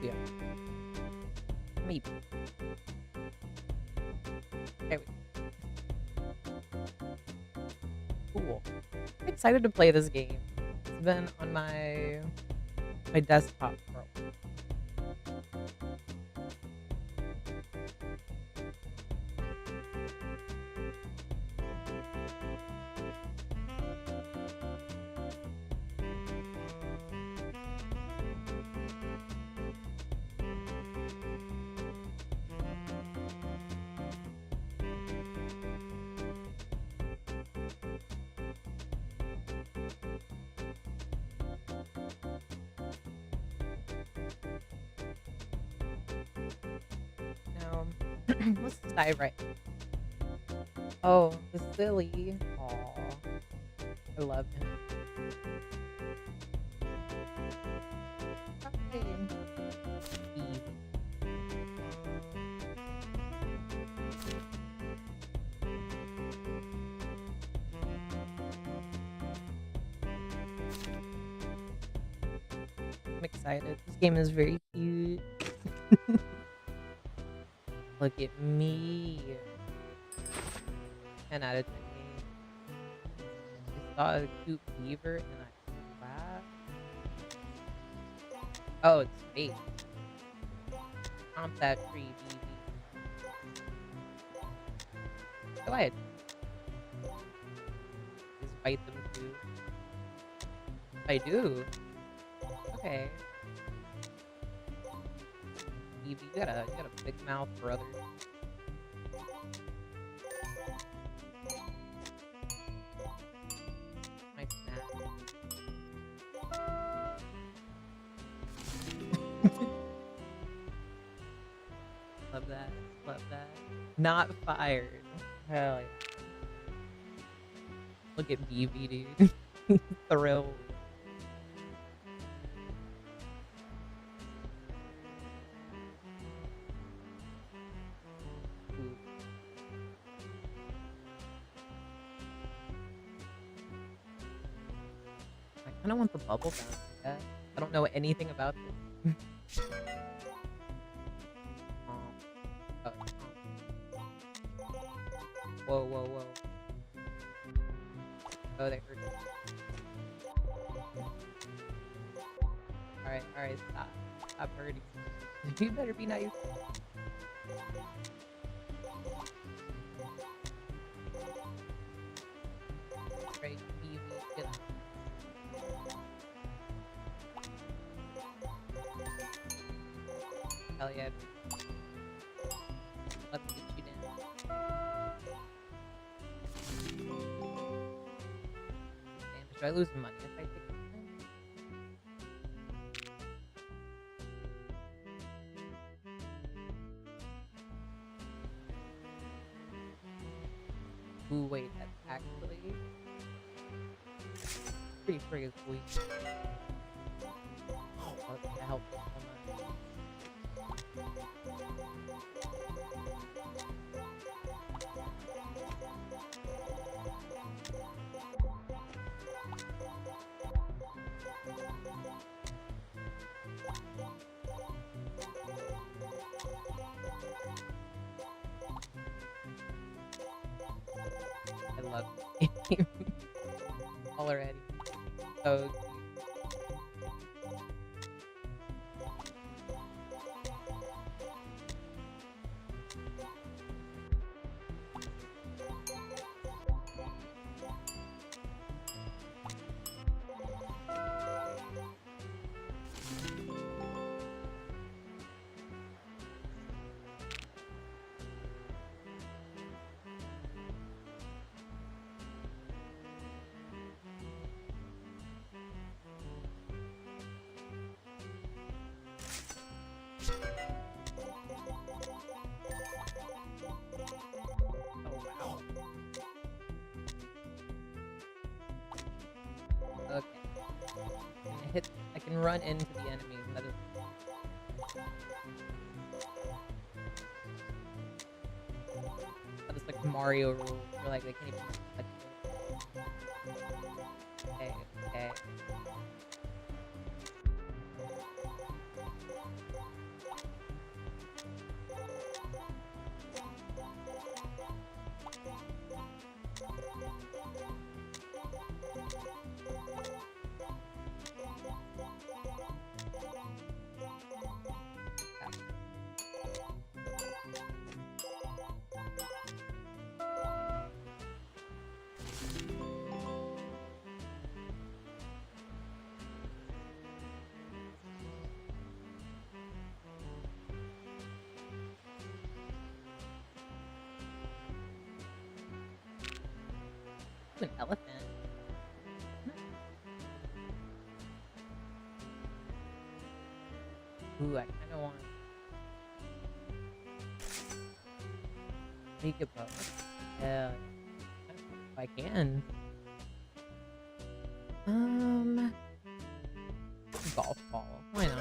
Yeah. Maybe. Okay, cool. I'm excited to play this game. It's been on my desktop for a while. Now, let's dive right in. Oh, the silly. Aw, I love him. Hi. Eve. I'm excited. This game is very cute. Look at me. 10 out of 10 game. I saw a cute beaver and I laughed. Oh, it's fake. Stomp that tree, BB. Go ahead. Just bite them too. I do. Okay. BB, you got a big mouth, brother. Nice snap. Love that. Love that. Not fired. Hell yeah. Look at BB, dude. Thrilled. Ooh. I kind of want the bubble bounce. Yeah. I don't know anything about this. Oh, whoa, whoa, whoa. Oh, they hurt me. Alright, stop. Stop hurting. You better be nice. Right, Evie, get up. Hell yeah. Let me get you down. Damn, should I lose money if I take this thing? Ooh, wait, that's actually pretty friggin' sweet. Oh, that helps so much. I love this game already. So cute. Oh wow. Okay. I can run into the enemies, and that is like Mario rules. Where like they can't even touch it. Okay, okay. An elephant. Ooh, I kind of want to take a boat. Yeah, if I can. Golf ball. Why not?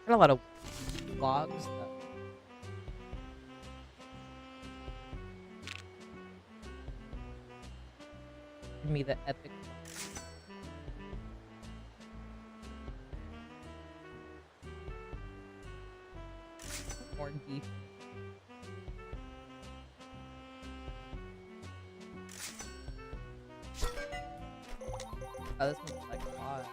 Got a lot of logs though. Give me the epic. More deep. Oh, this one's like a lot.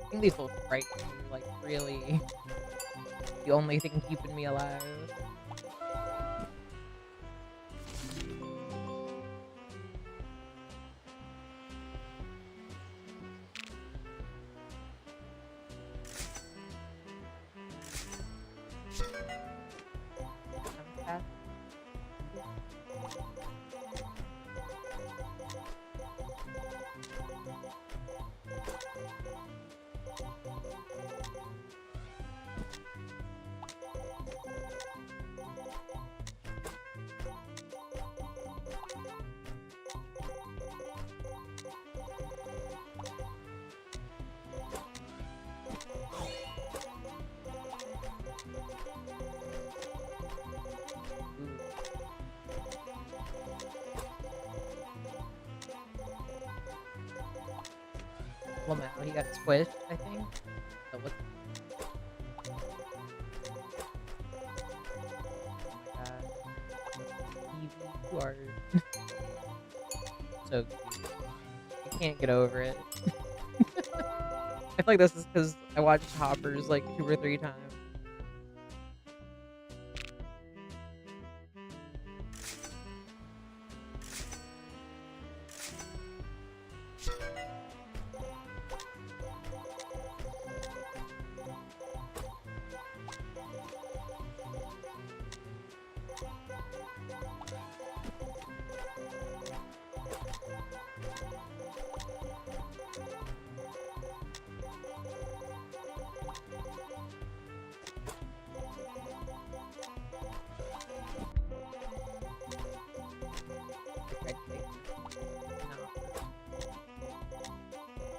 I think these will frighten me, like, really. The only thing keeping me alive. Well, now he got squished, I think. So what? You are so cute. I can't get over it. I feel like this is because I watched Hoppers like 2 or 3 times.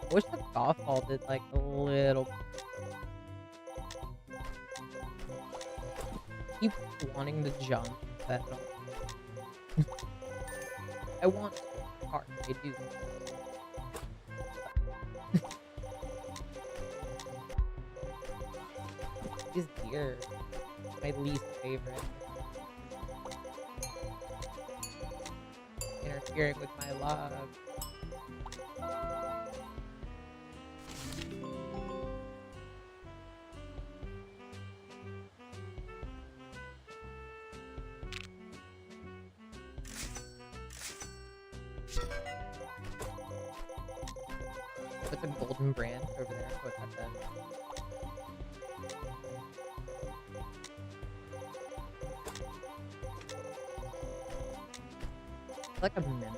I wish the golf ball did like a little. Keep wanting to jump, but I want to hard. I do. These deer, my least favorite. Interfering with my log. It's a golden branch over there. Go touch that. Like a minute.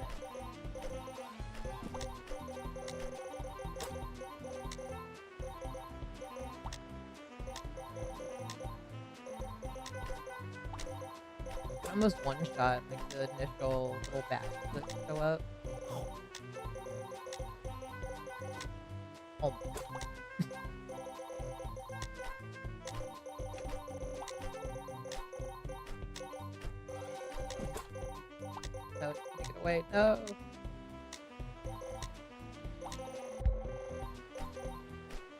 Almost one shot, like the initial little bats that show up. Almost. No, take it away. No.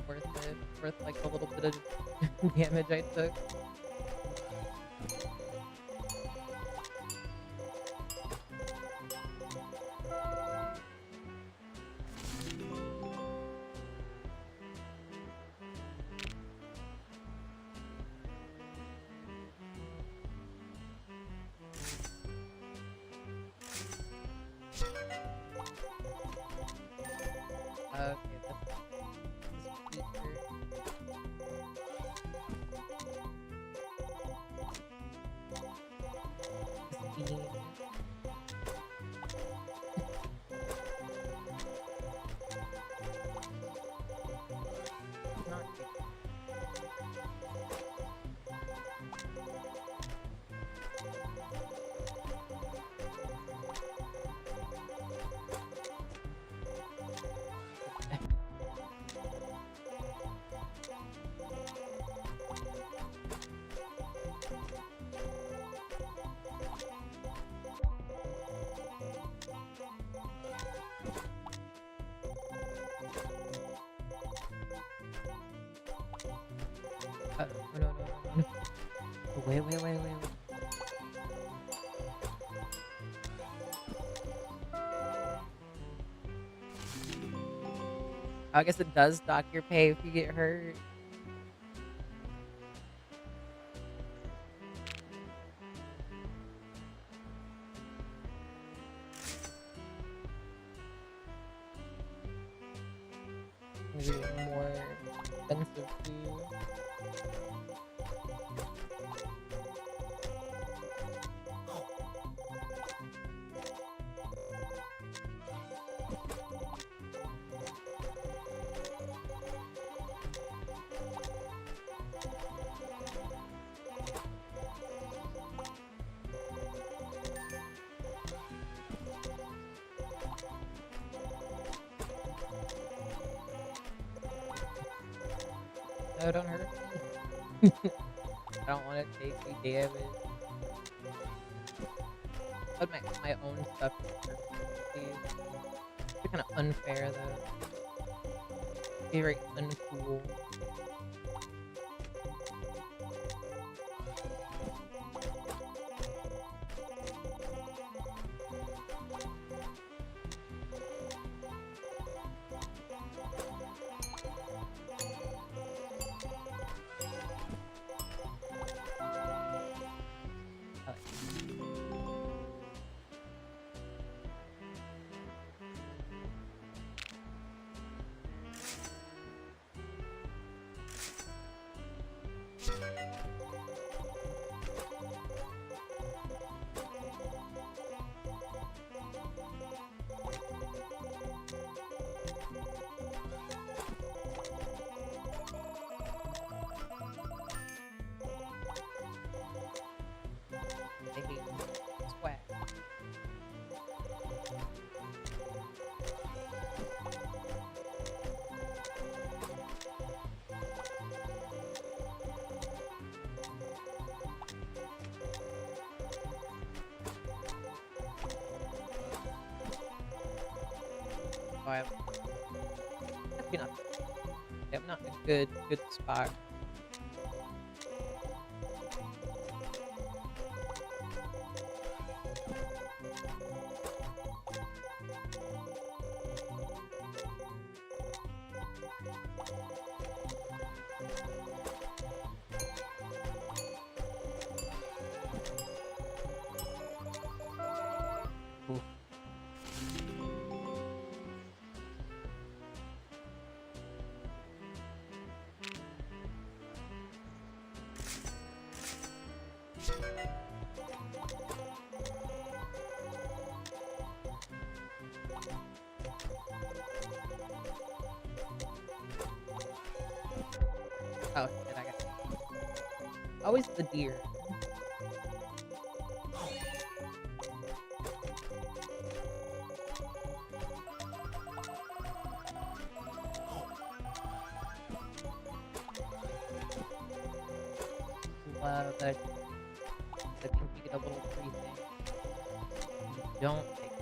Worth it. Worth like a little bit of damage I took. Okay, that's no, no. Wait. I guess it does dock your pay if you get hurt. Maybe more expensive too. No, don't hurt me. I don't want to take any damage. But my own stuff is perfect. It's kind of unfair though. Be very uncool. Swag. Oh, I'm not in a good spot. Ooh. Oh shit, I got always the deer. Love that. I think you get a little free thing. Don't take it.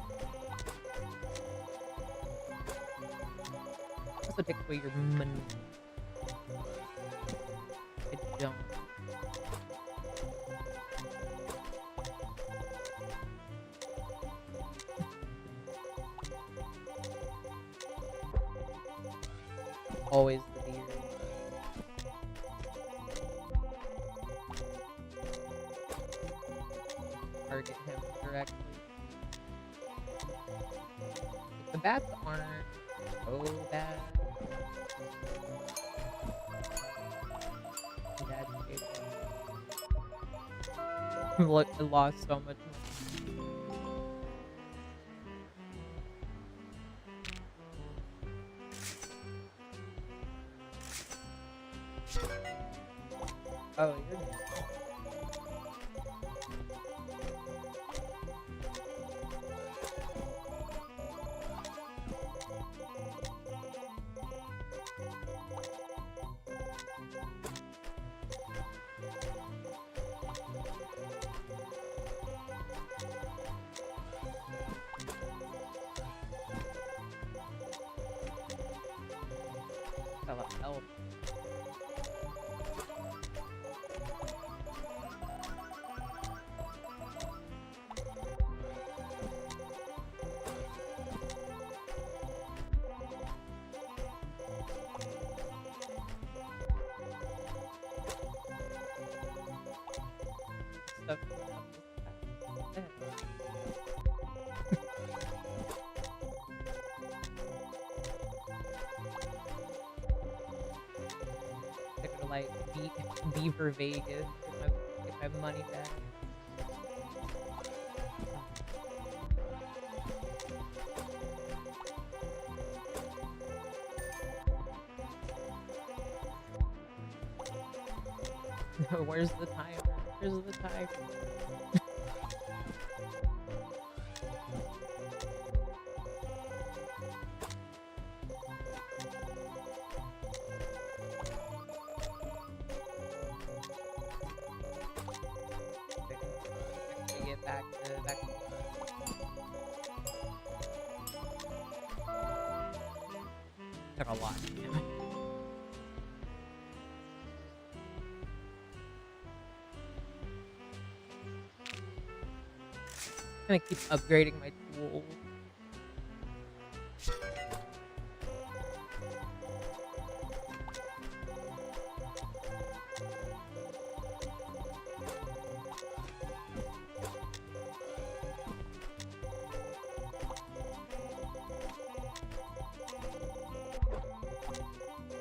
Also takes away your money. I don't. Always the deer. Target him directly. The bats aren't so bad. Bad shape. Look, I lost so much. Oh, you're a lot of help. Stuff. They're gonna like beaver Vegas get my money back. Where's the timer? Where's the timer? Get back to took a lot. I'm gonna keep upgrading my tools.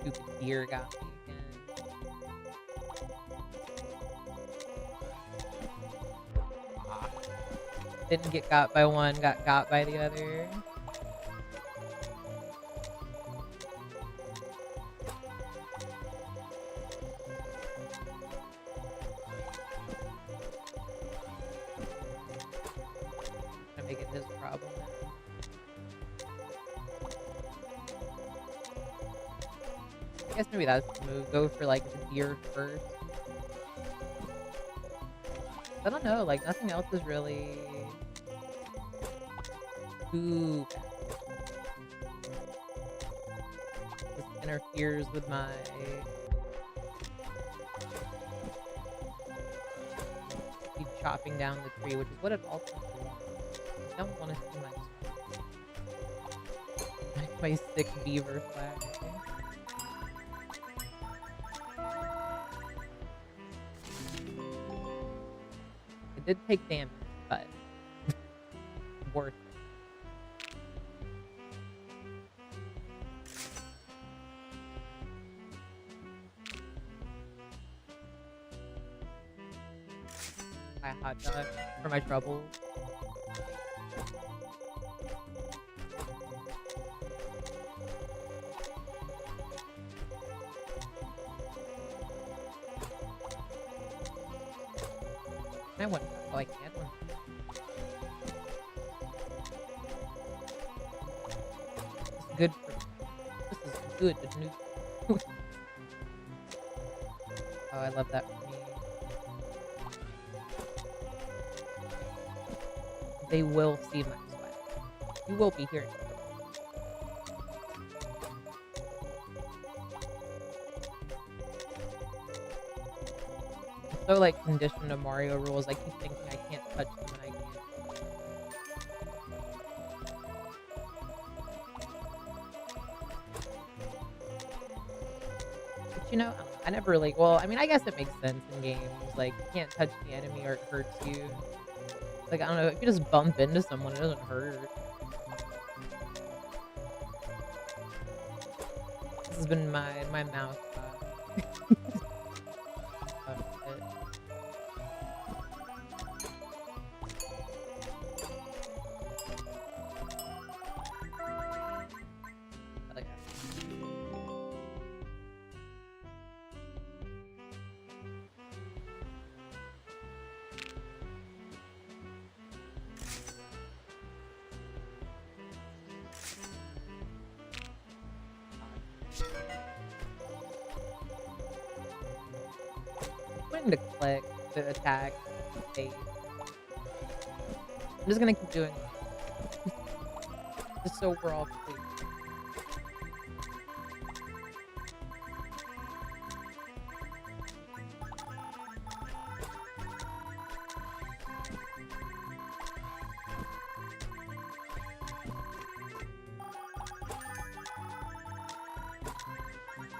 Stupid deer got me again. Didn't get got by one, got by the other. I'm making his problem. I guess maybe that's the move. Go for like the deer first. I don't know, like nothing else is really too bad. This interferes with my keep chopping down the tree, which is what it ultimately wants. I don't want to see my sick beaver flag. It did take damage, but worth it. My hot dog for my troubles. I want that. Oh, I can't one. It's good for this is good news. Oh, I love that for me. They will see my sweat. You will be hearing it. I'm so like conditioned to Mario rules. I keep thinking I can't touch them and I can. But you know, I never really. Well, I mean, I guess it makes sense in games. Like you can't touch the enemy or it hurts you. Like I don't know, if you just bump into someone, it doesn't hurt. This has been my mouth. Oh, shit. But, when to click, to attack, save. I'm just gonna keep doing it. Just so we're all clear.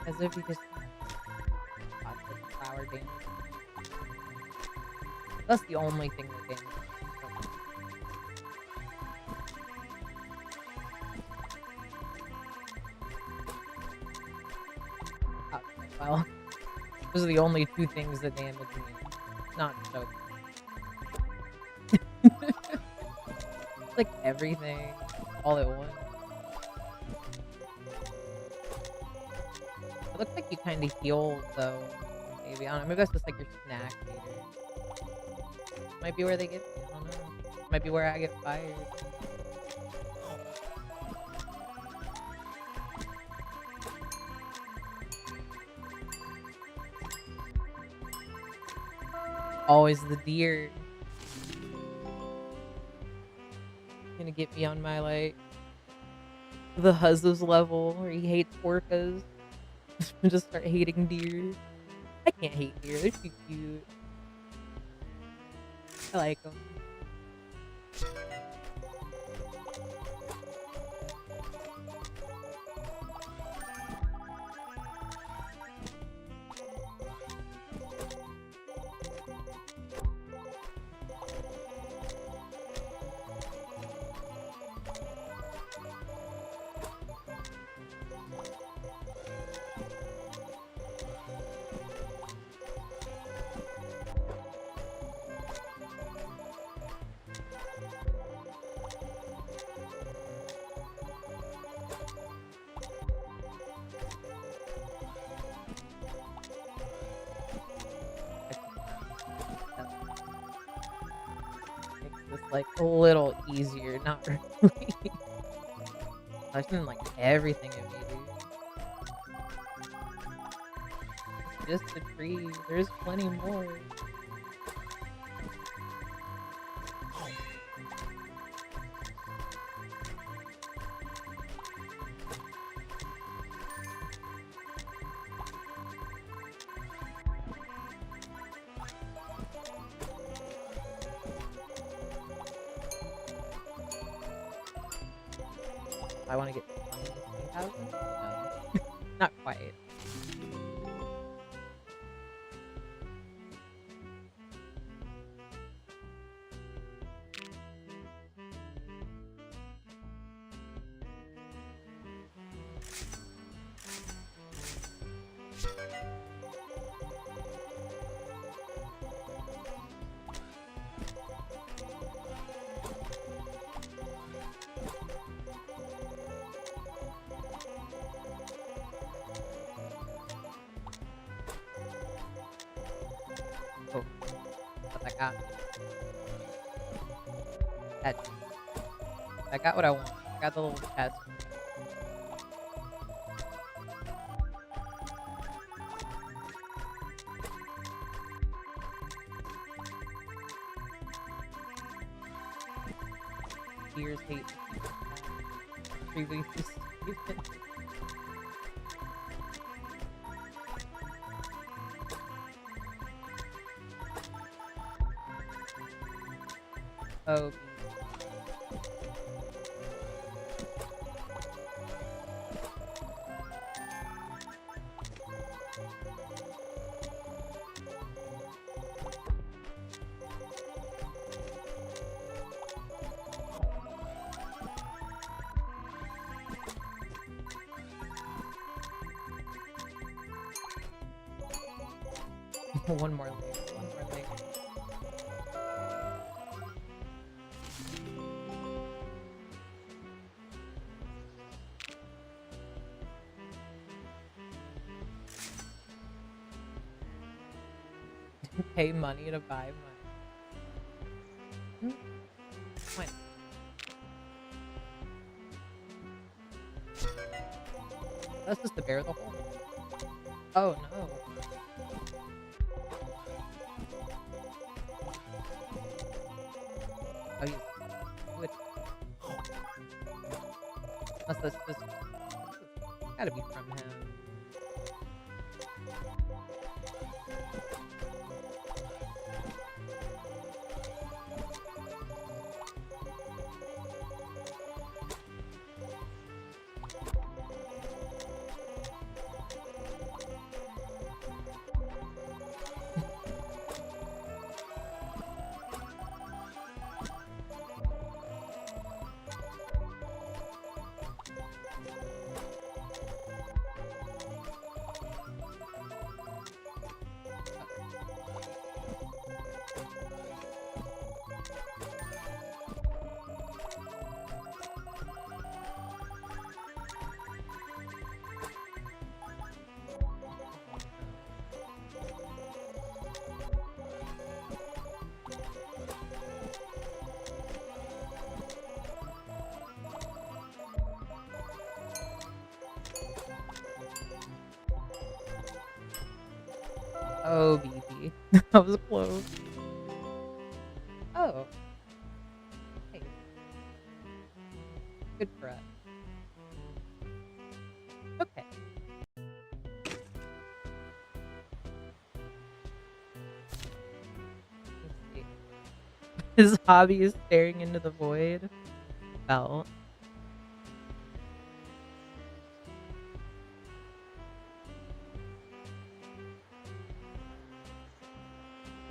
As if you just watch the flower damage. That's the only thing that damages. Oh, well, those are the only two things that damage me. Not so. Like everything, all at once. It looks like you kind of heal though. Maybe I don't know. Maybe that's just like your snack. Maybe. Might be where they get. I don't know. Might be where I get fired. Always the deer. Gonna get me on my like the Huzzo's level where he hates orcas. Just start hating deer. I can't hate deer. They're too cute. I like them. Like a little easier, not really. I shouldn't like everything of you, dude. Just a tree. There's plenty more. I want to get 20,000? No. Not quite. I got that. I got what I want. I got the little chest. Deers hate previously stupid. Oh, one more leg. One more leg. Pay money to buy money. Why not? That's just the bear the whole. Oh no. Oh, you would. Unless that's just gotta be from him. Oh, BB. That was close. Oh. Hey. Good for us. Okay. Let's see. His hobby is staring into the void. Well.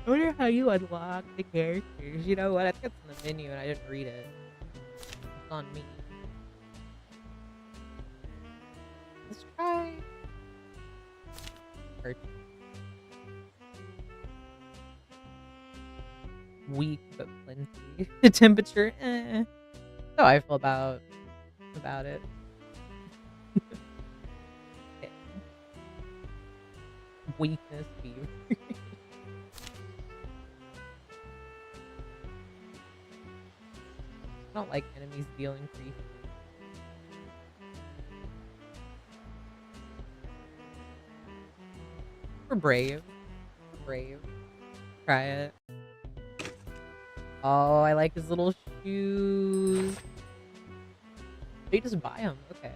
I wonder how you unlock the characters. You know what? I think it's in the menu and I didn't read it. It's on me. Let's try. Weak but plenty. The temperature, That's how I feel about it. Okay. Weakness, beaver. I don't like enemies dealing free. We're brave. We're brave. Try it. Oh, I like his little shoes. They just buy them. Okay.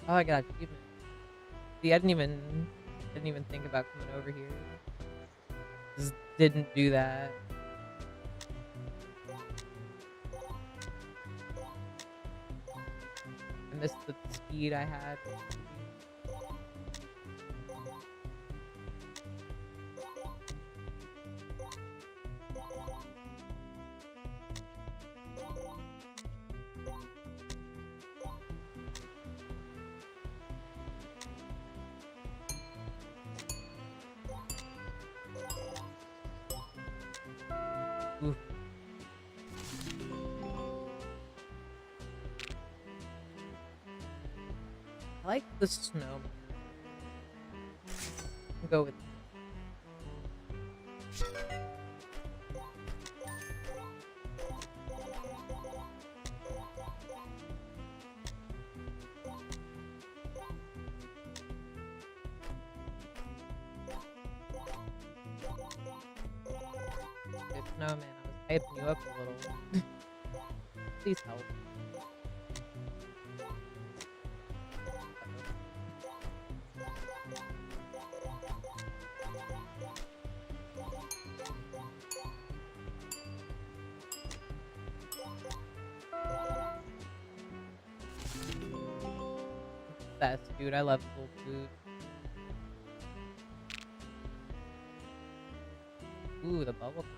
Oh, I got achievement. See, I didn't even think about coming over here. Just didn't do that. I missed the speed I had. Oof. I like the snow. go with it. No, man, I was hyping you up a little. Please help. Obsessed, dude. I love soul food. Ooh, the bubble gum.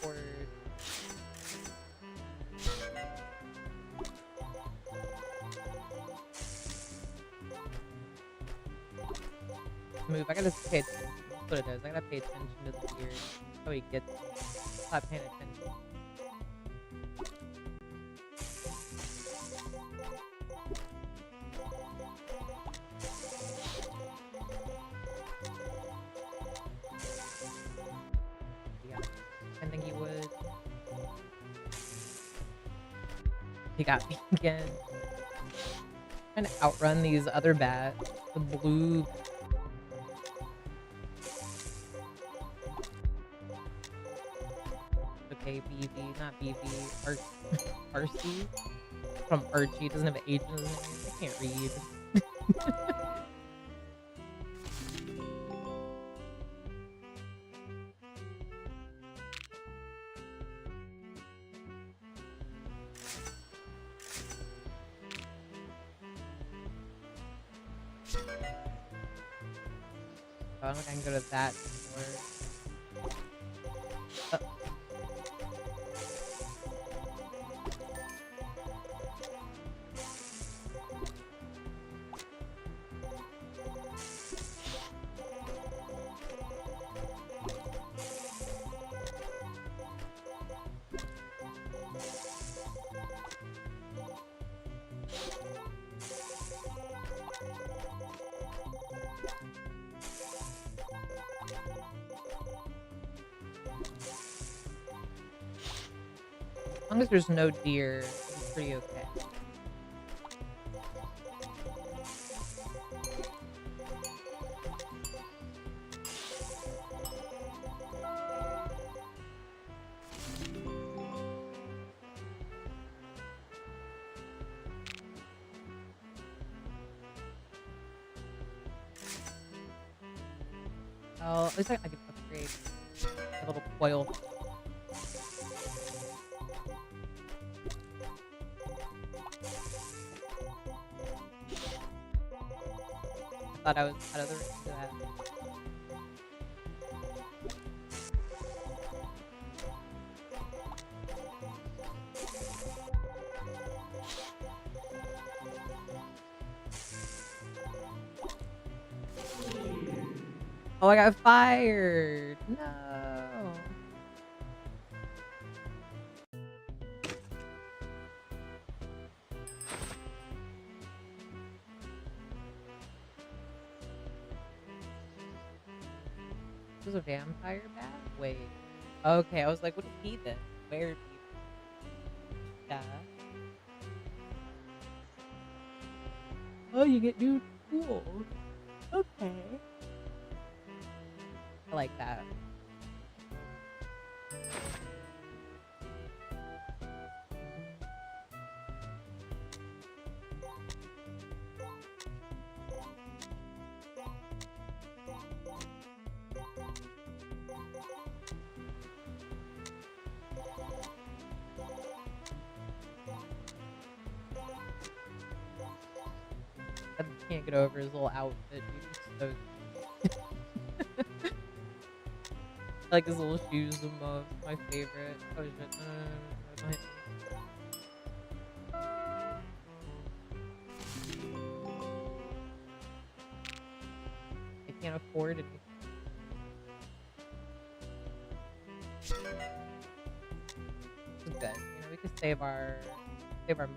Word. Move. I gotta pay attention. That's what it is. I gotta pay attention to the deer. That's how he gets me. Stop paying attention. Yeah. I think he would. He got me again. Trying to outrun these other bats. The blue. Okay, BV, not BV. RC. From Archie. Doesn't have an H in his name. I can't read. I don't think I can go to that anymore. As long as there's no deer, it's pretty okay. Oh, at least I can upgrade a little coil. Thought I was out of the range of that. Oh, I got fired. No. This is a vampire bat? Wait. Okay, I was like, what is he then? Where beaver? Yeah. Oh, you get new tools. Okay. I like that. I can't get over his little outfit, dude. He's so I like his little shoes the most. My favorite. Oh shit. Don't hit me. I can't afford anything. It's good. You know, we can save our money.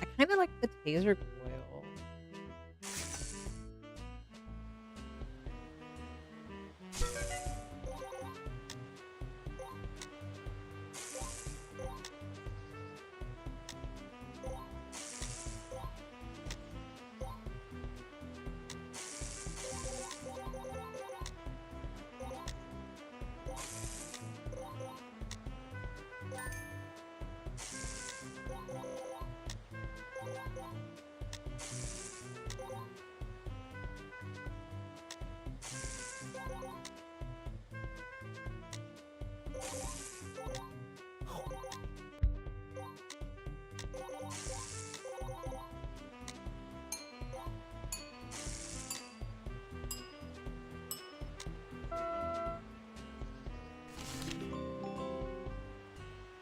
I kind of like the taser coil.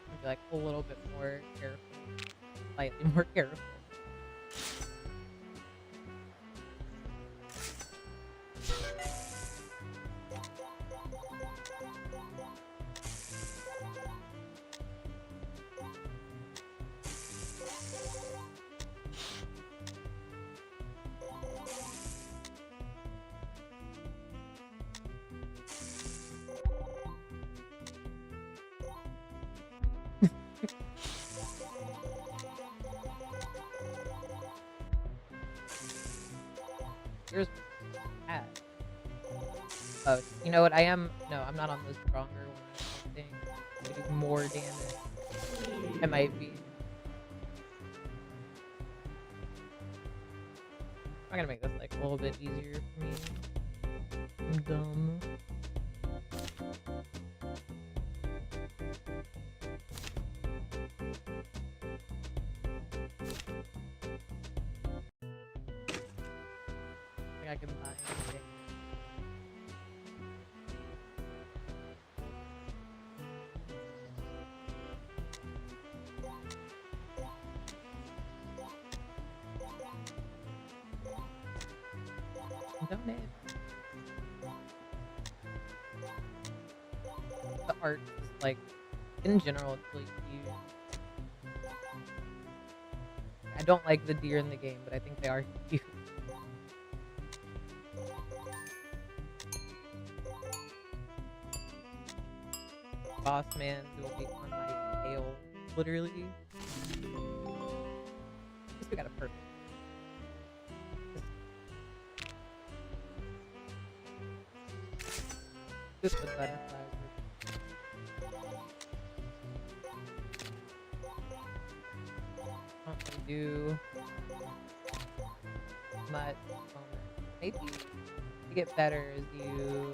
I'd be like a little bit more careful, slightly more careful. Here's bad. Oh, you know what? No, I'm not on the stronger one. I think I do more damage. I might be. I'm gonna make this like a little bit easier for me. I'm dumb. I think I can buy anything. Donate. The art is like, in general, it's really cute. I don't like the deer in the game, but I think they are cute. Boss man will be on my tail, literally. At least we got a perfect. Just the butterflies. Don't really do much. Maybe to get better is you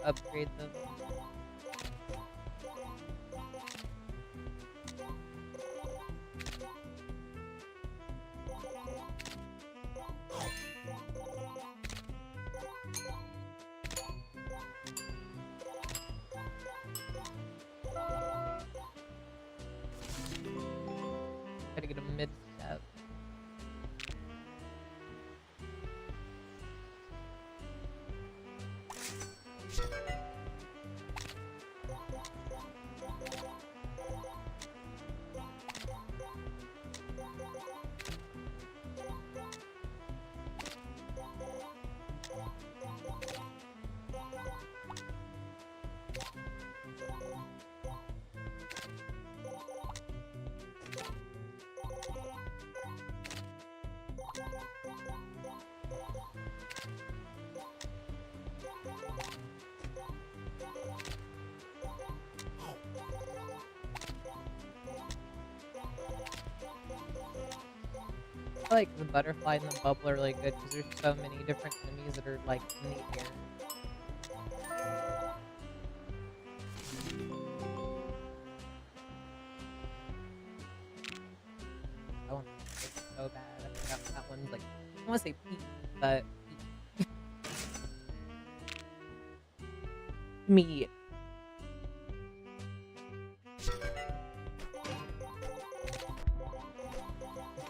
upgrade them. like the butterfly and the bubble are really good because there's so many different enemies that are like in the air. That one's like so bad. I forgot what that one's like. I want to say peach, but me.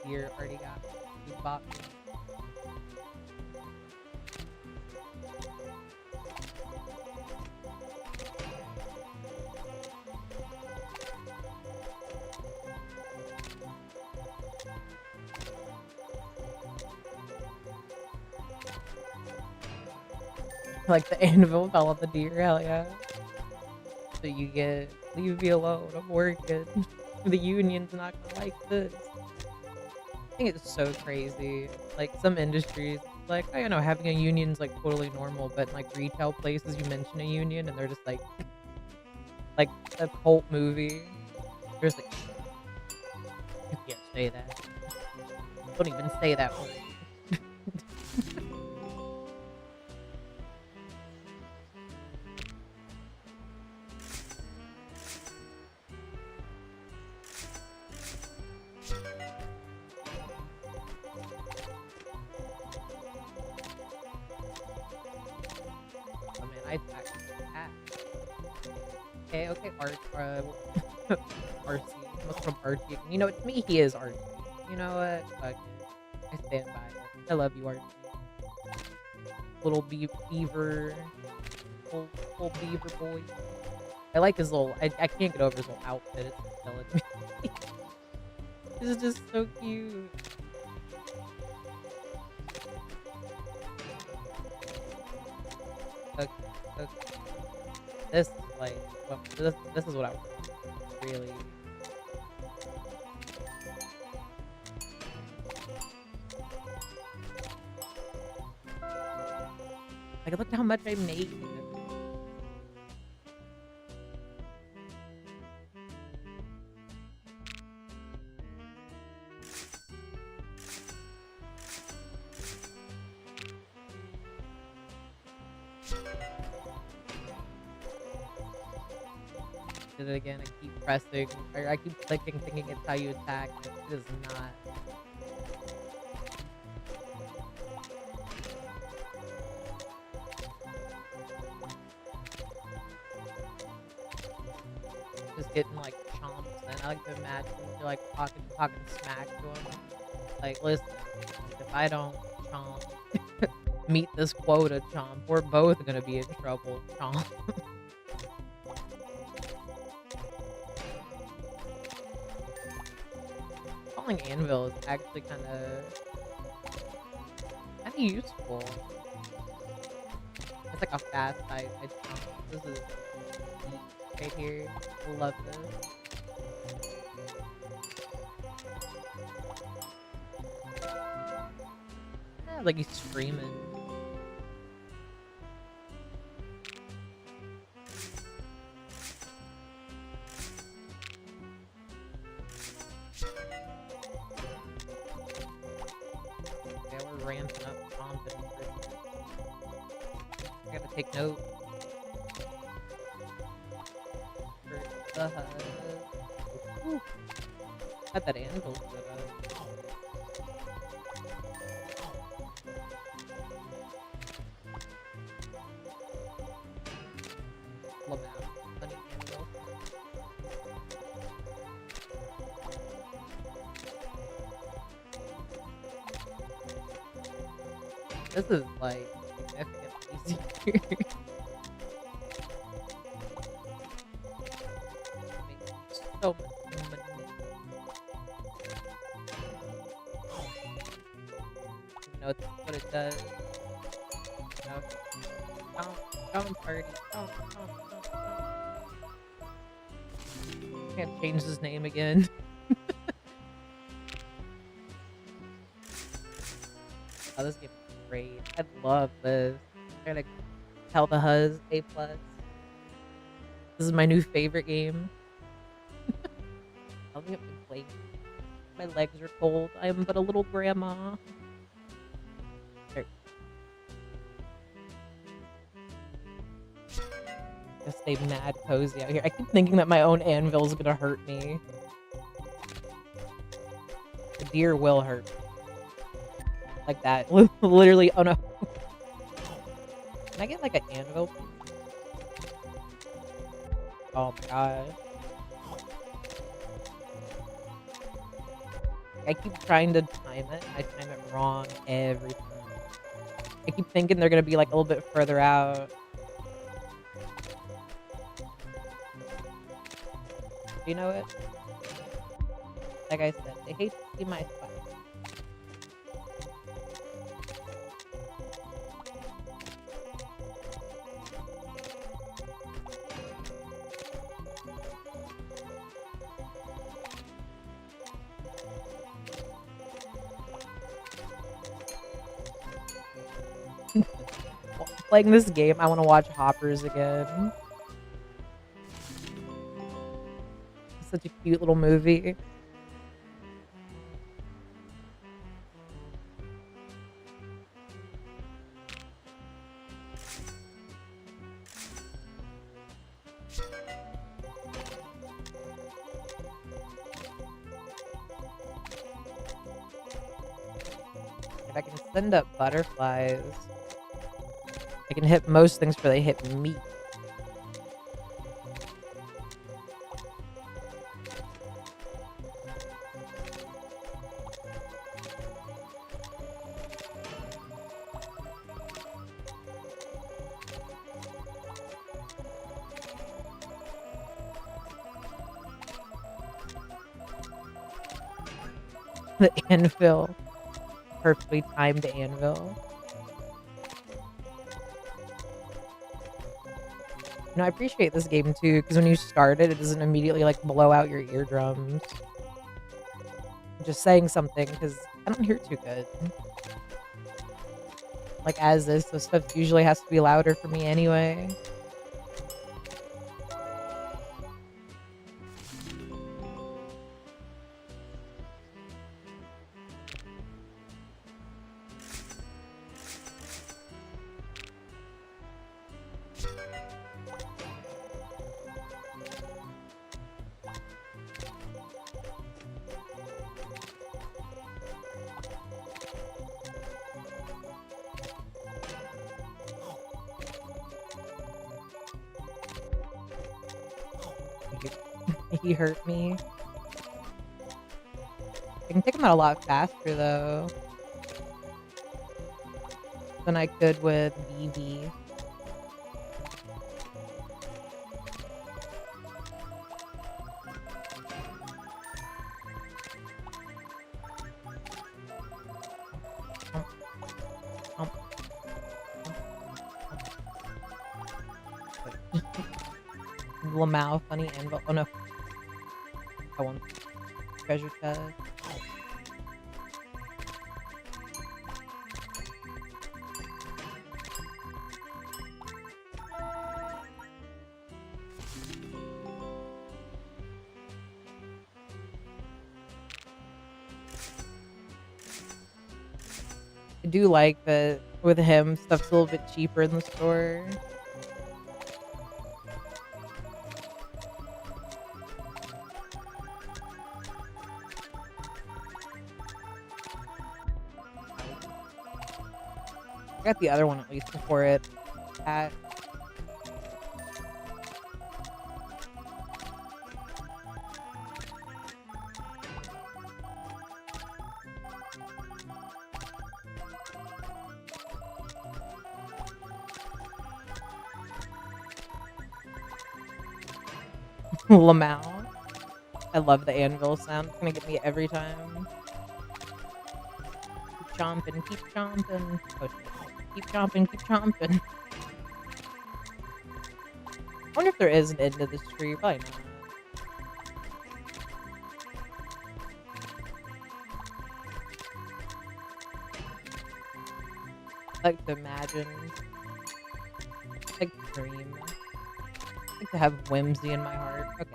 Deer already got you bought me. Like the anvil fell on the deer, hell yeah. So you get, leave me alone, I'm working. The union's not gonna like this. I think it's so crazy. Like some industries, like, I don't know, having a union's like totally normal, but in, like retail places, you mention a union and they're just like a cult movie. They're just like, you can't say that. Don't even say that word. Oh man, I okay, Art, RC. Must from Archie. You know, to me, he is Archie. You know what? Fuck it. I stand by it. I love you, Archie. Little beaver. Little beaver boy. I like his little. I can't get over his little outfit. It's killing me. This is just so cute. Okay, okay. This is like. Well, this is what I really. Like, look at how much I made. Did it again. I keep pressing, or I keep clicking, thinking it's how you attack. It is not. Just getting like chomps, and I like to imagine you're like talking smack to him. Like, listen, if I don't chomp, meet this quota, chomp, we're both gonna be in trouble, chomp. Calling anvil is actually kind of useful. It's like a fast I chomp. This is deep right here. Love this. Yeah, like he's screaming. Yeah, we're ramping up confidence. I gotta take note. Ooh. Got that anvil set up. Love that. Funny anvil. This is like significantly easier. So much money. You know what it does. You know, don't party. Don't. Can't change his name again. Oh, this game is great. I love this. I'm gonna tell the Huz A+. This is my new favorite game. I don't think I've been playing. My legs are cold. I am but a little grandma. There. Just stay mad cozy out here. I keep thinking that my own anvil is gonna hurt me. The deer will hurt me. Like that. Literally, oh no. Can I get like an anvil? Oh my god. I keep trying to time it. I time it wrong every time. I keep thinking they're gonna be like a little bit further out. You know it? Like I said, they hate to see my spot. Playing this game, I want to watch Hoppers again. It's such a cute little movie. If I can send up butterflies, I can hit most things before they hit me. The anvil. Perfectly timed anvil. You know, I appreciate this game too, because when you start it, it doesn't immediately like blow out your eardrums. I'm just saying something, because I don't hear too good. Like as is, so stuff usually has to be louder for me anyway. He hurt me. I can take him out a lot faster though than I could with BB. Lamau, funny anvil. Oh no. I want treasure chest. I do like that with him, stuff's a little bit cheaper in the store. I got the other one at least before it hatched. Lamau. I love the anvil sound. It's gonna get me every time. Keep chomping, keep chomping. Oh, keep chomping, keep chomping. I wonder if there is an end to this tree. Probably not. I like to imagine. Like dream. I like to have whimsy in my heart. Okay.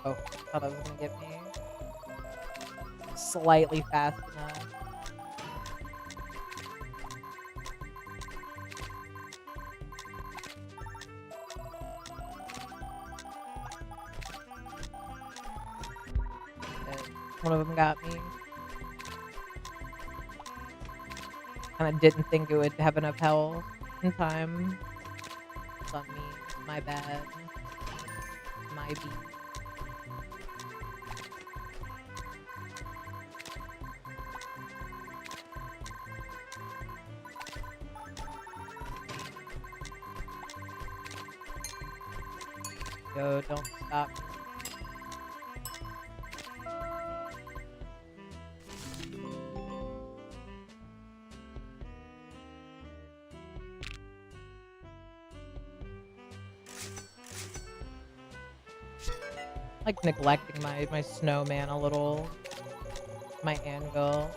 Oh, thought that was gonna get me. Slightly fast enough. But one of them got me. Kinda didn't think it would have enough health in time. It's on me. My bad. My beat. Go, don't stop me. Like neglecting my snowman a little. My anvil.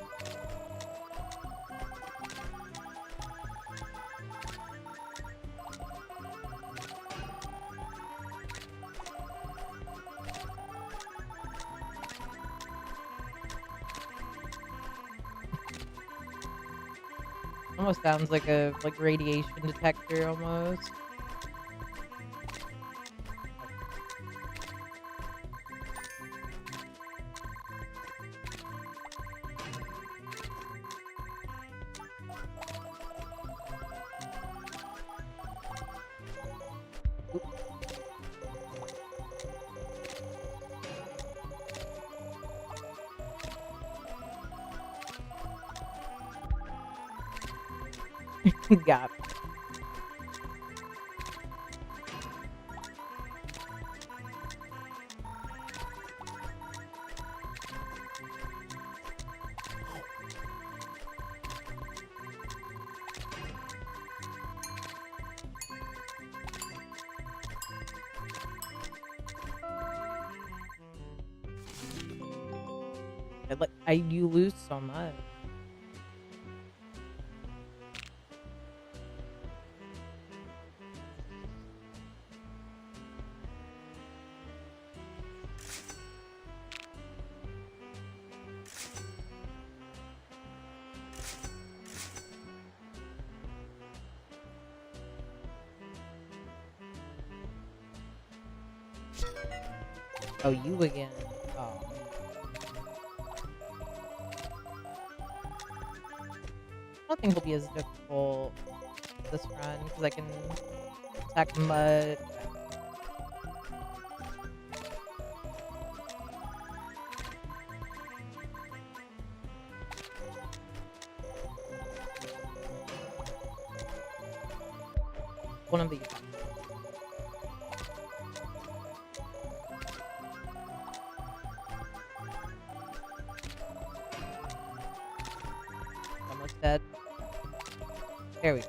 Almost sounds like a radiation detector almost. Got me. You lose so much. Oh, you again. Oh. I don't think it'll be as difficult this run because I can attack mud. One of these. Almost dead. There we go.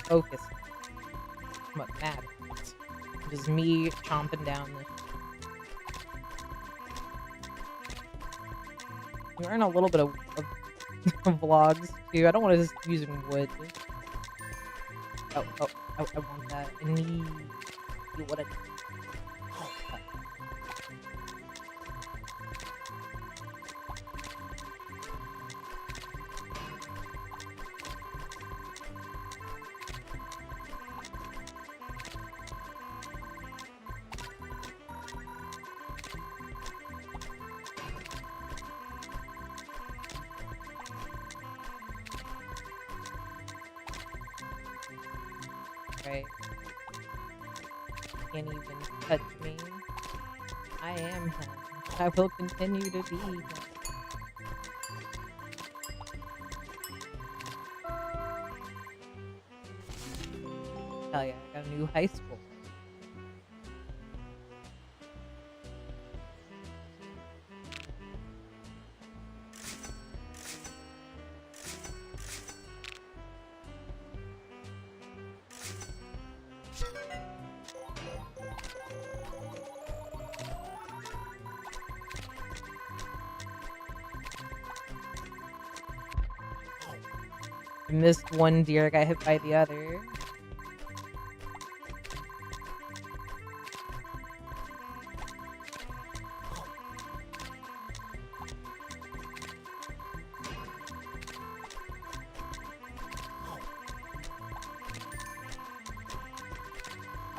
Focus. What matters. Just me chomping down this. You earn a little bit of vlogs too. I don't want to just using wood. Oh, I want that. I need what I need. Right. Can't even touch me. I am him. I will continue to be him. Hell yeah, I got a new high school. I missed one deer, got hit by the other.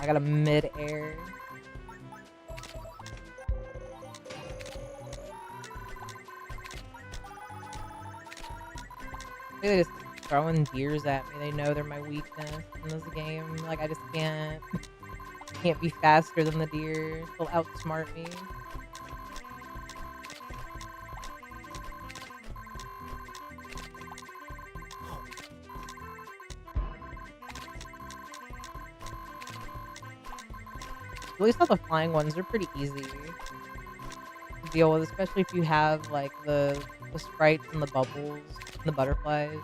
I got a mid-air. They just throwing deers at me. They know they're my weakness in this game. Like, I just can't be faster than the deer. They'll outsmart me. At least all the flying ones are pretty easy to deal with, especially if you have like the sprites and the bubbles and the butterflies.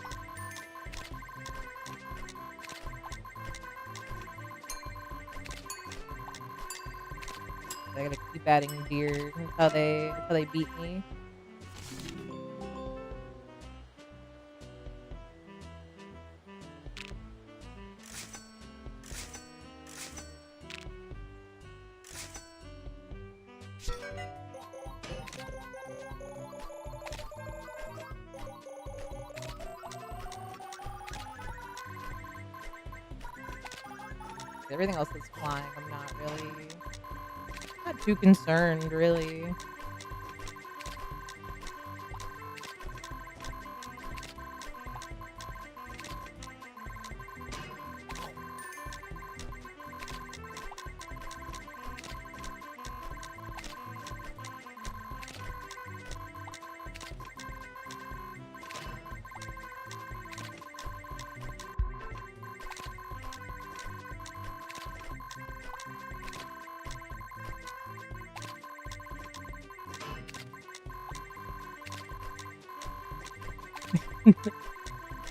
I gotta keep adding deer. That's how they beat me. Everything else that's flying, I'm not too concerned, really.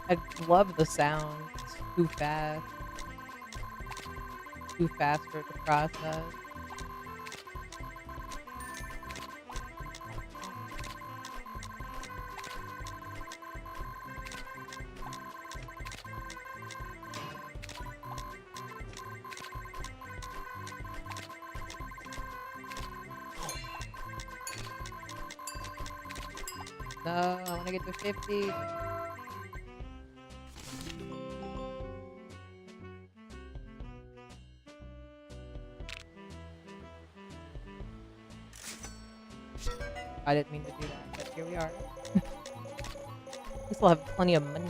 I love the sound. It's too fast. Too fast for it to process. No, I want to get to 50. I didn't mean to do that, but here we are. We still have plenty of money.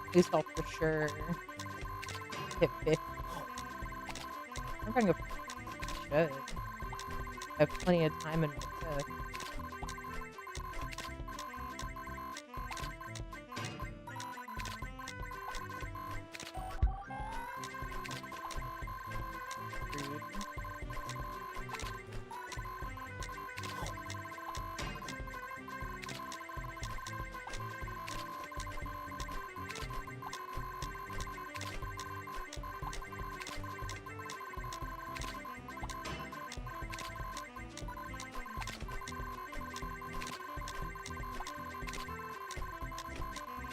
At least I'll for sure hit 50. I'm trying to go. Should. I have plenty of time in my fifth. Rude.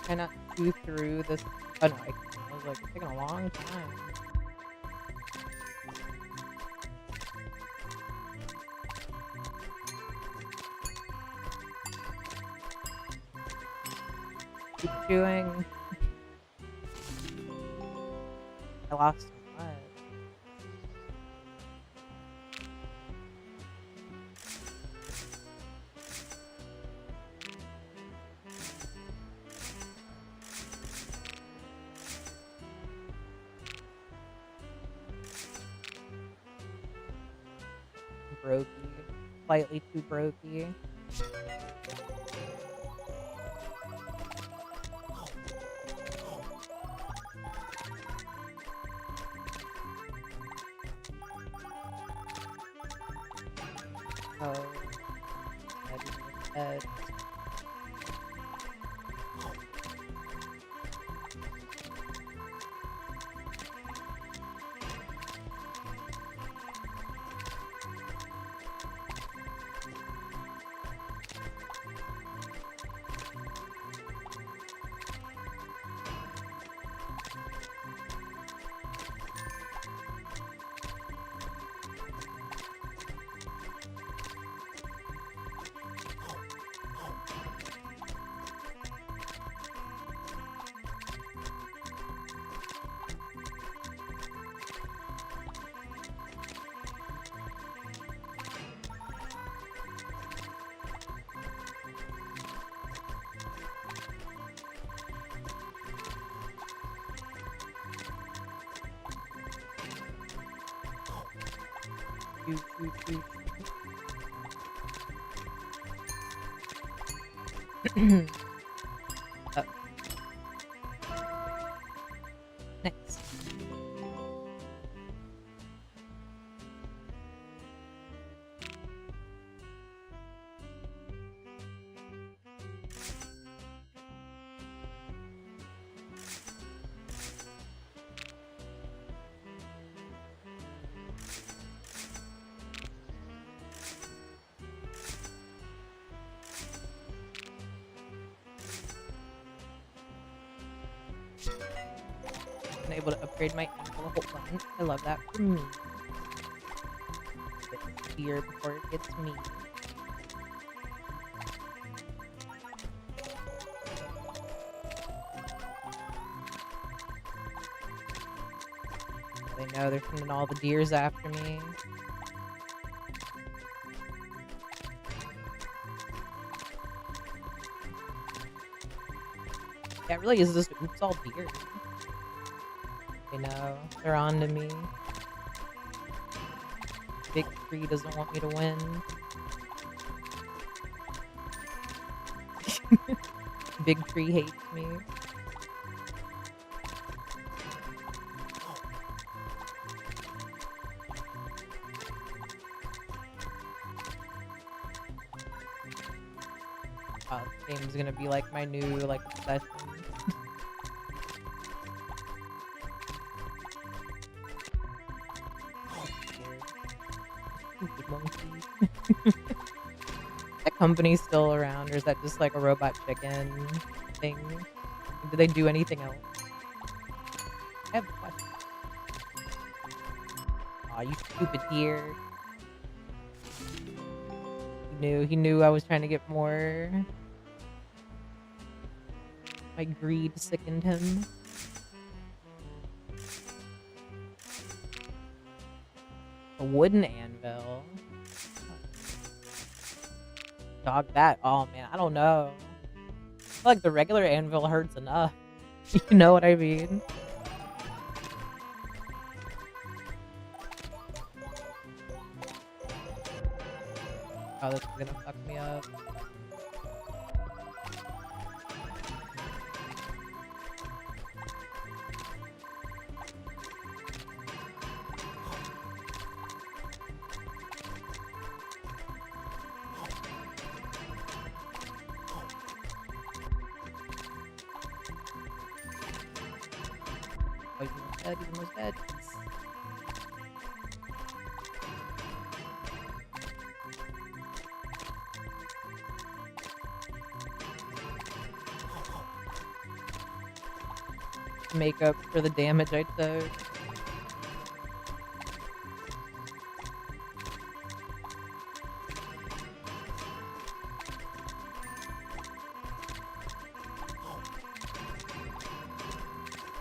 Can I not chew through this? Oh no, I was like, it's taking a long time. Keep chewing. I lost some blood. Brokey. Slightly too brokey. Oh. Head. Shoot, shoot, shoot, shoot. Oh, nice. Been able to upgrade my anvil. Hold on. I love that for me. Get here before it gets me. They know they're sending all the deers after me. Yeah, it really is just oops all deer. They know. They're on to me. Big tree doesn't want me to win. Big tree hates me. This game's gonna be like my new obsession. Stupid monkey. That company's still around, or is that just like a robot chicken thing? Do they do anything else? I have a question. Aw, you stupid deer. He knew I was trying to get more. My greed sickened him. A wooden anvil. Dog that. Oh man, I don't know. I feel like the regular anvil hurts enough. You know what I mean? Oh, this is gonna fuck me up. Oh, he's almost dead, he's almost dead. Make up for the damage I took.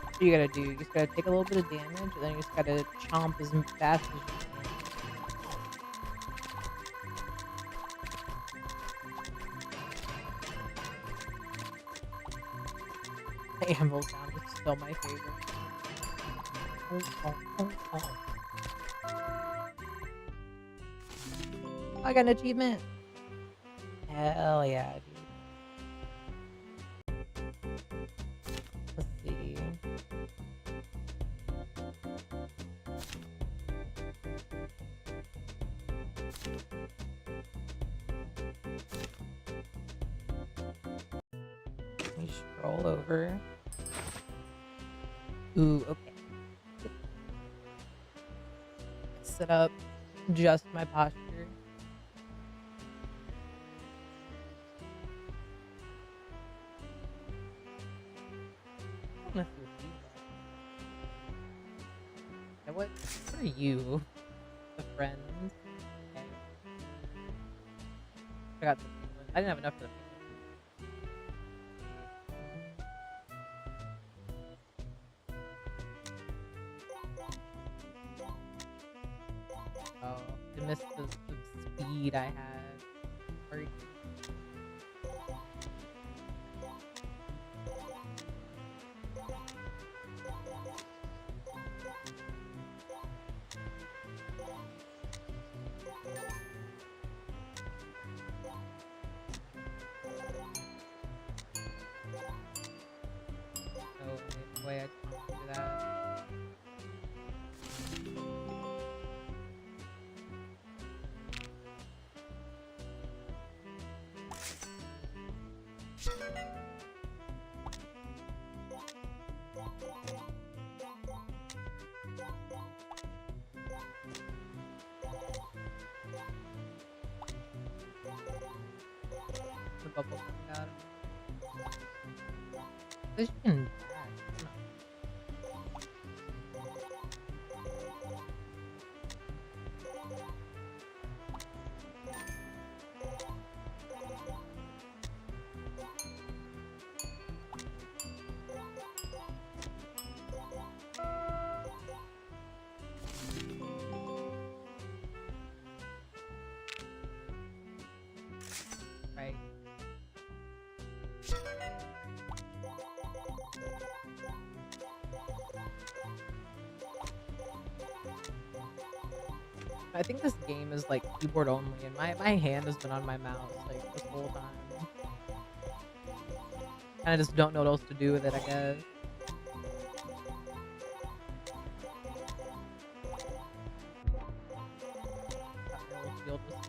What you gotta do? You just gotta take a little bit of damage, and then you just gotta chomp as fast as you can. The anvil sound is still my favorite. Oh, oh, oh, oh. I got an achievement! Hell yeah, dude. Let's see. Let me scroll over. Ooh, okay. Set up just my posture. I don't know if you would do that. Yeah, what are you? The friends? Okay. I got the penguin. I didn't have enough for the penguin. Oh, I missed the speed I had. Sorry. way. I just don't do that. The bubble got him. Because you can dash. Come on. Right. I think this game is like keyboard only, and my hand has been on my mouse like this whole time. I just don't know what else to do with it, I guess. Field was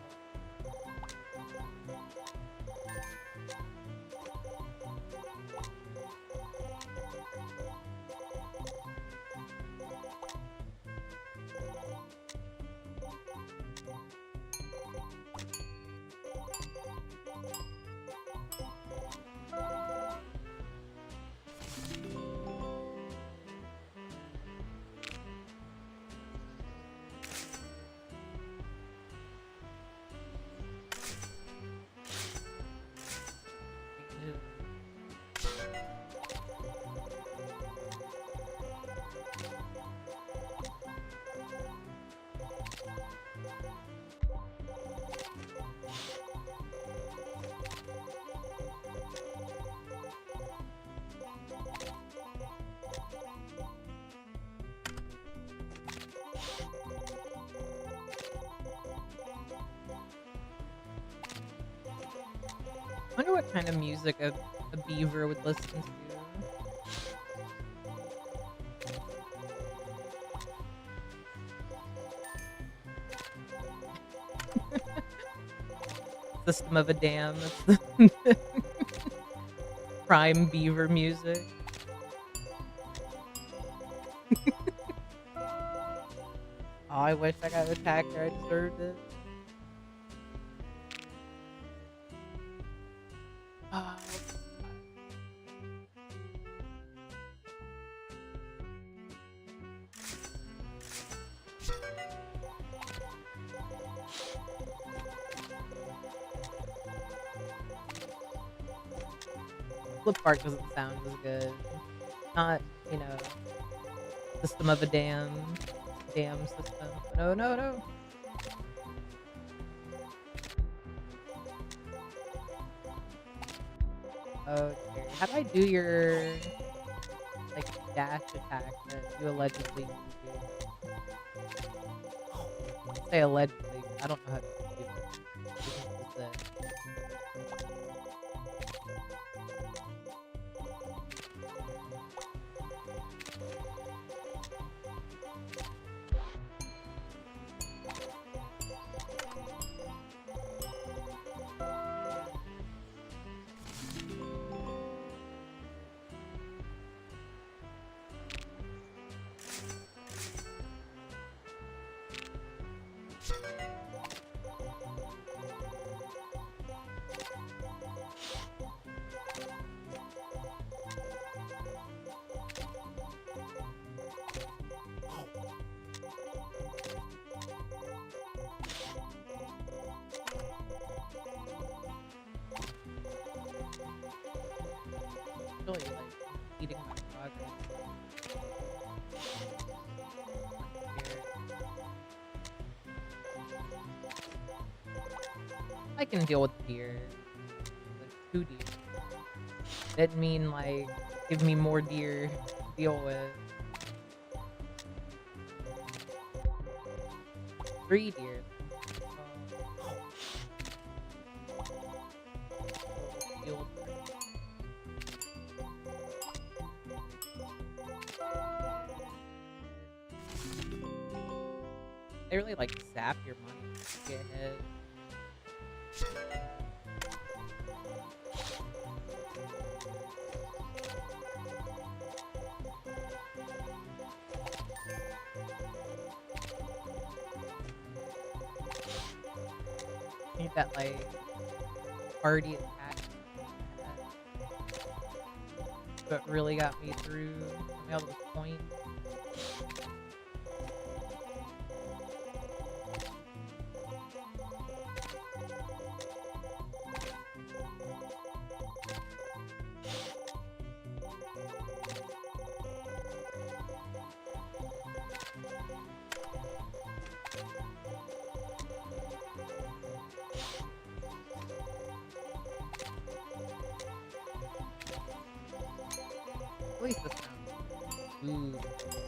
I wonder what kind of music a beaver would listen to. System of a Dam. That's the prime beaver music. Oh, I wish I got attacked or I deserved it. Oh. Flip part doesn't sound as good. Not, you know, System of a Dam system. No, no, no. Oh dear. How do I do your like dash attack that you allegedly do? I say allegedly. I don't know how to do it. Really like eating my progress. I can deal with deer. Like 2 deer. That mean like give me more deer to deal with. 3 deer. They really, like, zap your money. Get ahead. Need that, like, party attack that really got me through all those points. At least this sounds food,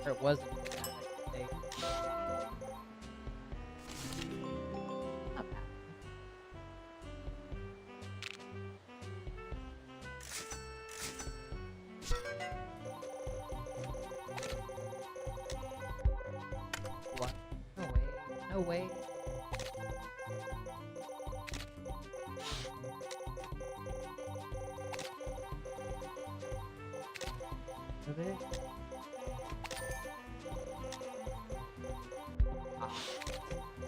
or it wasn't bad, I think. Not bad. What? No way. No way. Of it. Ah,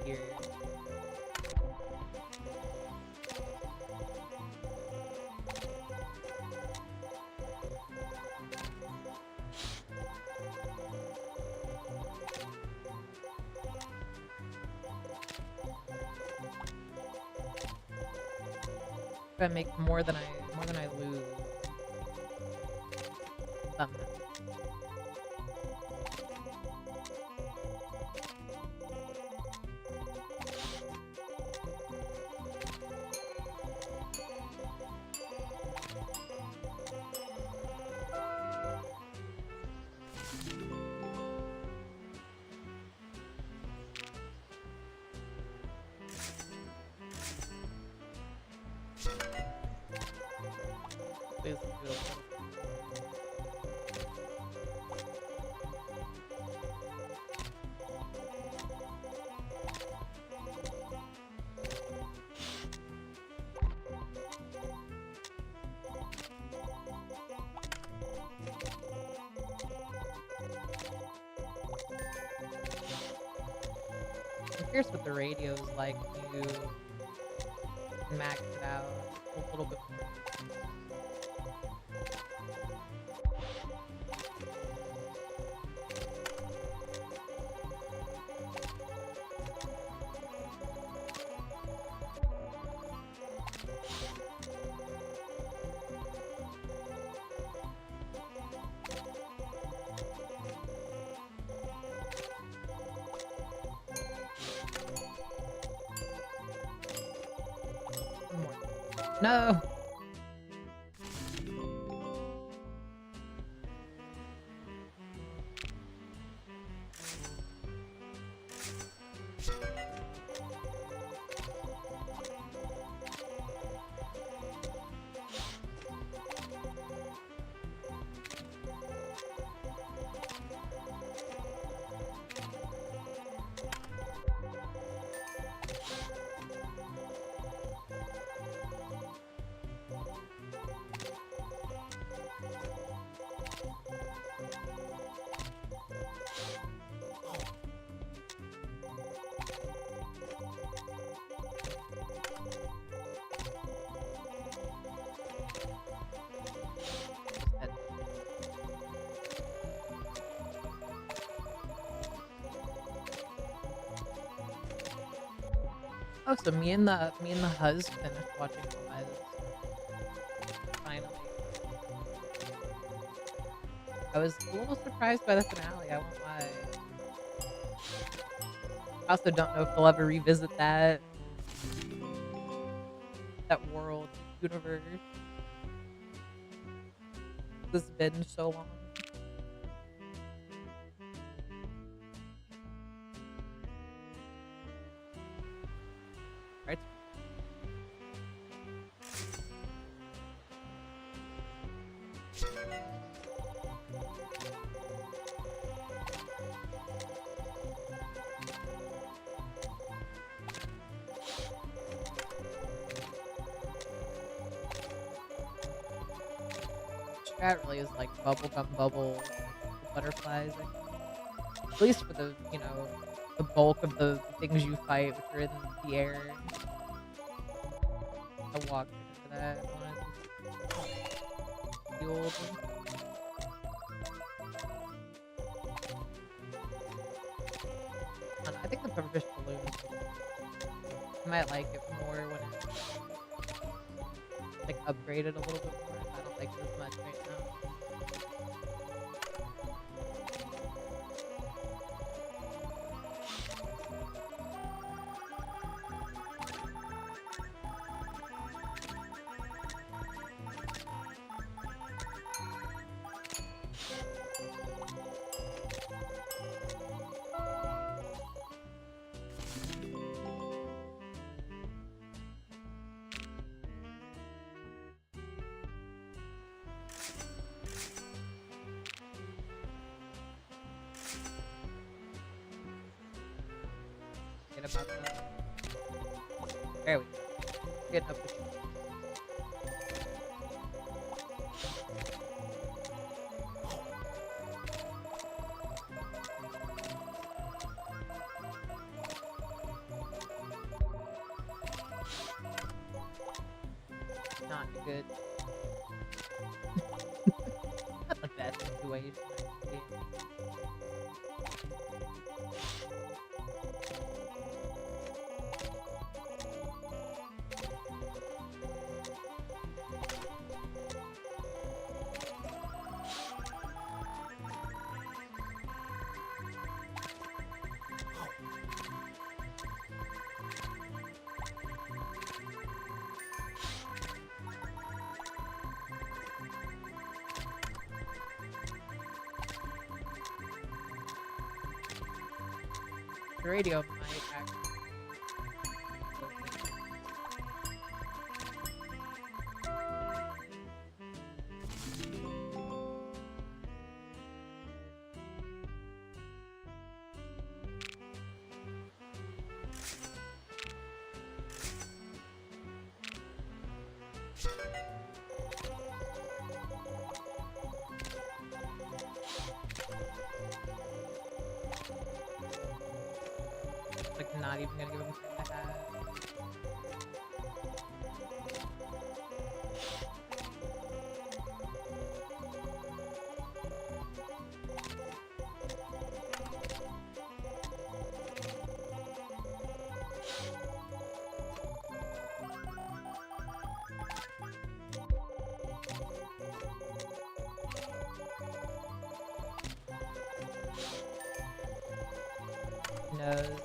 here. If I make more than I lose. Somehow. Please do a little. I'm curious what the radio is like if you max it out a little bit more. More. No! Oh, so me and the hus finished watching the hus. Finally. I was a little surprised by the finale, I won't lie. I also don't know if we'll ever revisit that world, universe. This has been so long. Right? Strat really is like bubblegum bubble, like the butterflies, I think. At least for the, you know, the bulk of the things you fight, which are in the air. I walked into that. I wanted to fueled. I don't know, I think the pufferfish balloon, I might like it more when it's like upgraded a little bit more. I don't like it as much right now. Forget about that. There we go. Getting up to not good. Not the best situation. The radio might actually. Like, not even gonna give him shit to have.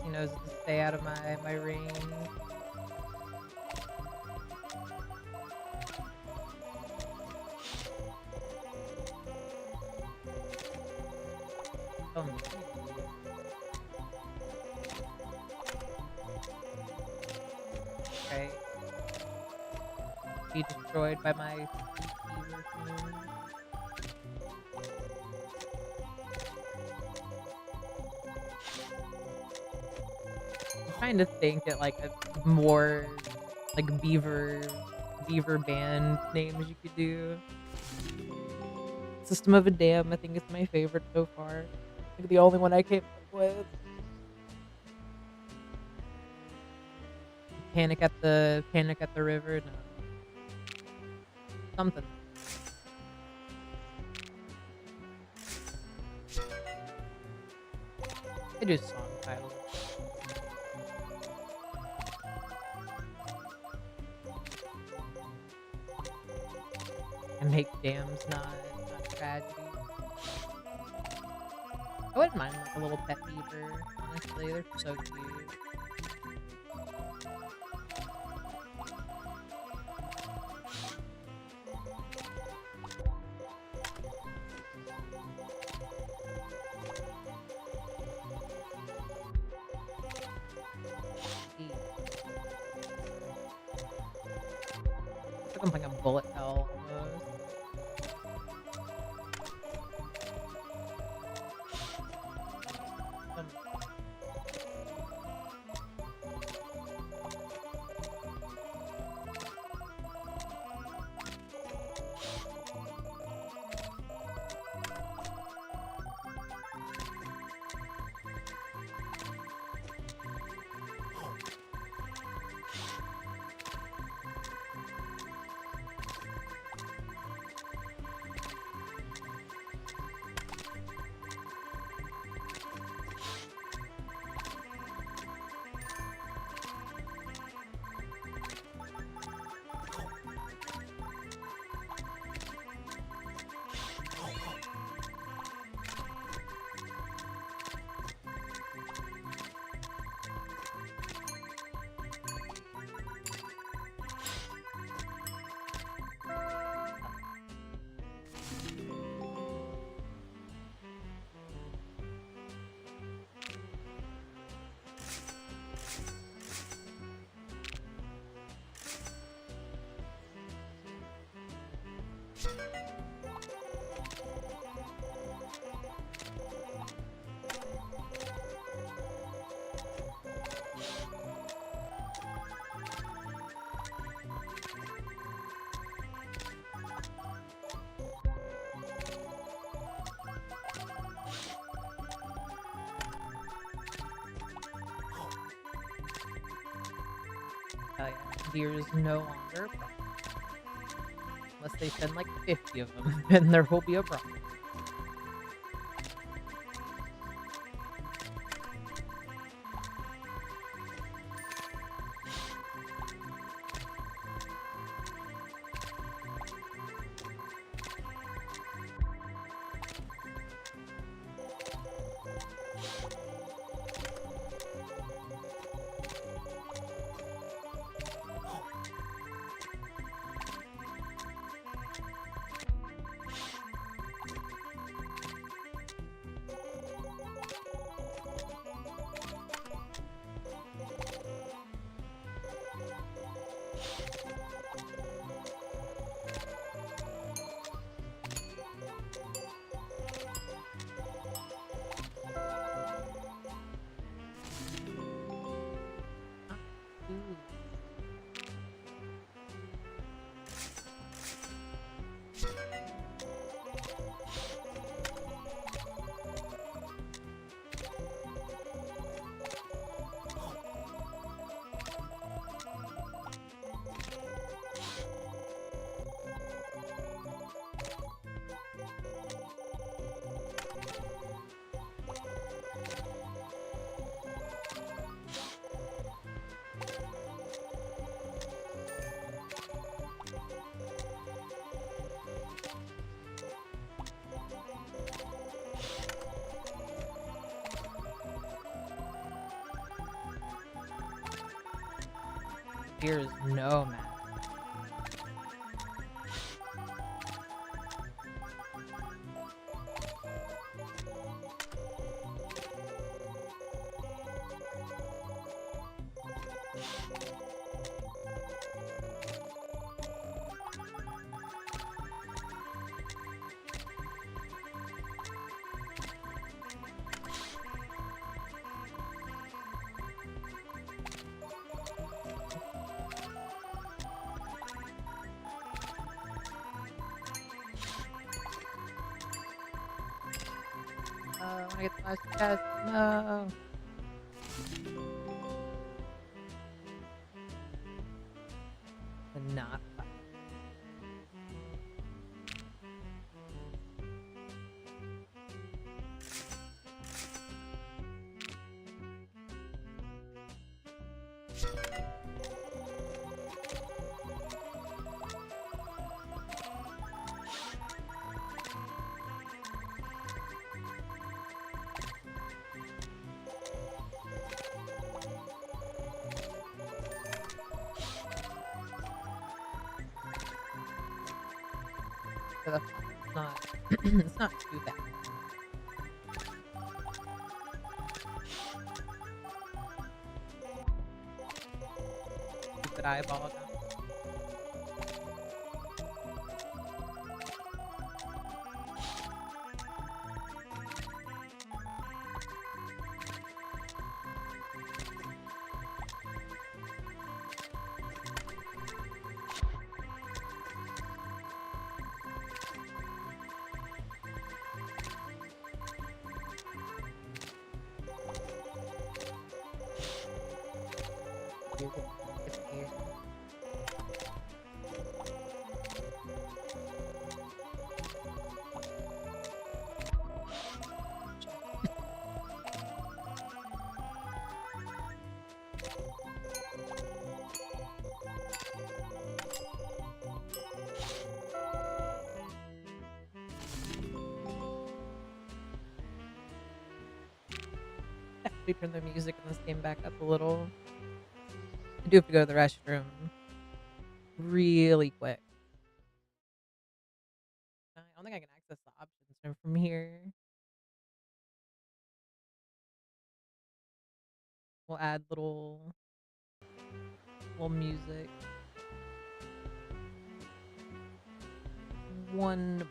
He knows to stay out of my range. Oh, okay. Be destroyed by my beaver team. Trying to think at like a more like beaver band names you could do. System of a Dam, I think is my favorite so far. Like the only one I came up with. Panic at the River, no. Something. I do song titles. And make dams not tragedy. I wouldn't mind like a little pet beaver, honestly, they're so cute. It's like I'm playing a bullet hell almost. deer is no longer a problem. Unless they send like 50 of them, then there will be a problem. Ooh. Deer is no match. I wanna get the last chest. No. And not fun. For the fun. It's not it's not too bad. Stupid eyeball down. It's weird. Actually turn the music in this game back up a little. I do have to go to the restroom really quick. I don't think I can access the options from here. We'll add little music. One moment.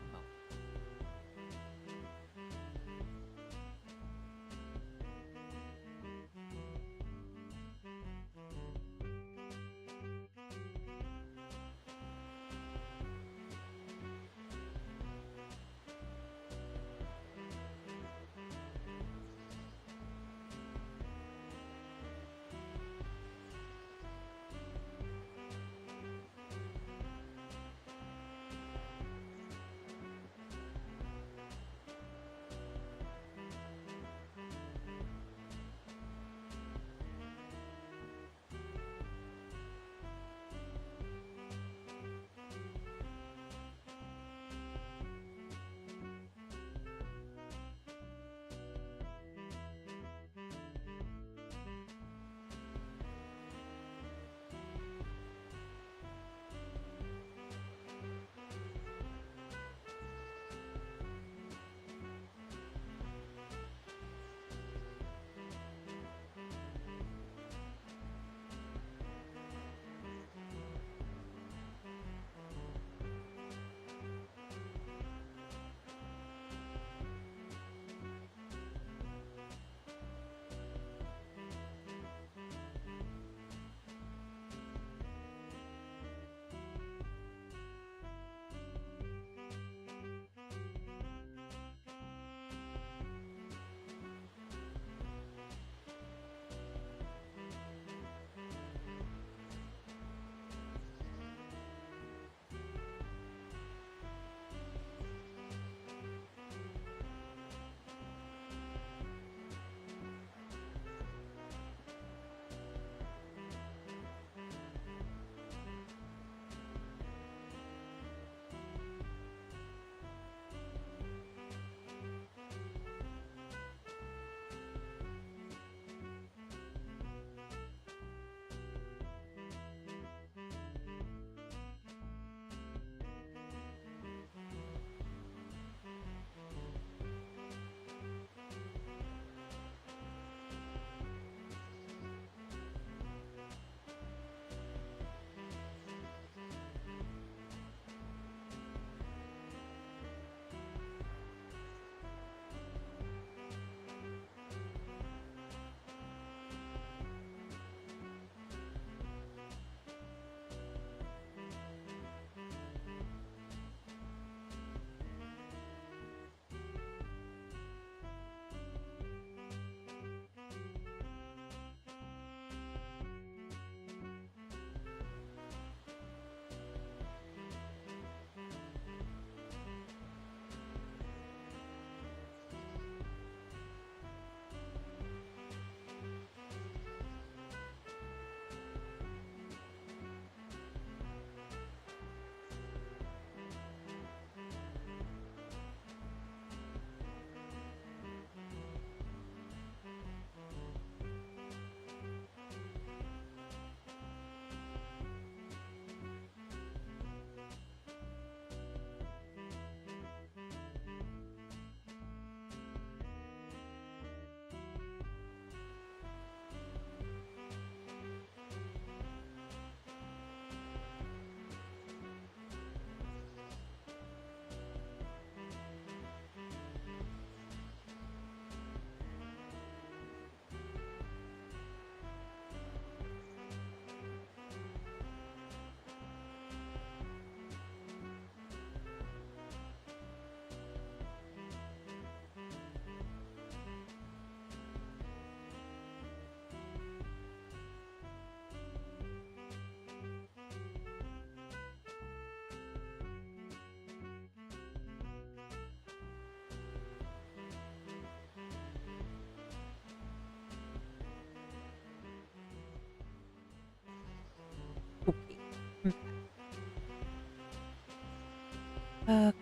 Okay.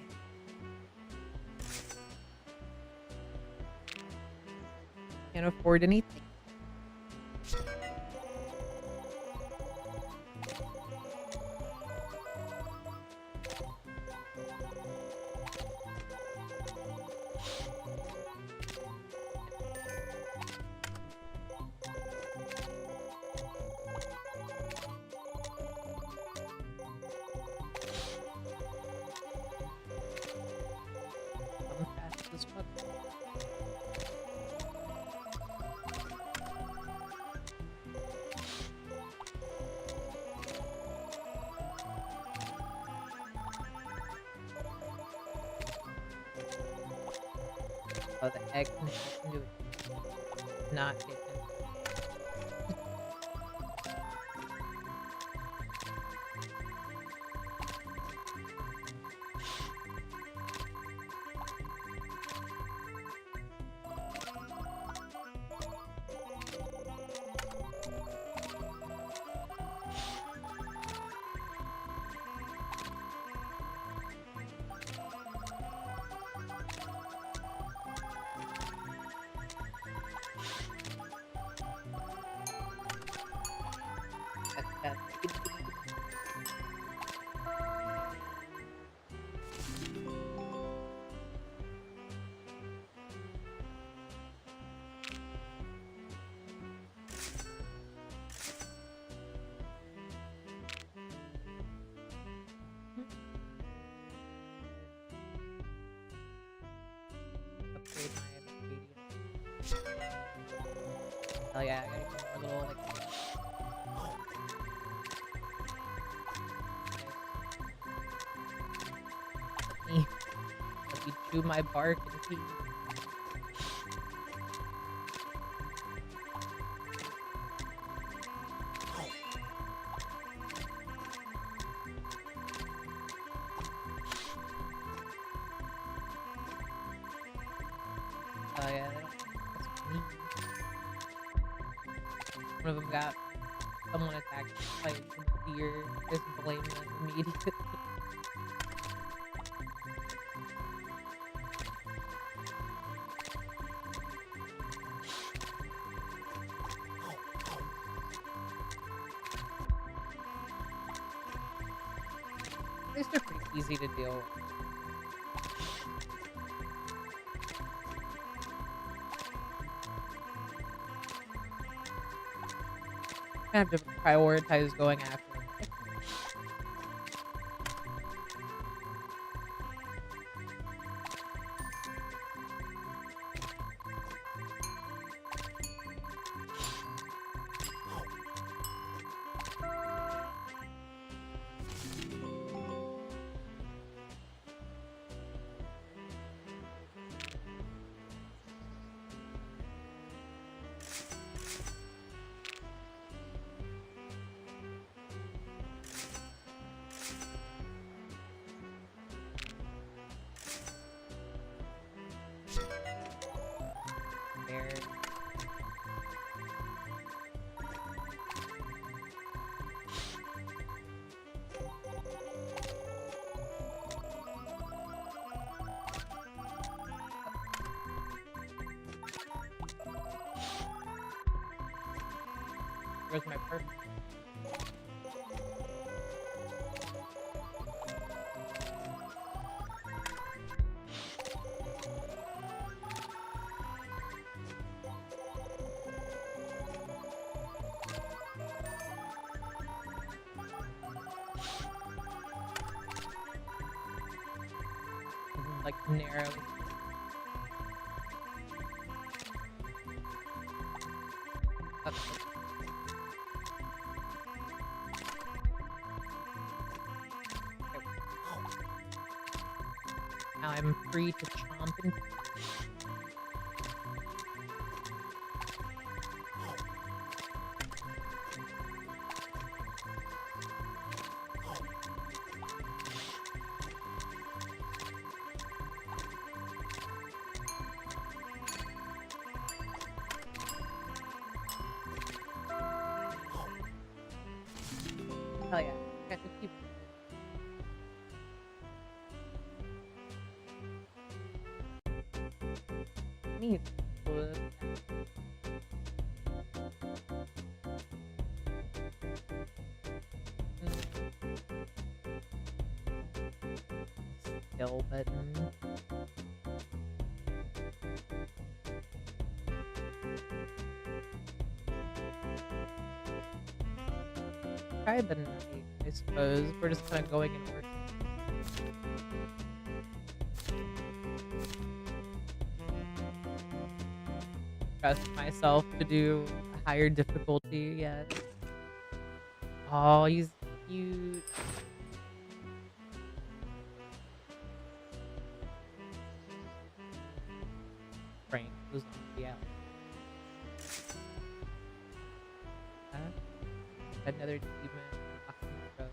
Can't afford anything. I'm fast as fuck. Oh, the egg can hack into it. Not getting. That. Upgrade my medium. Hell yeah, I gotta get more little like. Let me chew my bark and pee. Oh yeah, that's me. One of them got someone attacked by a deer. Just blame them immediately. At least they're pretty easy to deal with. I have to prioritize going after them. There. Where's my purse? Like narrow. Now I'm free to chomp and hell yeah. Got to keep. me wood. Skill button. Try the night, I suppose. We're just kind of going in order. Trust myself to do a higher difficulty yet. Oh, he's cute. Frank was on the out. Another demon. Like a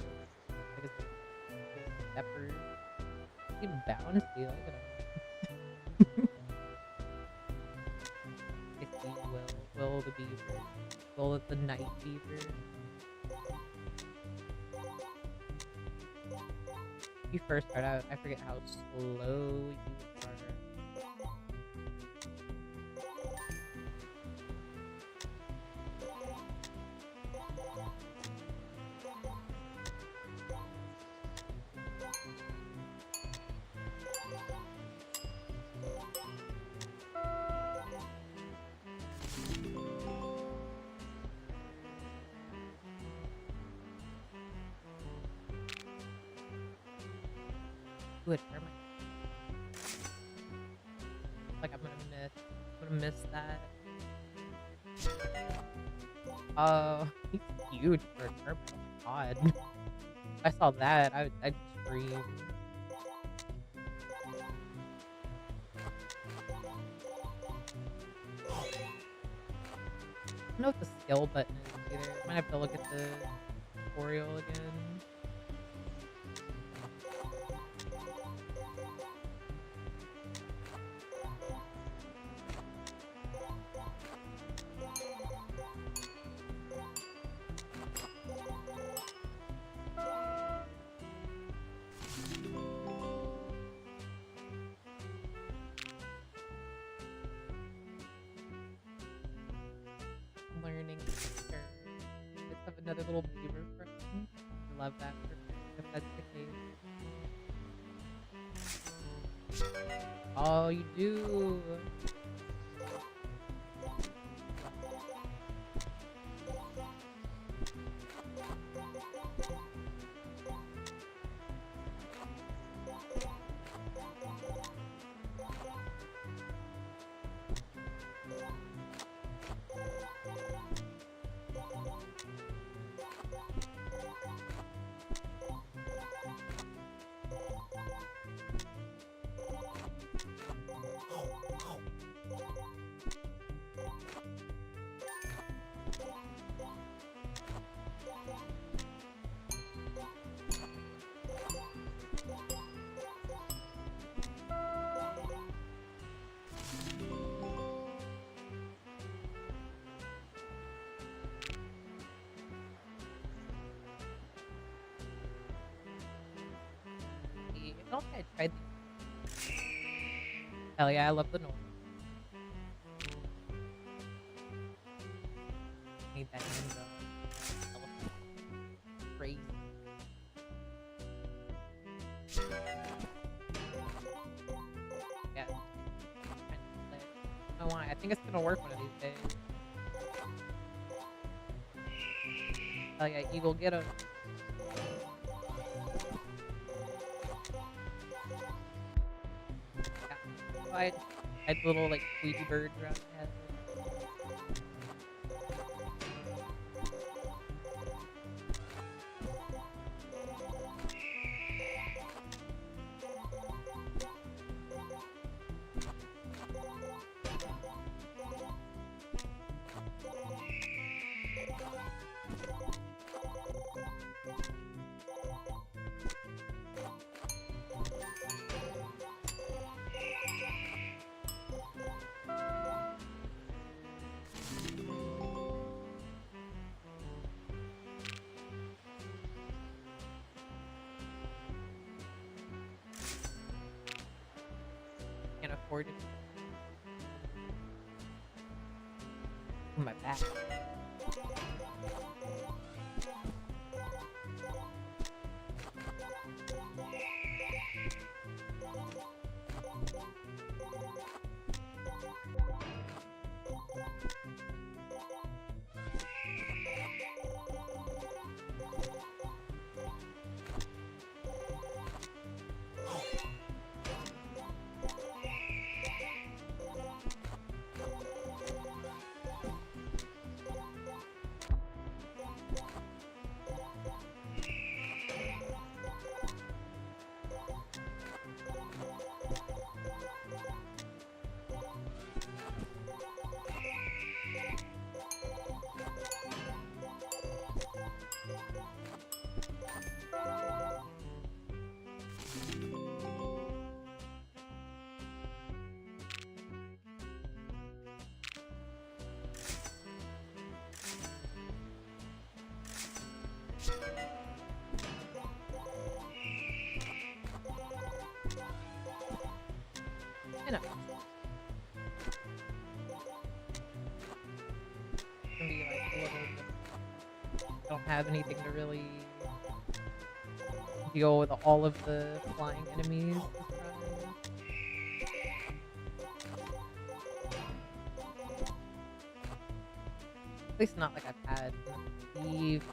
leopard. He's bouncy. Look at him. I see Will the beaver. Will the night beaver. You first start out, I forget how slow you are. Ooh, a termite. Like I'm gonna miss that. Oh, he's huge for a termite. Oh my god. If I saw that, I'd scream. I don't know what the skill button is either. I might have to look at the tutorial again. Learning. Let's have another little beaver friend. I love that if that's the case. Oh, you do. I don't think I tried the... Hell yeah, I love the noise. Need that ninja. Crazy. Yeah. I don't know why. I think it's gonna work one of these days. Hell yeah, Eagle, get him. I had little like Tweety birds around my head. Can't afford it. on my back. I know. Can be like a little bit. Don't have anything to really deal with all of the flying enemies. At least not like I've had Eve.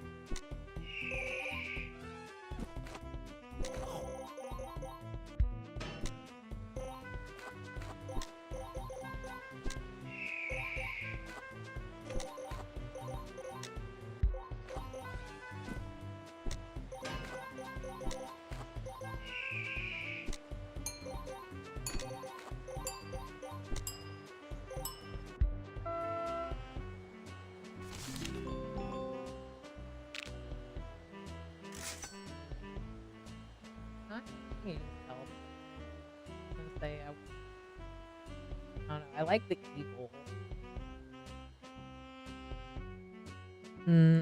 I need help. I'm gonna say I don't know. I like the evil. Hmm.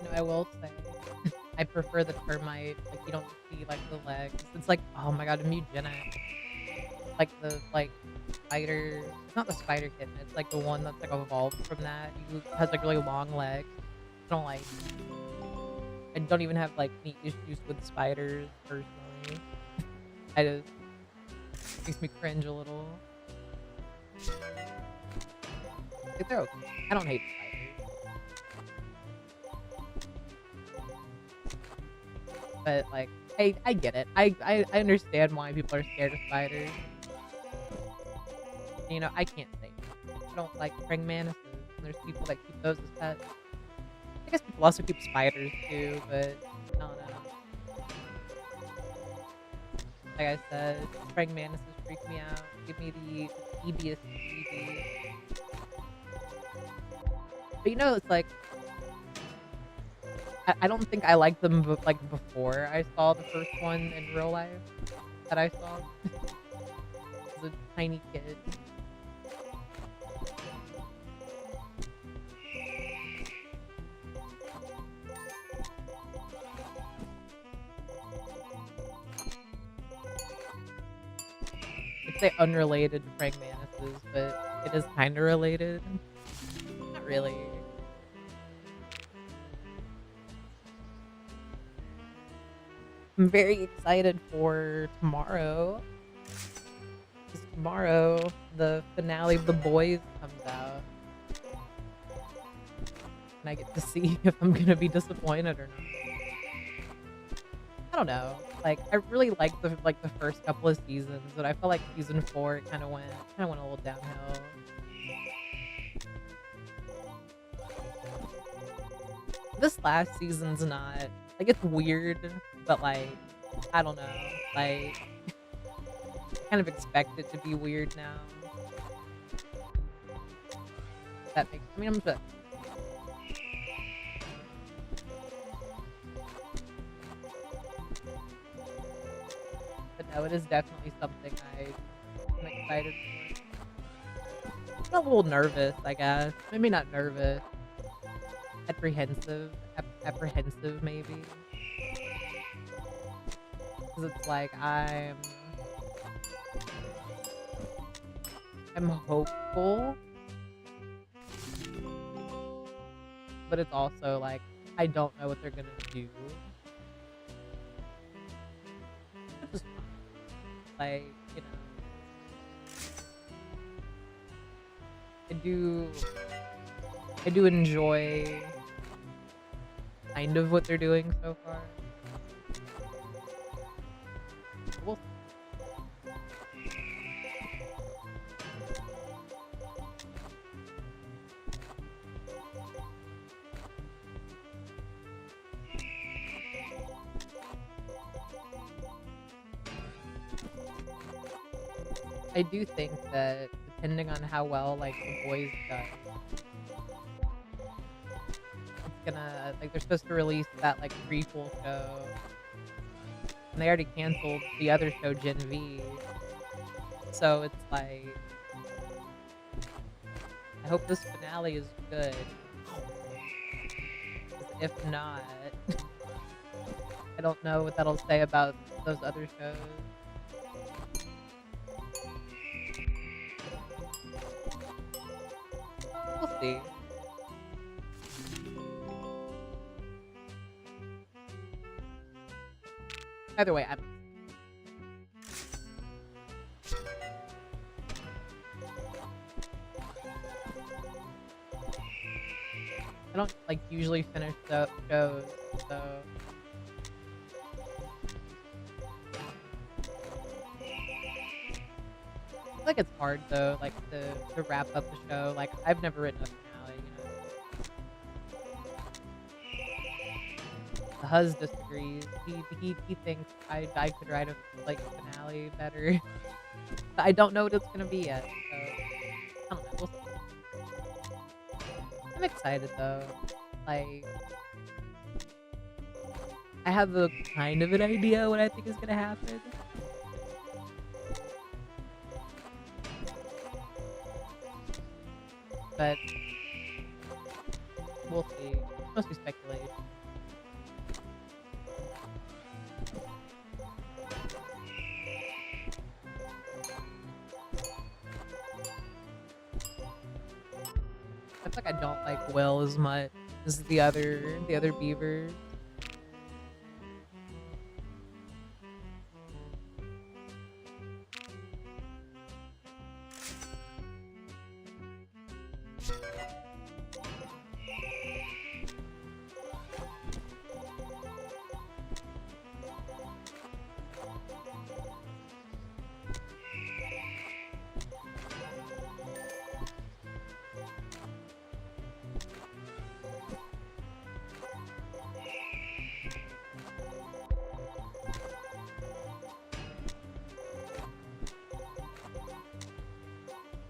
No, I will say I prefer the termite. Like you don't see like the legs. It's like, oh my god, I'm eugenic. Like the spider. It's not the spider kitten. It's like the one that's like evolved from that. Who has like really long legs. I don't like. I don't even have like any issues with spiders personally. I just makes me cringe a little. Like, they're okay. I don't hate spiders. But like I get it. I understand why people are scared of spiders. You know, I can't say I don't like praying mantises. And there's people that keep those as pets. I guess people also keep spiders too, but I don't know. Like I said, praying mantises freak me out. Give me the eebiest EB. But you know, it's like I don't think I liked them like before I saw the first one in real life that I saw. As a tiny kid. I'd say unrelated to praying mantises, but it is kind of related. Not really. I'm very excited for tomorrow. Because tomorrow, the finale of The Boys comes out. And I get to see if I'm gonna be disappointed or not. I don't know. Like, I really liked the first couple of seasons, but I felt like season 4 kind of went a little downhill. This last season's not like it's weird, but like I don't know. Like I kind of expect it to be weird now. That makes I mean I'm just but no, it is definitely something I'm excited for. I'm a little nervous, I guess. Maybe not nervous. Apprehensive. Apprehensive maybe. Because it's like I'm hopeful, but it's also like I don't know what they're gonna do. Which is fine. Like, you know. I do enjoy kind of what they're doing so far. We'll I do think that depending on how well like the boys does, it's gonna like they're supposed to release that like prequel show, and they already canceled the other show Gen V. So it's like I hope this finale is good. 'Cause if not, I don't know what that'll say about those other shows. We'll see. Either way, I don't like usually finish the shows, so I feel like it's hard though, like to wrap up the show. Like I've never written a finale, you know. The Huz disagrees. He thinks I could write a like finale better. But I don't know what it's gonna be yet, so I don't know. We'll see. I'm excited though. Like I have a kind of an idea what I think is gonna happen. But we'll see. It's mostly speculation. I feel like I don't like Will as much as the other beavers.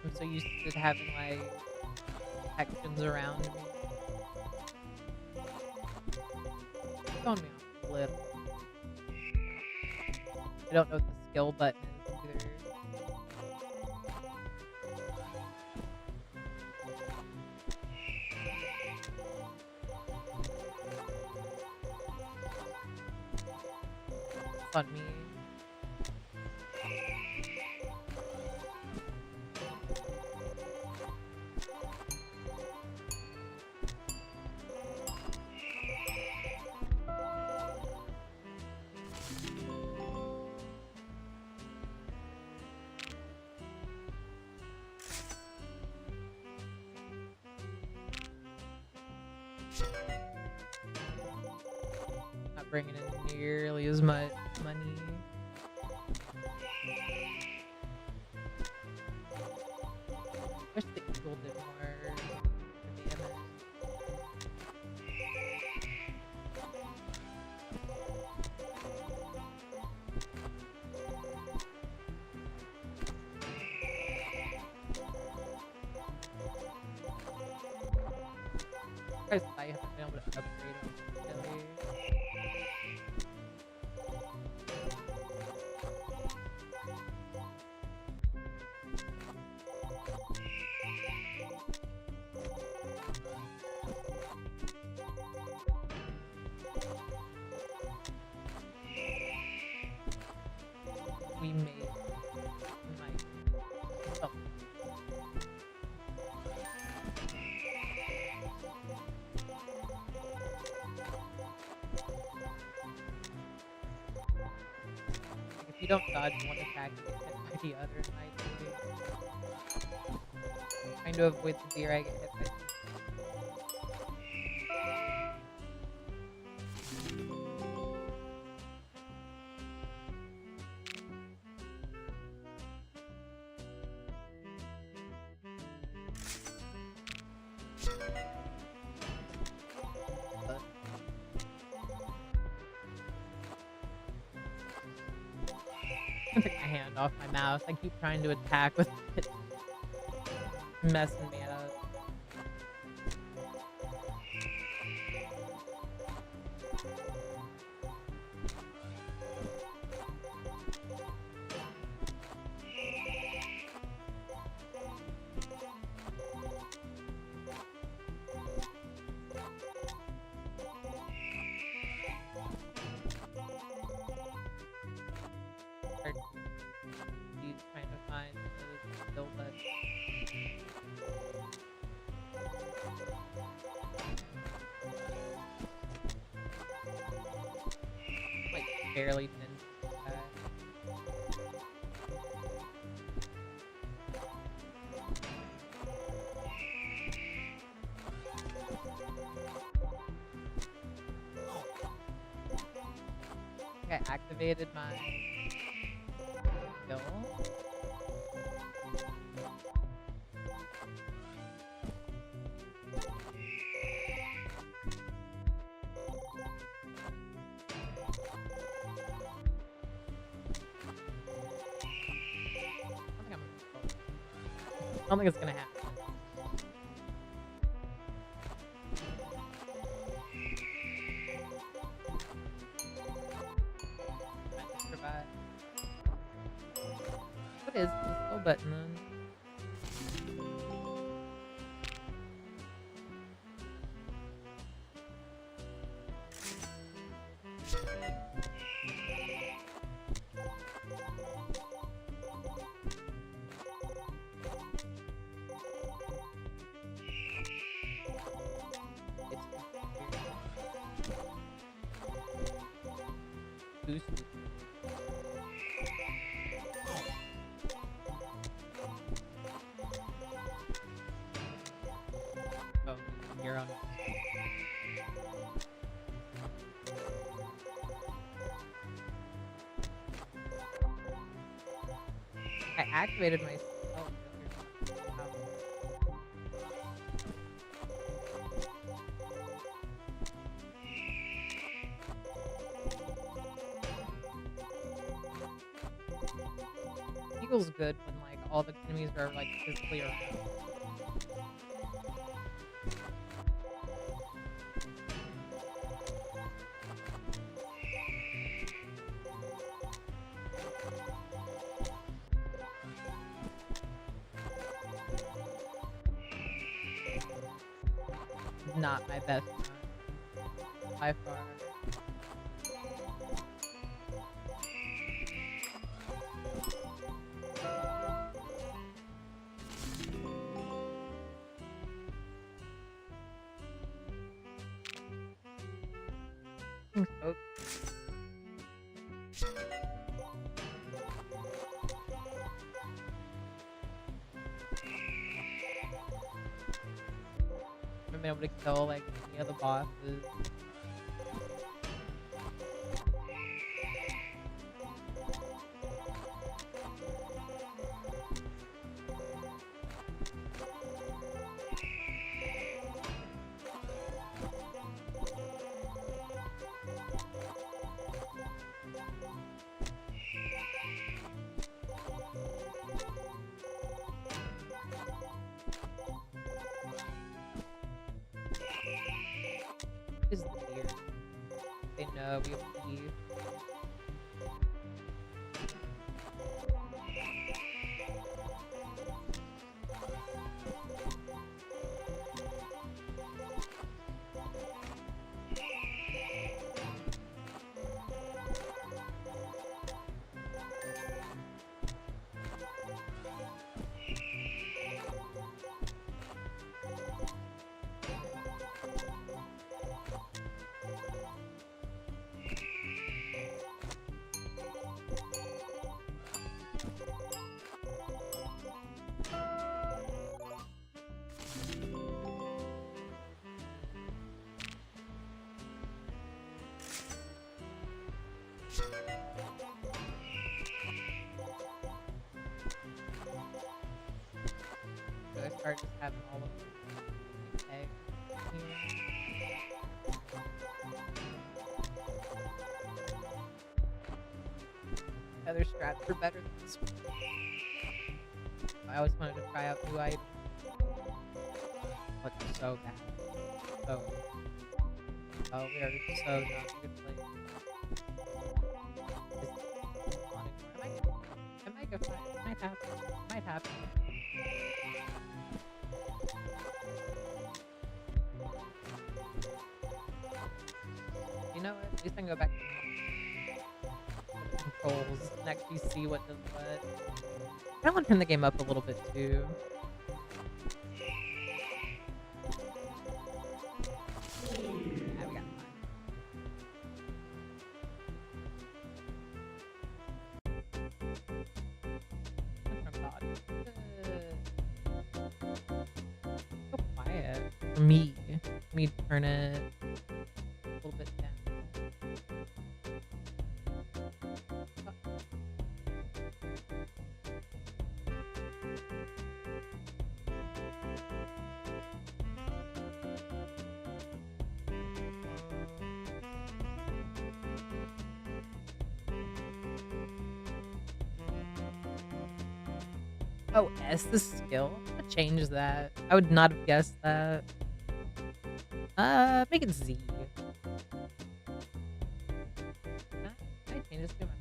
I'm so used to having like protections around me. It's throwing me off a little. I don't know what the skill button is either. It's on me. Not bringing in nearly as much money. Wish the eagle did more damage. surprised I haven't been able to upgrade them really. We might. Oh. Like if you don't dodge one attack, you get hit by the other. Trying to avoid the deer, I get hit by. I took my hand off my mouse. I keep trying to attack with it. Messing me up. He's trying to find the kill button. Like barely didn't. I activated my skill. I don't think it's gonna happen. What is the skill button then? Boost. Oh, you're on. I activated my. Oh, Eagle's good when like all the enemies are like physically around. Not my best one, by far. Oh. I've been able to kill like any of the bosses. no, we have beef. So I start just having all of these eggs here. Other straps are better than this one. I always wanted to try out new items. But they're so bad. So oh, we are so not in a good place. It might go fine. It might happen. It might happen. You know what? At least I can go back to controls and actually see what does what. I want to turn the game up a little bit too. Yeah, we got fine. So quiet for me. Let me turn it a little bit down. Oh, S the skill? I'm gonna change that. I would not have guessed that. Make it Z. Can I change this to my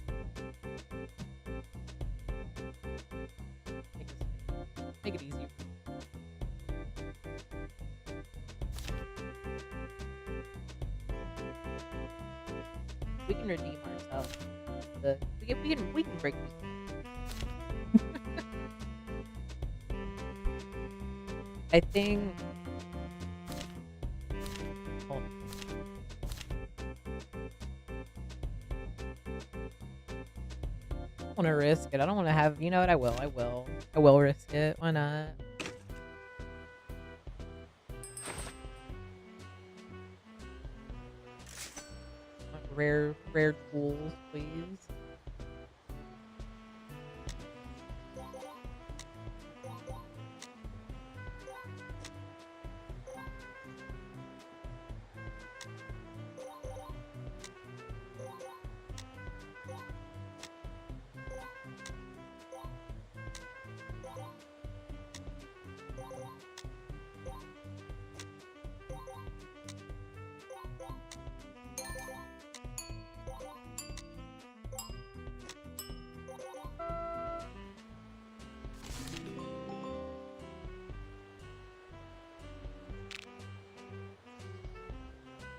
make it easy. We can redeem ourselves. We can break this. I think. Hold on. I don't want to risk it. I don't want to have. You know what? I will. I will risk it. Why not? Rare tools, please.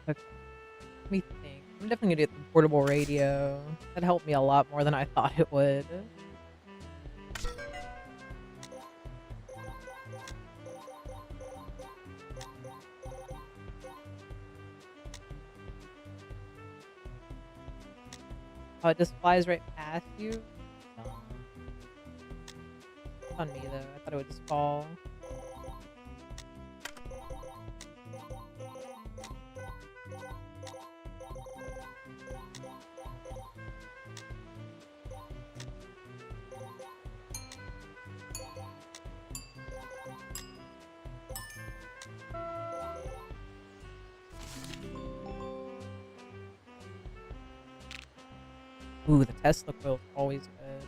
Okay. Let me think. I'm definitely gonna get the portable radio. That helped me a lot more than I thought it would. Oh, it just flies right past you? It's on me though. I thought it would just fall. Ooh, the Tesla coil is always good.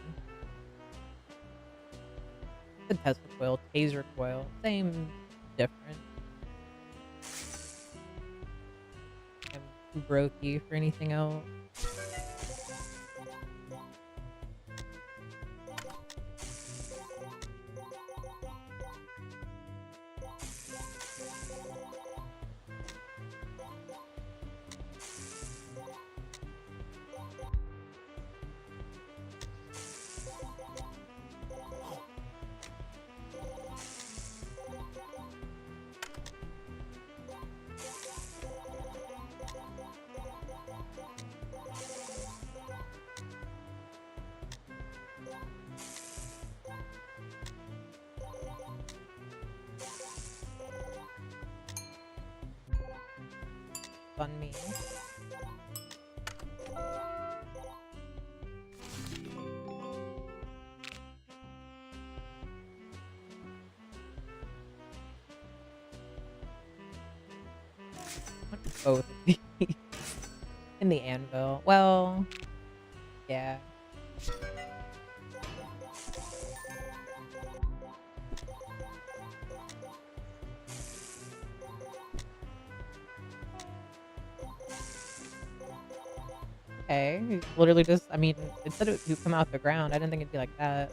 The Tesla coil, taser coil, same, different. too brokey for anything else. On me. Both of these. In the anvil. Well, yeah. Okay. Literally just, I mean, it said it would come out the ground. I didn't think it'd be like that.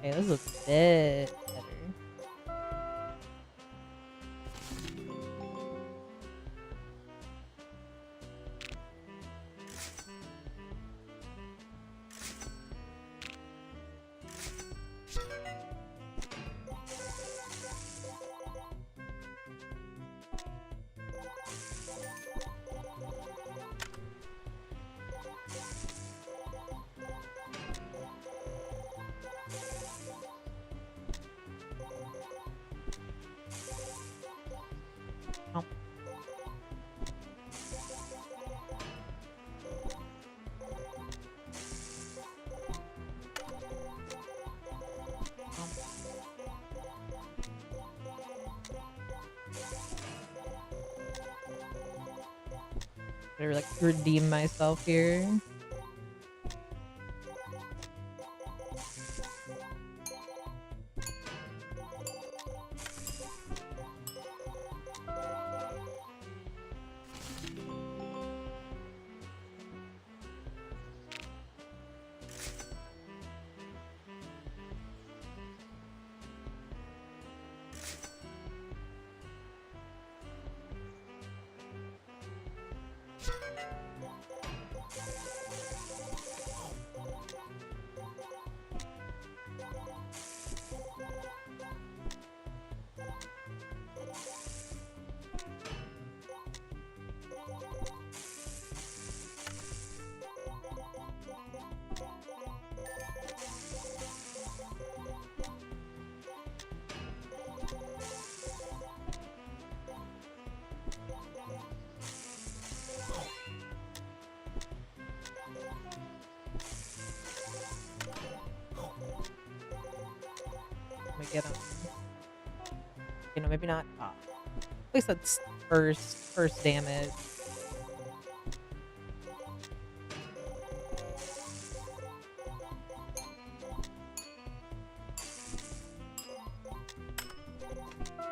Okay, this is a bit better. Oh. Better like redeem myself here. Let me get him. You know, maybe not. At least that's first damage.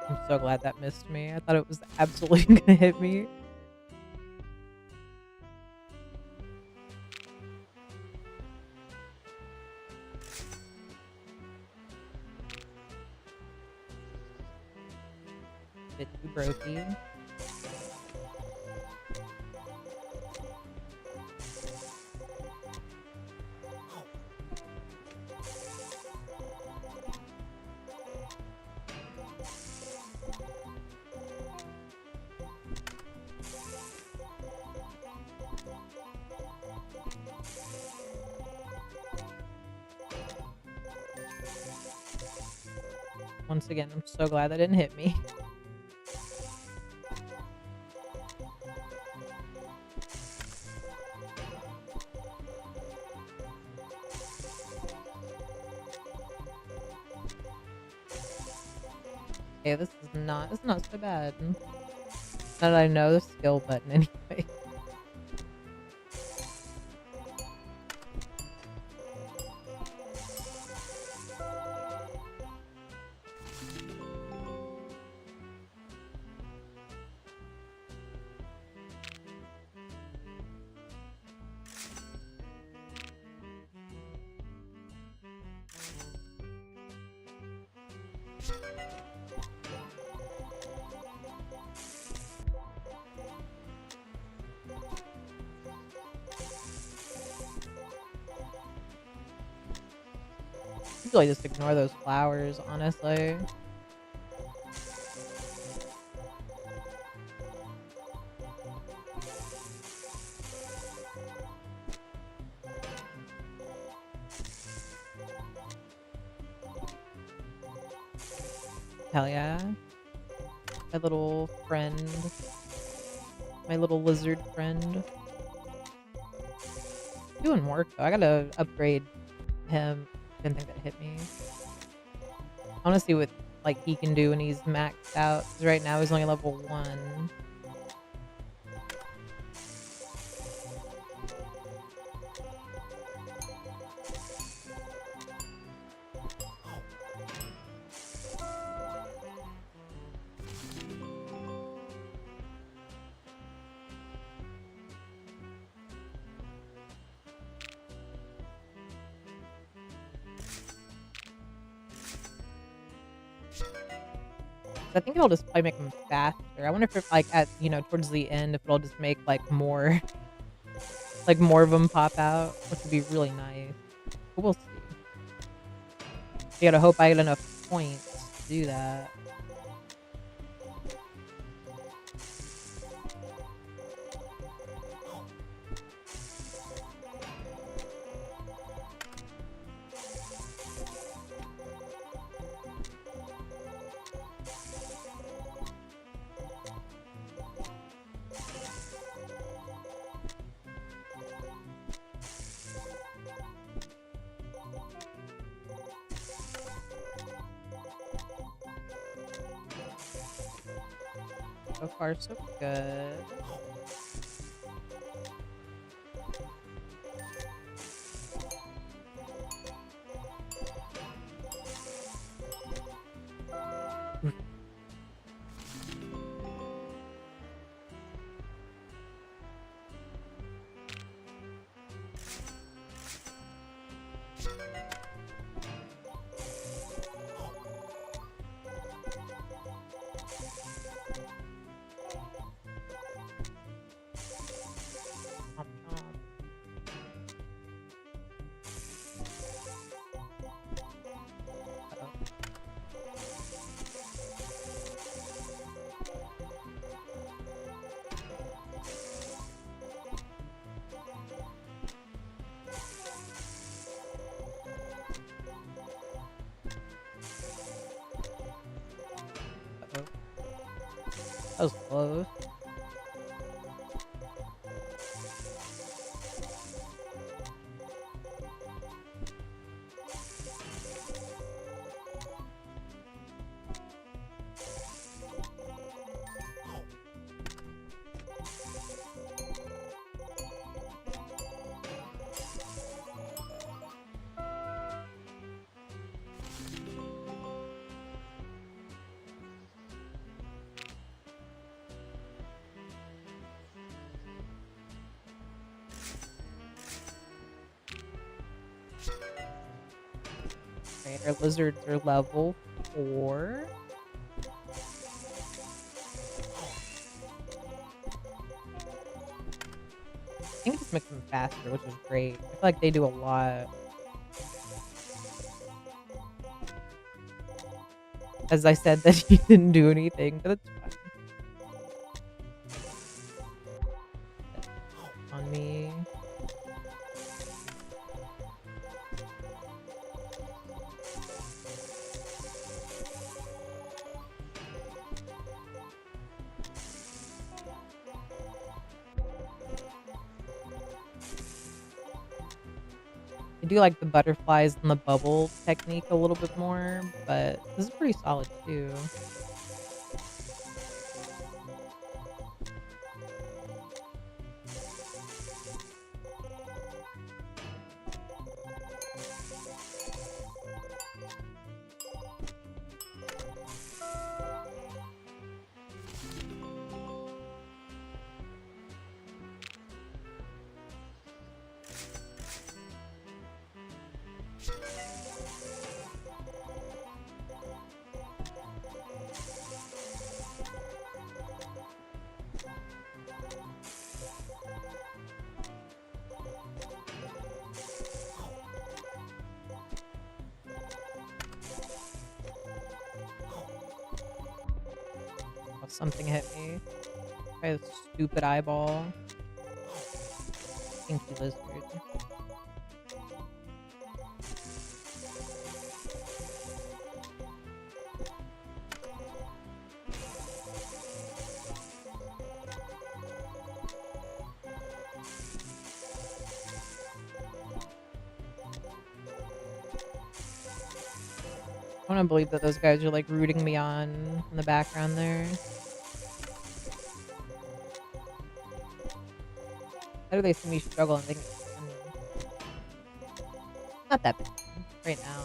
I'm so glad that missed me. I thought it was absolutely gonna hit me. Bit too brokey. Once again, I'm so glad that didn't hit me. Okay, this is not so bad. Now that I know the skill button anyway. Usually just ignore those flowers, honestly. Hell yeah. My little friend. My little lizard friend. Doing work though. I gotta upgrade him. Didn't think that hit me. I wanna see what like he can do when he's maxed out. 'Cause right now he's only level 1. I think it'll just probably make him faster. I wonder if like at towards the end if it'll just make like more like more of them pop out, which would be really nice. But we'll see. You gotta hope I get enough points to do that. So far, so good. That was close. Okay, our lizards are level 4. I think it just makes them faster, which is great. I feel like they do a lot. As I said that he didn't do anything, but it's fine. On me. I do like the butterflies and the bubble technique a little bit more, but this is pretty solid too. something hit me. By a stupid eyeball. Stinky lizard. I want to believe that those guys are like rooting me on in the background there. How do they see me struggle and think it's funny? Not that bad right now.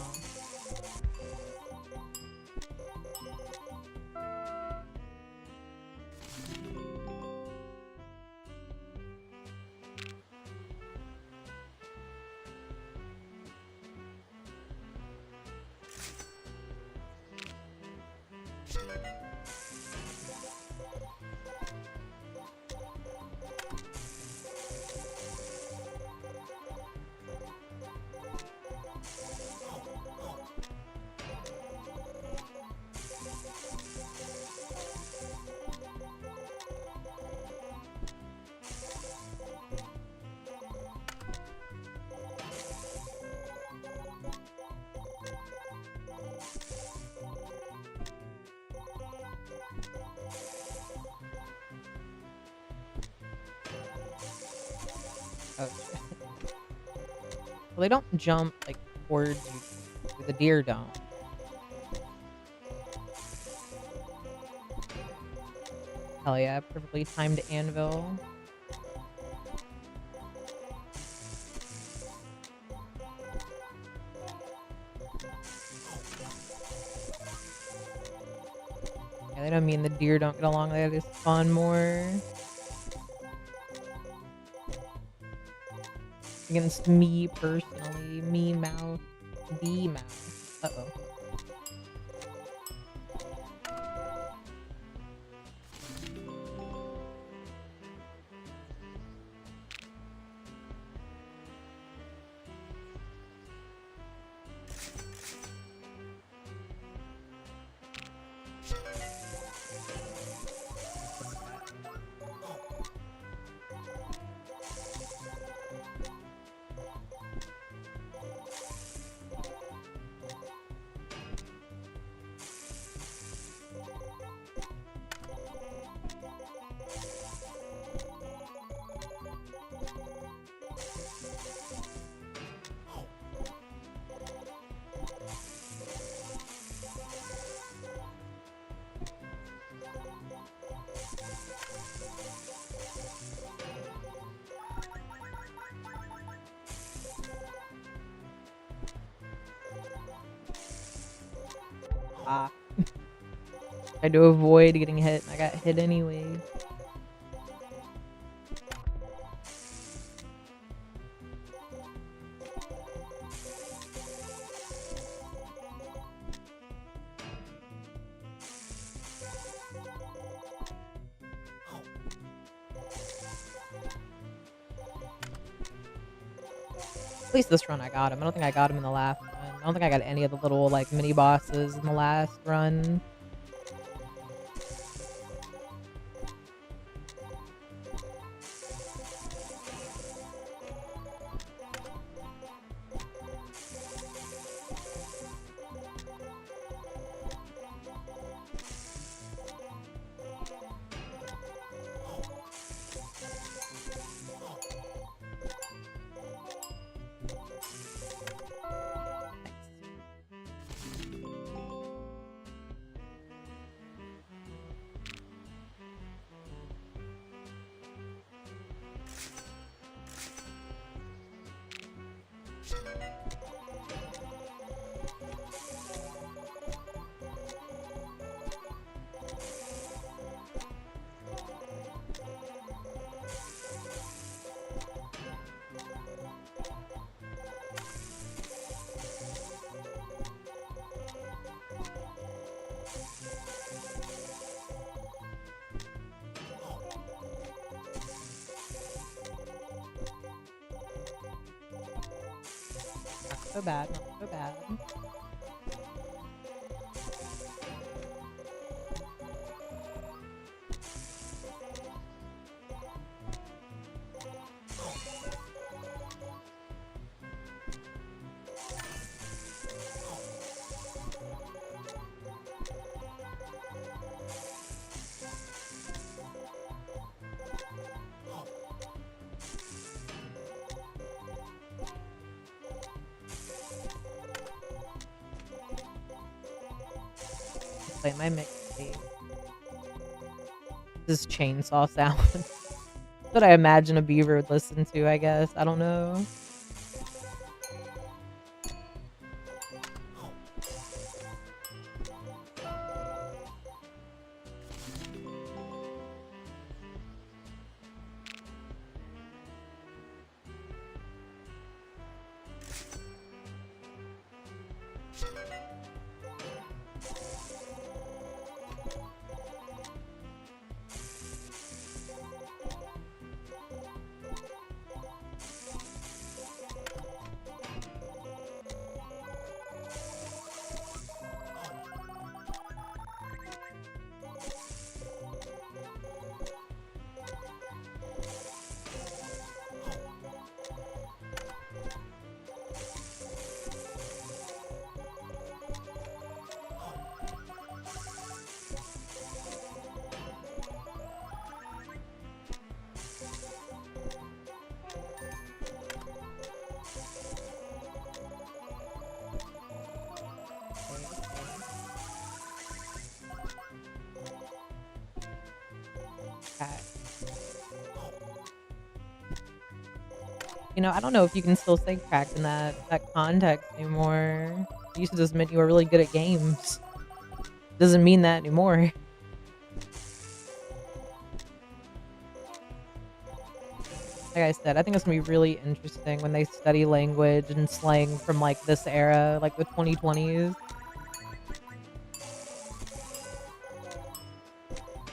Oh shit. Well, they don't jump like towards you. The deer don't. Hell yeah, perfectly timed anvil. Yeah, they don't mean the deer don't get along, they just spawn more. Against me personally, me mouse, B mouse. Uh-oh. Ah. Tried to avoid getting hit, and I got hit anyways. At least this run I got him. I don't think I got him in the last run. I don't think I got any of the little like mini bosses in the last run. Not so bad, not so bad. play my mixtape. This chainsaw sound. What I imagine a beaver would listen to, I guess. I don't know. You know, I don't know if you can still say cracked in that context anymore. It used to just mean you were really good at games. Doesn't mean that anymore. Like I said, I think it's gonna be really interesting when they study language and slang from like this era, like the 2020s.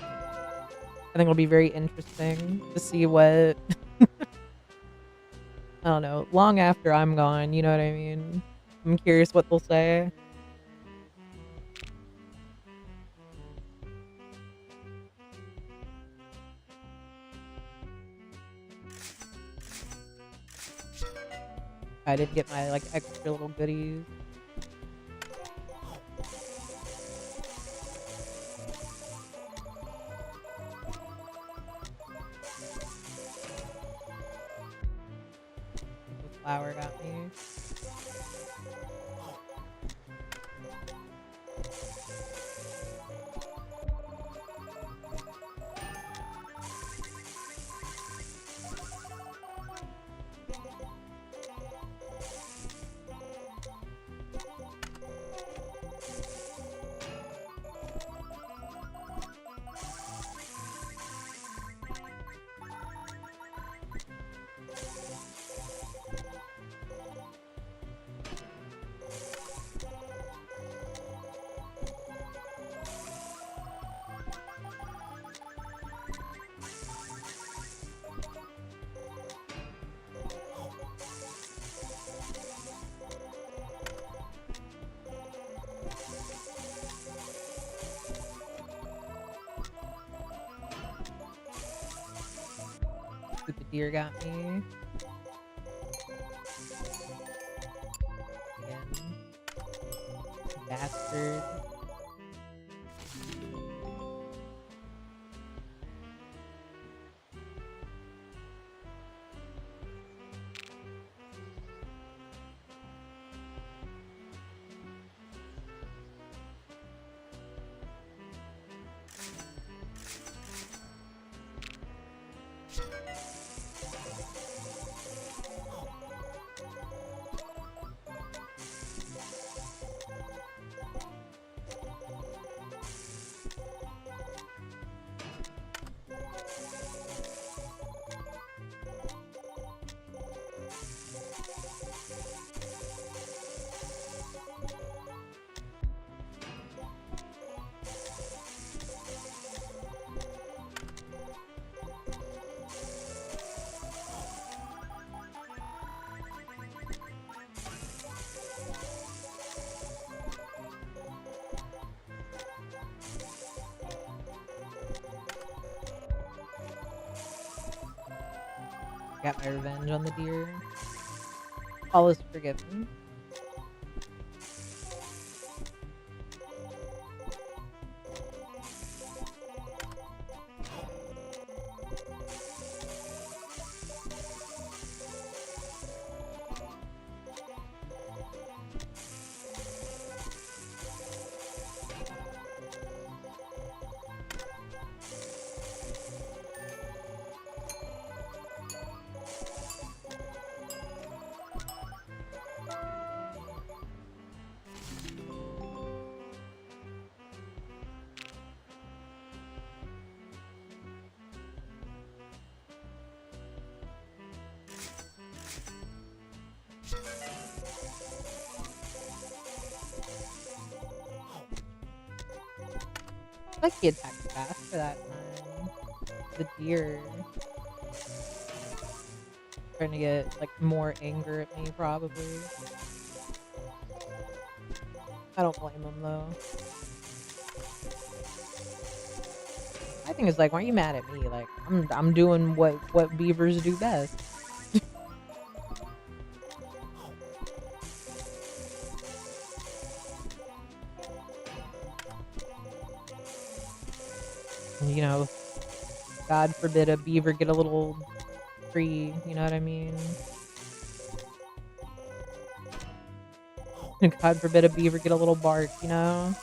I think it'll be very interesting to see what I don't know, long after I'm gone, you know what I mean? I'm curious what they'll say. I didn't get my like extra little goodies. The flower got me. Stupid deer got me. Again. Bastard. Got my revenge on the deer. All is forgiven. Like he attacked faster that time. The deer trying to get like more anger at me, probably. I don't blame him though. I think it's like, why are you mad at me? Like I'm doing what beavers do best. You know, God forbid a beaver get a little tree, you know what I mean? God forbid a beaver get a little bark, you know?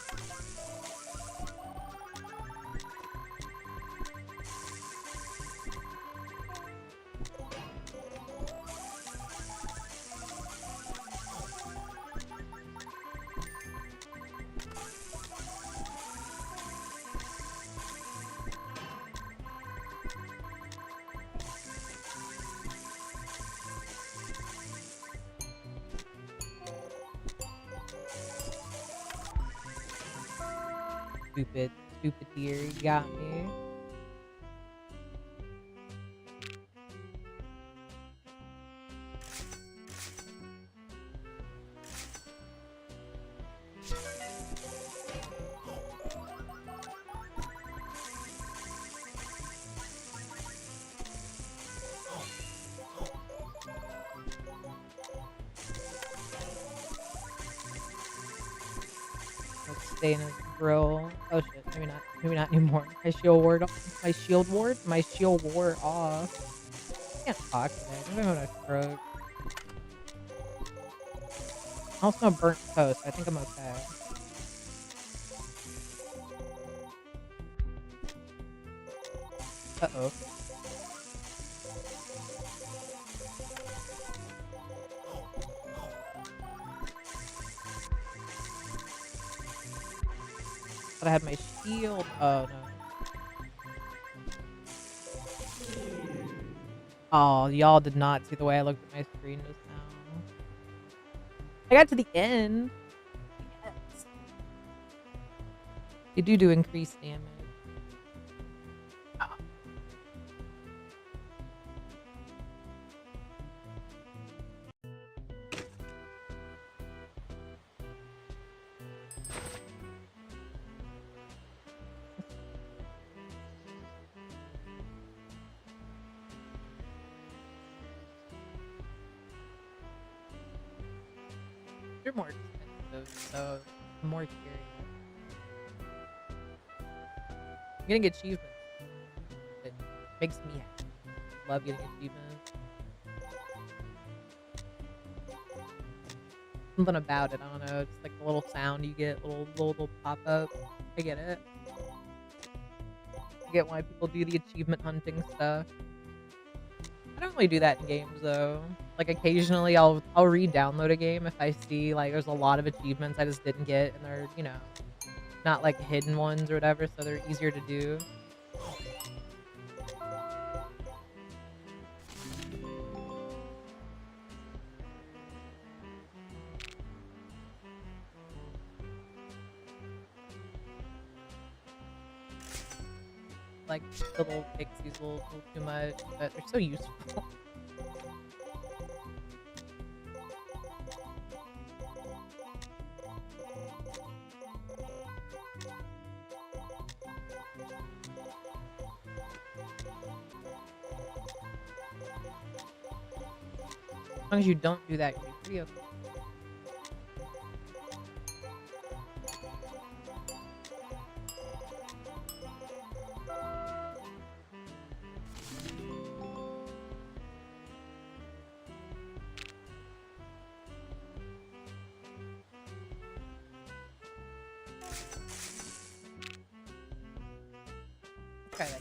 Stupid, stupid deer, you got me. Let's stay in his grill. Oh shit, maybe not anymore. My shield wore off. I can't talk today. I'm having a stroke. I also smell burnt toast. I think I'm okay. Uh-oh. But I had my shield. Oh no. Oh, y'all did not see the way I looked at my screen just now. I got to the end. Yes. You do increased damage. Oh. They're more expensive, so I'm more curious. I'm getting achievements. It makes me happy. Love getting achievements. Something about it, I don't know. Just like the little sound you get, little pop up. I get it. I get why people do the achievement hunting stuff. I don't really do that in games though. Like occasionally I'll re-download a game if I see like there's a lot of achievements I just didn't get and they're, you know, not like hidden ones or whatever, so they're easier to do. Like the little pixies a little too much, but they're so useful. As long as you don't do that, you'll be pretty okay. Try that.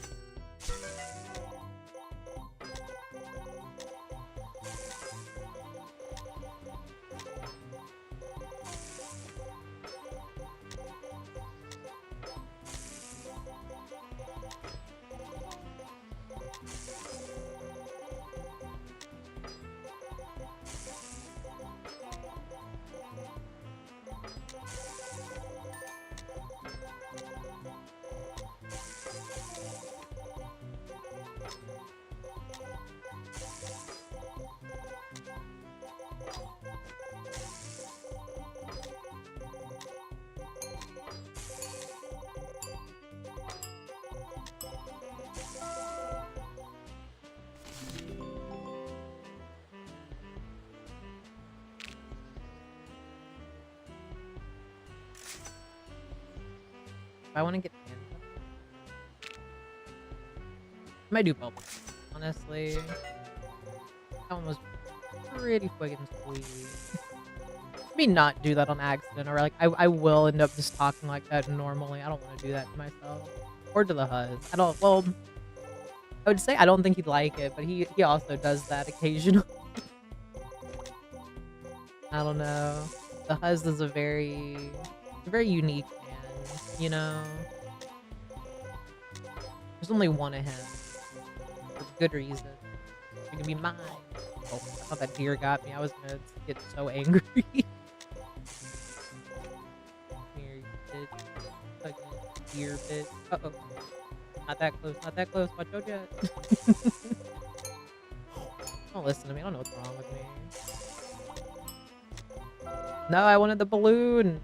I want to get Panda, I might do both. Honestly, that one was pretty quick and sweet. Let me not do that on accident, or like I will end up just talking like that normally. I don't want to do that to myself or to the hus. I don't. Well, I would say I don't think he'd like it, but he also does that occasionally. I don't know. The hus is a very unique man. You know, there's only one of him for good reason. You can be mine. Oh, I thought that deer got me. I was gonna get so angry. Here, you bitch. Fucking deer bitch. Uh-oh. Not that close, not that close. Watch your jet. Don't listen to me. I don't know what's wrong with me. No, I wanted the balloon.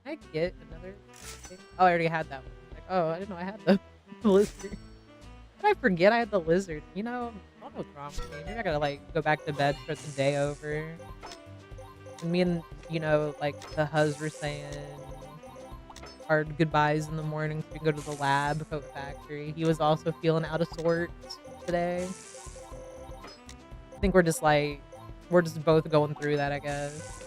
Can I get another thing? Oh, I already had that one. Like, oh, I didn't know I had the lizard. Did I forget I had the lizard? You know, I don't know what's wrong with me. Maybe I gotta like go back to bed, start the day over. And me and, you know, like the hus were saying our goodbyes in the morning so we can go to the lab coat factory. He was also feeling out of sorts today. I think we're just both going through that, I guess.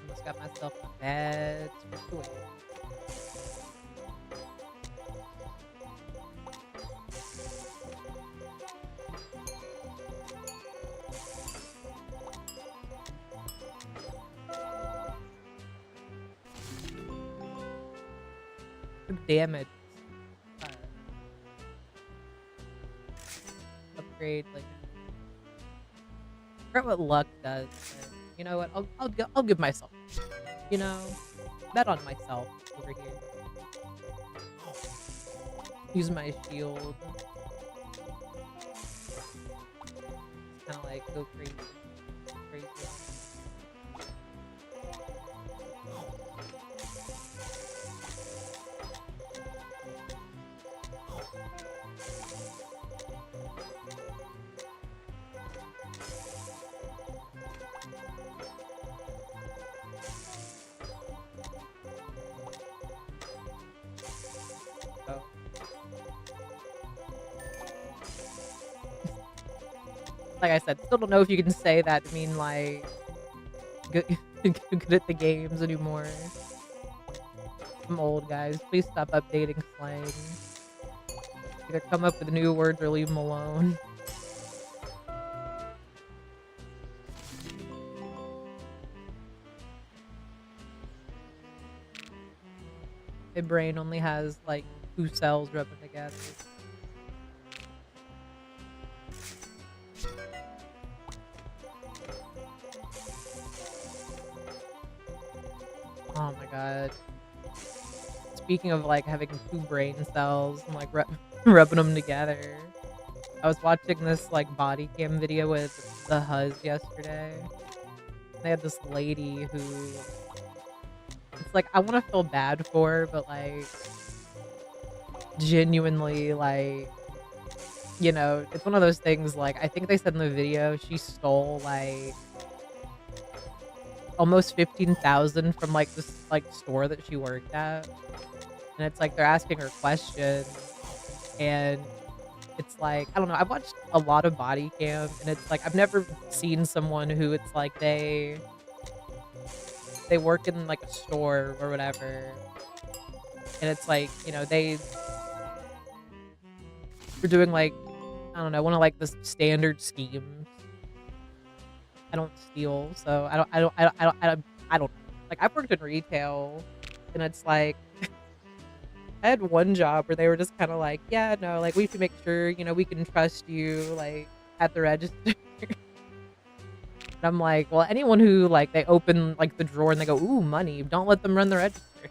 Almost got myself a bad situation. Damage. Upgrade, like, I forgot what luck does, but you know what? I'll give myself, you know, bet on myself over here. Use my shield. Kind of like go crazy. Like I said, still don't know if you can say that to mean like good, good at the games anymore. I'm old, guys. Please stop updating slang. Either come up with new words or leave them alone. My brain only has like 2 cells rubbing together. Oh my god. Speaking of like having 2 brain cells and like rubbing them together. I was watching this like body cam video with the hus yesterday. They had this lady who, it's like I want to feel bad for her, but like genuinely like, you know, it's one of those things like I think they said in the video she stole like almost 15,000 from like this like store that she worked at. And it's like they're asking her questions and it's like, I don't know, I've watched a lot of body cam and it's like I've never seen someone who it's like they work in like a store or whatever. And it's like, you know, they were doing like, I don't know, one of like the standard schemes. I don't steal, so I don't like I've worked in retail and it's like I had one job where they were just kind of like, yeah, no, like we have to make sure, you know, we can trust you like at the register. And I'm like, well, anyone who like they open like the drawer and they go, ooh, money, don't let them run the register.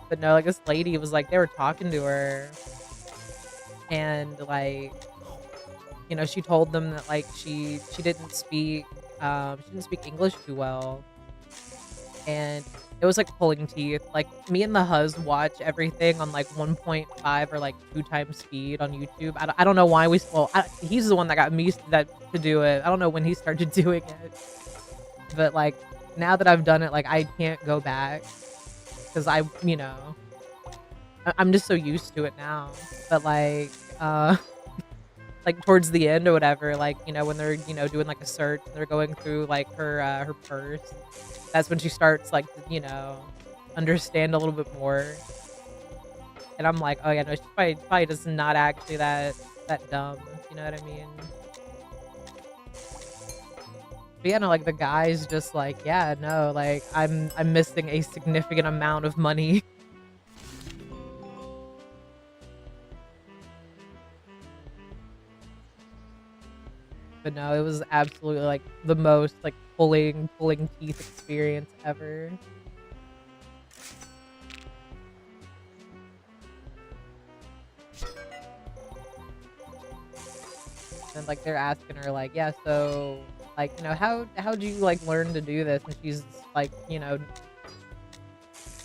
But no, like this lady was like, they were talking to her and, like, you know, she told them that, like, she didn't speak English too well, and it was like pulling teeth. Like, me and the hus watch everything on, like, 1.5 or, like, 2 times speed on YouTube. I don't know why he's the one that got me to do it. I don't know when he started doing it, but, like, now that I've done it, like, I can't go back 'cause you know, I'm just so used to it now. But, uh like, towards the end or whatever, like, you know, when they're, you know, doing, like, a search and they're going through, like, her purse, that's when she starts, like, to, you know, understand a little bit more, and I'm like, "Oh, yeah, no, she's probably just not actually that dumb," you know what I mean? But, yeah, no, like, the guy's just like, "Yeah, no, like, I'm missing a significant amount of money." But no, it was absolutely, like, the most, like, pulling teeth experience ever. And, like, they're asking her, like, "Yeah, so, like, you know, how'd you, like, learn to do this?" And she's, like, you know,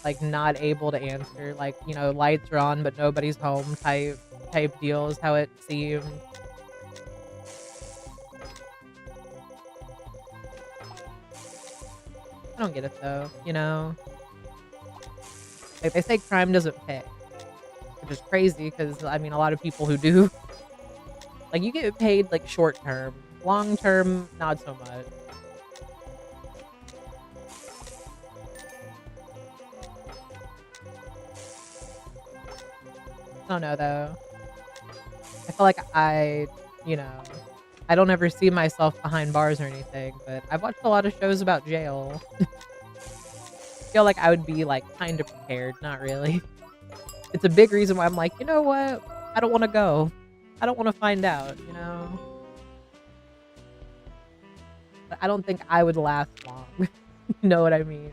like, not able to answer, like, you know, lights are on, but nobody's home type deal is how it seemed. I don't get it though, you know? Like, they say crime doesn't pay, which is crazy because I mean, a lot of people who do. Like, you get paid, like, short term. Long term, not so much. I don't know though. I feel like you know, I don't ever see myself behind bars or anything, but I've watched a lot of shows about jail. Feel like I would be, like, kinda prepared, not really. It's a big reason why I'm like, "You know what? I don't wanna go. I don't wanna find out," you know? But I don't think I would last long. You know what I mean?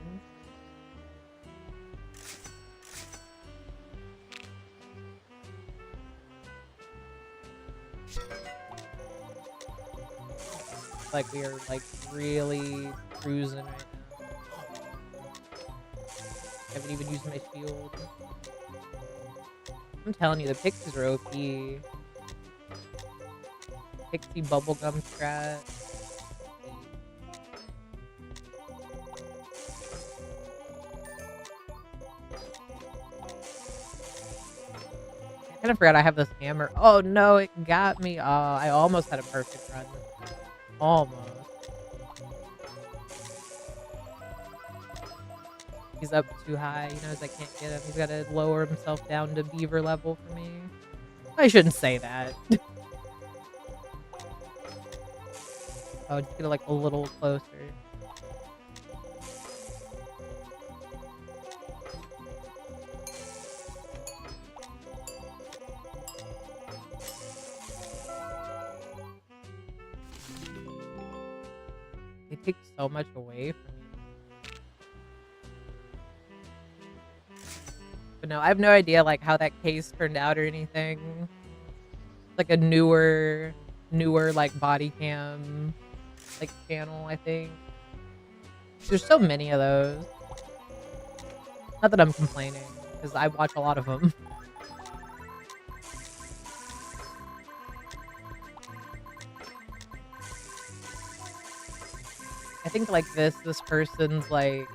Like, we are, like, really cruising right now. I haven't even used my shield. I'm telling you, the pixies are OP. Pixie bubblegum strat. I kinda forgot I have this hammer. Oh, no, it got me. Oh, I almost had a perfect run. Almost. He's up too high, he knows I can't get him. He's gotta lower himself down to beaver level for me. I shouldn't say that. Oh, just get, like, a little closer. They take so much away from me. But no, I have no idea, like, how that case turned out or anything. Like a newer, like, body cam, like, channel, I think. There's so many of those. Not that I'm complaining, because I watch a lot of them. I think, like, this person's, like,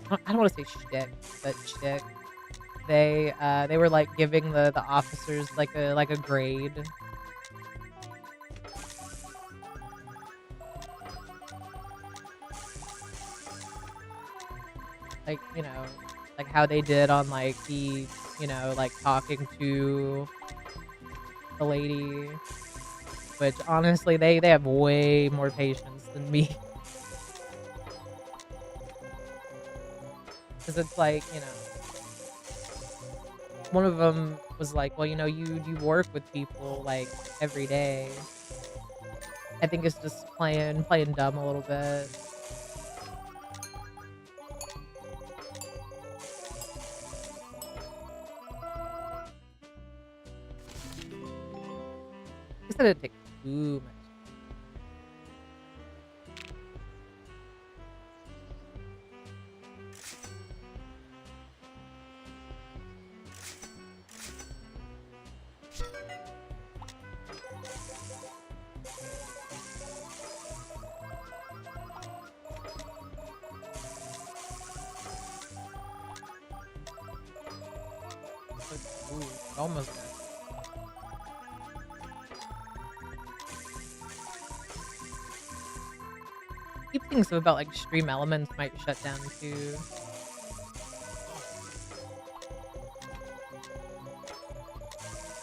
I don't wanna say shtick, but shtick. They were, like, giving the officers, like a grade. Like, you know, like how they did on, like, you know, like, talking to the lady, which honestly, they have way more patience than me. 'Cause it's like, you know, one of them was like, "Well, you know, you work with people, like, every day." I think it's just playing dumb a little bit. I said it takes too much. Ooh, almost there. Keep thinking about like Stream Elements might shut down too.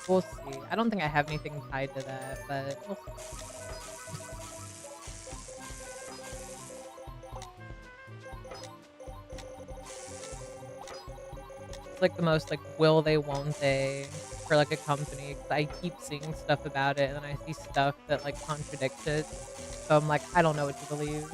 We'll see. I don't think I have anything tied to that, but we'll see. It's like the most like will they, won't they for like a company. 'Cause I keep seeing stuff about it, and then I see stuff that like contradicts it. So I'm like, I don't know what to believe.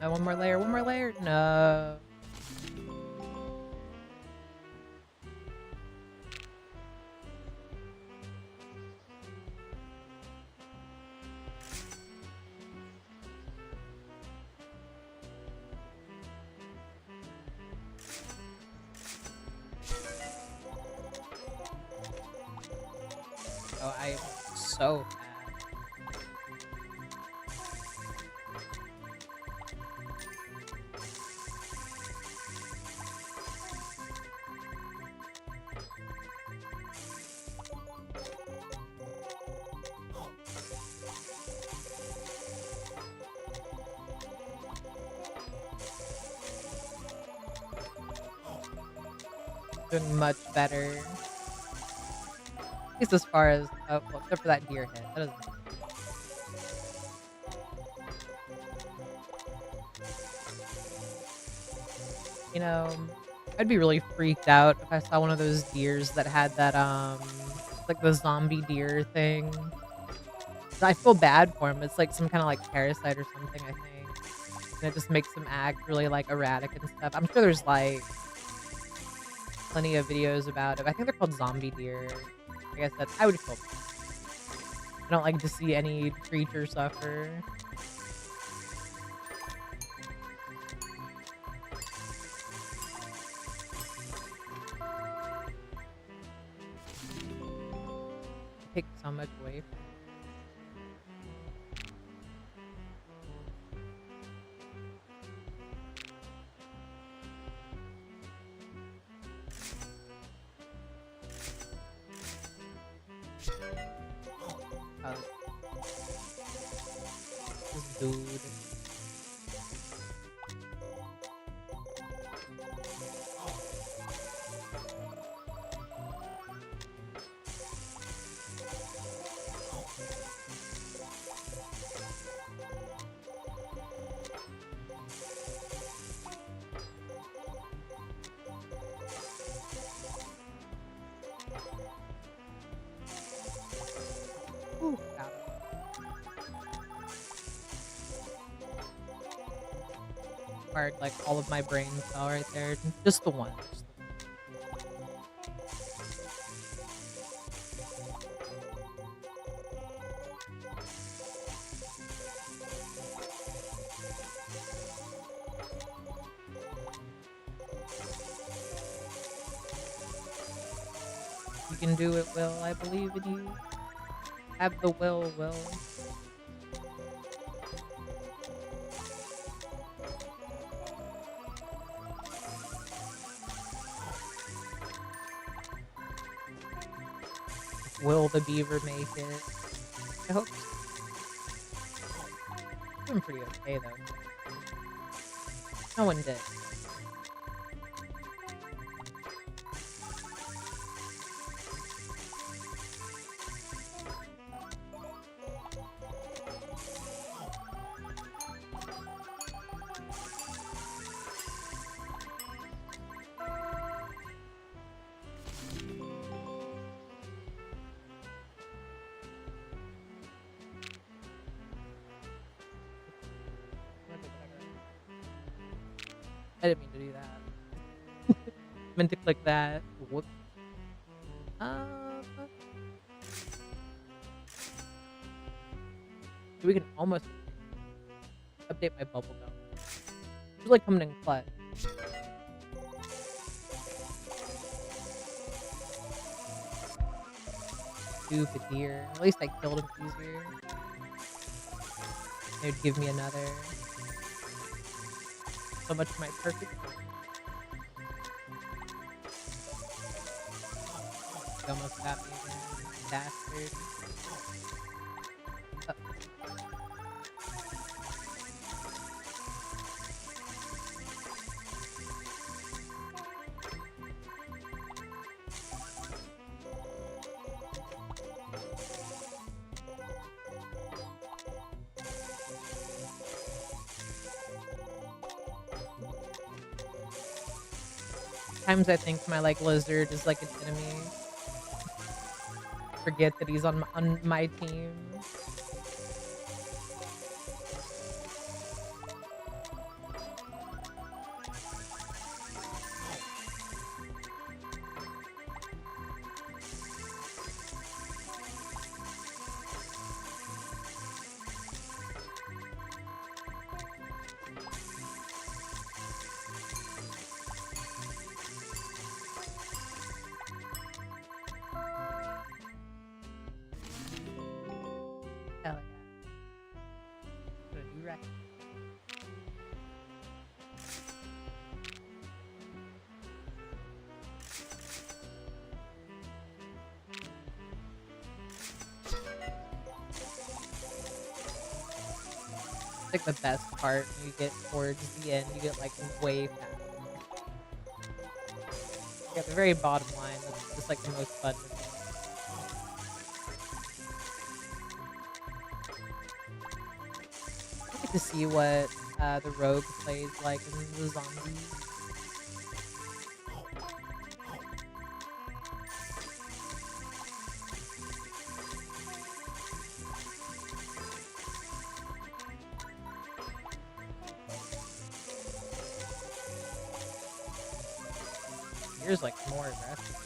One more layer, one more layer. No. Oh, I am so bad. Doing much better. At least as far as well, except for that deer head. That doesn't. You know, I'd be really freaked out if I saw one of those deers that had that like the zombie deer thing. I feel bad for him. It's like some kind of like parasite or something, I think. And it just makes him act really like erratic and stuff. I'm sure there's like plenty of videos about it. I think they're called zombie deer. I guess that's I would feel bad. I don't like to see any creature suffer. Take so much away from it. This dude. Ooh, got it. Required like all of my brain cell right there. Just the one. You can do it, Will. I believe in you. Have the will, Will. Will the beaver make it? I hope so. Doing pretty okay though. No one did. I didn't mean to do that. Meant to click that. Whoops. Uh, we can almost update my bubble gum. It's like coming in clutch. Stupid deer. At least I killed him easier. They would give me another. So much for my perfect. He almost got me again. Bastard. Sometimes I think my like lizard is like an enemy. Forget that he's on my team. Hell yeah. Gonna do right. It's like the best part when you get towards the end, you get like way faster. Yeah, the very bottom line, that's just like the most fun to me. I get to see what the rogue plays like in the zombies. Here's like more aggressive.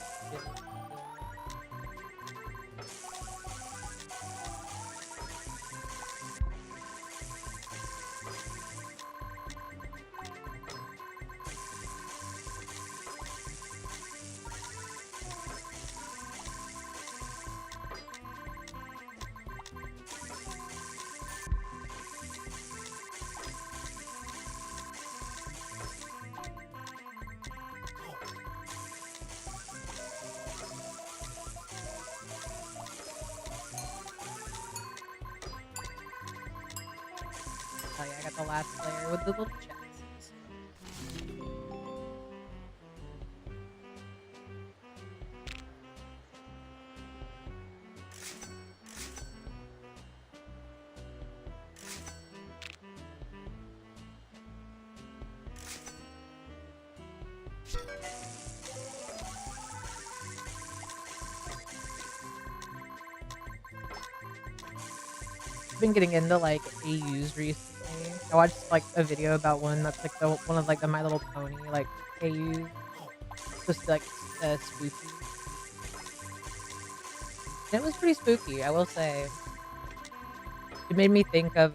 Oh yeah, I got the last player with the little chests. I've been getting into like AUs recently. I watched like a video about one that's like one of like the My Little Pony like AUs, just like spooky. And it was pretty spooky, I will say. It made me think of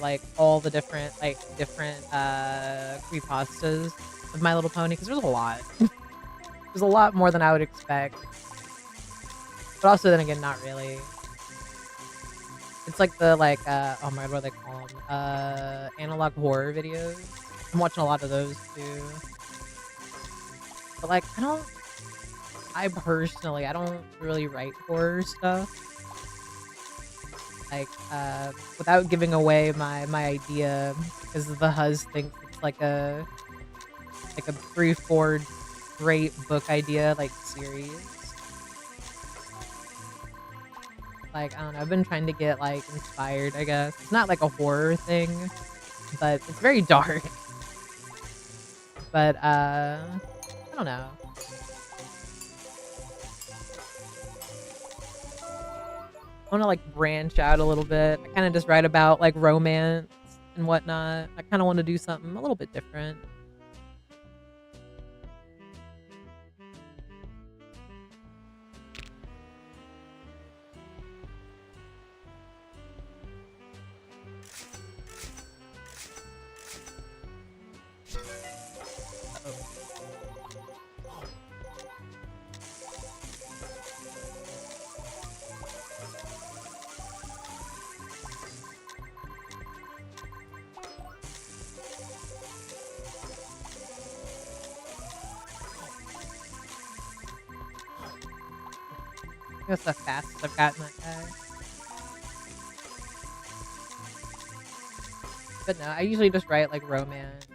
like all the different creepypastas of My Little Pony because there's a lot. There's a lot more than I would expect, but also then again, not really. It's like the oh my god, what do they call them? Analog horror videos. I'm watching a lot of those too. But like, I personally, I don't really write horror stuff. Like, without giving away my idea, because the Huz thinks it's like a 3-4 great book idea, like series. Like, I don't know, I've been trying to get, like, inspired, I guess. It's not like a horror thing, but it's very dark. But, I don't know. I wanna, like, branch out a little bit. I kinda just write about, like, romance and whatnot. I kinda wanna do something a little bit different. That's the fastest I've gotten that guy. But no, I usually just write like romance.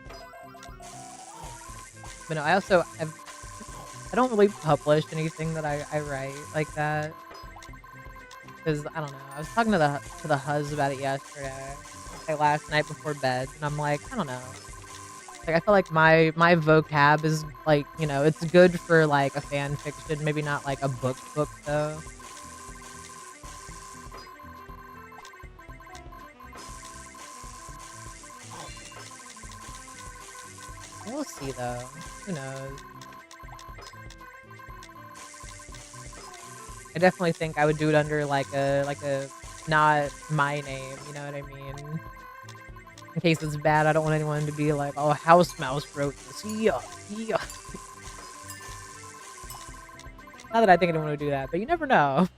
But no, I don't really publish anything that I write like that. Because I don't know. I was talking to the huz about it yesterday, like last night before bed, and I'm like, I don't know. Like I feel like my vocab is like, it's good for like a fan fiction, maybe not like a book though. We'll see though. Who knows? I definitely think I would do it under like a not my name, you know what I mean? In case it's bad, I don't want anyone to be like, "Oh, House Mouse wrote this." Yeah, yeah. Not that I think anyone would do that, but you never know.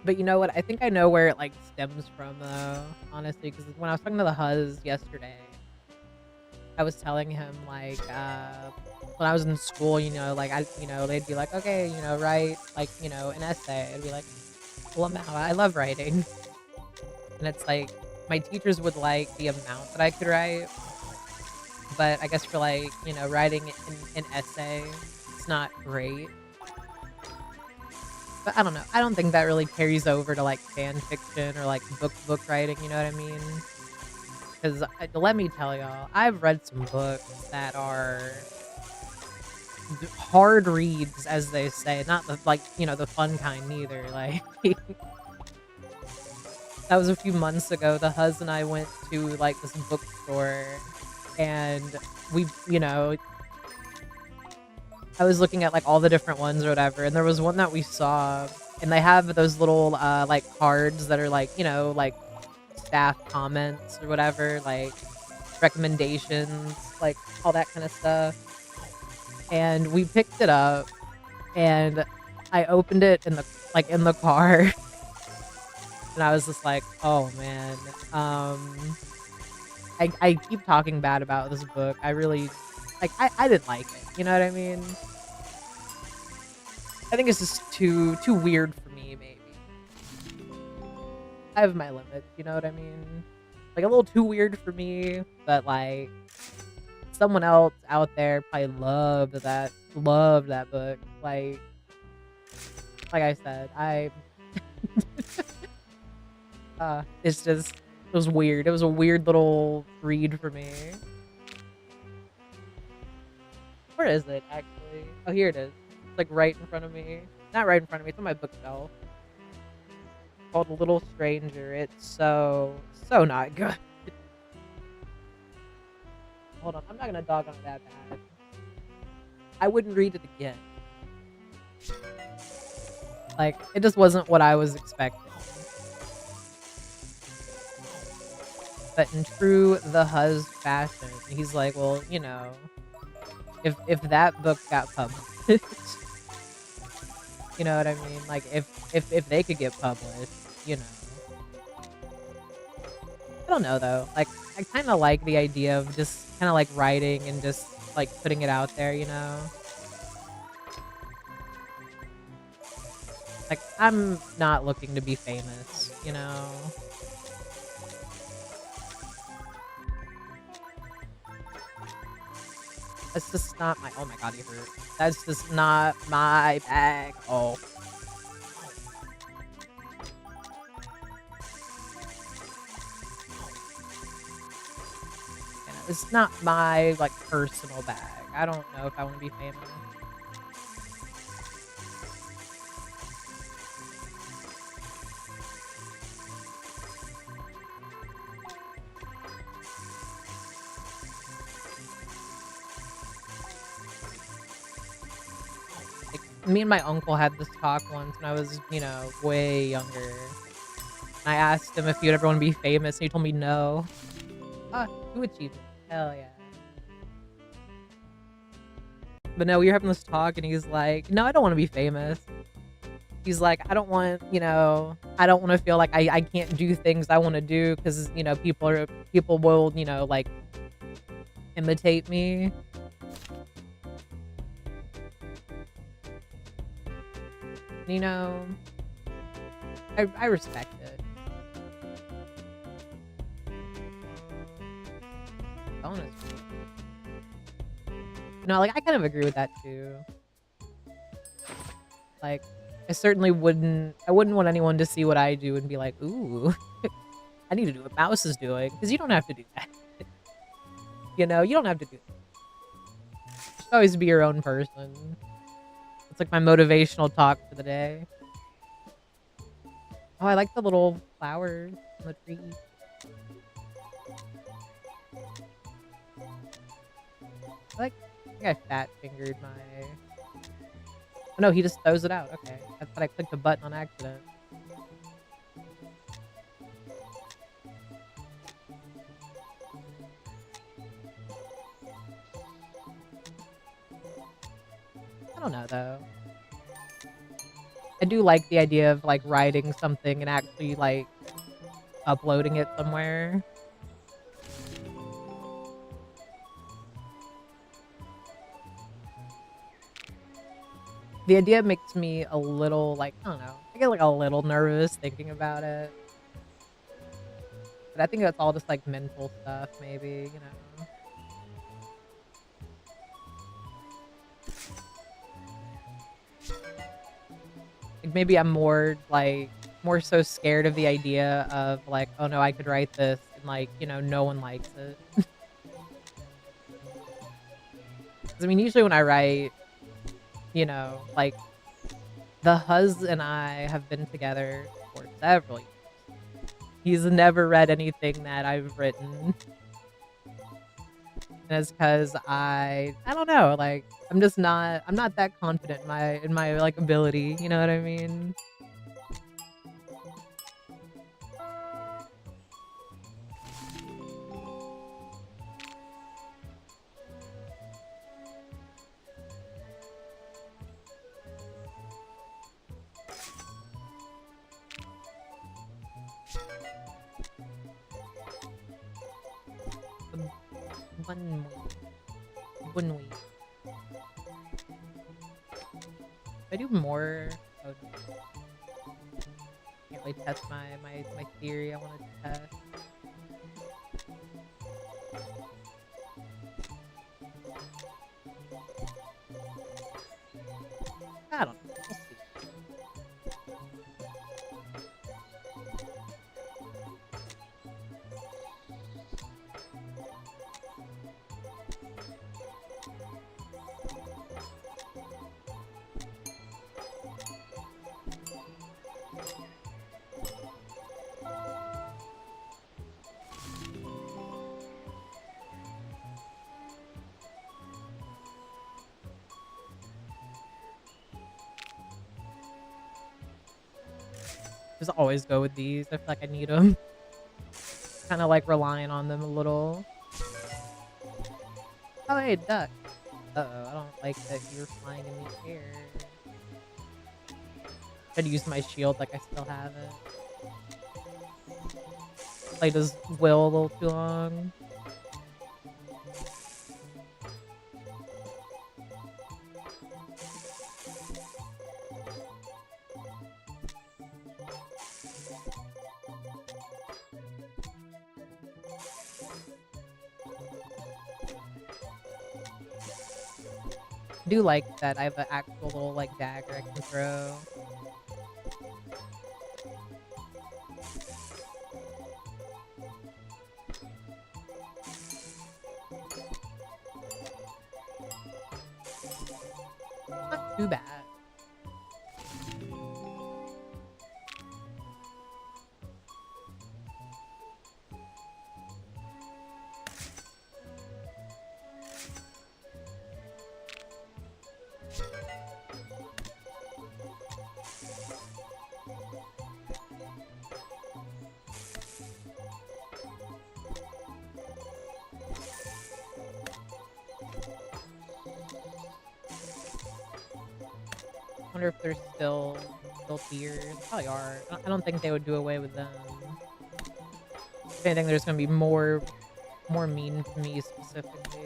But you know what? I think I know where it like stems from though, honestly, because when I was talking to the huz yesterday, I was telling him like when I was in school, they'd be like, okay, write like, an essay. I'd be like, well, I love writing. And it's like my teachers would like the amount that I could write, but I guess for like, writing an essay, it's not great. But I don't know. I don't think that really carries over to like fan fiction or like book writing, you know what I mean? Because let me tell y'all, I've read some books that are hard reads, as they say, not the like, the fun kind neither. Like that was a few months ago. The hus and I went to like this bookstore, and we, I was looking at like all the different ones or whatever, and there was one that we saw, and they have those little like cards that are like, like staff comments or whatever, like recommendations, like all that kind of stuff. And we picked it up, and I opened it in the car, and I was just like, oh man. I keep talking bad about this book. I really I didn't like it. You know what I mean? I think it's just too weird for me, maybe. I have my limits, you know what I mean? Like a little too weird for me, but like someone else out there probably loved that book. Like I said, it was weird. It was a weird little read for me. Where is it actually? Oh, here it is. It's like right in front of me. Not right in front of me. It's on my bookshelf. Called Little Stranger. It's so not good. Hold on. I'm not gonna dog on it that bad. I wouldn't read it again. Like, it just wasn't what I was expecting. But in true the huz fashion, he's like, well, if that book got published, you know what I mean? Like, if they could get published, I don't know though. Like, I kind of like the idea of just kind of like writing and just like putting it out there, Like, I'm not looking to be famous, That's just not my. Oh my god, he hurt. That's just not my bag. Oh. It's not my like personal bag. I don't know if I want to be famous. Me and my uncle had this talk once when I was, way younger. I asked him if he'd ever want to be famous, and he told me no. Ah, 2 achievements. Hell yeah. But no, we were having this talk, and he's like, no, I don't want to be famous. He's like, I don't want, I don't want to feel like I can't do things I want to do because, people will, like imitate me. You know, I respect it. Bonus. No, like I kind of agree with that too. Like, I wouldn't want anyone to see what I do and be like, ooh, I need to do what Mouse is doing. Because you don't have to do that. You don't have to do that. Just always be your own person. It's like my motivational talk for the day. Oh, I like the little flowers on the tree. I think I fat fingered my... Oh no, he just throws it out. Okay. I thought I clicked the button on accident. I don't know though. I do like the idea of like writing something and actually like uploading it somewhere. The idea makes me a little like, I don't know, I get like a little nervous thinking about it. But I think that's all just like mental stuff, maybe, Like maybe I'm more so scared of the idea of like, oh no, I could write this and like, no one likes it. 'Cause I mean, usually when I write, like the hus and I have been together for several years. He's never read anything that I've written. And it's because I don't know, like I'm not that confident in my like ability, you know what I mean? One week. If I do more, oh, can't really test my theory I wanted to test. I don't know. We'll see. Just always go with these. I feel like I need them. Kind of like relying on them a little. Oh, hey, duck. Uh-oh, I don't like that you're flying in the air. I'd use my shield like I still have it. Played as Will a little too long. I do like that I have an actual little like dagger I can throw. Not too bad. Wonder if there's still deer. There probably are. I don't think they would do away with them. If anything, there's gonna be more mean to me specifically.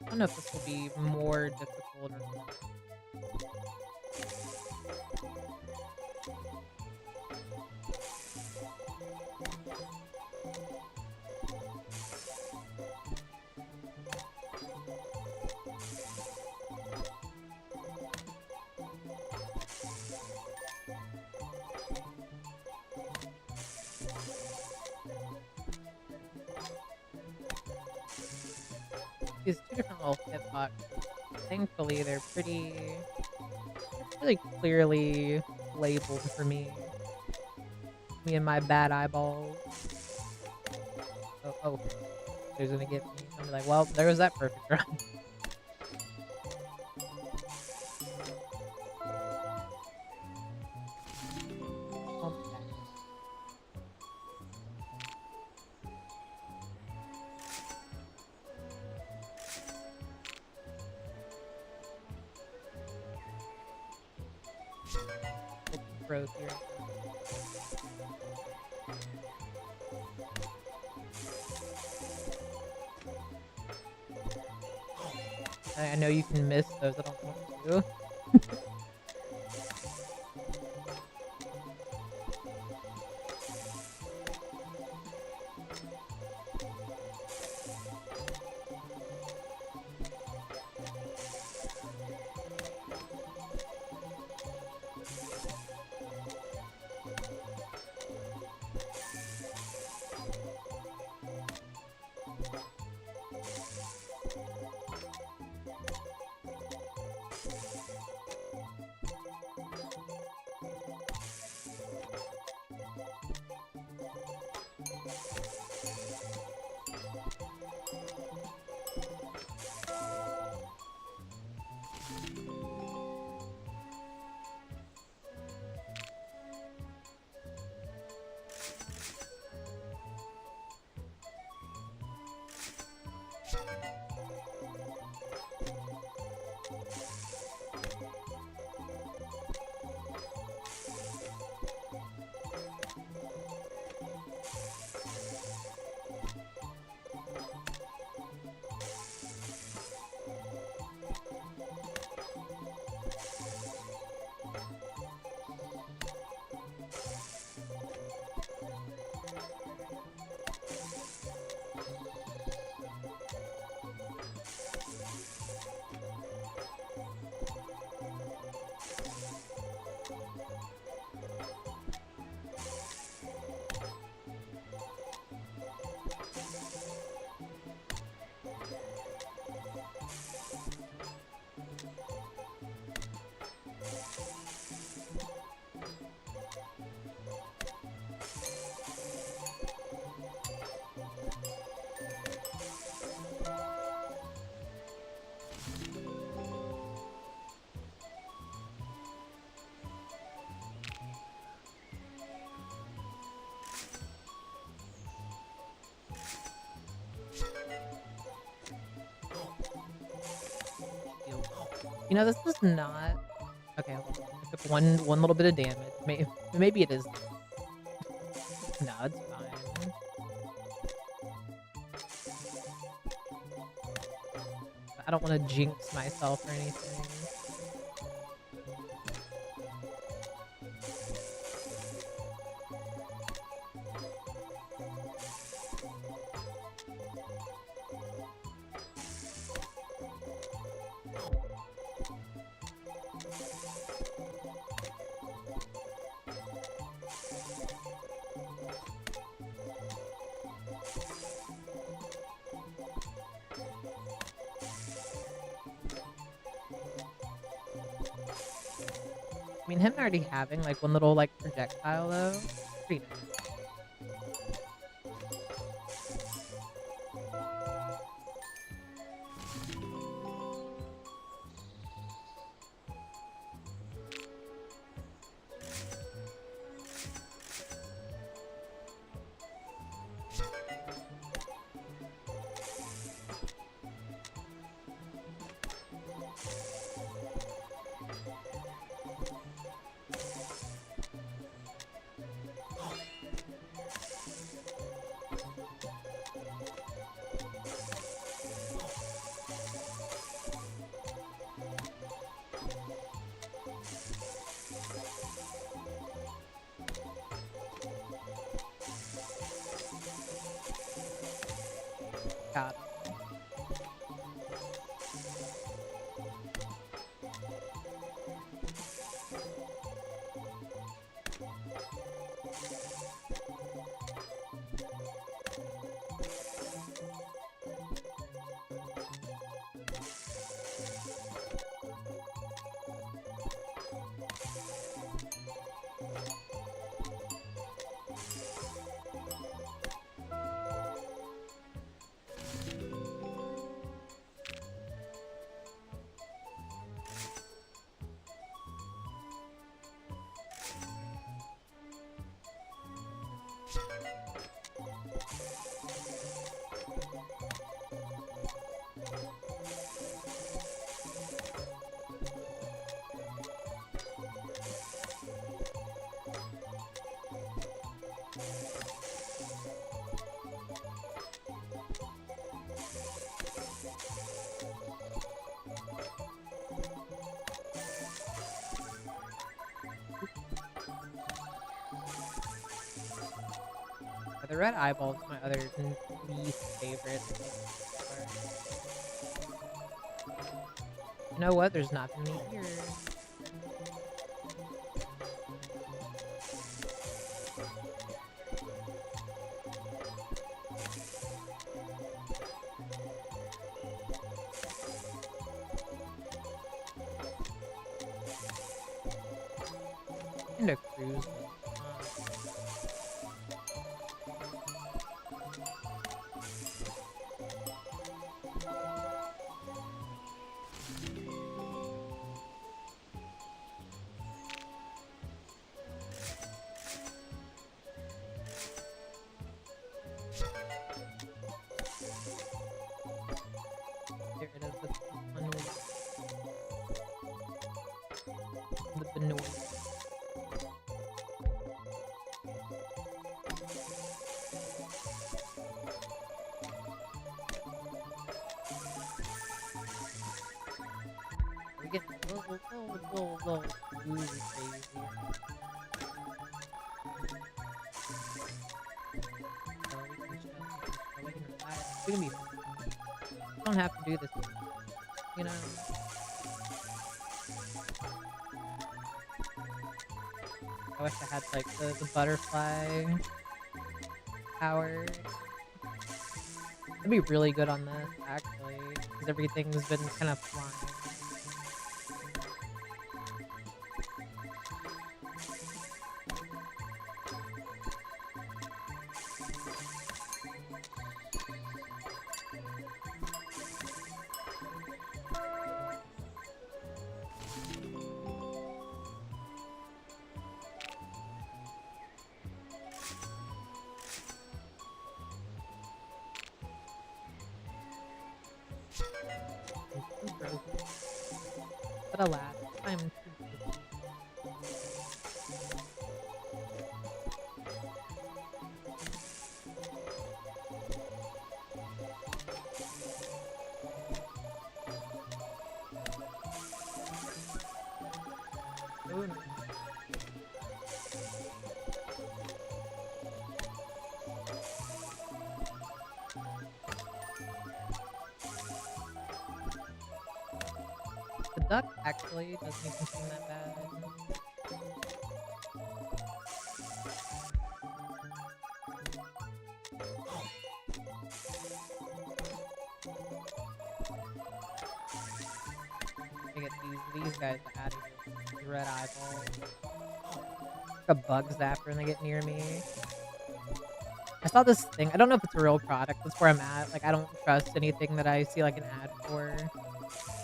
I don't know if this will be more difficult or not. These two different little hitboxes. Thankfully, they're really clearly labeled for me. Me and my bad eyeballs. Oh, there's gonna get me. I'm like, well, there was that perfect run. Growth here. I know you can miss those. I don't want to. You know, this is not... Okay, hold on. I took one little bit of damage. Maybe it is... No, it's fine. I don't want to jinx myself or anything. I mean, him already having, like, one little, like, projectile, though, pretty nice. Got him. The red eyeball is my other least favorite. You know what? There's not many here. Kinda cruise. Get rid of the noise. We're getting a little crazy. We can be fine. We don't have to do this, you know. I wish I had like the butterfly power. It'd be really good on this actually, because everything's been kind of flying. But alas, I'm too busy. Oh, no. The duck actually doesn't even seem that bad. I get these guys out of here. red eyeballs. Like a bug zapper when they get near me. I saw this thing. I don't know if it's a real product. That's where I'm at. Like, I don't trust anything that I see, like, an ad for.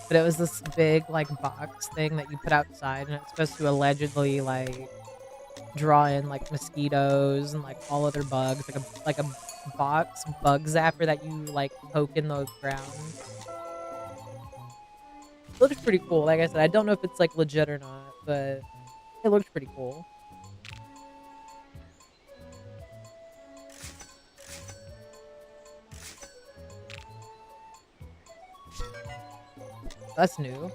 But it was this big, like, box thing that you put outside, and it's supposed to allegedly, like, draw in, like, mosquitoes and, like, all other bugs. Like a box bug zapper that you, like, poke in the ground. It looks pretty cool. Like I said, I don't know if it's, like, legit or not, but it looks pretty cool. That's new.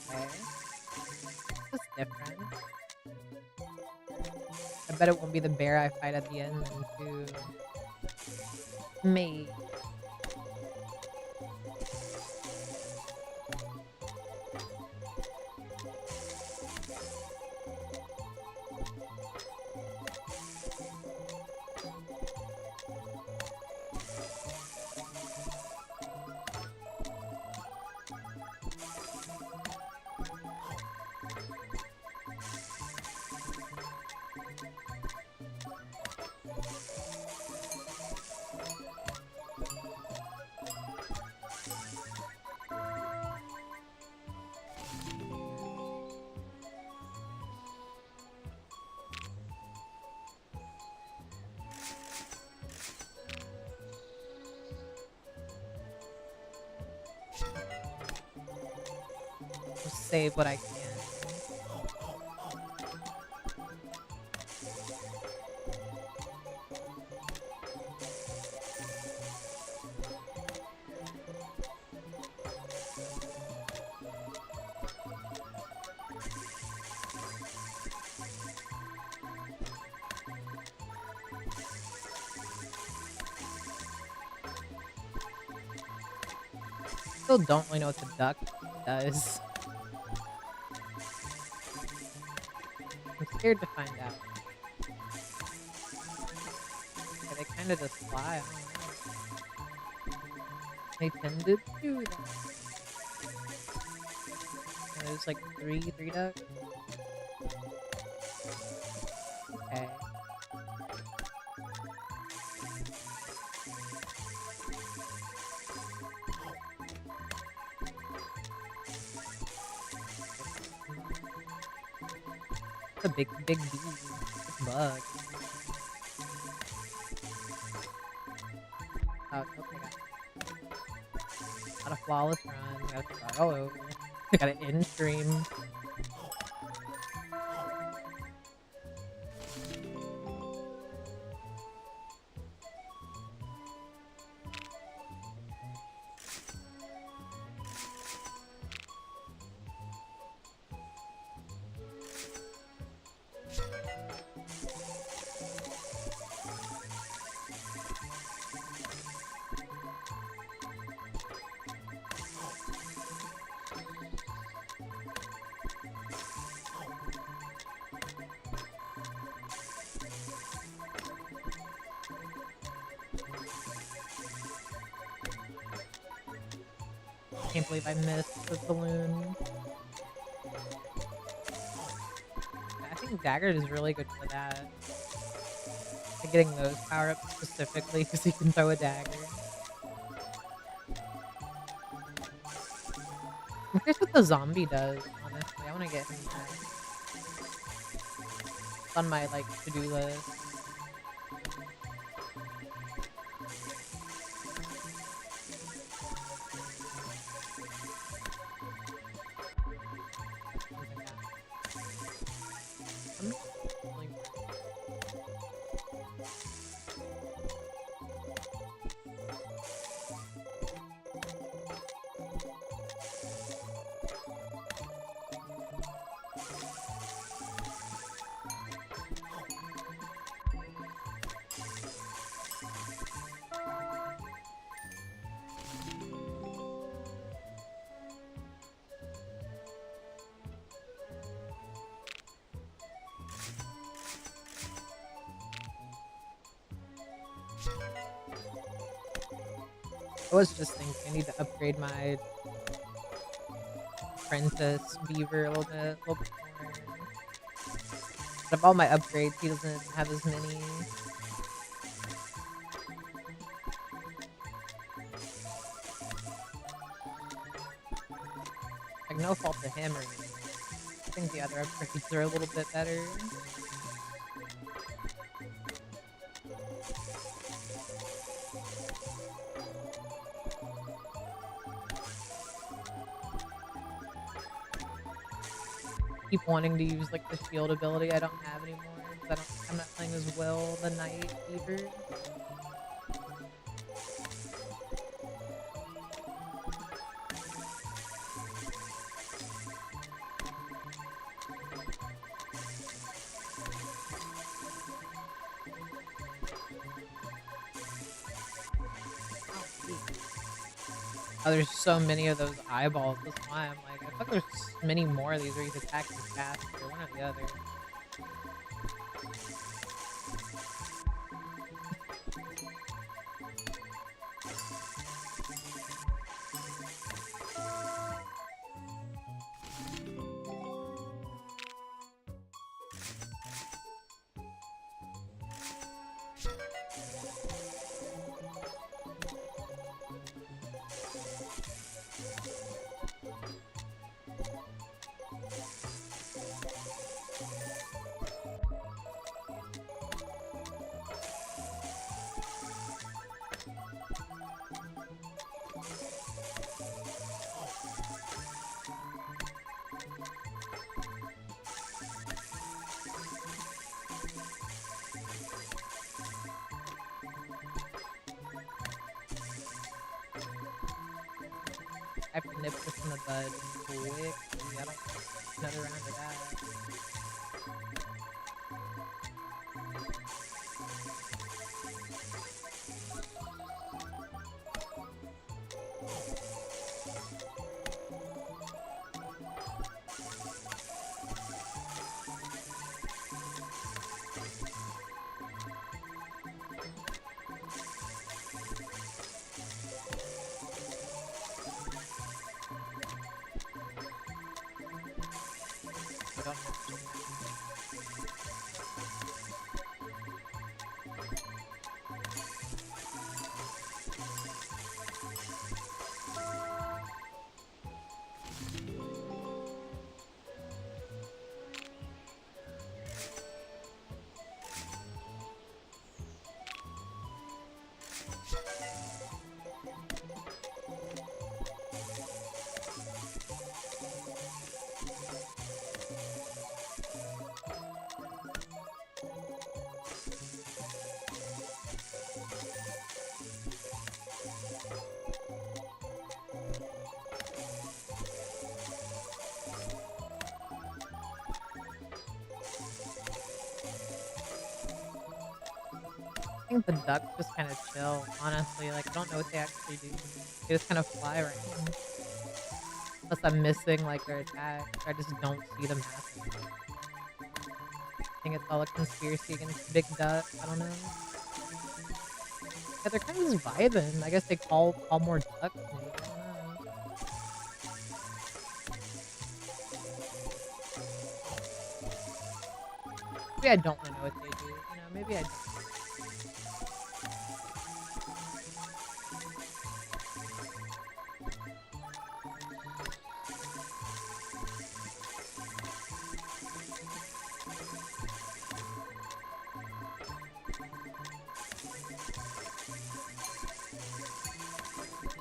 Okay. That's different. I bet it won't be the bear I fight at the end then, too. Me. Just save what I can. Still don't really know what the duck does. I'm scared to find out. Yeah, they kind of just fly. I don't know. They tend to do that. And there's like three ducks. Okay. It's a big bee. Bug. Oh, okay. Got a flawless run. Gotta start all over. Got an in stream. Can't believe I missed the balloon. I think Dagger is really good for that. Like getting those power-ups specifically because you can throw a dagger. I'm curious what the zombie does, honestly. I want to get him back. It's on my, like, to-do list. I was just thinking I need to upgrade my apprentice beaver a little bit more. Out of all my upgrades, he doesn't have as many. Like, no fault to him or anything. I think the other upgrades are a little bit better. Keep wanting to use like the shield ability I don't have anymore because I'm not playing as well the night beaver. Oh, there's so many of those eyeballs. That's why I'm like, I thought there's many more of these where you can attack them fast or one or the other. I have to nip this in the bud quick. I don't want another round of that. I don't know. I think the ducks just kind of chill, honestly. Like, I don't know what they actually do. They just kind of fly around. Unless I'm missing, like, their attack. I just don't see them happen. I think it's all a conspiracy against Big Duck. I don't know. Yeah, they're kind of just vibing. I guess they call more ducks. Maybe. I don't know. Maybe I don't know what they do. You know, maybe I don't.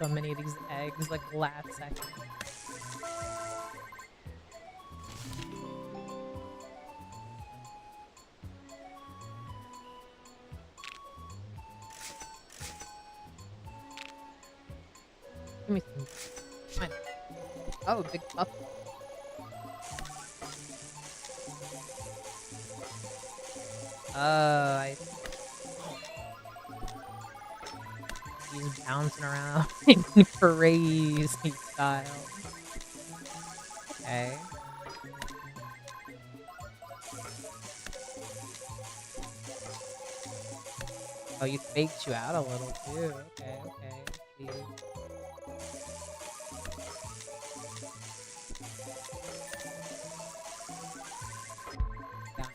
So many of these eggs, like, last second. Give me some. Fine. Oh, big puff. I he's bouncing around in crazy style. Okay. Oh, Oh, you faked you out a little too. Okay, okay. See. Got me.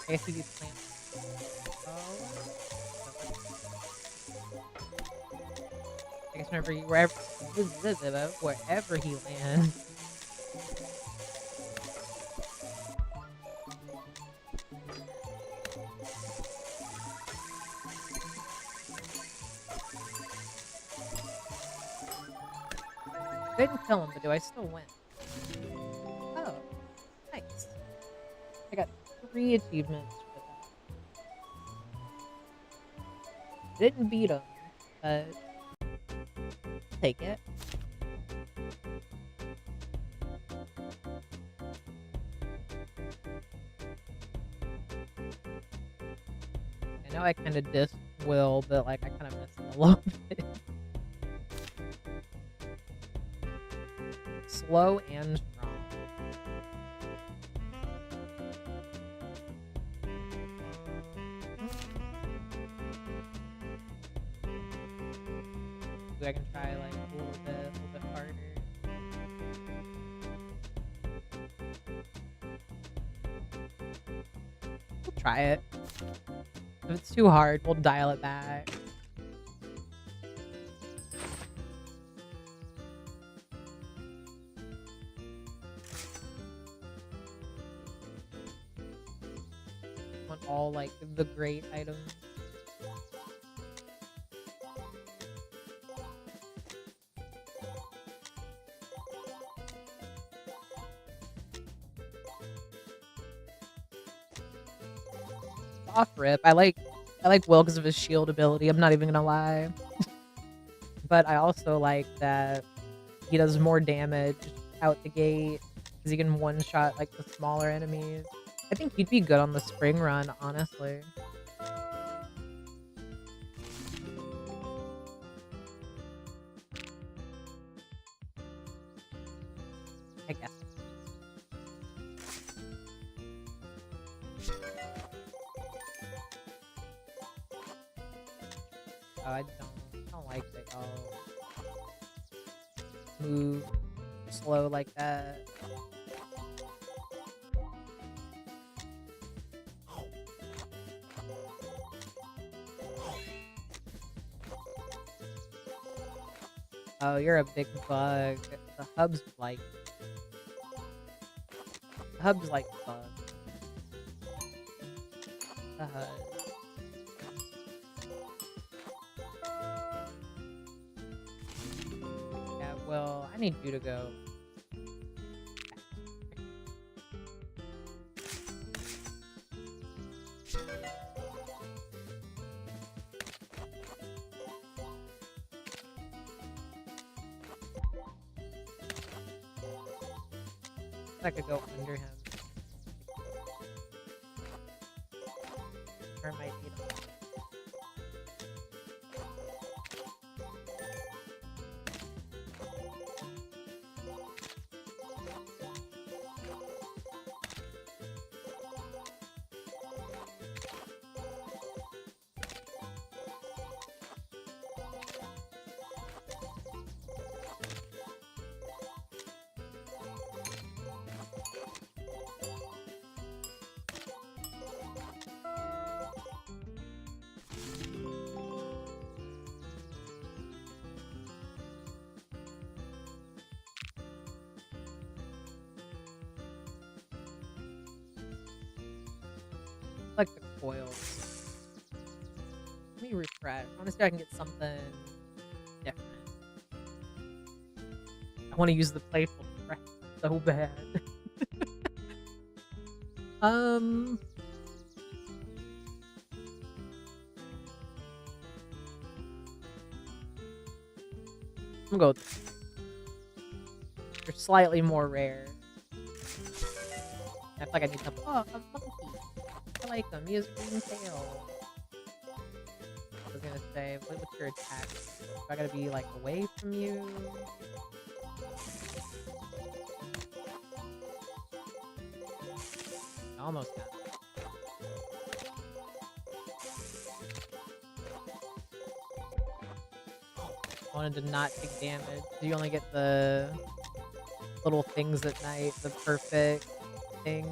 I guess you plant. Oh. I guess whenever you wherever he lands. Didn't kill him, but do I still win? Oh, nice. I got 3 achievements for that. Didn't beat him, but I'll take it. I know I kind of dissed Will, but like I kind of missed him a little bit. Slow and strong. Maybe I can try like a little bit harder. We'll try it. If it's too hard, we'll dial it back. Want all like the great items. Off rip. I like Will because of his shield ability. I'm not even gonna lie. But I also like that he does more damage out the gate because he can one-shot like the smaller enemies. I think he'd be good on the spring run, honestly. I guess. Oh, I don't like that y'all move slow like that. Oh, you're a big bug. The hubs like bugs. The hub. Yeah, well, I need you to go. I could go under him. Or might eat him. Like the coils. Let me refresh. I want to see if I can get something different. I want to use the playful threat so bad. I'm gonna go with they're slightly more rare. Have feel like I need to. Oh, a monkey. I like him. He has green tail. I was gonna say, what's your attack? Do I gotta be like away from you? I almost got it. I wanted to not take damage. You only get the little things at night, the perfect thing.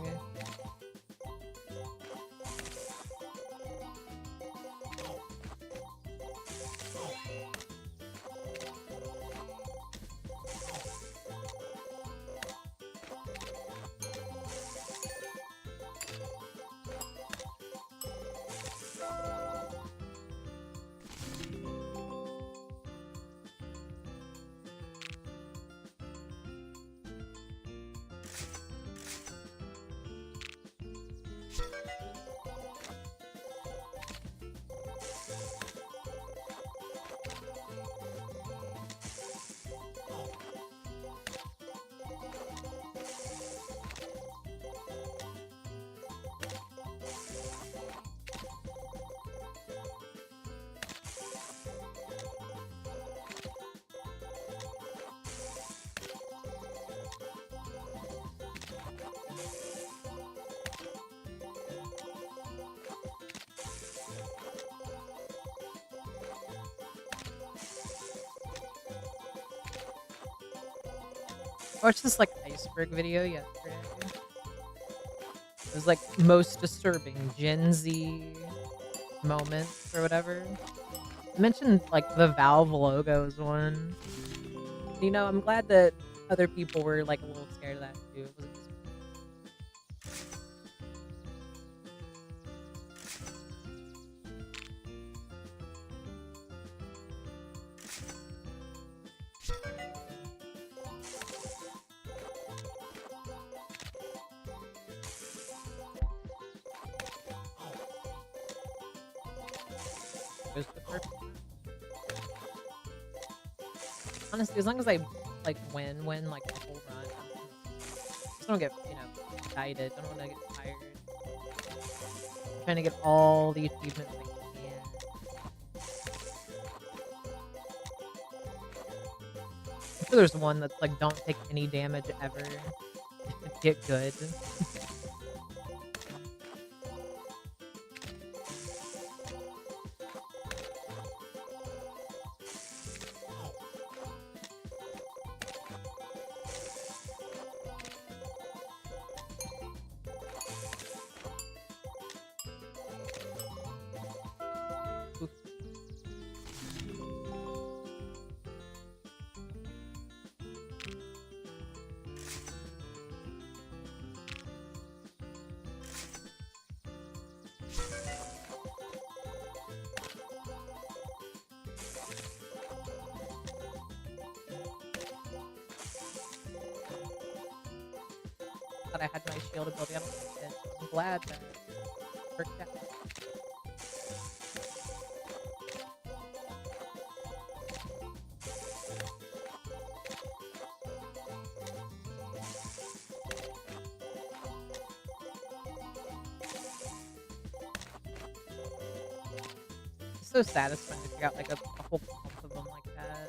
I watched this like iceberg video yesterday. It was like most disturbing Gen Z moments or whatever. I mentioned like the Valve logos one. You know, I'm glad that other people were like a little scared of that too. It wasn't just just the perfect. Honestly, as long as I like win like the whole run, just don't get excited. I don't want to get tired. I'm trying to get all the achievements I can. I'm sure there's one that's like don't take any damage ever. Get good. Oof. Thought I had my shield ability. I don't think it. I'm glad that it worked out. It's so satisfying to figure out like a whole clump of them like that.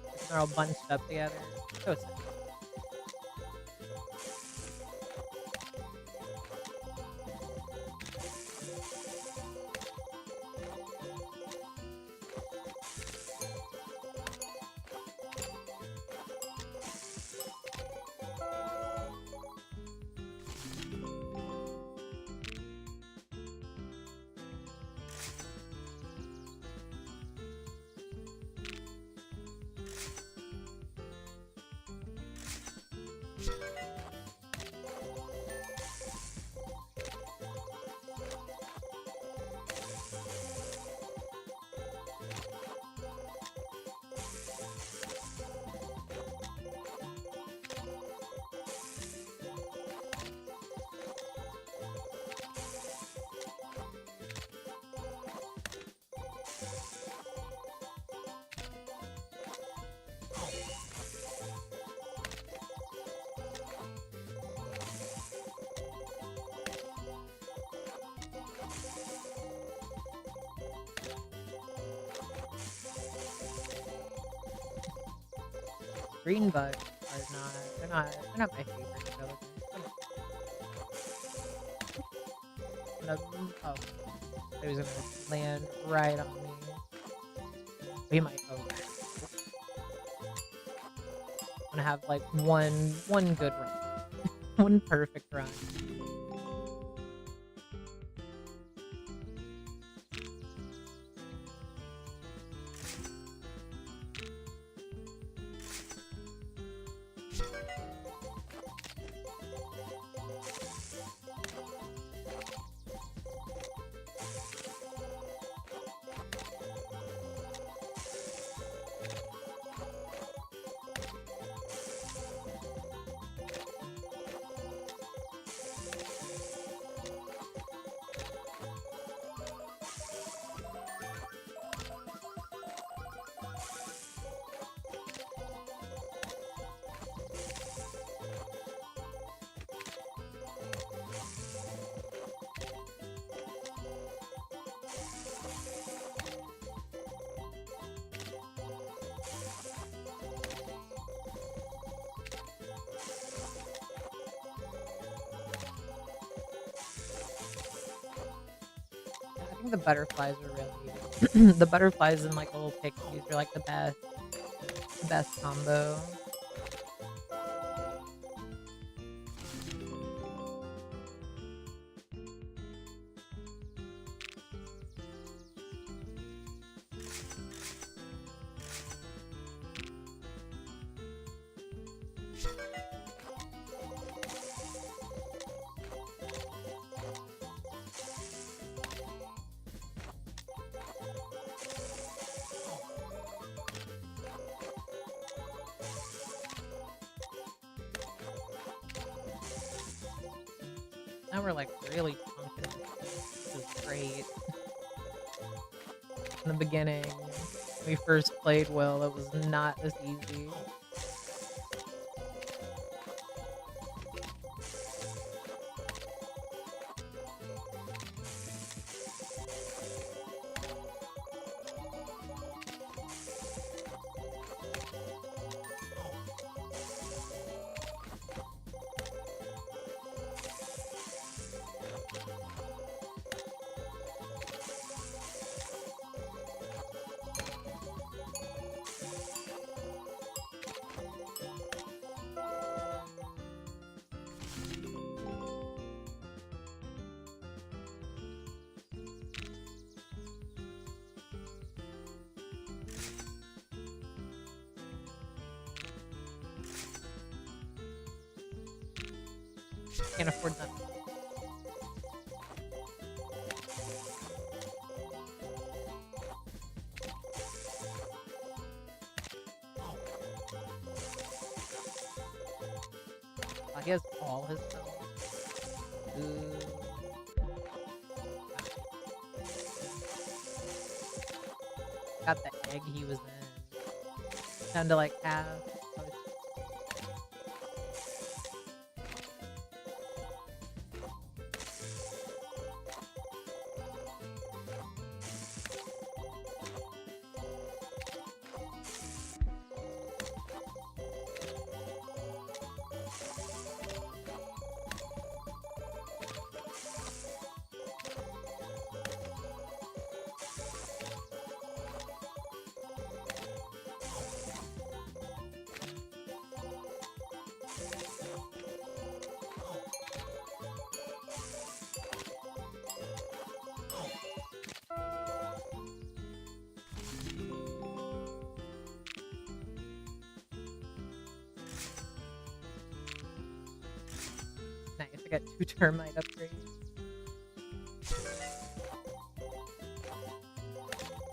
Like, they're all bunched up together. So sad. green bugs are not. They're not my favorite skeletons. Oh, he was gonna land right on me. He might. Oh, I'm gonna have like one good run, one perfect run. I think the butterflies are really the butterflies and like little pixies are like the best combo. Now we're like really chunking it, which is great. In the beginning, when we first played Will, it was not this easy. Can't afford that. He has all his health. Got the egg he was in. Down to like half. Nice, I got 2 termite upgrades.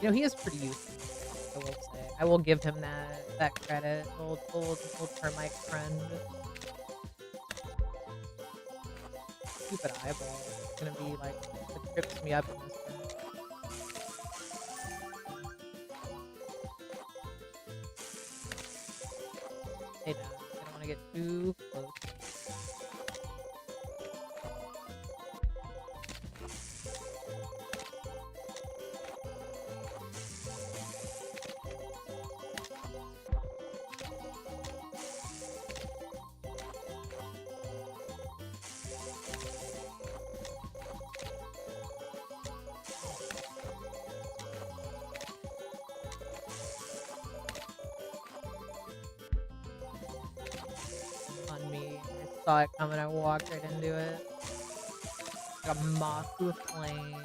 You know, he is pretty useful, I will say. I will give him that credit. Little termite friend. Stupid eyeball. It's gonna be like, it trips me up in this one. Hey, no, I don't want to get too close. saw it coming. I walked right into it. Like a moth to a flame.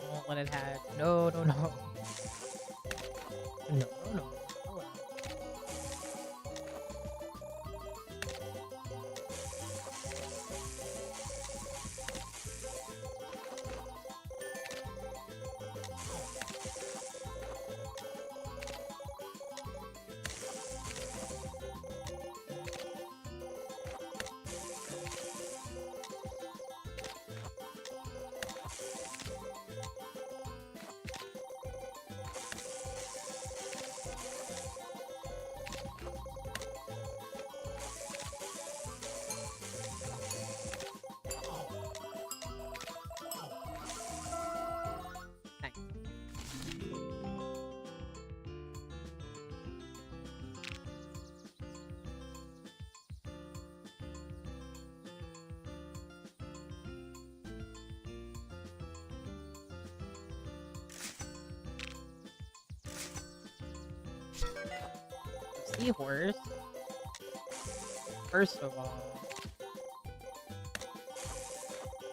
Don't let it hatch. No, no, no. No, no, no. Hello. Nice. Seahorse. First of all,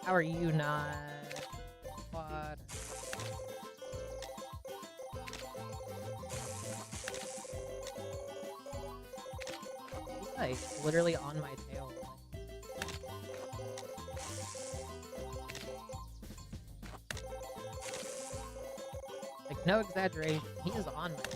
how are you not water? He's like literally on my tail. Like no exaggeration, he is on my tail.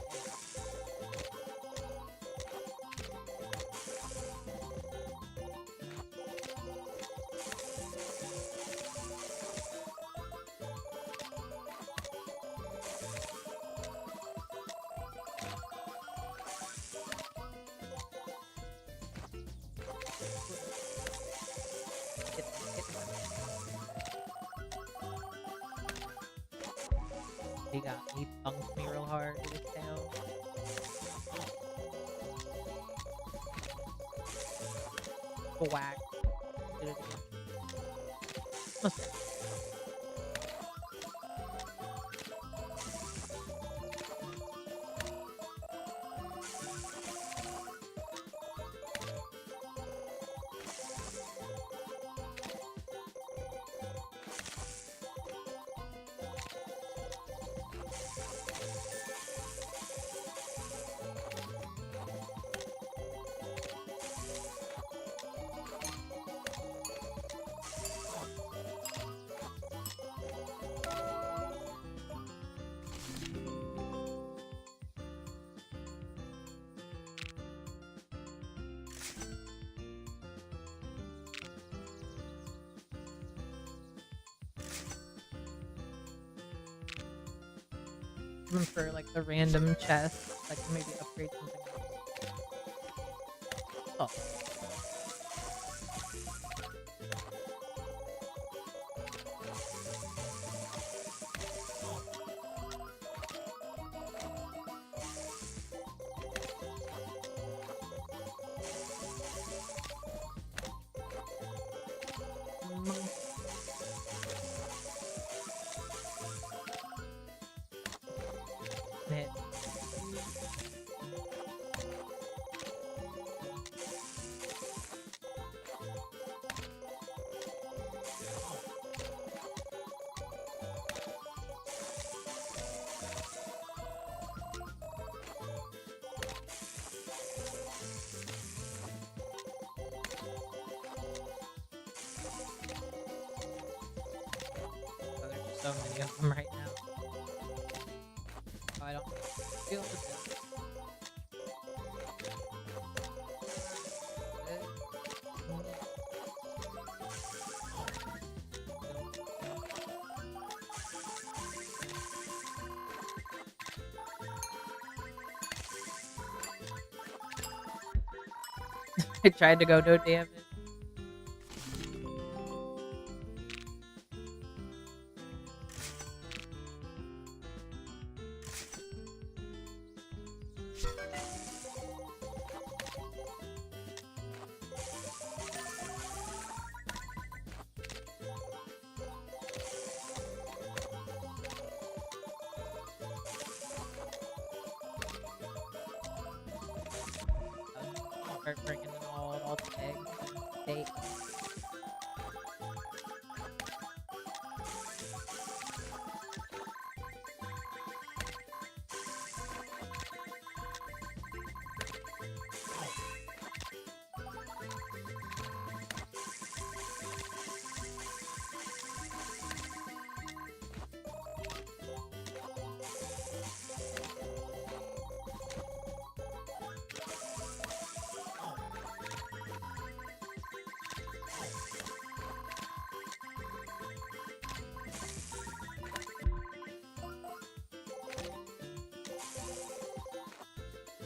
He thunked me real hard with his tail. Whack. Did it again. Must for like the random chest, like maybe upgrade something else. Oh. Hit. Oh, there's so many of them right now. Oh, I don't deal with this. I tried to go no damage. Start bringing in all the eggs and steak.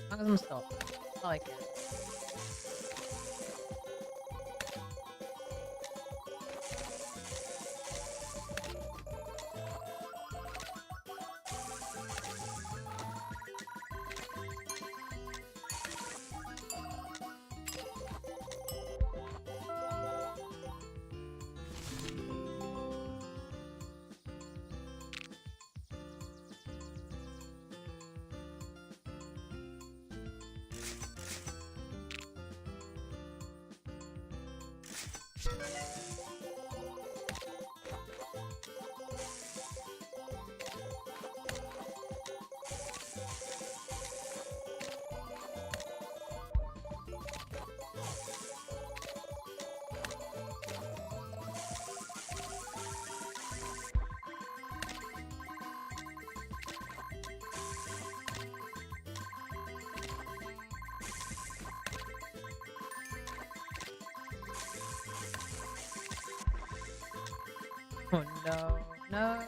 As long as I'm still, that's all I care. Oh no, no.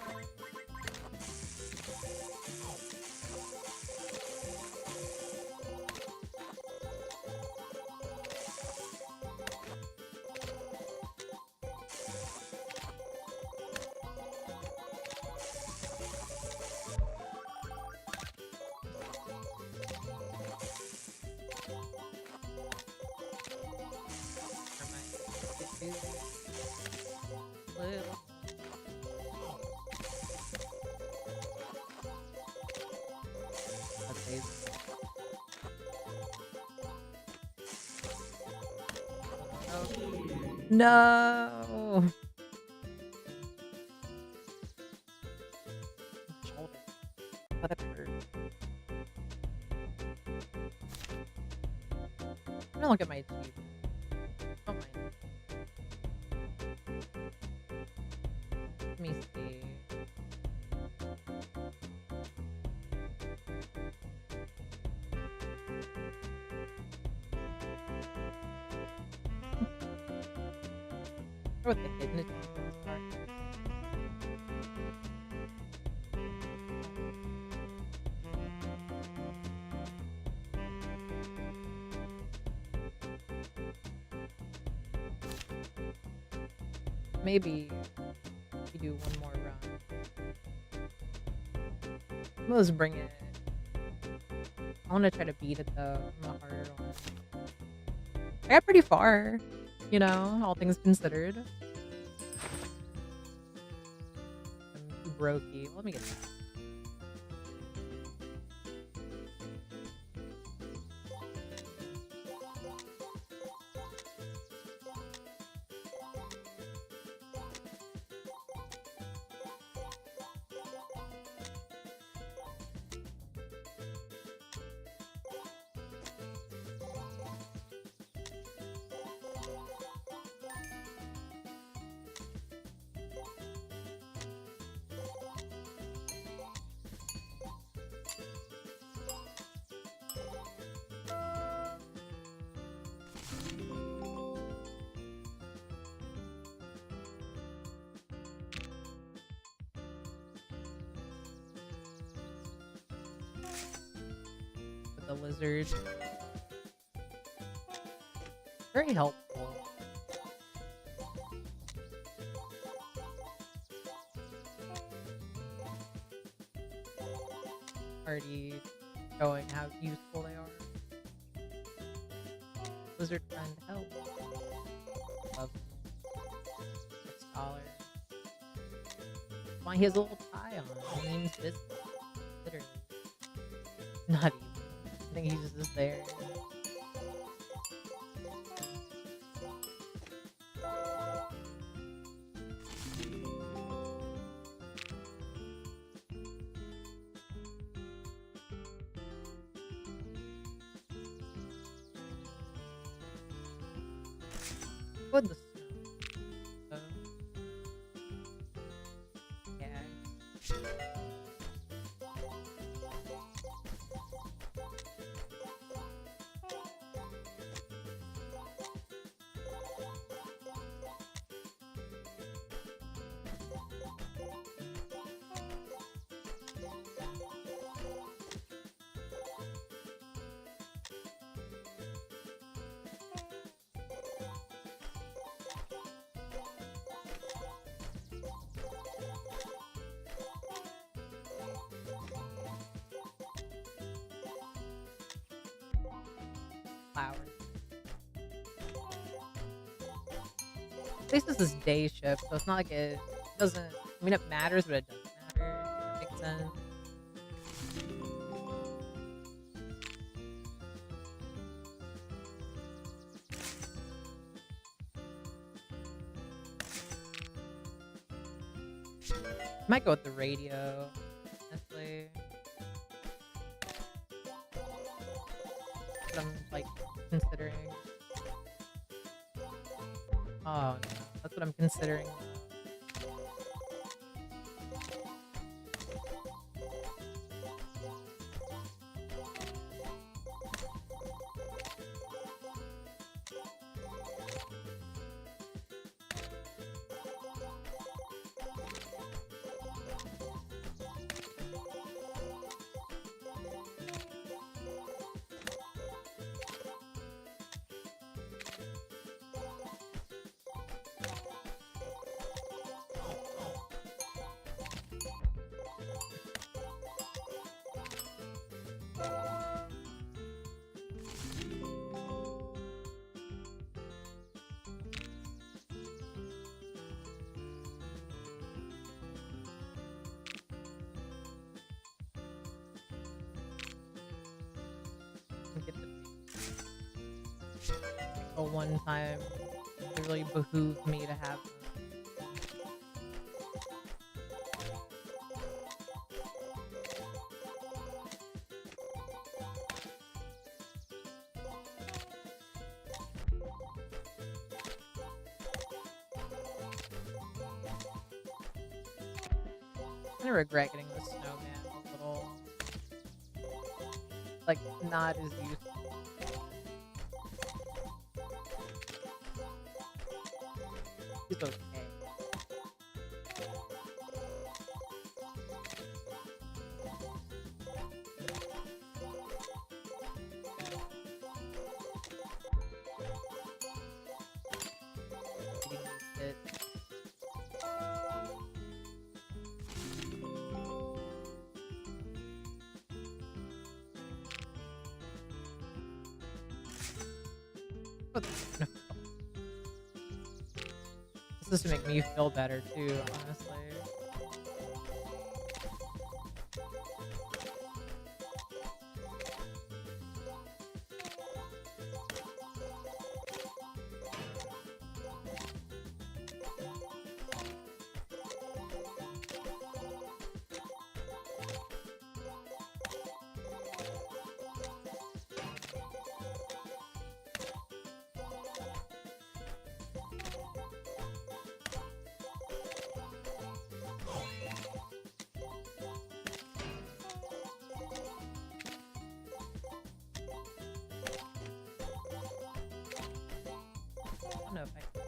Little. Okay. No. Shoulder. But it hurt. I'm gonna look at my teeth. Don't mind. Let me see. What the hidden achievements are. Maybe we do one more run. Let's bring it. I want to try to beat it though. I'm a harder one. I got pretty far, you know, all things considered. I'm too brokey. Let me get that. The lizard. Very helpful. Already showing how useful they are. Lizard friend help. Love him. A scholar. Why he has a little tie on. It means business. Literally. Not even. I think he's just there. Go in the snow. Yeah. Flowers. At least this is day shift, so it's not like it doesn't. I mean, it matters, but it doesn't matter. That makes sense. Might go with the radio, honestly. But I'm like considering. Oh no, that's what I'm considering. Get the one time it really behooved me to have them. I regret getting the snowman a little, like, not as useful. He's okay. This is to make me feel better too, honestly. I don't know if I can.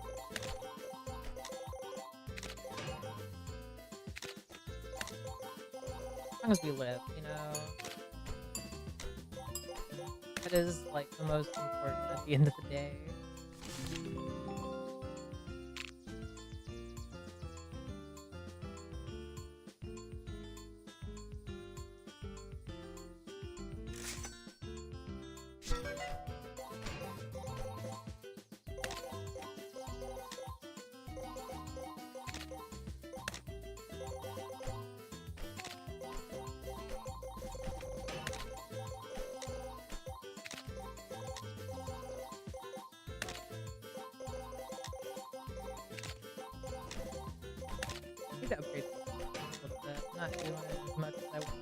As long as we live, you know? That is, like, the most important at the end of the day. not doing it as much as I want.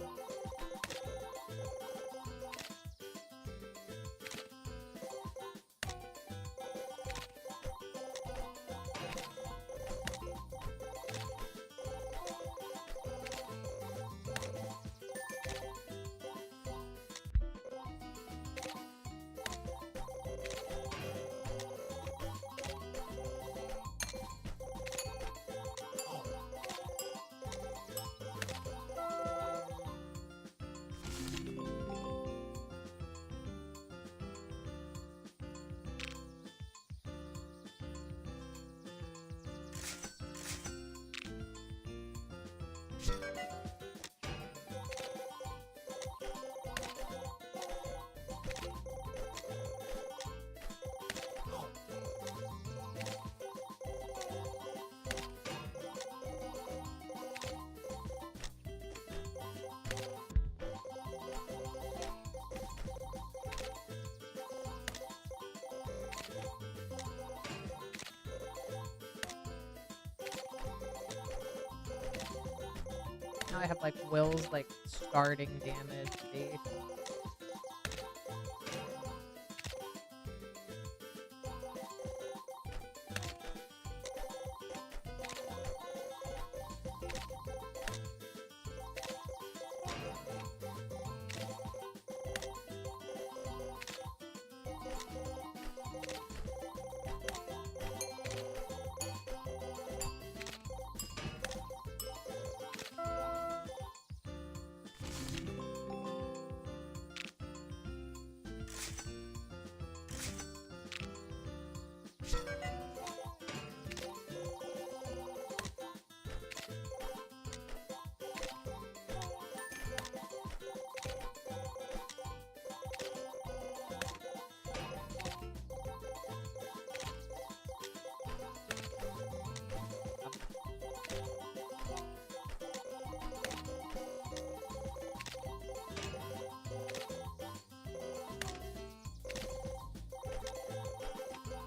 Now I have like Will's like starting damage. See?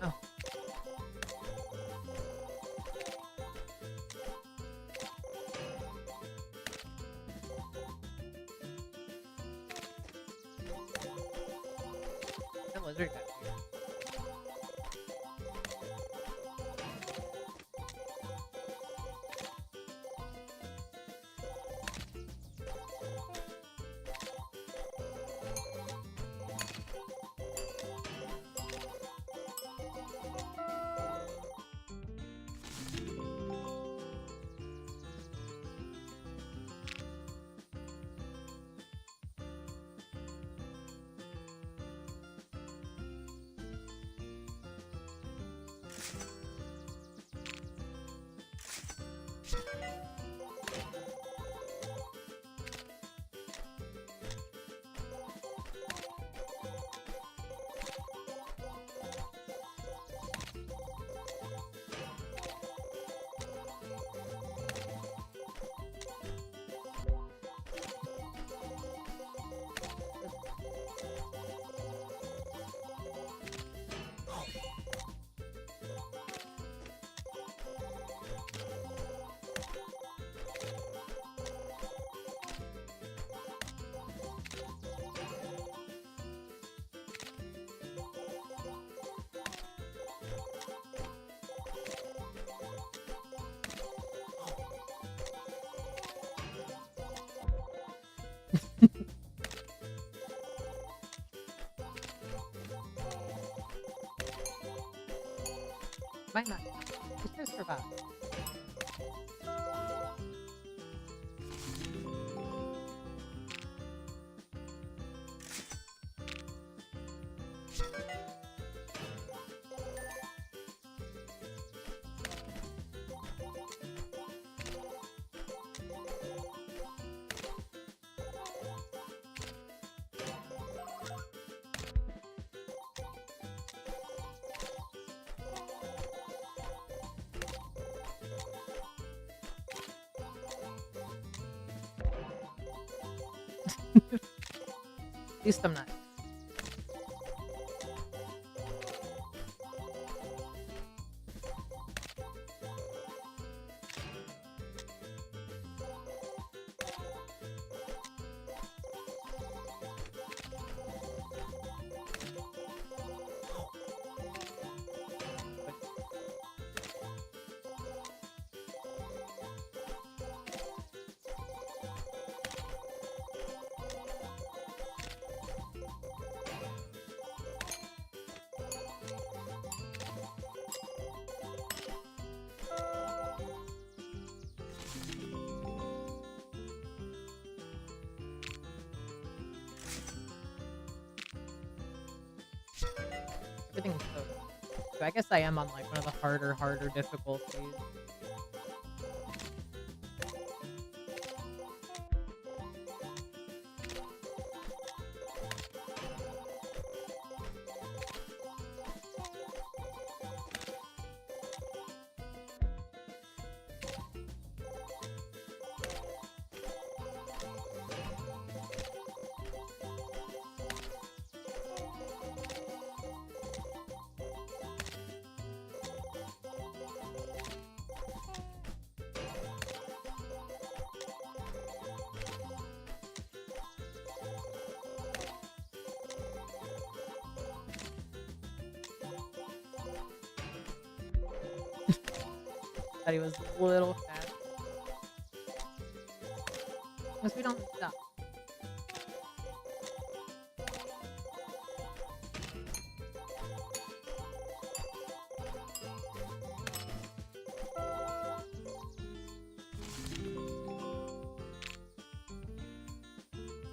Oh. That lizard got here. Might not. Just gonna survive. At least I'm not. Everything's so. So I guess I am on like one of the harder difficulties. Thought he was a little fast. Because we don't stop.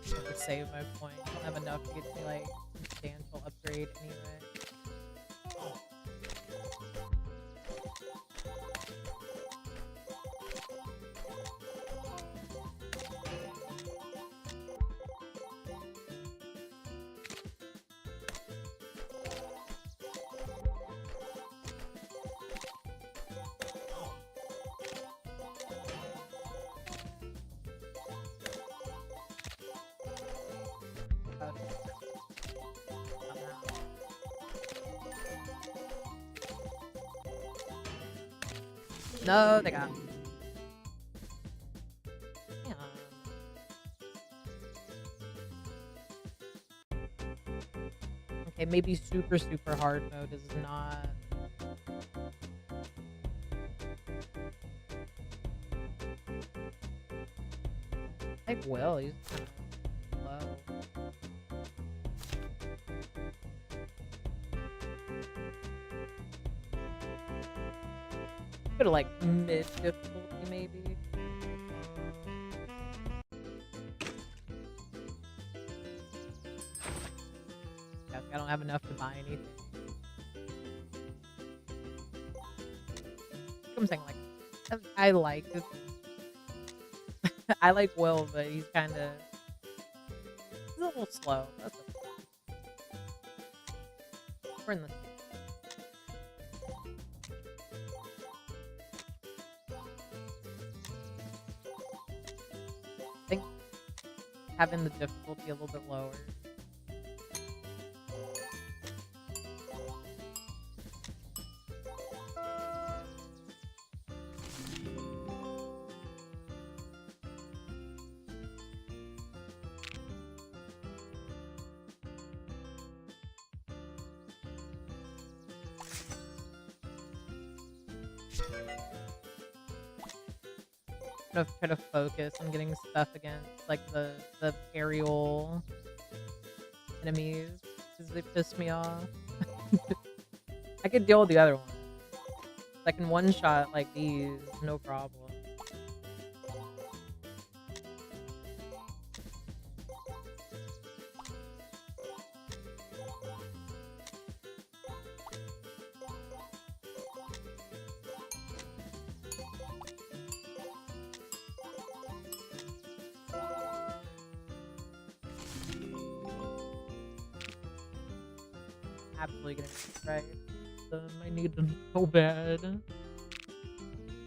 To save my point. I don't have enough to get me like substantial upgrade anyway. No, they got me. Damn. Okay, maybe super hard mode is not. Like Will, he's kind of low. Go to like mid difficulty maybe. Yeah, I don't have enough to buy anything. I'm saying like I like it. I like Will, but he's a little slow. That's okay. We're in the I think having the difficulty a little bit lower. Try to focus on getting stuff against like the aerial enemies because they piss me off. I could deal with the other one. I can one shot like these, no problem. Absolutely getting it right. I need them so bad.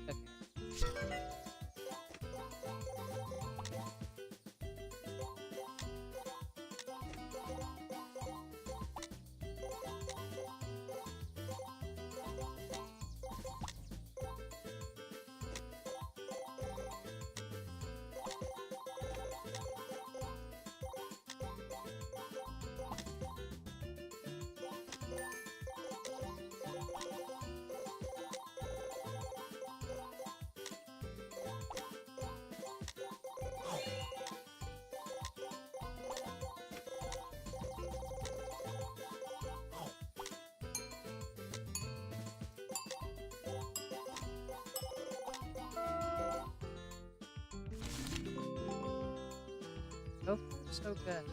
Okay. So good.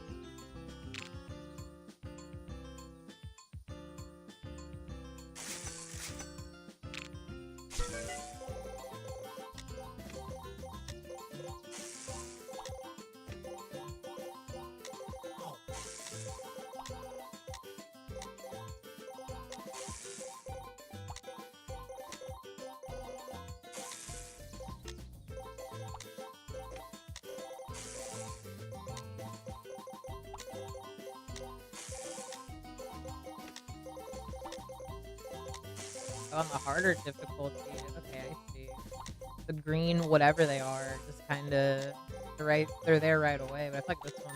on the harder difficulty. Okay, I see. The green, whatever they are, just kinda they're there right away, but I feel like this one,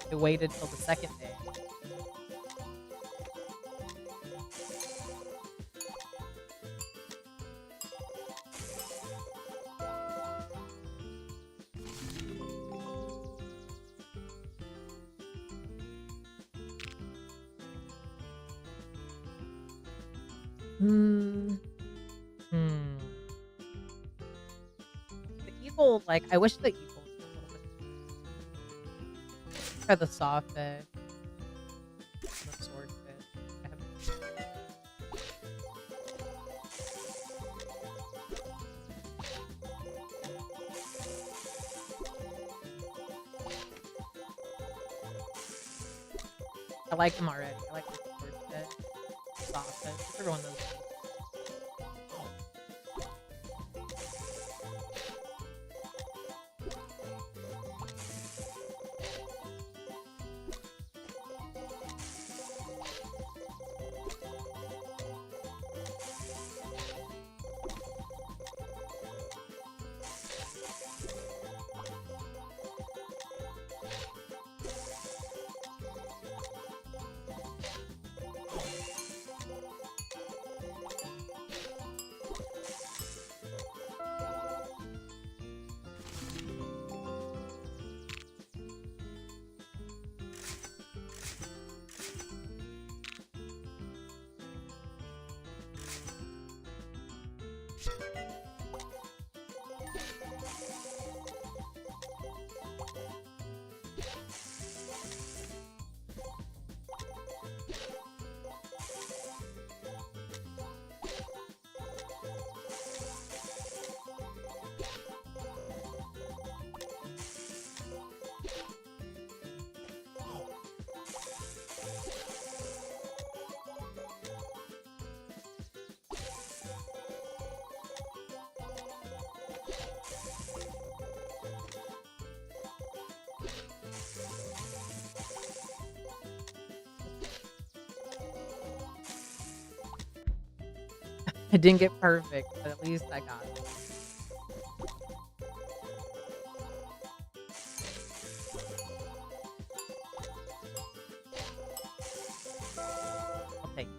they waited till the second day. Hmm. Hmm. The evil, like, I wish the evils were a little bit try the sawfish, the swordfish. I haven't I like them already. I like the swordfish, sawfish, every one of those. I didn't get perfect, but at least I got it. I'll take it.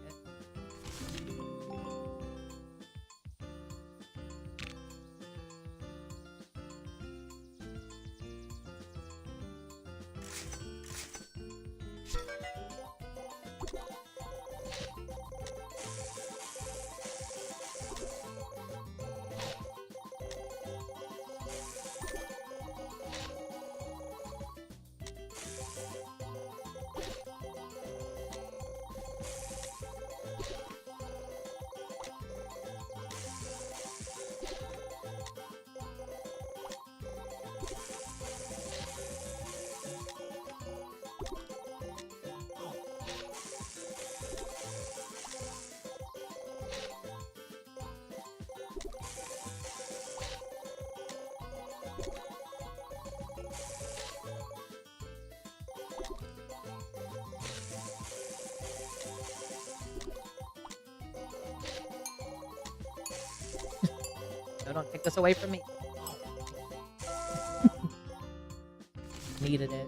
No, don't take this away from me. Needed it.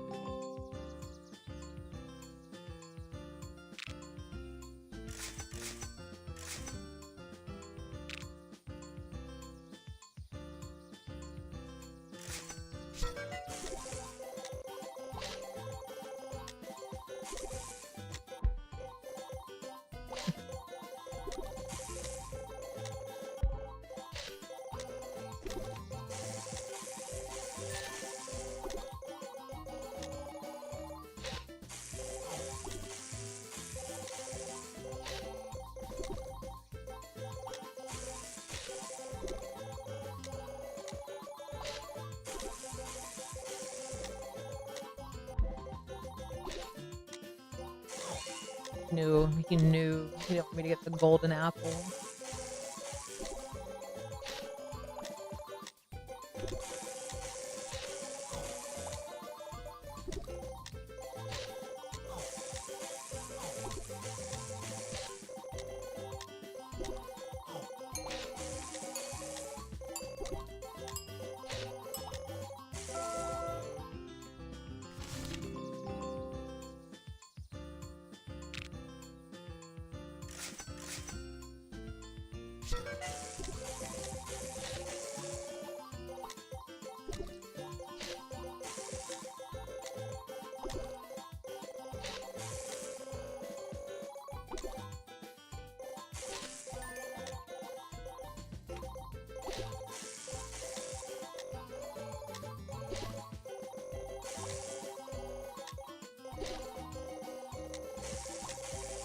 He knew he didn't want me to get the golden apple.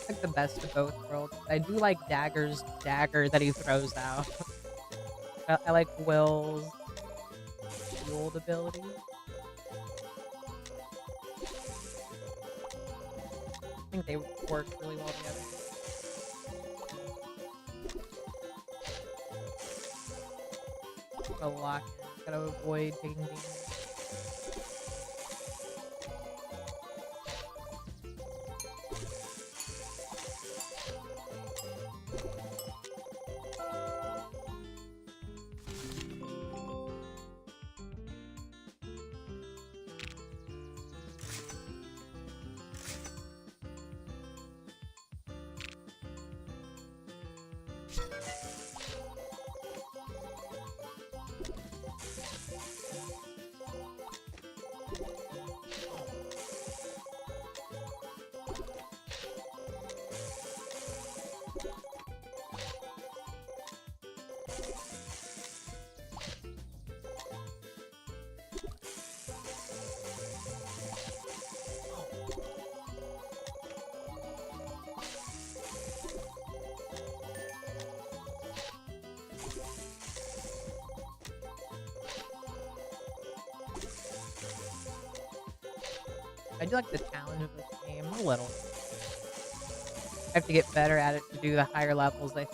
Like the best of both worlds. I do like Dagger's dagger that he throws out. I like Will's shield ability. I think they work really well together. Gotta lock in. Gotta avoid taking damage. I do like the challenge of this game a little. I have to get better at it to do the higher levels, I think.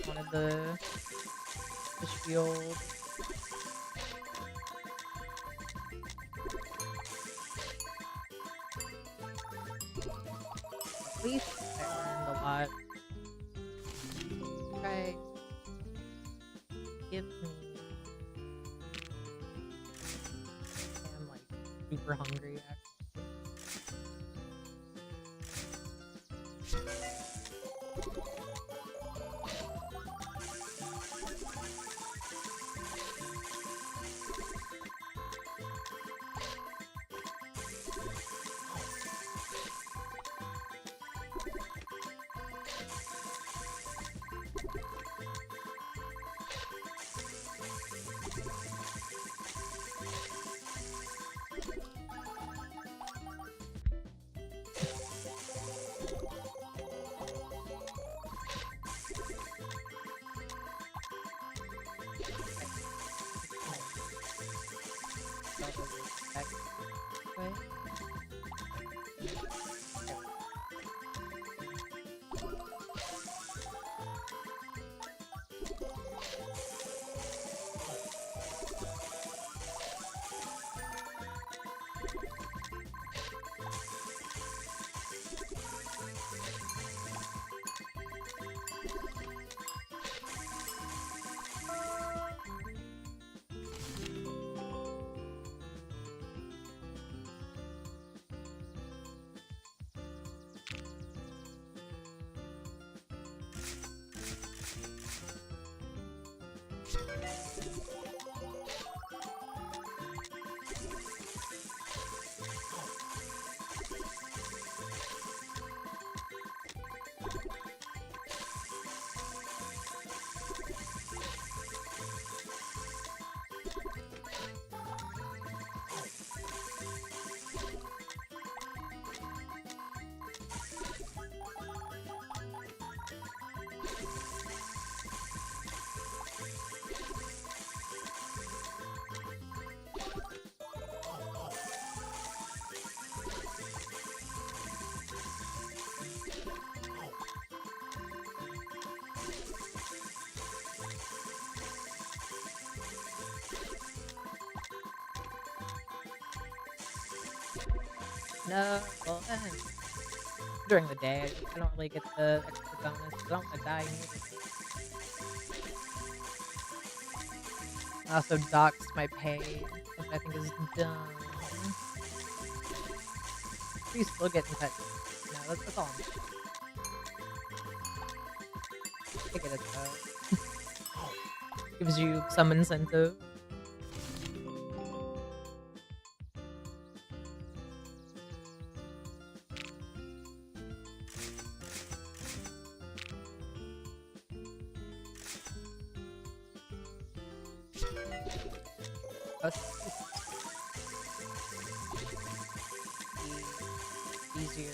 Wanted the shield. At least I learned a lot. Okay. Give me. I'm like super hungry actually. No, well, during the day, I don't really get the extra bonus. I don't want to die either. I also doxed my pay, which I think is dumb. You still get in touch. No, that's all. I get it though. Gives you some incentive. That's easier.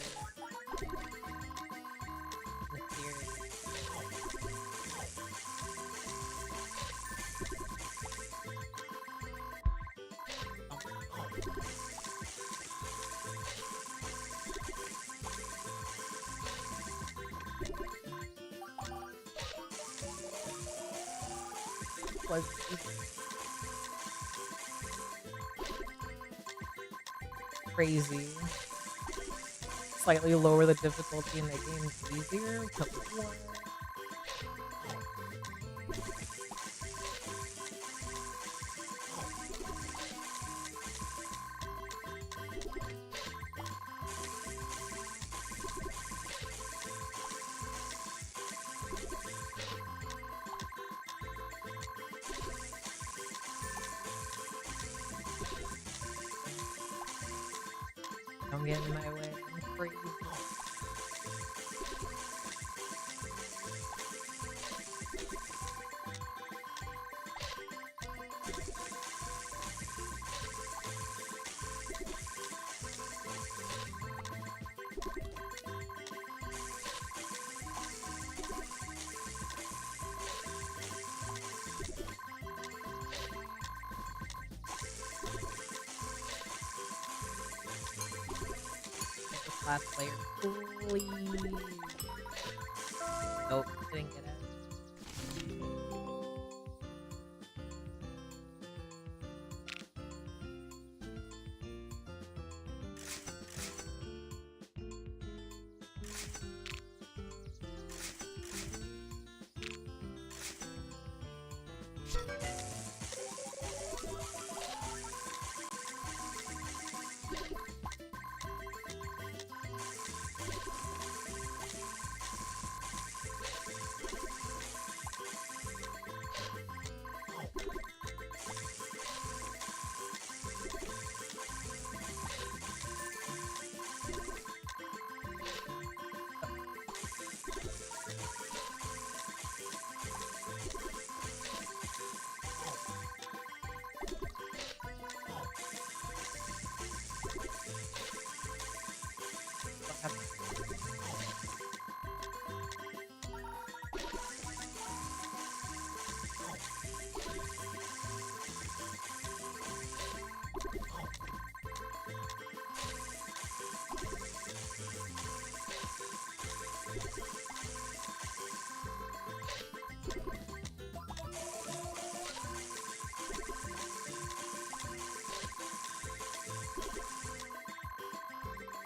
Was crazy. Slightly lower the difficulty and the game's easier. What? Don't get in my way. I'm crazy. Last player, please. Nope, didn't get it.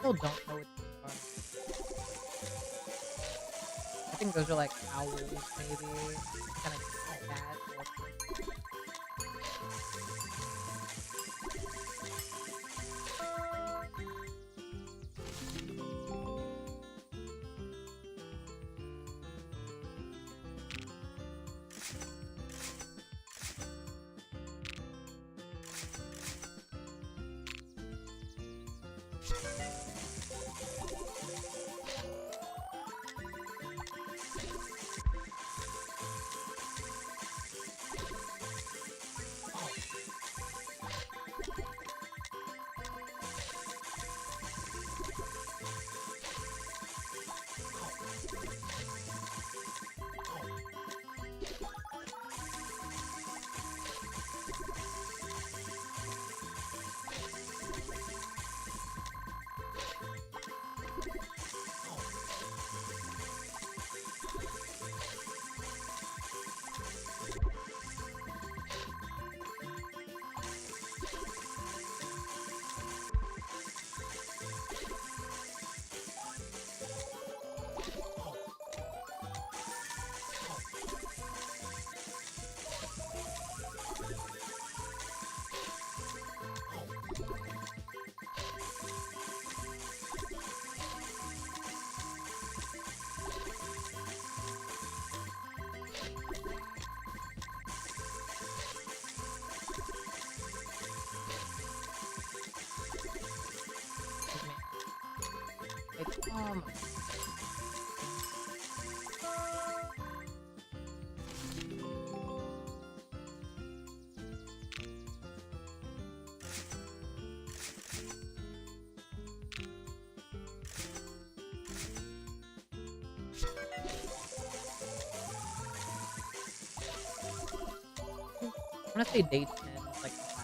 Still don't know what these are. I think those are like owls, maybe. Kind of bad. Oh my. I'm gonna say day 10 is like the high.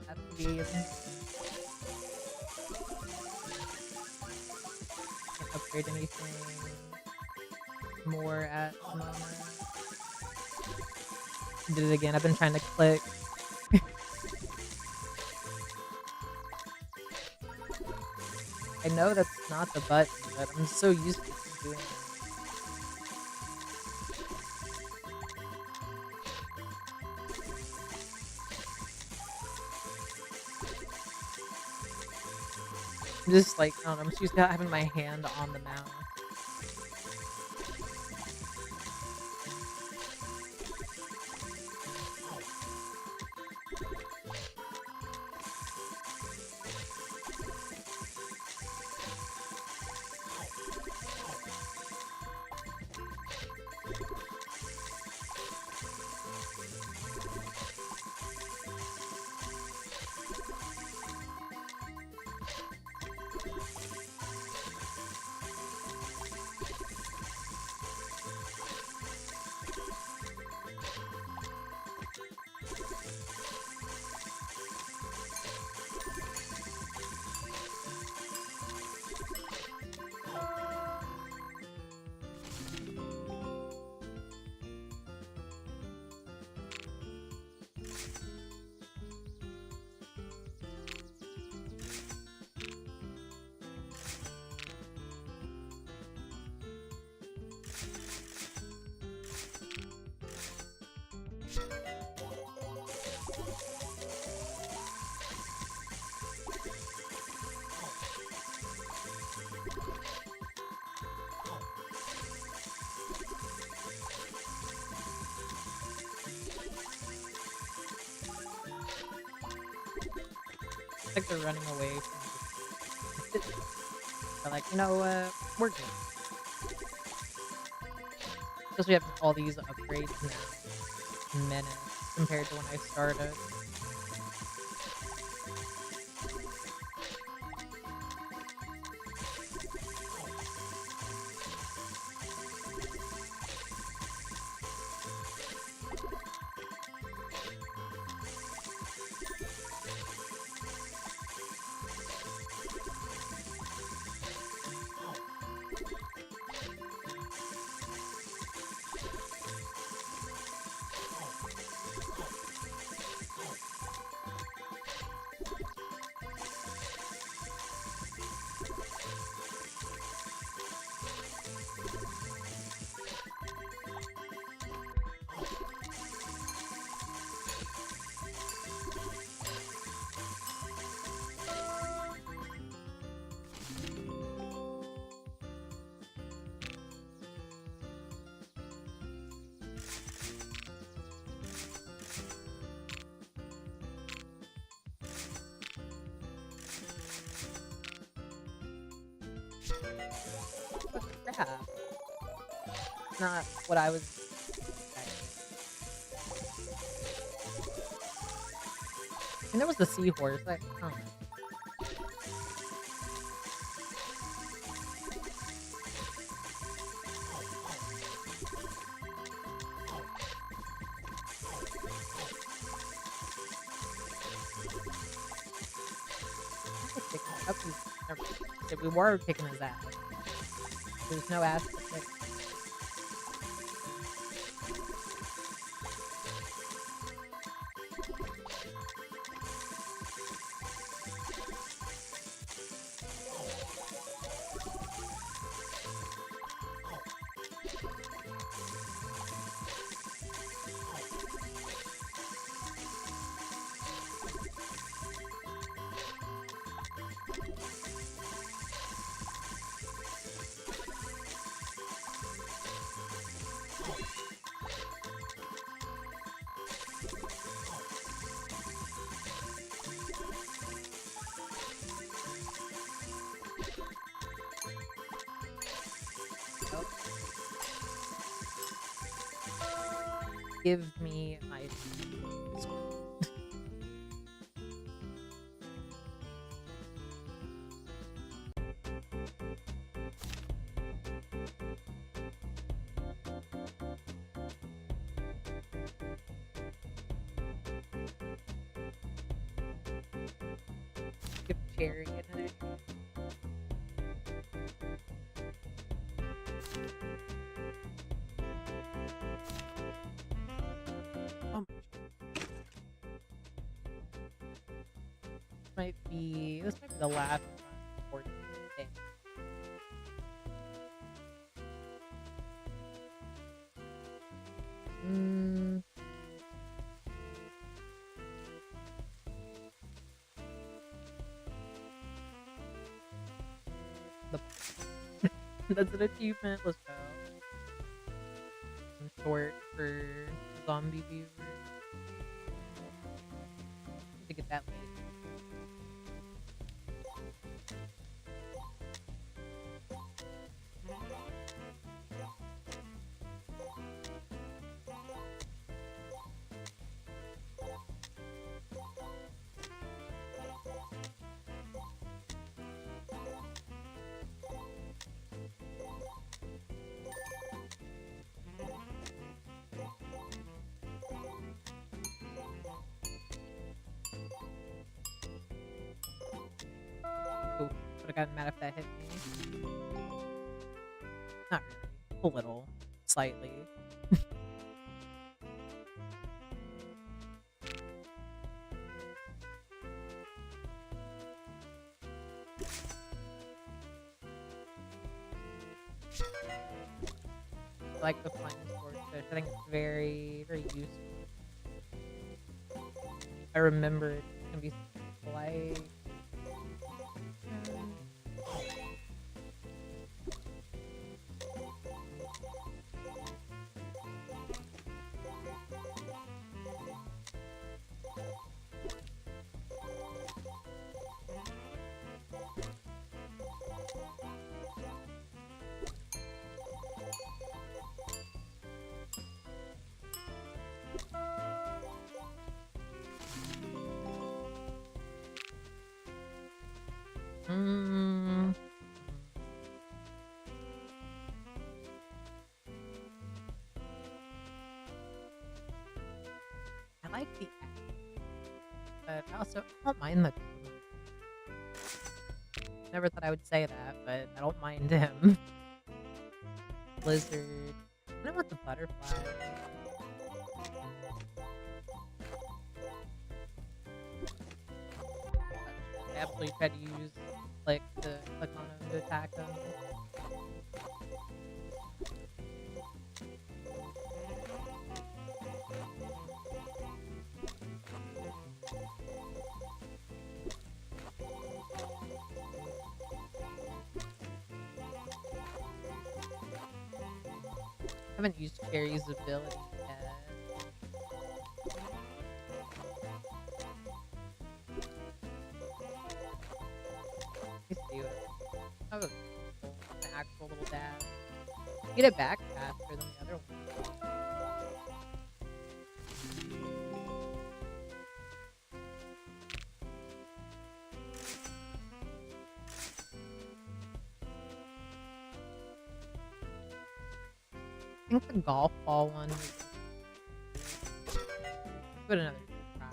Have to be can't upgrade anything more at the moment. Did it again. I've been trying to click. I know that's not the button, but I'm so used to doing it. I'm just like, I don't know, I'm just used to having my hand on the mouse. It's like they're running away from the they're like, you know what, we're good. Especially having all these upgrades now. Minutes compared to when I started. What crap? Not what I was expecting. And there was the seahorse. Like, oh. We were kicking his ass. There's no ass to kick. Give me my give cherry another. This might be the last important thing. That's an achievement. Let's go. I'm short for zombie beavers. To get that later. Ooh, would have gotten mad if that hit me. Not really. A little. Slightly. I like the flying swordfish. I think it's very, very useful. I remember it can be light. I like the but I also don't mind the never thought I would say that, but I don't mind him. Lizard. I don't want the butterfly. I absolutely tried to use click on him to attack him. I haven't used Cherry's ability yet. Let's do it. Oh, cool. actual little dash. Get it back faster than the other one. I think the golf ball one. Put another try.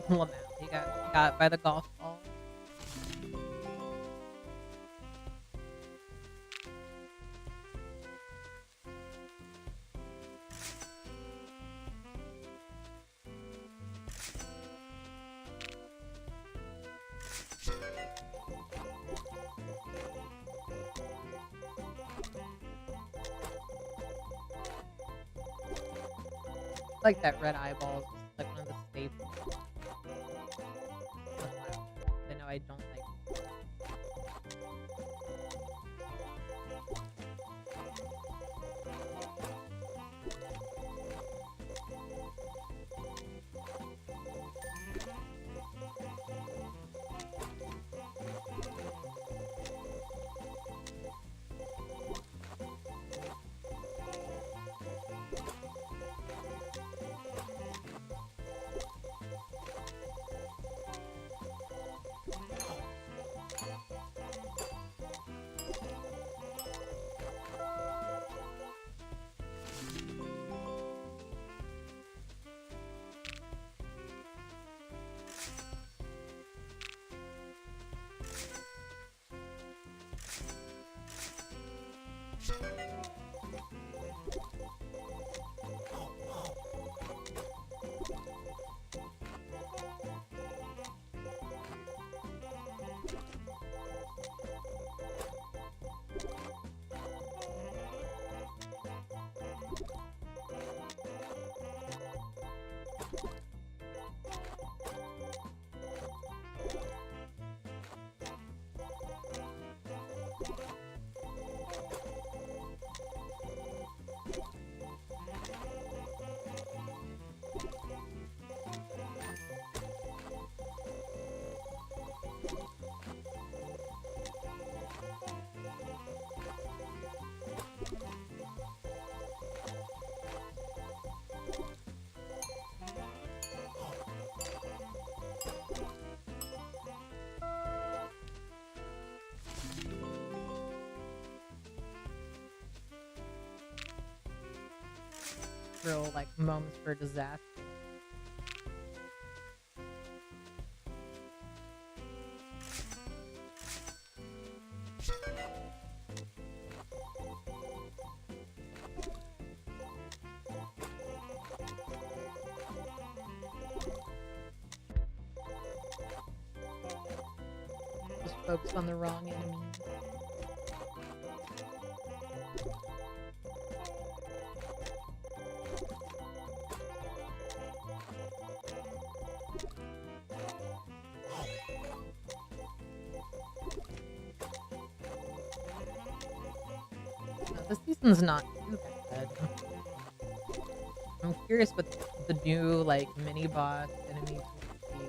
Well, now he got by the golf ball. Like that red eyeball is just like one of the staples. I know I don't like it. Real like moments for disaster. Just focus on the wrong enemy. This season's not too bad. I'm curious what the new like mini boss enemies will be.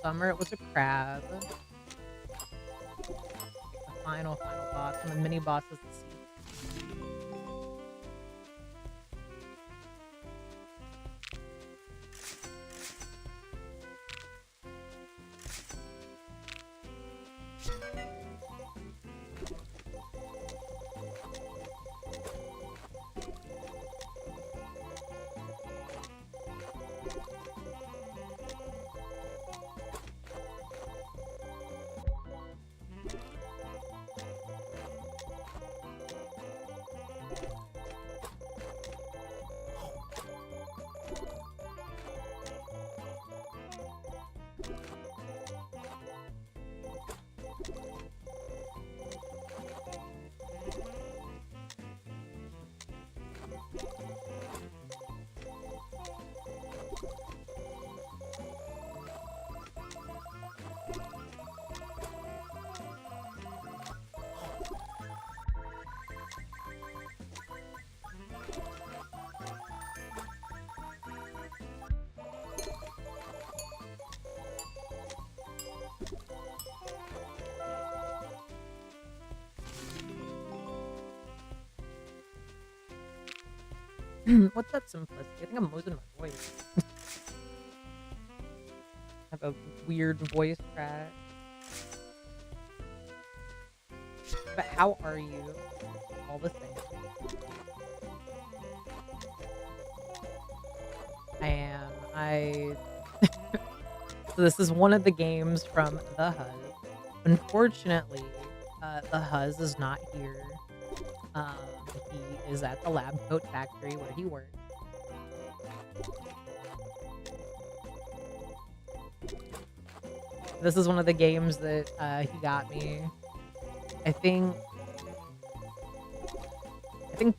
Summer it was a crab. Like the final boss, and the mini boss is the sea. What's that simplicity? I think I'm losing my voice. I have a weird voice crack. But how are you? All the same. I am. So this is one of the games from the Huz. Unfortunately, the Huz is not here. He is at the lab coat factory where he works. This is one of the games that he got me. I think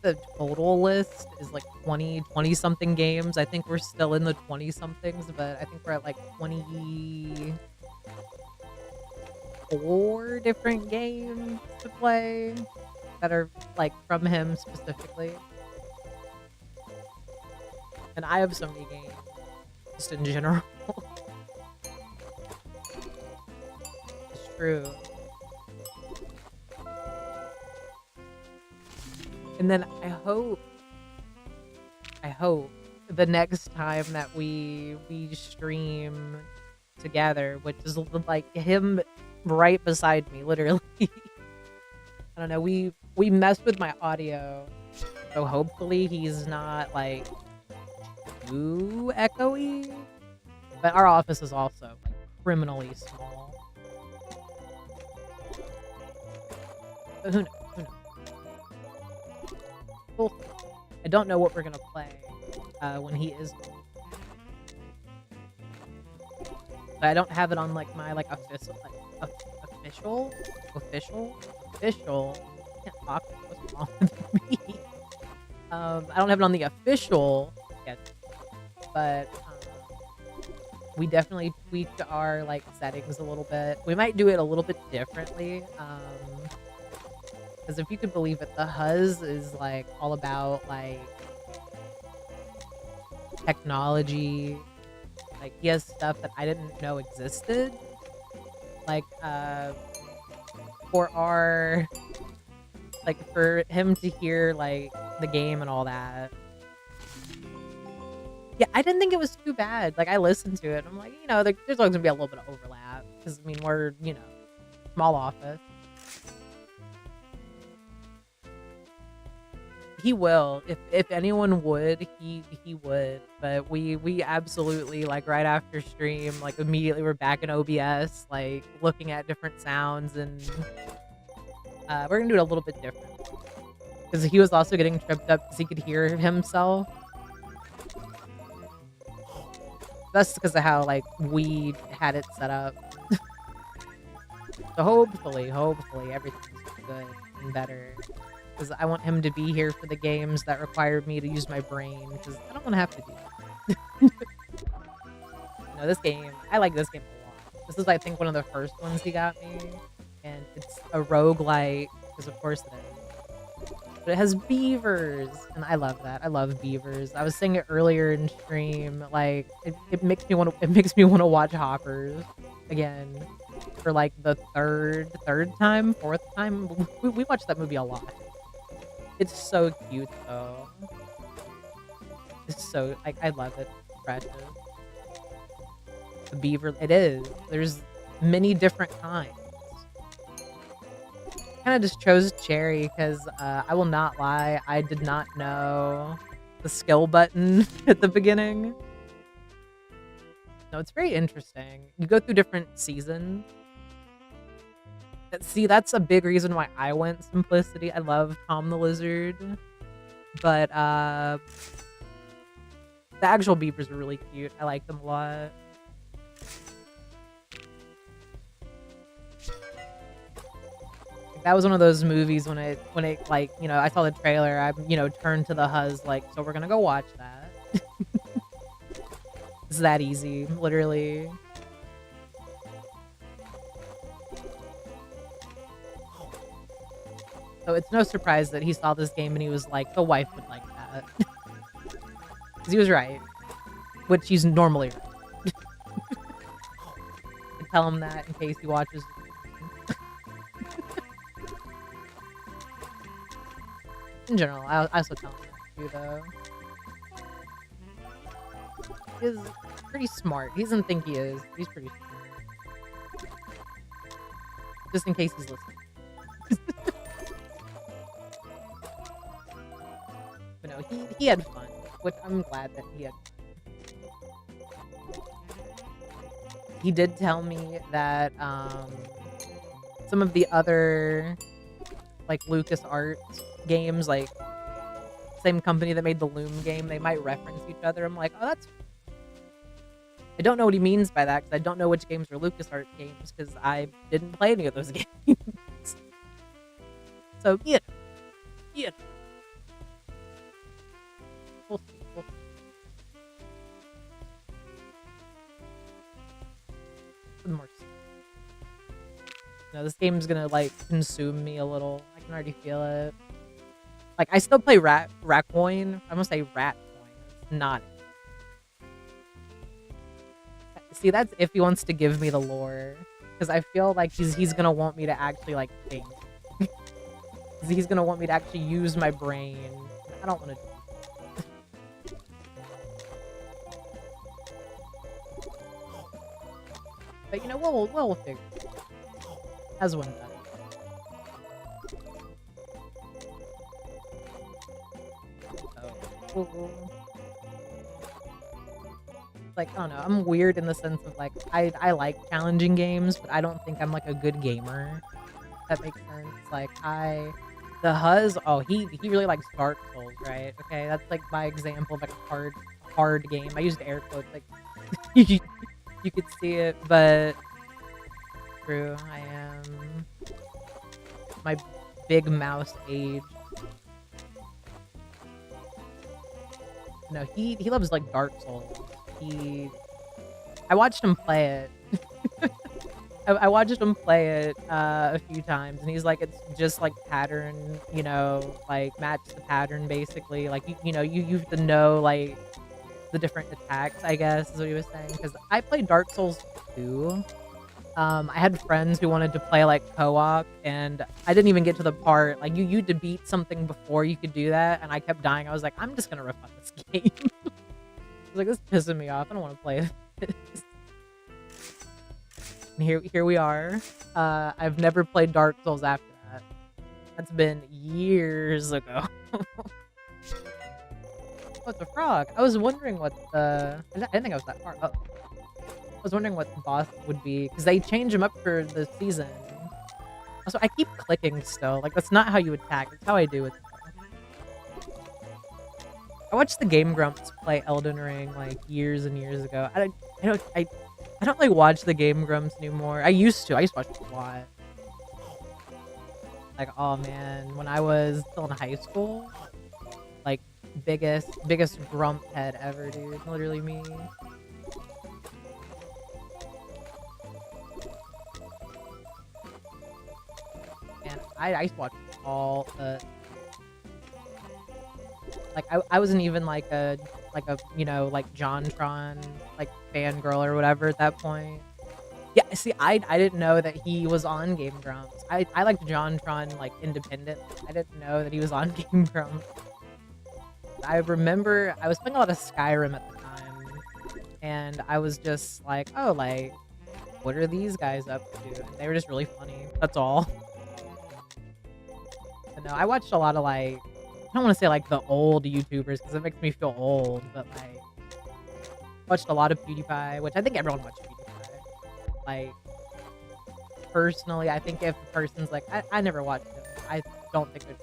the total list is like 20 something games. I think we're still in the 20 somethings, but I think we're at like 24 different games to play that are like from him specifically. And I have so many games just in general. It's true. And then I hope the next time that we stream together, which is like him right beside me, literally. I don't know, we messed with my audio, so hopefully he's not like too echoey. But our office is also like criminally small. But who knows? I don't know what we're gonna play when he is home. But I don't have it on like my like official. I can't talk. What's wrong with me? I don't have it on the official yet, but we definitely tweaked our like settings a little bit. We might do it a little bit differently. Because if you could believe it, the Huz is like all about like technology. Like he has stuff that I didn't know existed. Like for him to hear like the game and all that. Yeah, I didn't think it was too bad. Like I listened to it. And I'm like, you know, there's always gonna be a little bit of overlap because I mean we're, you know, small office. He will. If anyone would, he would. But we absolutely like right after stream, like immediately we're back in OBS, like looking at different sounds, and we're gonna do it a little bit different because he was also getting tripped up because he could hear himself. That's because of how like we had it set up. So hopefully everything's good and better. Because I want him to be here for the games that require me to use my brain, because I don't want to have to do that. No, this game, I like this game a lot. This is, I think, one of the first ones he got me, and it's a roguelite, because of course it is. But it has beavers, and I love that. I love beavers. I was saying it earlier in stream, like, it makes me want to watch Hoppers again for, like, the third time, fourth time. We watched that movie a lot. It's so cute, though. It's so... I love it. It's precious. The beaver... It is. There's many different kinds. Kind of just chose Cherry, because I will not lie, I did not know the skill button at the beginning. No, it's very interesting. You go through different seasons. See, that's a big reason why I went simplicity. I love Tom the Lizard. But, the actual beavers are really cute. I like them a lot. That was one of those movies when it, like, you know, I saw the trailer, I, you know, turned to the Huz, like, so we're gonna go watch that. It's that easy, literally. So it's no surprise that he saw this game and he was like, the wife would like that. Because he was right. Which he's normally right. I tell him that in case he watches. In general, I also tell him that too, though. He's pretty smart. He doesn't think he is. He's pretty smart. Just in case he's listening. But no, he had fun, which I'm glad that he had. He did tell me that some of the other like LucasArts games, like same company that made the Loom game, they might reference each other. I'm like, oh, that's. I don't know what he means by that because I don't know which games are LucasArts games because I didn't play any of those games. So yeah. We'll see. More. No, this game's gonna like consume me a little. I can already feel it. Like I still play Ratcoin. I'm gonna say Ratcoin. It's not. See, that's if he wants to give me the lore, because I feel like he's gonna want me to actually like think. He's gonna want me to actually use my brain. I don't want to. But you know, we'll figure it out. As one does. So, like, I don't know, I'm weird in the sense of like I like challenging games, but I don't think I'm like a good gamer. If that makes sense. Like the Huz, oh he really likes Dark Souls, right? Okay, that's like my example of like a hard game. I used air quotes like you could see it, but true, I am my big mouse age. No, he loves like Dark Souls. I watched him play it. I watched him play it a few times, and he's like, it's just like pattern, you know, like match the pattern basically. Like you have to know like the different attacks, I guess is what he was saying. Because I played Dark Souls 2. I had friends who wanted to play like co-op, and I didn't even get to the part like you had to beat something before you could do that, and I kept dying. I was like, I'm just gonna refund this game. I was like, this is pissing me off. I don't want to play this. And here we are. I've never played Dark Souls after that. That's been years ago. What's a frog? I was wondering what the. I didn't think I was that far. Oh. I was wondering what the boss would be because they change him up for the season. Also, I keep clicking still. Like that's not how you attack. That's how I do it. I watched the Game Grumps play Elden Ring like years and years ago. I don't like watch the Game Grumps anymore. I used to. I used to watch it a lot. Like, oh man, when I was still in high school, like biggest grump head ever, dude. Literally me. And I used to watch all the. Like I wasn't even like a you know like JonTron like fangirl or whatever at that point. Yeah, see, I didn't know that he was on Game Grumps. I liked JonTron like independent. I didn't know that he was on Game Grumps. I remember I was playing a lot of Skyrim at the time, and I was just like, oh, like, what are these guys up to? And they were just really funny. That's all. But no, I watched a lot of like. I don't want to say like the old YouTubers because it makes me feel old, but like watched a lot of PewDiePie, which I think everyone watched PewDiePie. Like personally, I think if a person's like, I never watched him, I don't think it's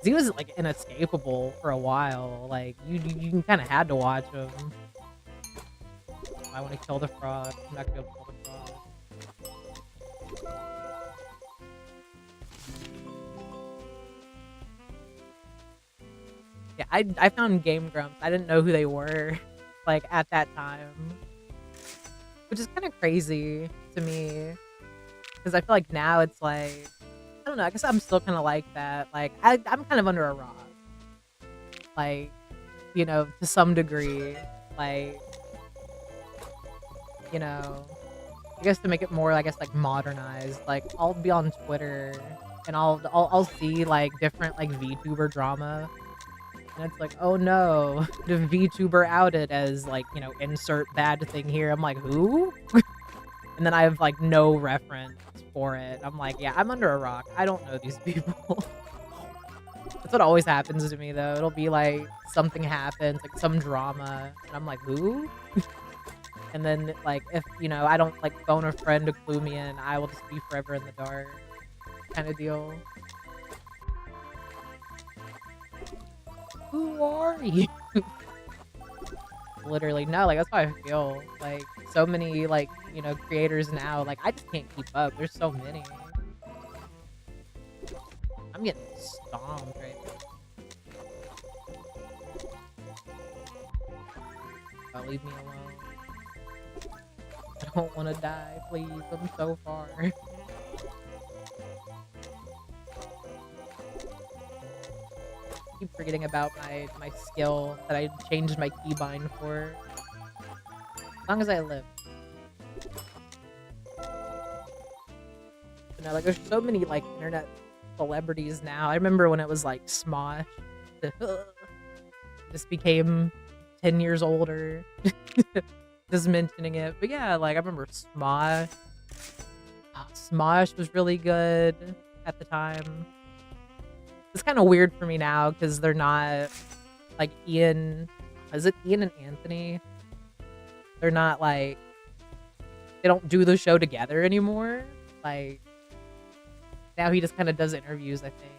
he was like inescapable for a while. Like you kind of had to watch him. I want to kill the frog. I'm not gonna be able to kill the frog. Yeah, I found Game Grumps. I didn't know who they were, like, at that time. Which is kind of crazy to me. Because I feel like now it's like... I don't know, I guess I'm still kind of like that. Like, I'm kind of under a rock. Like, you know, to some degree. Like, you know... I guess to make it more, I guess, like, modernized. Like, I'll be on Twitter, and I'll see, like, different, like, VTuber drama. And it's like, "Oh no, the Vtuber outed as, like, you know, insert bad thing here." I'm like, "Who?" And then I have, like, no reference for it. I'm like, "Yeah, I'm under a rock. I don't know these people." That's what always happens to me, though. It'll be like something happens, like some drama, and I'm like, "Who?" And then, like, if, you know, I don't, like, phone a friend to clue me in, I will just be forever in the dark kinda deal. "Who are you?" Literally, no, like, that's how I feel. Like, so many, like, you know, creators now, like, I just can't keep up. There's so many. I'm getting stomped right now. Leave me alone. I don't wanna die, please. I'm so far. Keep forgetting about my skill that I changed my keybind for. As long as I live. You know, like, there's so many, like, internet celebrities now. I remember when it was, like, Smosh. Just became 10 years older. Just mentioning it. But yeah, like, I remember Smosh. Smosh was really good at the time. It's kinda weird for me now because they're not, like, Ian is it Ian and Anthony? They're not, like they don't do the show together anymore. Like, now he just kinda does interviews, I think.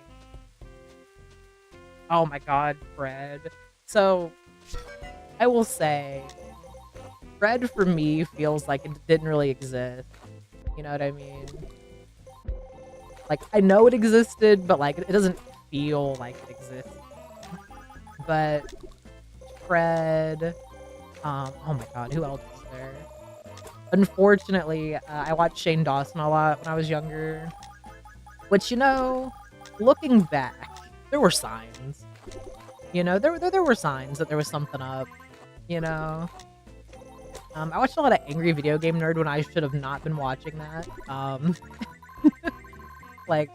Oh my god, Fred. So, I will say, Fred for me feels like it didn't really exist. You know what I mean? Like, I know it existed, but, like, it doesn't feel like it exists. But Fred, oh my god, who else is there? Unfortunately, I watched Shane Dawson a lot when I was younger, which, you know, looking back, there were signs. You know, there were signs that there was something up, you know? I watched a lot of Angry Video Game Nerd when I should have not been watching that. Like,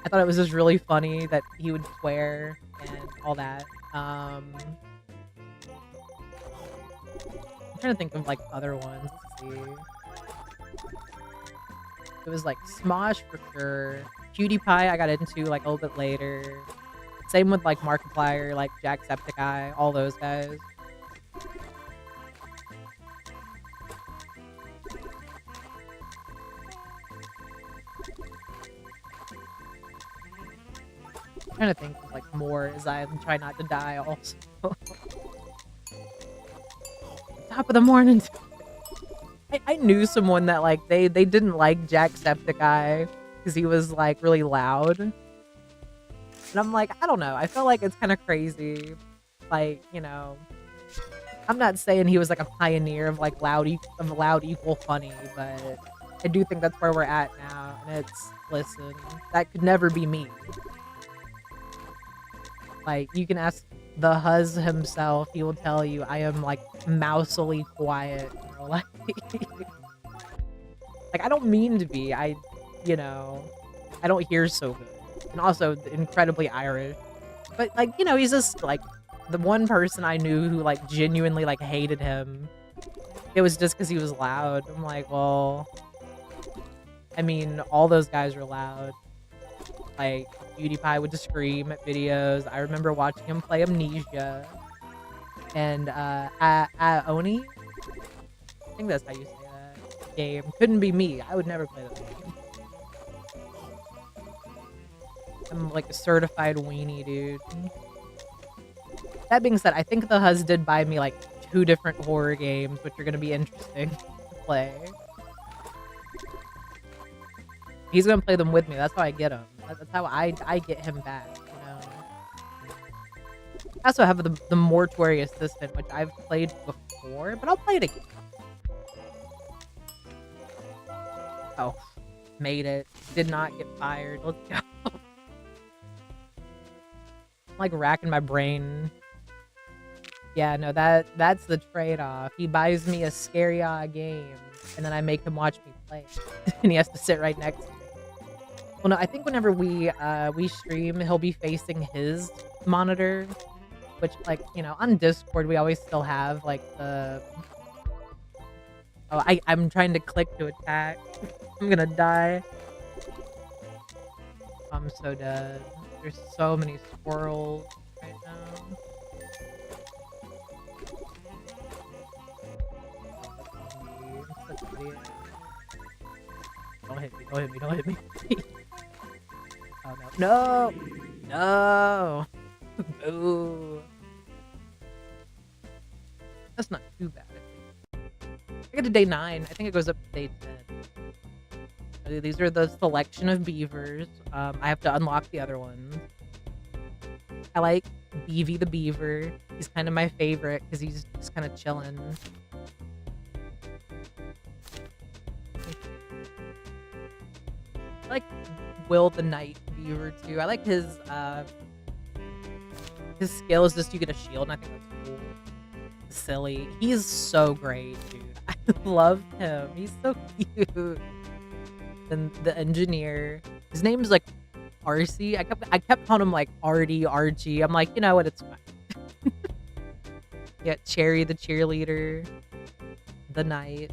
I thought it was just really funny that he would swear and all that. I'm trying to think of, like, other ones. Let's see. It was, like, Smosh for sure. PewDiePie I got into, like, a little bit later. Same with, like, Markiplier, like, Jacksepticeye, all those guys. I'm trying to think of, like, more as I try not to die also. Top of the morning. I knew someone that, like, they didn't like Jacksepticeye because he was, like, really loud. And I'm like, I don't know. I feel like it's kind of crazy. Like, you know, I'm not saying he was, like, a pioneer of, like, loud equal funny, but I do think that's where we're at now. And it's, listen, that could never be me. Like, you can ask the Huz himself, he will tell you I am, like, mousily quiet in real life. Like, I don't mean to be, you know, I don't hear so good. And also incredibly Irish. But, like, you know, he's just, like, the one person I knew who, like, genuinely, like, hated him. It was just because he was loud. I'm like, well, I mean, all those guys are loud. Like, PewDiePie would just scream at videos. I remember watching him play Amnesia. And, Oni? I think that's how you say that game. Couldn't be me. I would never play that game. I'm, like, a certified weenie, dude. That being said, I think the Huz did buy me, like, 2 different horror games, which are gonna be interesting to play. He's gonna play them with me. That's how I get him. That's how I get him back, you know? I also have the Mortuary Assistant, which I've played before, but I'll play it again. Oh, made it. Did not get fired. Let's go. I'm, like, racking my brain. Yeah, no, that's the trade-off. He buys me a scary game, and then I make him watch me play. And he has to sit right next to me. Well, no, I think whenever we stream, he'll be facing his monitor, which, like, you know, on Discord, we always still have, like, the... Oh, I'm trying to click to attack. I'm gonna die. I'm so dead. There's so many squirrels right now. Don't hit me, don't hit me, don't hit me. Oh no. No! No! Boo. That's not too bad, I think. I get to day 9. I think it goes up to day 10. These are the selection of beavers. I have to unlock the other ones. I like Beavy the beaver. He's kind of my favorite because he's just kind of chilling. I like Will the Night beaver too. I like his skill is just you get a shield, and I think that's cool. Silly. He's so great, dude. I love him. He's so cute. And the engineer, his name's like RC. I kept calling him like Artie, Archie. I'm like, you know what? It's fine. Yeah, Cherry the cheerleader, the knight,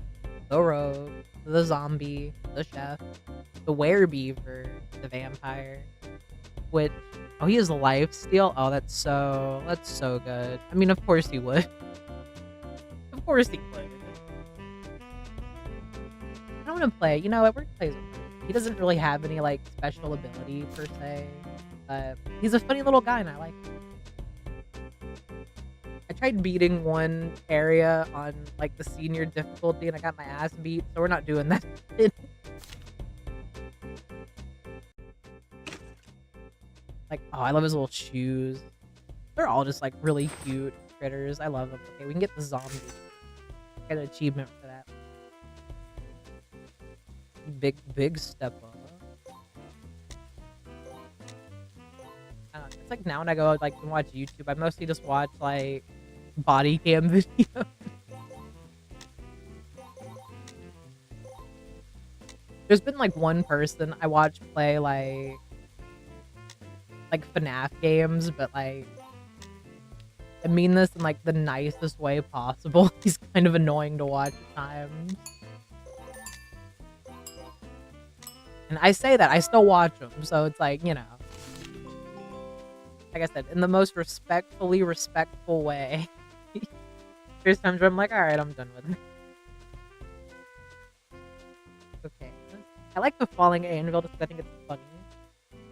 the rogue, the zombie, the chef, the werebeaver, the vampire. Which, oh, he has lifesteal. Oh, that's so good. I mean, of course he would. Of course he would. I don't want to play. You know what? We're gonna play as a he doesn't really have any, like, special ability, per se. But he's a funny little guy, and I like him. I tried beating one area on, like, the senior difficulty, and I got my ass beat, so we're not doing that. Like, oh, I love his little shoes. They're all just, like, really cute critters. I love them. Okay, we can get the zombie. Get an achievement for that. Big step up. It's like now when I go like and watch YouTube, I mostly just watch like body cam videos. There's been like one person I watch play like FNAF games, but like I mean this in like the nicest way possible. He's kind of annoying to watch at times. And I say that, I still watch them, so it's like, you know. Like I said, in the most respectful way. There's times where I'm like, alright, I'm done with it. Okay. I like the falling anvil just because I think it's funny.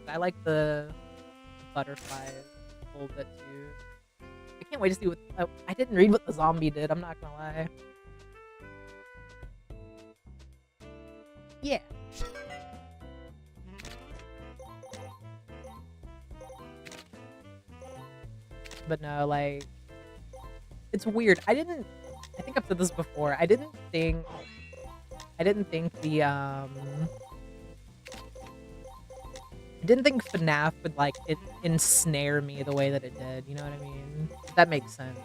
I like the butterflies a little bit too. I can't wait to see what... Oh, I didn't read what the zombie did, I'm not gonna lie. Yeah. But no, like, it's weird. I think I've said this before. I didn't think FNAF would, like, ensnare me the way that it did, you know what I mean? That makes sense.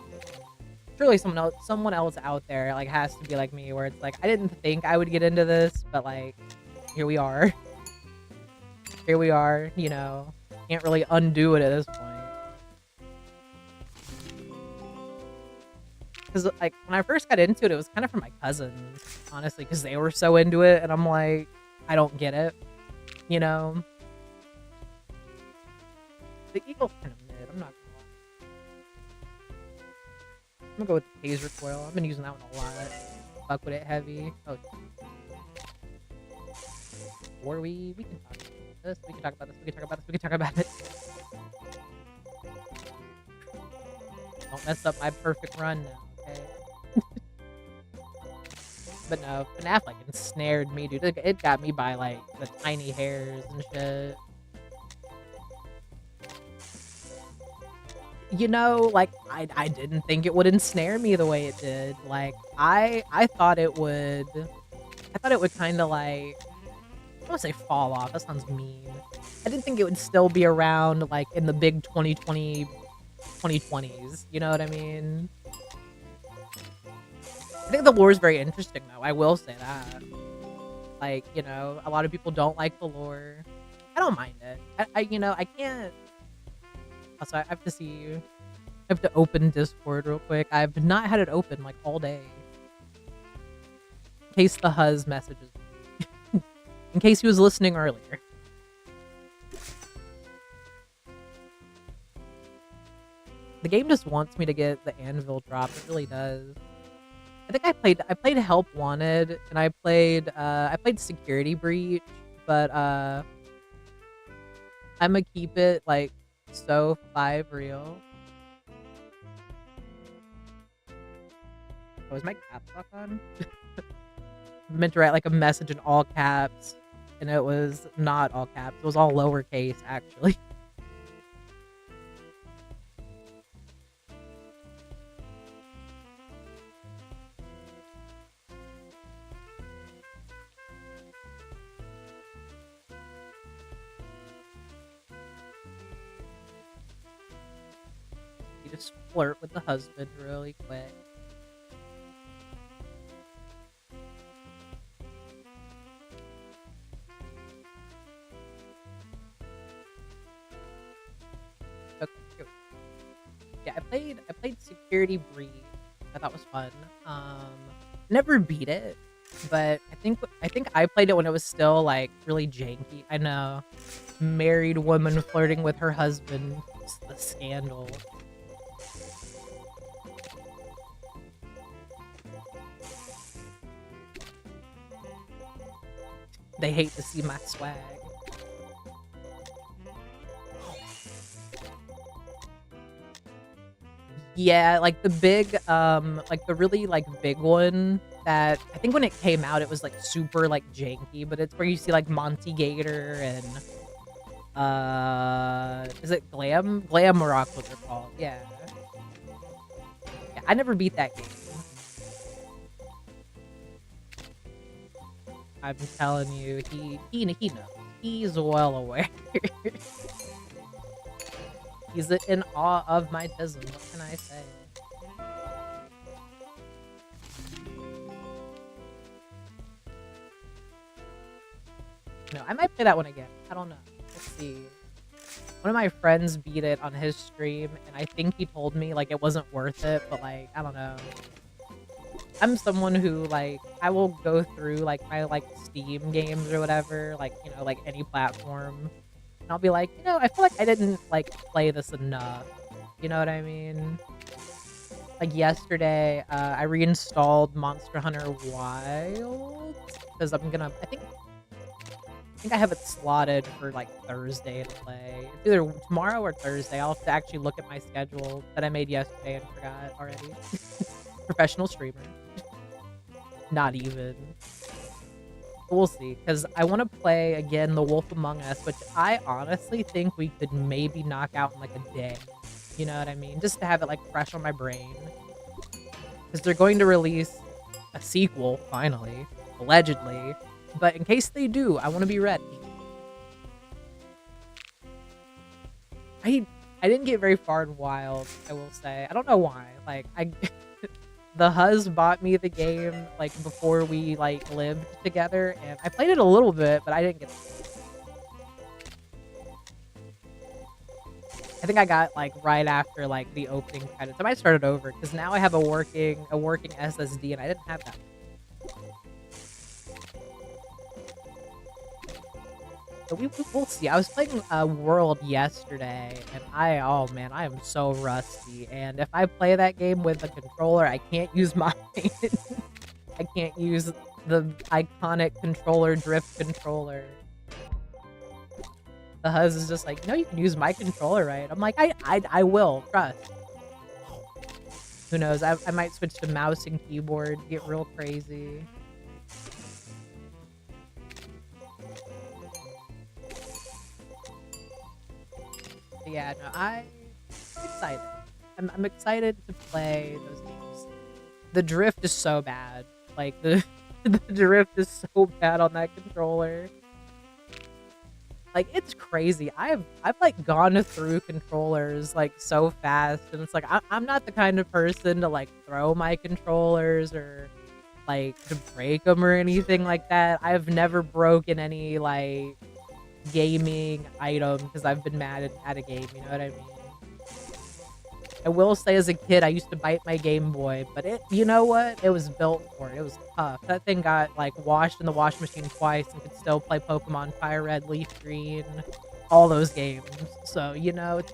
Surely someone else out there, like, has to be like me, where it's like, I didn't think I would get into this, but, like, here we are. Here we are, you know. Can't really undo it at this point. Because, like, when I first got into it, it was kind of from my cousins, honestly, because they were so into it, and I'm like, I don't get it, you know? The eagle's kind of mid, I'm not gonna lie. I'm gonna go with the taser coil. I've been using that one a lot. Fuck with it heavy. Oh. Or we can talk about this, we can talk about this, we can talk about this, we can talk about it. Don't mess up my perfect run now. But no, FNAF like ensnared me, dude. It got me by like the tiny hairs and shit. You know, like I didn't think it would ensnare me the way it did. Like I thought it would kind of like, I don't want to say fall off. That sounds mean. I didn't think it would still be around like in the big 2020s. You know what I mean? I think the lore is very interesting, though. I will say that. Like, you know, a lot of people don't like the lore. I don't mind it. You know, I can't... Also, I have to see you. I have to open Discord real quick. I've not had it open like all day. In case the Huz messages me. In case he was listening earlier. The game just wants me to get the anvil drop. It really does. I think I played Help Wanted and I played Security Breach, but I'ma keep it like so 5 real. Oh, is my caps lock on? I meant to write like a message in all caps, and it was not all caps. It was all lowercase, actually. You just flirt with the husband really quick. Okay, here. Yeah, I played Security Breach. I thought was fun. Never beat it, but I think I played it when it was still like really janky. I know, married woman flirting with her husband. It's the scandal. They hate to see my swag. Yeah, like the big, like the really like big one that I think when it came out, it was like super like janky, but it's where you see like Monty Gator and is it Glam Rock what they're called? Yeah. Yeah, I never beat that game. I'm telling you, he knows. He's well aware. He's in awe of my tism. What can I say? No, I might play that one again. I don't know. Let's see. One of my friends beat it on his stream, and I think he told me, like, it wasn't worth it, but, like, I don't know. I'm someone who, like, I will go through, like, my, like, Steam games or whatever, like, you know, like, any platform, and I'll be like, you know, I feel like I didn't, like, play this enough. You know what I mean? Like, yesterday, I reinstalled Monster Hunter Wilds, because I'm gonna, I think I have it slotted for like Thursday to play. It's either tomorrow or Thursday. I'll have to actually look at my schedule that I made yesterday and forgot already. Professional streamer. Not even. But we'll see, because I want to play again The Wolf Among Us, which I honestly think we could maybe knock out in like a day. You know what I mean? Just to have it like fresh on my brain. Because they're going to release a sequel, finally. Allegedly. But in case they do, I want to be ready. I didn't get very far in Wild, I will say. I don't know why. Like, the Huz bought me the game, like, before we, like, lived together, and I played it a little bit, but I didn't get it. I think I got, like, right after, like, the opening credits. I might start it over, because now I have a working SSD, and I didn't have that. So we'll see. I was playing World yesterday, and oh man, I am so rusty. And if I play that game with a controller, I can't use mine. I can't use the iconic controller drift controller. The Huz is just like, no, you can use my controller, right? I'm like, I will, trust. Who knows? I might switch to mouse and keyboard, get real crazy. Yeah, no, I'm excited. I'm excited to play those games. The drift is so bad. Like, the drift is so bad on that controller. Like, it's crazy. I've like gone through controllers like so fast, and it's like I'm not the kind of person to like throw my controllers or like to break them or anything like that. I've never broken any like gaming item because I've been mad at a game, you know what I mean? I will say as a kid, I used to bite my Game Boy, but you know what? It was built for it. It was tough. That thing got, like, washed in the wash machine twice and could still play Pokemon Fire Red, Leaf Green, all those games. So, you know, it's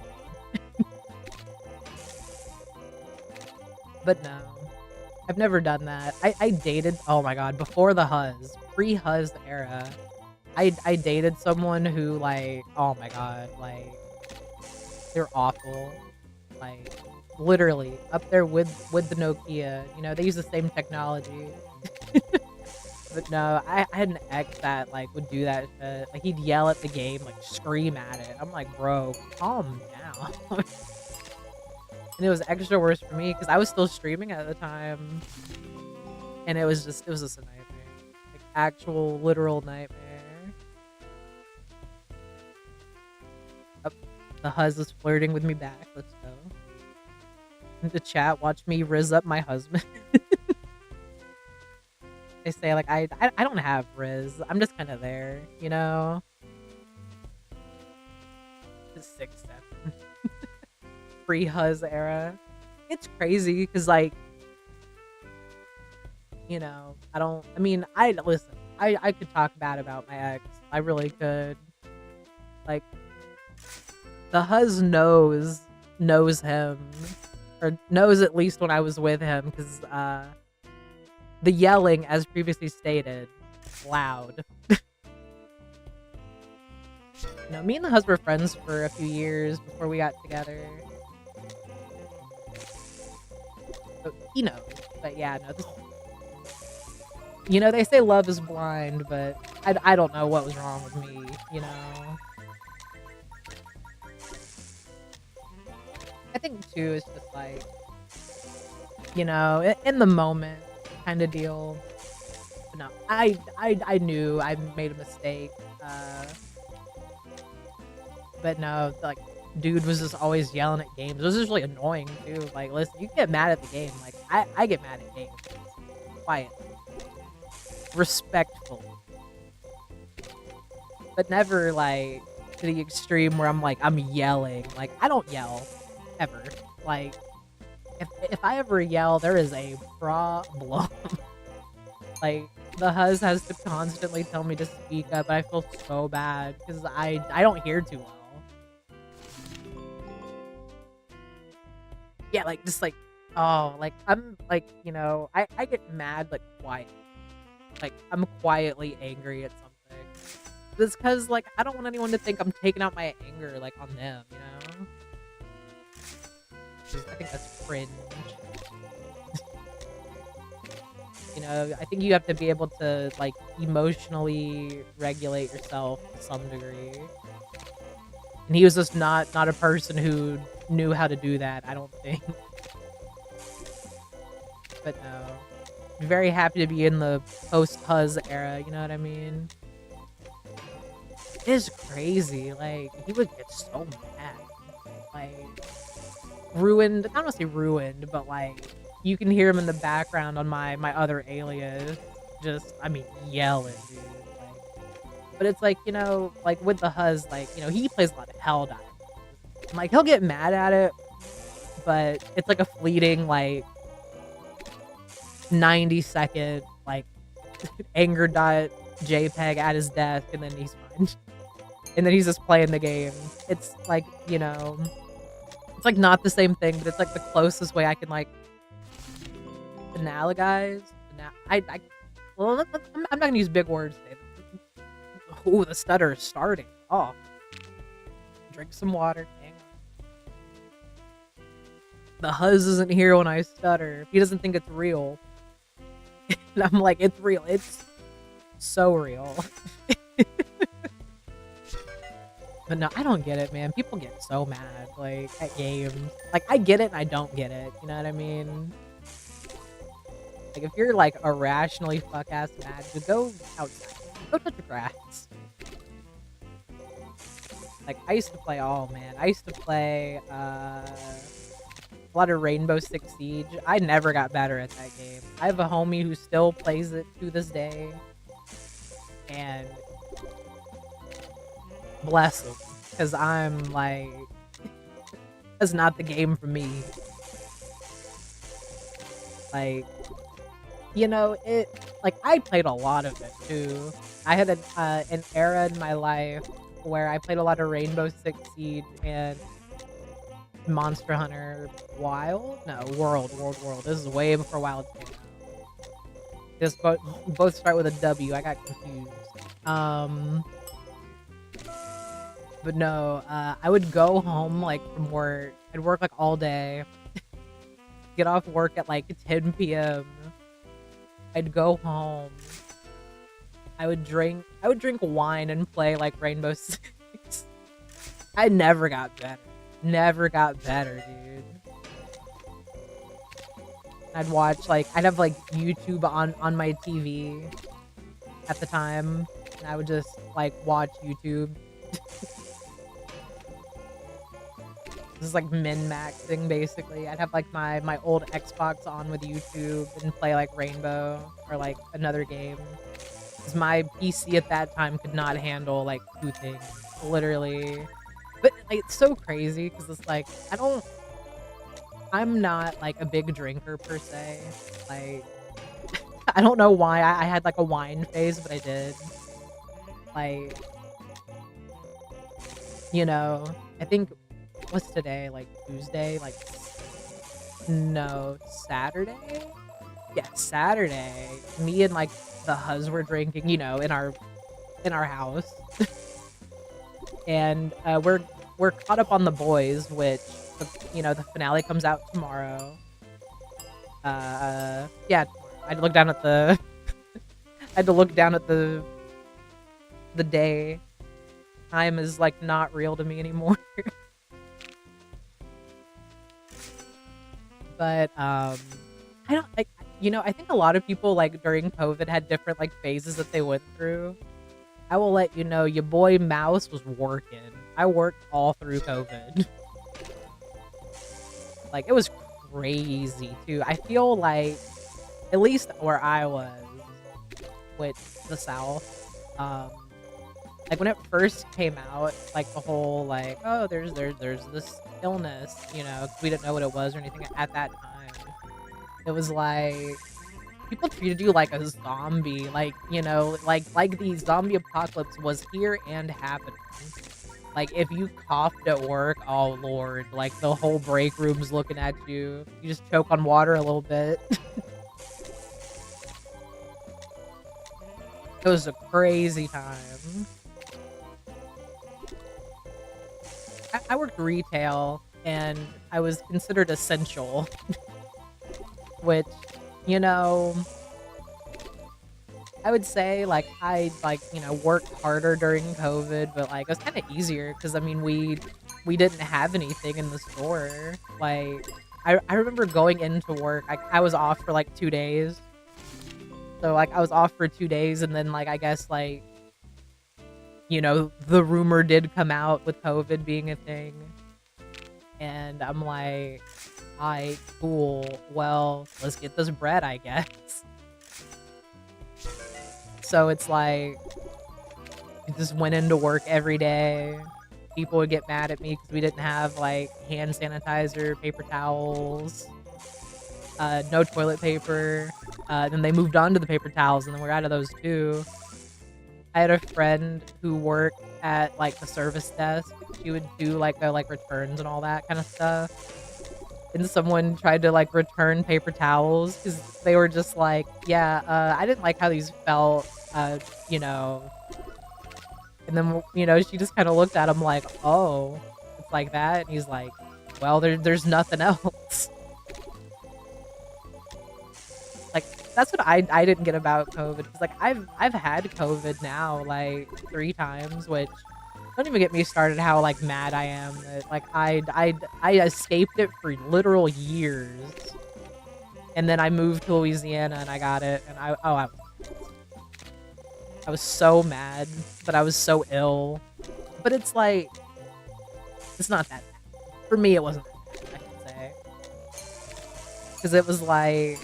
but no. I've never done that. I dated oh my god, before the Huzz, pre-Huzz era, I dated someone who, like, oh my god, like, they're awful. Like, literally, up there with the Nokia, you know, they use the same technology. But no, I had an ex that, like, would do that shit. Like, he'd yell at the game, like, scream at it. I'm like, "Bro, calm down." And it was extra worse for me because I was still streaming at the time, and it was just a nightmare. Like, actual, literal nightmare. Oh, the Huzz is flirting with me back. Let's go. In the chat, watch me rizz up my husband. They say, like, I don't have Riz. I'm just kind of there, you know? Just 6, 7. Pre-Huzz era. It's crazy because, like, you know, I mean, listen, I could talk bad about my ex. I really could. Like, the Huzz knows him. Or knows at least when I was with him because, the yelling, as previously stated, loud. You know, me and the Huzz were friends for a few years before we got together. So he knows. But yeah, no. You know, they say love is blind, but I don't know what was wrong with me, you know? I think, too, it's just like, you know, in the moment kind of deal. But no, I knew I made a mistake. But no, like, dude was just always yelling at games. It was just really annoying, too. Like, listen, you can get mad at the game. Like, I get mad at games. Quiet. Respectful. But never, like, to the extreme where I'm yelling. Like, I don't yell. Ever. Like, if I ever yell, there is a problem. Like, the Huzz has to constantly tell me to speak up, and I feel so bad because I don't hear too well. Yeah, like, just like, oh, like, I'm like, you know, I get mad, like, quiet. Like, I'm quietly angry at something. It's because, like, I don't want anyone to think I'm taking out my anger, like, on them, you know? I think that's cringe. You know, I think you have to be able to, like, emotionally regulate yourself to some degree. And he was just not a person who knew how to do that, I don't think. But no. I'm very happy to be in the post-Huzz era, you know what I mean? It is crazy, like, he would get so mad. Like, ruined, I don't want to say ruined, but, like, you can hear him in the background on my other alias. Just, I mean, yelling, dude. Like, but it's like, you know, like, with the Huzz, like, you know, he plays a lot of Helldive. Like, he'll get mad at it, but it's like a fleeting, like, 90-second, like, anger dot JPEG at his desk, and then he's fine. And then he's just playing the game. It's like, you know, it's like not the same thing, but it's like the closest way I can, like, analogize. Well, I'm not gonna use big words today. Ooh, the stutter is starting. Oh. Drink some water. Hang on. The Huzz isn't here when I stutter. He doesn't think it's real. And I'm like, it's real. It's so real. But no, I don't get it, man. People get so mad, like, at games. Like, I get it and I don't get it. You know what I mean? Like, if you're, like, irrationally fuck-ass mad, just go outside. Go touch the grass. Like, I used to play, oh, man. I used to play, a lot of Rainbow Six Siege. I never got better at that game. I have a homie who still plays it to this day. And bless him. Because I'm, like... That's not the game for me. Like, I played a lot of it too. I had an era in my life where I played a lot of Rainbow Six Siege and Monster Hunter Wild? No, World. This is way before Wild came out. Just both start with a W. I got confused. But no, I would go home like from work. I'd work like all day. Get off work at like 10 p.m. I'd go home. I would drink wine and play like Rainbow Six. I never got better. Never got better, dude. I'd have like YouTube on my TV at the time, and I would just like watch YouTube. This is like min-maxing basically. I'd have like my old Xbox on with YouTube and play like Rainbow or like another game. Because my PC at that time could not handle like 2 things, literally. But like, it's so crazy because it's like I'm not like a big drinker per se. Like I don't know why I had like a wine phase, but I did. Like, I think what's today? Like Tuesday? Like no, Saturday? Yeah, Saturday. Me and like the hus were drinking, in our house. And we're caught up on The Boys, which the finale comes out tomorrow. Yeah, I had to look down at the I had to look down at the day. Time is like not real to me anymore. But I don't like I think a lot of people like during COVID had different like phases that they went through. I will let you know your boy Mouse was working. I worked all through COVID. Like it was crazy too. I feel like at least where I was with the South, like when it first came out, like the whole like, oh, there's this illness, 'cause we didn't know what it was or anything at that time. It was like people treated you like a zombie, like the zombie apocalypse was here and happening. Like if you coughed at work, oh lord, like the whole break room's looking at you. You just choke on water a little bit. It was a crazy time. I worked retail, and I was considered essential. Which, I would say, like, I, worked harder during COVID, but, like, it was kinda easier, because, I mean, we didn't have anything in the store. Like, I remember going into work, I was off for, like, 2 days. So, like, I was off for 2 days, and then, like, I guess, like, the rumor did come out with COVID being a thing. And I'm like, alright, cool. Well, let's get this bread, I guess. So it's like, I just went into work every day. People would get mad at me because we didn't have, like, hand sanitizer, paper towels, no toilet paper. Then they moved on to the paper towels, and then we're out of those too. I had a friend who worked at, like, the service desk. She would do, like, the, like, returns and all that kind of stuff. And someone tried to, like, return paper towels because they were just like, yeah, I didn't like how these felt, you know. And then, she just kind of looked at him like, oh, it's like that? And he's like, well, there's nothing else. Like, that's what I didn't get about COVID. Because, like, I've had COVID now, like, 3 times, which, don't even get me started how, like, mad I am that, like, I escaped it for literal years. And then I moved to Louisiana and I got it, and I was so mad, but I was so ill. But it's like, it's not that bad. For me, it wasn't that bad, I can say. Because it was like,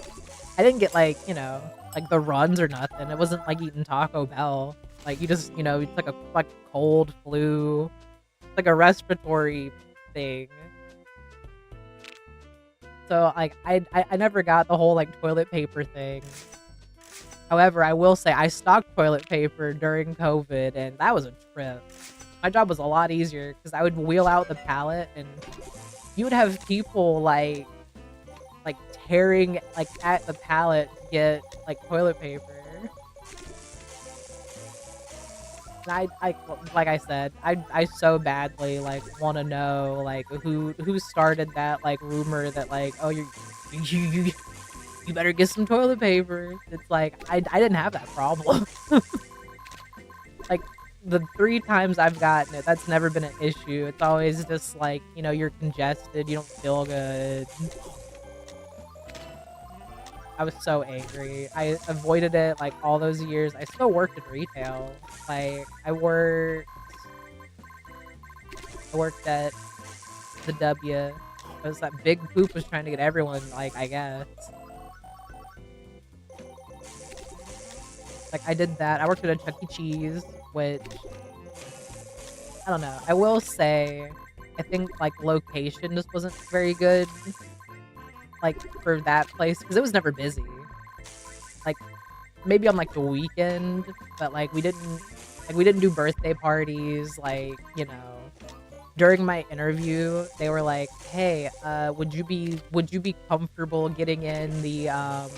I didn't get, like, like the runs or nothing. It wasn't like eating Taco Bell. Like, you just, it's like a cold flu. It's like a respiratory thing. So, like, I never got the whole, like, toilet paper thing. However, I will say I stocked toilet paper during COVID, and that was a trip. My job was a lot easier because I would wheel out the pallet, and you would have people, like, tearing, like, at the pallet to get, like, toilet paper. And like I said, I so badly, like, wanna know, like, who started that, like, rumor that, like, "Oh, you you better get some toilet paper." It's like, I didn't have that problem. Like, the 3 times I've gotten it, that's never been an issue. It's always just like, you know, you're congested, you don't feel good. I was so angry. I avoided it, like, all those years. I still worked in retail. Like, I worked at the W. It was that Big Poop was trying to get everyone, like, I guess. Like, I did that. I worked at a Chuck E. Cheese, which, I don't know. I will say, I think, like, location just wasn't very good, like, for that place because it was never busy. Like, maybe on, like, the weekend, but, like, we didn't do birthday parties, like, you know. During my interview, they were like, "Hey, would you be comfortable getting in the,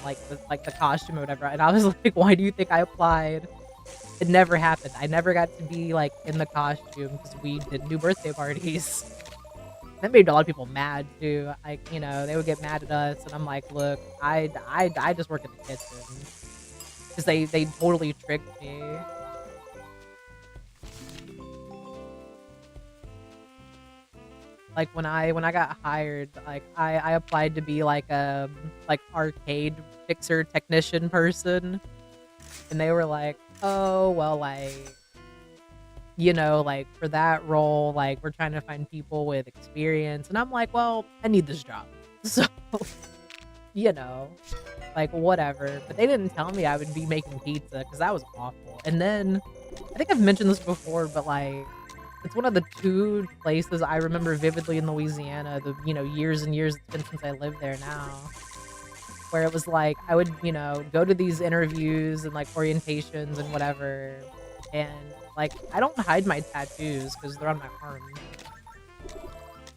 like, the costume or whatever?" And I was like, "Why do you think I applied?" It never happened. I never got to be, like, in the costume because we didn't do birthday parties. That made a lot of people mad too. Like, you know, they would get mad at us, and I'm like, "Look, I just work in the kitchen," because they totally tricked me. Like, when I got hired, like, I applied to be, like, arcade fixer technician person, and they were like, "Oh, well, like, you know, like, for that role, like, we're trying to find people with experience," and I'm like, "Well, I need this job." So, you know, like, whatever, but they didn't tell me I would be making pizza because that was awful, and then I think I've mentioned this before, but, like, it's one of the 2 places I remember vividly in Louisiana, years and years it's been since I lived there now, where it was like, I would, go to these interviews and, like, orientations and whatever, and, like, I don't hide my tattoos because 'cause they're on my arm.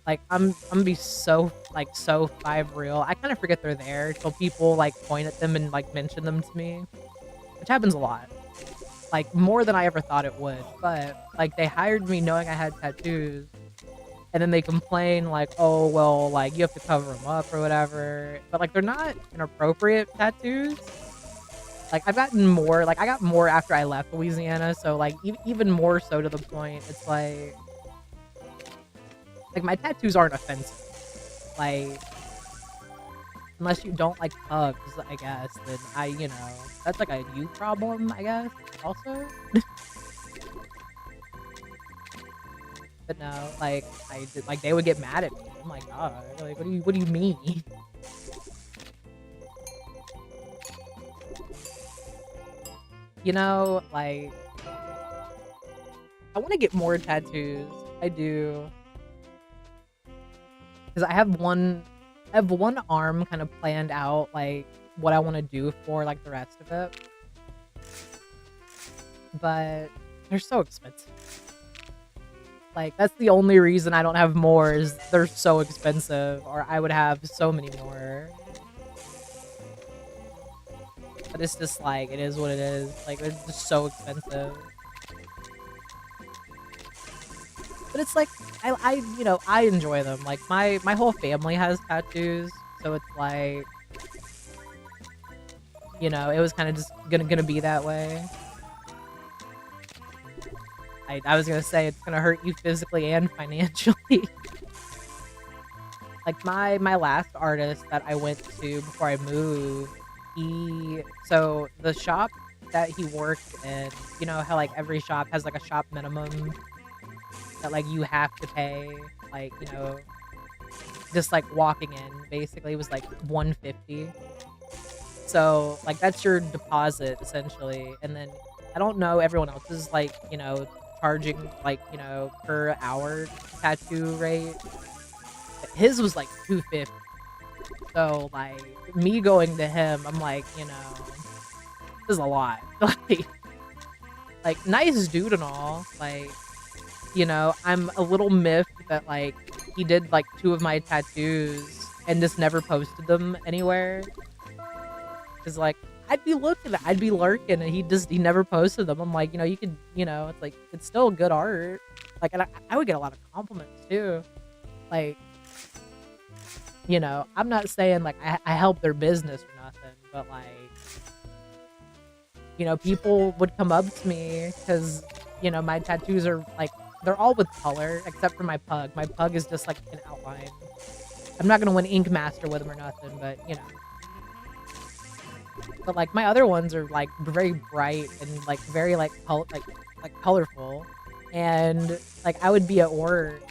Like, I'm be so, like, so 5 real. I kinda forget they're there till people, like, point at them and, like, mention them to me, which happens a lot. Like, more than I ever thought it would, but, like, they hired me knowing I had tattoos, and then they complain, like, "Oh, well, like, you have to cover them up or whatever," but, like, they're not inappropriate tattoos. Like, I got more after I left Louisiana, so, like, even more so to the point, it's like, my tattoos aren't offensive. Like, unless you don't like hugs, I guess, then that's, like, a you problem, I guess, also? But no, like, they would get mad at me. I'm like, "God, like, what do you mean?" Like, I wanna get more tattoos. I do, 'cause I have one arm kinda planned out, like, what I wanna do for, like, the rest of it, but they're so expensive. Like, that's the only reason I don't have more is they're so expensive, or I would have so many more. But it's just like, it is what it is. Like, it's just so expensive. But it's like, I enjoy them. Like, my whole family has tattoos, so it's like, it was kinda just gonna be that way. I was gonna say it's gonna hurt you physically and financially. Like, my last artist that I went to before I moved, the shop that he worked in, you know how, like, every shop has, like, a shop minimum that, like, you have to pay, like, just, like, walking in basically was, like, 150. So, like, that's your deposit essentially, and then I don't know everyone else's, like, charging, like, per hour tattoo rate. His was, like, 250. So, like, me going to him, I'm like, this is a lot. Like, nice dude and all. Like, I'm a little miffed that, like, he did, like, 2 of my tattoos and just never posted them anywhere. 'Cause, like, I'd be lurking, and he never posted them. I'm like, you could, it's like, it's still good art. Like, and I would get a lot of compliments too. Like, I'm not saying, like, I help their business or nothing, but, like, people would come up to me because, my tattoos are, like, they're all with color except for my pug. My pug is just, like, an outline. I'm not gonna win Ink Master with him or nothing, but, But, like, my other ones are, like, very bright and, like, very, like, colorful. And, like, I would be at work,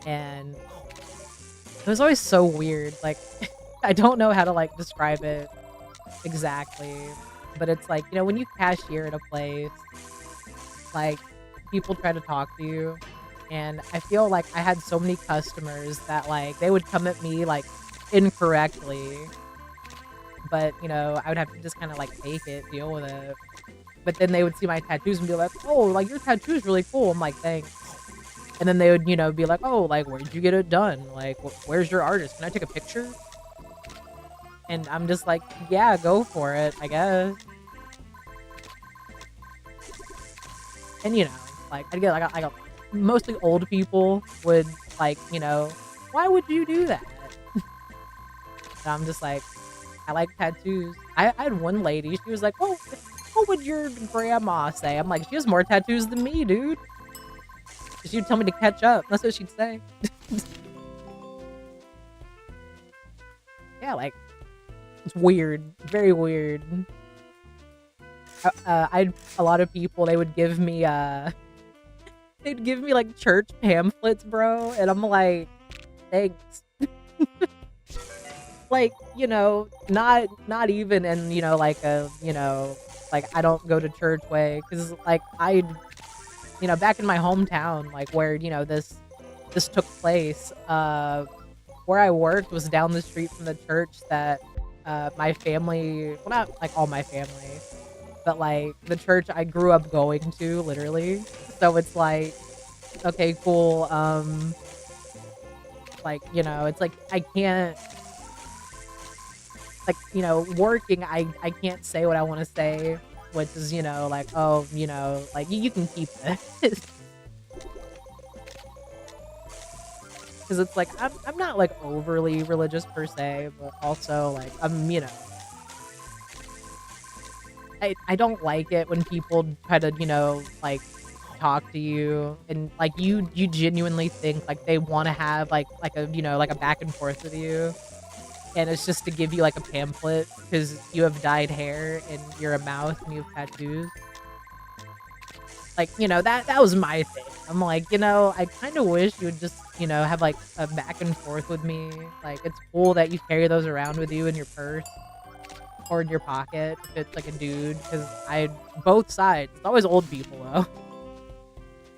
and it was always so weird. Like, I don't know how to, like, describe it exactly, but it's like, when you cashier at a place, like, people try to talk to you, and I feel like I had so many customers that, like, they would come at me, like, incorrectly, but, I would have to just kinda, like, take it, deal with it. But then they would see my tattoos and be like, "Oh, like, your tattoo's really cool." I'm like, "Thanks." And then they would, be like, "Oh, like, where'd you get it done? Like, where's your artist? Can I take a picture?" And I'm just like, "Yeah, go for it, I guess." And, like, I'd get, like, mostly old people would, like, "Why would you do that?" And I'm just like, "I like tattoos." I had one lady, she was like, "Oh, what would your grandma say?" I'm like, "She has more tattoos than me, dude." She would tell me to catch up. That's what she'd say. Yeah, like, it's weird. Very weird. I'd a lot of people, they would give me, they'd give me, like, church pamphlets, bro, and I'm like, "Thanks." Like, not even in, like a, like, I don't go to church way, 'cause, like, back in my hometown, like, where, this took place, where I worked was down the street from the church that, my family, well, not, like, all my family, but, like, the church I grew up going to, literally. So it's like, okay, cool, like, it's like I can't, like, working, I can't say what I wanna say, which is, like, "Oh, like, you can keep this." 'Cause it's like, I'm not, like, overly religious per se, but also, like, I don't like it when people try to, like, talk to you and, like, you genuinely think, like, they wanna have, like a, like a back and forth with you, and it's just to give you, like, a pamphlet because you have dyed hair and you're a mouse and you have tattoos. Like, that was my thing. I'm like, I kinda wish you would just, have, like, a back and forth with me. Like, it's cool that you carry those around with you in your purse or in your pocket if it's, like, a dude, 'cause both sides. It's always old people, though.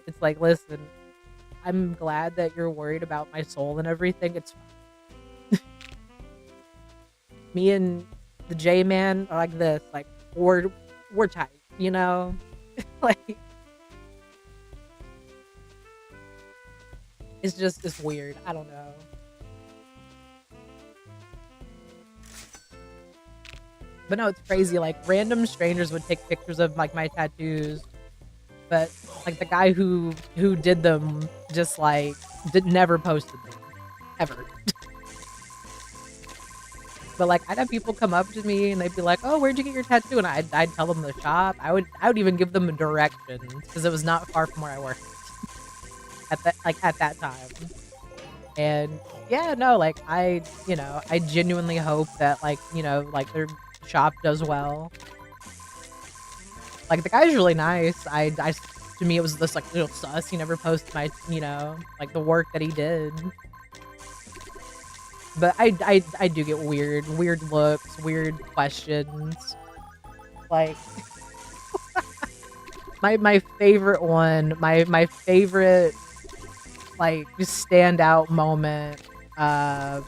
It's like, "Listen, I'm glad that you're worried about my soul and everything, it's fine." Me and the J-Man are like this, like, we're tight, you know? Like, it's weird, I don't know. But no, it's crazy, like, random strangers would take pictures of, like, my tattoos, but, like, the guy who did them just, like, never posted them, ever. But, like, I'd have people come up to me and they'd be like, "Oh, where'd you get your tattoo?" And I'd tell them the shop. I would even give them directions because it was not far from where I worked at that time. And yeah, no, like, I genuinely hope that, like, like, their shop does well. Like, the guy's really nice. To me, it was just, like, little sus. He never posted my, like, the work that he did. But I do get weird looks, weird questions. Like, my favorite one, my favorite, like, just standout moment, uh,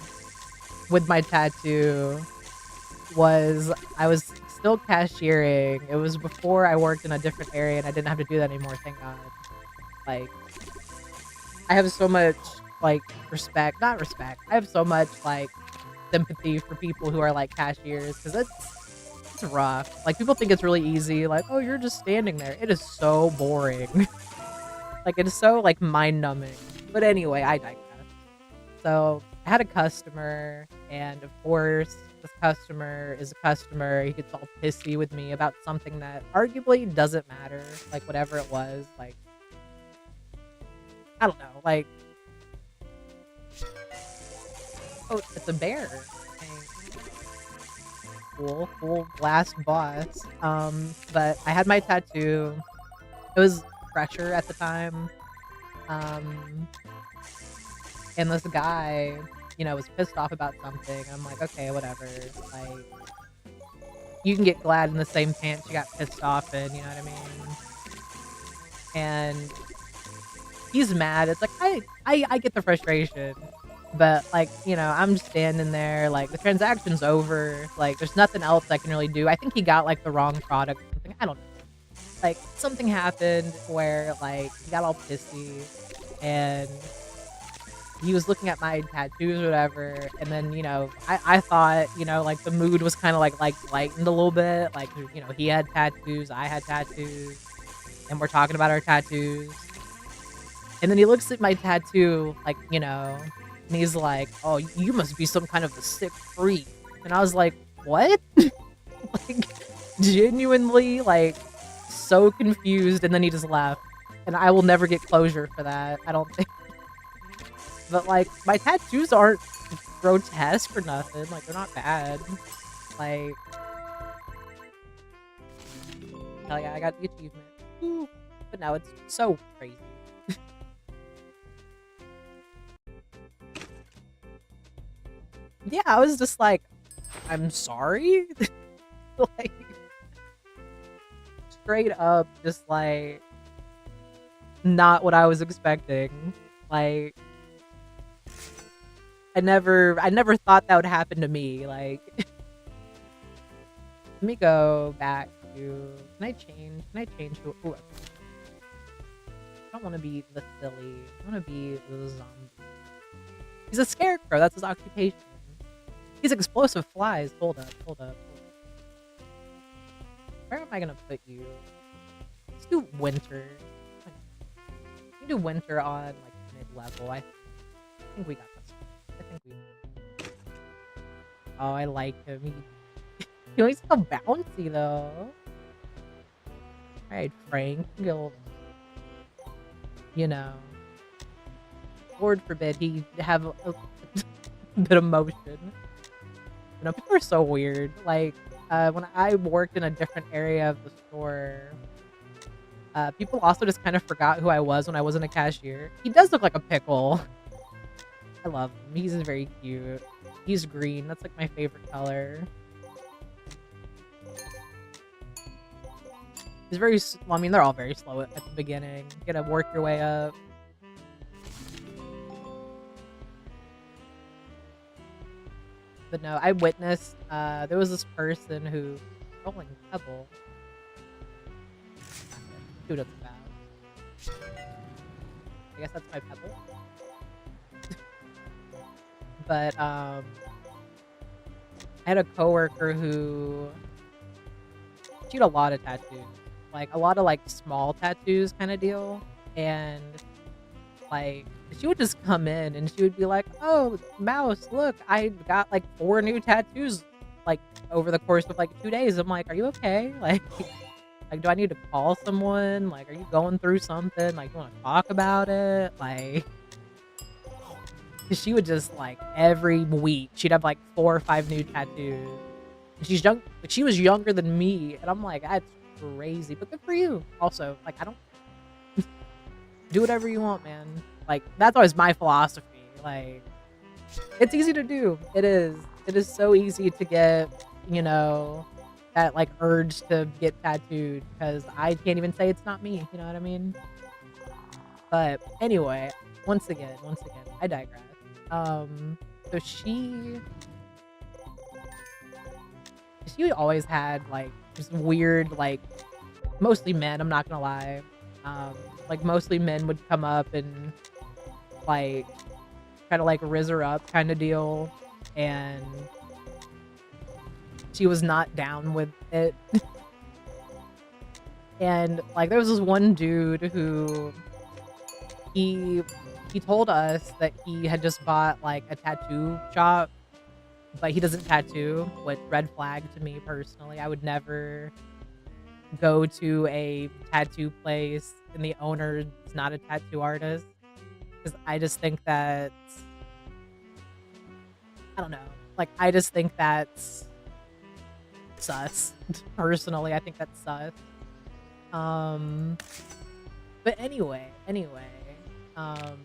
with my tattoo was I was still cashiering. It was before I worked in a different area and I didn't have to do that anymore, thank God. Like, I have so much, like, respect, not respect, I have so much, like, sympathy for people who are, like, cashiers, because it's rough. Like, people think it's really easy, like, "Oh, you're just standing there." It is so boring. Like, it is so, like, mind-numbing. But anyway, I digress. So, I had a customer, and of course, this customer is a customer. He gets all pissy with me about something that arguably doesn't matter, like, whatever it was, like, I don't know, like, oh, it's a bear. Dang. Cool blast boss. But I had my tattoo. It was fresher at the time. Um, and this guy, you know, was pissed off about something. I'm like, okay, whatever. Like, you can get glad in the same pants you got pissed off in, you know what I mean? And he's mad. It's like I get the frustration. But like, you know, I'm just standing there, like the transaction's over, like there's nothing else I can really do. I think he got like the wrong product or something. I don't know. Like something happened where like he got all pissy and he was looking at my tattoos or whatever, and then, you know, I thought, you know, like the mood was kind of like lightened a little bit. Like, you know, he had tattoos, I had tattoos, and we're talking about our tattoos. And then he looks at my tattoo, like, you know, and he's like, "Oh, you must be some kind of a sick freak." And I was like, "What?" Like, genuinely, like, so confused, and then he just left. And I will never get closure for that, I don't think. But, like, my tattoos aren't grotesque or nothing, like, they're not bad. Like, hell yeah, I got the achievement. Woo. But no, it's so crazy. Yeah, I was just like, "I'm sorry?" Like, straight up, just like, not what I was expecting. Like, I never thought that would happen to me, like let me go back to can I change to ooh, I don't wanna be the silly, I wanna be the zombie. He's a scarecrow, that's his occupation. He's explosive flies. Hold up, hold up, hold up. Where am I gonna put you? Let's do winter. We can do winter on like mid-level. I think we got this. I think we. Oh, I like him. You know, he's so bouncy though. All right, Frank. You'll, you know, Lord forbid he have a bit of motion. You know, people are so weird. Like, when I worked in a different area of the store, people also just kind of forgot who I was when I wasn't a cashier. He does look like a pickle. I love him. He's very cute. He's green. That's like my favorite color. He's very, well, I mean, they're all very slow at the beginning. You gotta work your way up. But no, I witnessed, there was this person who, rolling pebble. Who doesn't bow? I guess that's my pebble. But, I had a coworker who, she had a lot of tattoos. Like, a lot of, like, small tattoos kind of deal. And, like, she would just come in and she would be like, "Oh, Mouse, look, I got like 4 new tattoos like over the course of like 2 days." I'm like, "Are you okay? Like, do I need to call someone? Like, are you going through something? Like, you want to talk about it?" Like, 'cause she would just like every week she'd have like 4 or 5 new tattoos. And she's young, like she was younger than me, and I'm like, "That's crazy," but good for you. Also, like, I don't do whatever you want, man. Like, that's always my philosophy. Like, it's easy to do. It is. It is so easy to get, you know, that, like, urge to get tattooed because I can't even say it's not me. You know what I mean? But anyway, once again, I digress. So she she always had, like, just weird, like mostly men, I'm not gonna lie. Like, mostly men would come up and, like, kinda, like, riz her up kinda deal, and she was not down with it. And, like, there was this one dude who he he told us that he had just bought, like, a tattoo shop, but he doesn't tattoo, which red flag to me personally. I would never go to a tattoo place and the owner is not a tattoo artist, because I just think that I don't know, like, I just think that's sus. Personally, I think that's sus. Um, but anyway, um,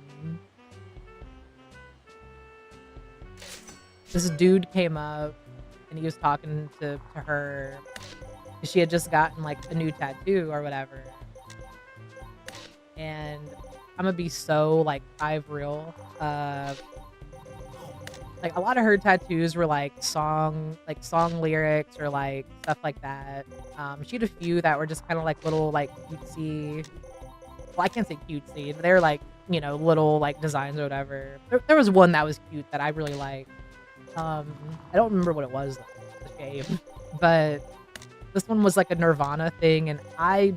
this dude came up and he was talking to her. She had just gotten, like, a new tattoo or whatever. And Imma be so, like, 5 real. Like, a lot of her tattoos were, song lyrics or, like, stuff like that. She had a few that were just kinda, like, little, like, cutesy well, I can't say cutesy, they're, like, little, like, designs or whatever. There was one that was cute that I really liked. I don't remember what it was, though, it's a shame. But this one was, like, a Nirvana thing, and I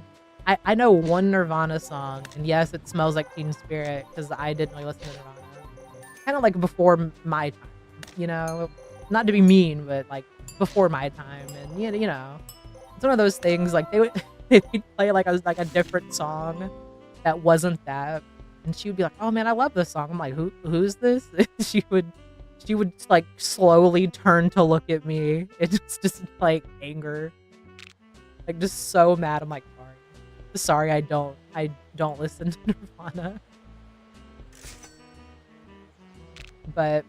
know one Nirvana song, and yes, it smells like Teen Spirit because I didn't really listen to Nirvana. Kinda, like, before my time, you know? Not to be mean, but, like, before my time, and, it's one of those things, like, they would they'd play, like, a different song that wasn't that, and she would be like, "Oh, man, I love this song." I'm like, Who's this?" She would, like, slowly turn to look at me. It's just, like, anger. Like, just so mad. I'm like, "Sorry, I don't listen to Nirvana." But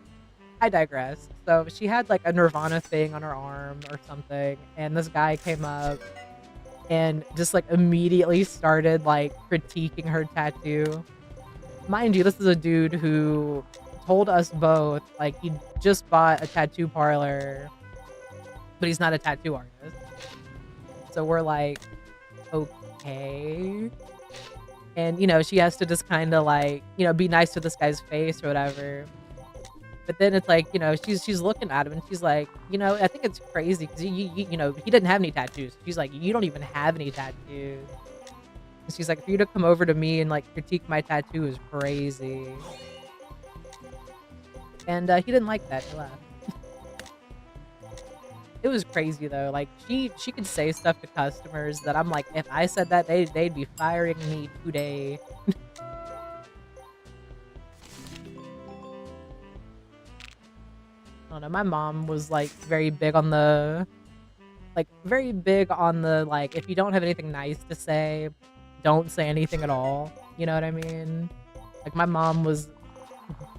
I digress. So she had, like, a Nirvana thing on her arm or something, and this guy came up and just, like, immediately started, like, critiquing her tattoo. Mind you, this is a dude who told us both, like, he just bought a tattoo parlor, but he's not a tattoo artist. So we're like, "Okay." And, she has to just kinda, like, be nice to this guy's face or whatever. But then it's like, she's looking at him and she's like, "I think it's crazy because he didn't have any tattoos." She's like, "You don't even have any tattoos." And she's like, "For you to come over to me and, like, critique my tattoo is crazy." And, he didn't like that, he left. It was crazy though, like, she could say stuff to customers that I'm like, if I said that, they'd be firing me today. I don't know, my mom was, like, very big on the, like, if you don't have anything nice to say, don't say anything at all, you know what I mean? Like, my mom was,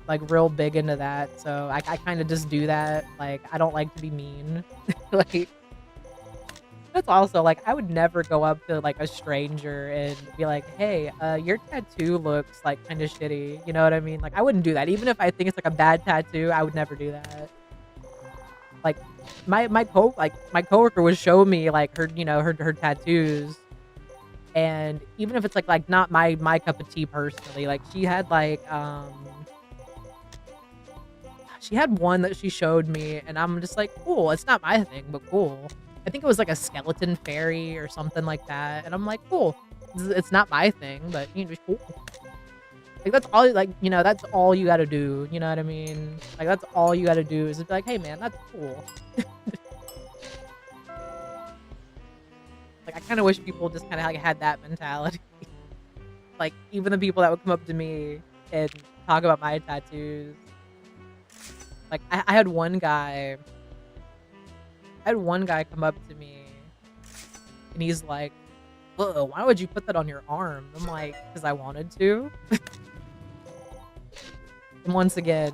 like, real big into that, so I kinda just do that, like, I don't like to be mean. Like, that's also, like, I would never go up to, like, a stranger and be like, "Hey, your tattoo looks, like, kinda shitty," you know what I mean? Like, I wouldn't do that, even if I think it's, like, a bad tattoo, I would never do that. Like, my coworker would show me, like, her tattoos, and even if it's, like, not my cup of tea personally, like, she had one that she showed me, and I'm just like, "Cool, it's not my thing, but cool." I think it was, like, a skeleton fairy or something like that, and I'm like, "Cool. It's not my thing, but, cool." Like, that's all you gotta do, you know what I mean? Like, that's all you gotta do is just be like, "Hey, man, that's cool." Like, I kinda wish people just kinda, like, had that mentality. Like, even the people that would come up to me and talk about my tattoos. Like, I had one guy come up to me, and he's like, "Whoa, why would you put that on your arm?" I'm like, "'Cause I wanted to." And once again,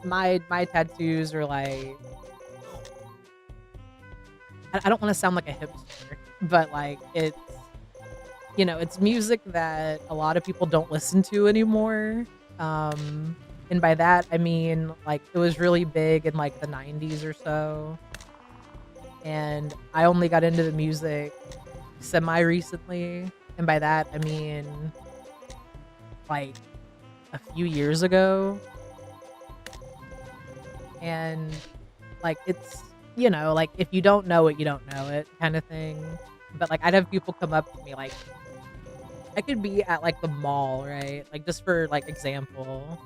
my tattoos are like I don't wanna sound like a hipster, but, like, it's music that a lot of people don't listen to anymore, and by that, I mean, like, it was really big in, like, the '90s or so, and I only got into the music semi-recently, and by that, I mean, like, a few years ago, and, like, it's like, if you don't know it, you don't know it kinda thing, but, like, I'd have people come up to me, like I could be at, like, the mall, right? Like, just for, like, example.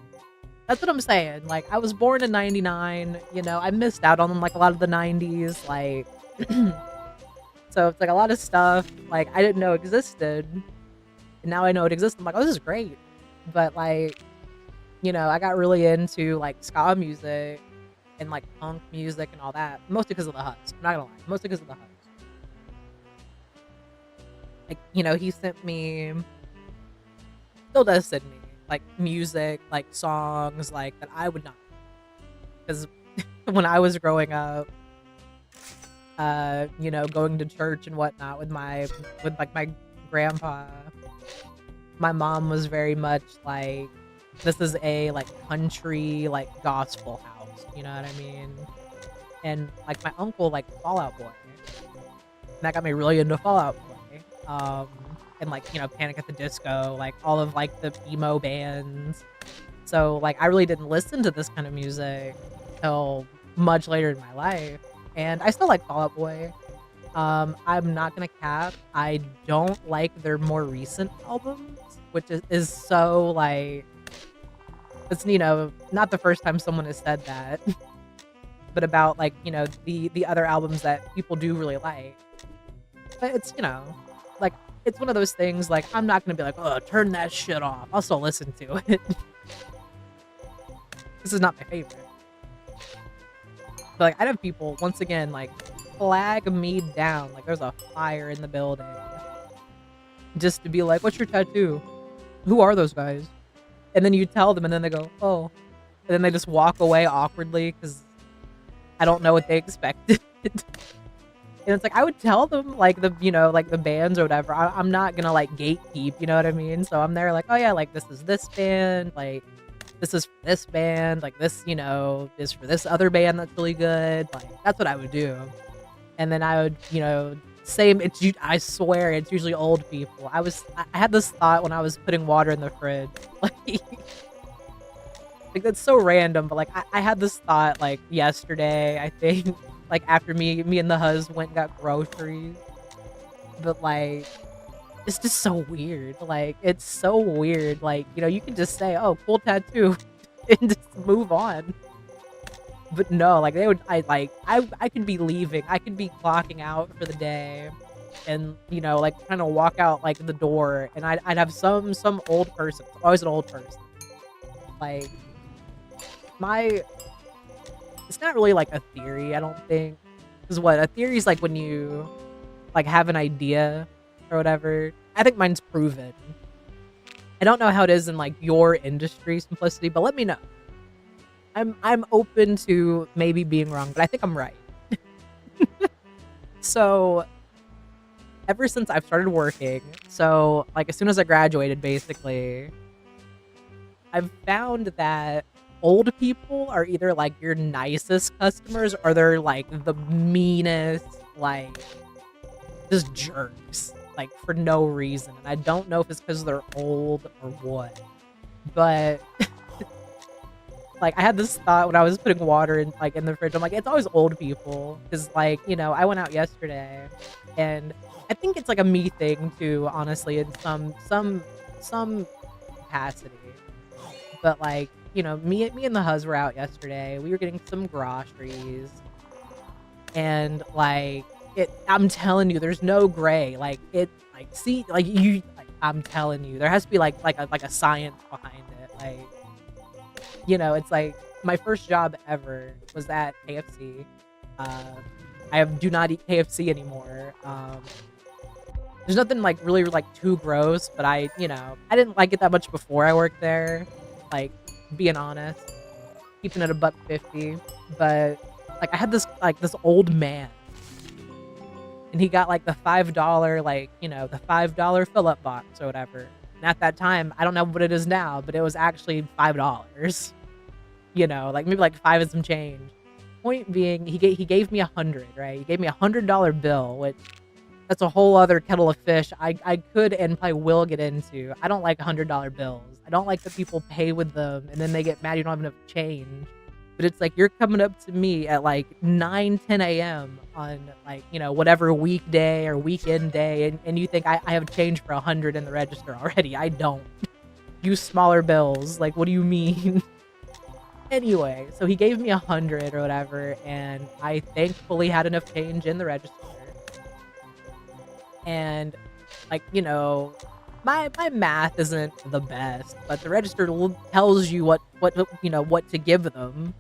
That's what I'm saying, like, I was born in '99, I missed out on, like, a lot of the '90s, like so it's, like, a lot of stuff, like, I didn't know existed, and now I know it exists, I'm like, "Oh, this is great." But, like, I got really into, like, ska music and, like, punk music and all that, mostly because of the Hus, I'm not gonna lie, mostly because of the Hus. Like, he sent me still does send me, like, music, like, songs, like, that I would not, because when I was growing up, going to church and whatnot with my grandpa, my mom was very much like, "This is a, like, country, like, gospel house," you know what I mean? And, like, my uncle liked Fall Out Boy, and that got me really into Fall Out Boy, and, like, Panic at the Disco, like, all of, like, the emo bands. So, like, I really didn't listen to this kind of music till much later in my life, and I still like Fall Out Boy. I'm not gonna cap, I don't like their more recent albums, which is so, like it's, not the first time someone has said that, but about, like, the other albums that people do really like. But it's, like, it's one of those things, like, I'm not gonna be like, "Oh, turn that shit off." I'll still listen to it. This is not my favorite. But, like, I'd have people, once again, like, flag me down, like, there's a fire in the building. Just to be like, "What's your tattoo? Who are those guys?" And then you tell them, and then they go, "Oh." And then they just walk away awkwardly because I don't know what they expected. And it's like, I would tell them, like, like, the bands or whatever. I'm not gonna, like, gatekeep, you know what I mean? So I'm there like, "Oh, yeah, like, this is this band, like, this is for this band, like, this, is for this other band that's really good." Like, that's what I would do. And then I would, same I swear it's usually old people. I had this thought when I was putting water in the fridge, like, that's so random, but, like, I had this thought, like, yesterday, I think, like, after me and the hus went and got groceries, but, like, it's just so weird, like, it's so weird, like, you can just say, "Oh, cool tattoo," and just move on. But no, like, I could be leaving, I could be clocking out for the day and, like, trying to walk out, like, the door, and I'd have some old person, always an old person, like, my it's not really, like, a theory, I don't think. 'Cause what? A theory is, like, when you, like, have an idea or whatever. I think mine's proven. I don't know how it is in, like, your industry, Simplicity, but let me know. I'm open to maybe being wrong, but I think I'm right. So, ever since I've started working, so, like, as soon as I graduated, basically, I've found that old people are either, like, your nicest customers or they're, like, the meanest, like, just jerks, like, for no reason, and I don't know if it's because 'cause they're old or what, but, like, I had this thought when I was putting water in, like, in the fridge, I'm like, "It's always old people," 'cause, like, I went out yesterday, and I think it's, like, a me thing too, honestly, in some capacity. But, like, me and the hus were out yesterday, we were getting some groceries, and, like, I'm telling you, there's no gray, like, see, like, I'm telling you, there has to be, like a science behind it, like, it's, like, my first job ever was at KFC, do not eat KFC anymore, there's nothing, like, really, like, too gross, but I didn't like it that much before I worked there, like, being honest, keeping it a buck 50, but, like, I had this old man, and he got, like, the $5, like, the $5 fill-up box or whatever, and at that time, I don't know what it is now, but it was actually $5, like, maybe, like, 5 and some change, point being, he gave me 100, right? He gave me $100 bill, which that's a whole other kettle of fish I could and probably will get into. I don't like $100 bills. I don't like that people pay with them and then they get mad you don't have enough change. But it's like you're coming up to me at like 9, 10 a.m. on like, you know, whatever weekday or weekend day, and you think I have change for 100 in the register already. I don't. Use smaller bills. Like, what do you mean? Anyway, so he gave me 100 or whatever, and I thankfully had enough change in the register. And like, you know, my math isn't the best, but the register tells you what you know, what to give them.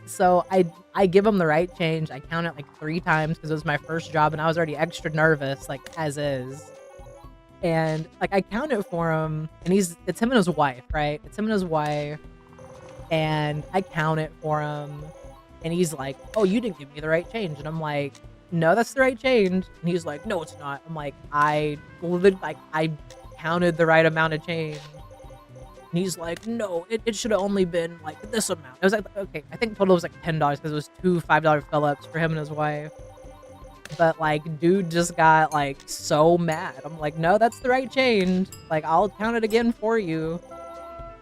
So I give him the right change. I count it like 3 times because it was my first job and I was already extra nervous, like as is. And like I count it for him, and it's him and his wife, right? It's him and his wife, and I count it for him, and he's like, "Oh, you didn't give me the right change," and I'm like, "No, that's the right change," and he's like, "No, it's not." I'm like, I counted the right amount of change." And he's like, "No, it should have only been like this amount." It was like, okay, I think total was like $10 because it was 2 $5 fill-ups for him and his wife. But like, dude just got like so mad. I'm like, "No, that's the right change. Like, I'll count it again for you."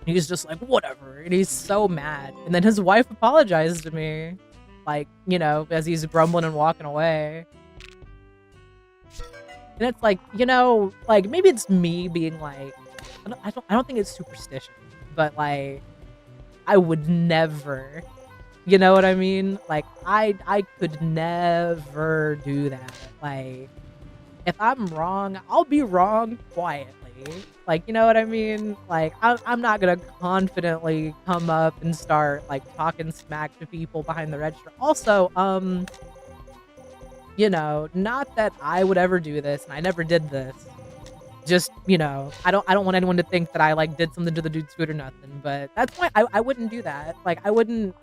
And he's just like, "Whatever." And he's so mad. And then his wife apologized to me, like, you know, as he's grumbling and walking away. And it's like, you know, like maybe it's me being like, I don't think it's superstition, but like I would never, you know what I mean? Like I could never do that. Like if I'm wrong, I'll be wrong quietly. Like, you know what I mean? Like I'm not gonna confidently come up and start like talking smack to people behind the register. Also, you know, not that I would ever do this, and I never did this. Just, you know, I don't want anyone to think that I like did something to the dude's food or nothing, but that's why I wouldn't do that. Like I wouldn't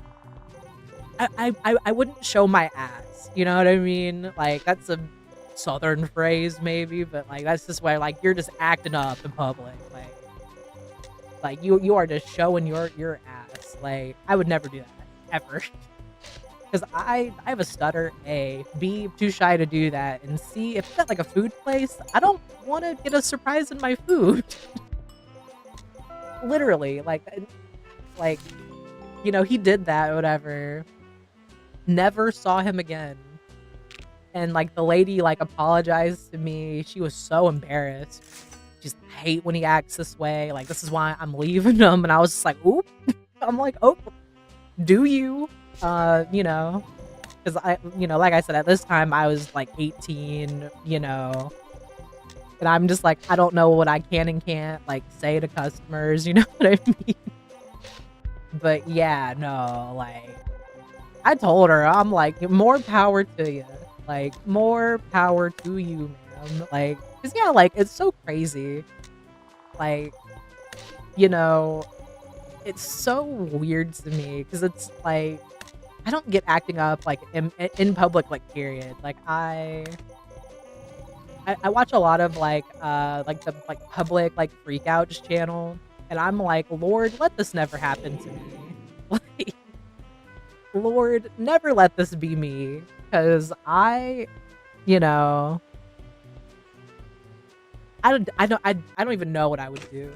I wouldn't show my ass. You know what I mean? Like that's a southern phrase maybe, but like that's just why like you're just acting up in public. Like you are just showing your ass. Like I would never do that ever. Because I have a stutter, A, B, too shy to do that, and C, if it's at like a food place, I don't want to get a surprise in my food. Literally, like, you know, he did that or whatever. Never saw him again. And like the lady like apologized to me. She was so embarrassed. Just hate when he acts this way. Like this is why I'm leaving him. And I was just like, oop. I'm like, oh, do you? You know, because you know, like I said, at this time I was like 18, you know, and I'm just like, I don't know what I can and can't like say to customers, you know what I mean? But yeah, no, like, I told her, I'm like, more power to you, like, more power to you, man, like, cause yeah, like, it's so crazy, like, you know, it's so weird to me, cause it's like, I don't get acting up like in public, like period. Like I watch a lot of like the like public like freakouts channel, and I'm like, Lord, let this never happen to me. Like, Lord, never let this be me, because you know, I don't even know what I would do.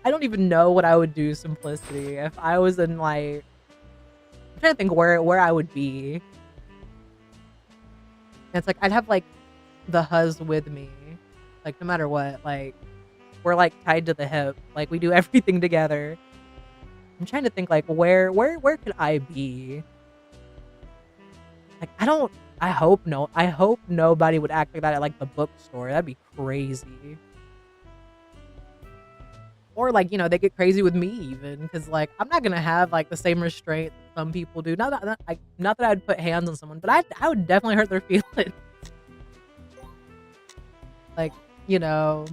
I don't even know what I would do, Simplicity, if I was in like. I'm trying to think where I would be. And it's like I'd have like the huz with me, like no matter what. Like we're like tied to the hip. Like we do everything together. I'm trying to think like where could I be? Like I hope nobody would act like that at like the bookstore. That'd be crazy. Or like, you know, they get crazy with me even, because like I'm not gonna have like the same restraint that some people do. Not that I'd put hands on someone, but I would definitely hurt their feelings. Like, you know,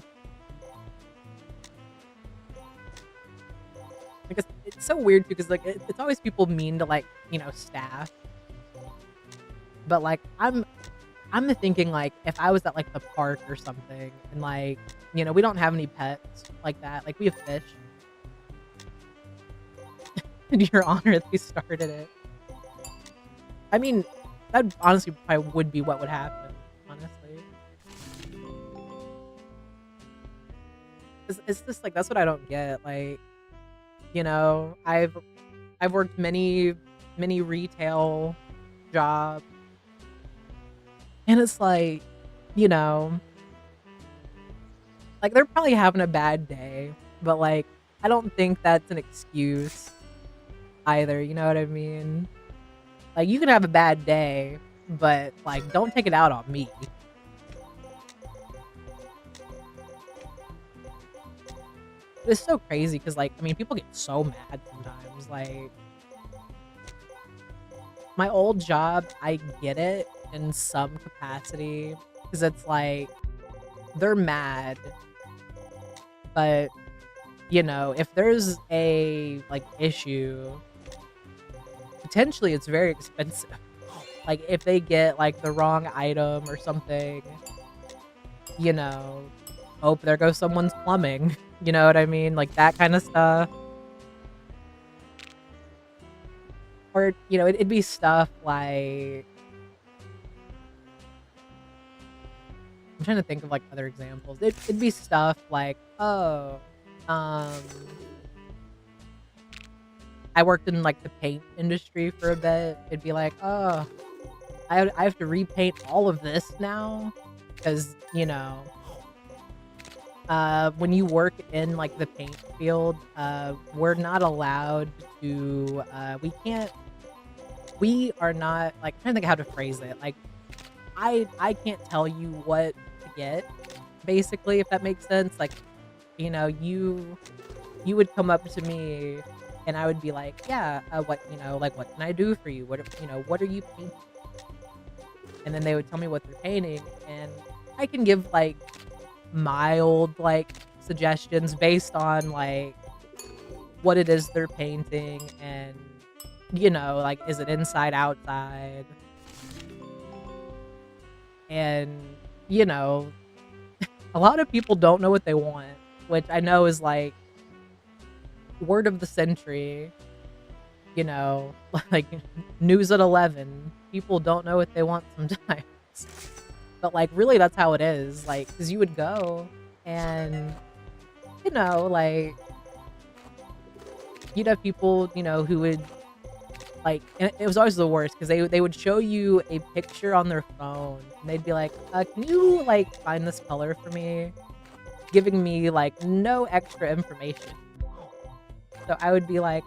because it's so weird too, because like it's always people mean to like, you know, staff. But like I'm thinking like if I was at like the park or something, and like, you know, we don't have any pets like that. Like we have fish. Your Honor, they started it. I mean, that honestly probably would be what would happen, honestly. It's just, like, that's what I don't get, like, you know, I've worked many retail jobs, and it's like, you know, like, they're probably having a bad day, but, like, I don't think that's an excuse either, you know what I mean? Like, you can have a bad day, but, like, don't take it out on me. It's so crazy because, like, I mean, people get so mad sometimes, like, my old job, I get it in some capacity because it's like, they're mad, but, you know, if there's a, like, issue, potentially it's very expensive. Like, if they get, like, the wrong item or something, you know, oh, there goes someone's plumbing, you know what I mean? Like, that kinda stuff. Or, you know, it'd be stuff like I'm trying to think of, like, other examples. It'd be stuff like, "Oh, um" I worked in, like, the paint industry for a bit. It'd be like, "Oh, I have to repaint all of this now because you know, when you work in, like, the paint field, we're not allowed to, we are not like, I'm trying to think how to phrase it, like, I can't tell you what to get, basically, if that makes sense, like, you know, you would come up to me, and I would be like, "Yeah, what you know, like, what can I do for you? What are you painting?" And then they would tell me what they're painting, and I can give, like, mild, like, suggestions based on, like, what it is they're painting and, you know, like, is it inside, outside? And, you know, a lot of people don't know what they want, which I know is, like, word of the century, you know, like, news at 11. People don't know what they want sometimes. But, like, really, that's how it is, like, cause you would go and, you know, like, you'd have people, you know, who would, like and it was always the worst because they would show you a picture on their phone, and they'd be like, can you, like, find this color for me?" Giving me, like, no extra information. So I would be like,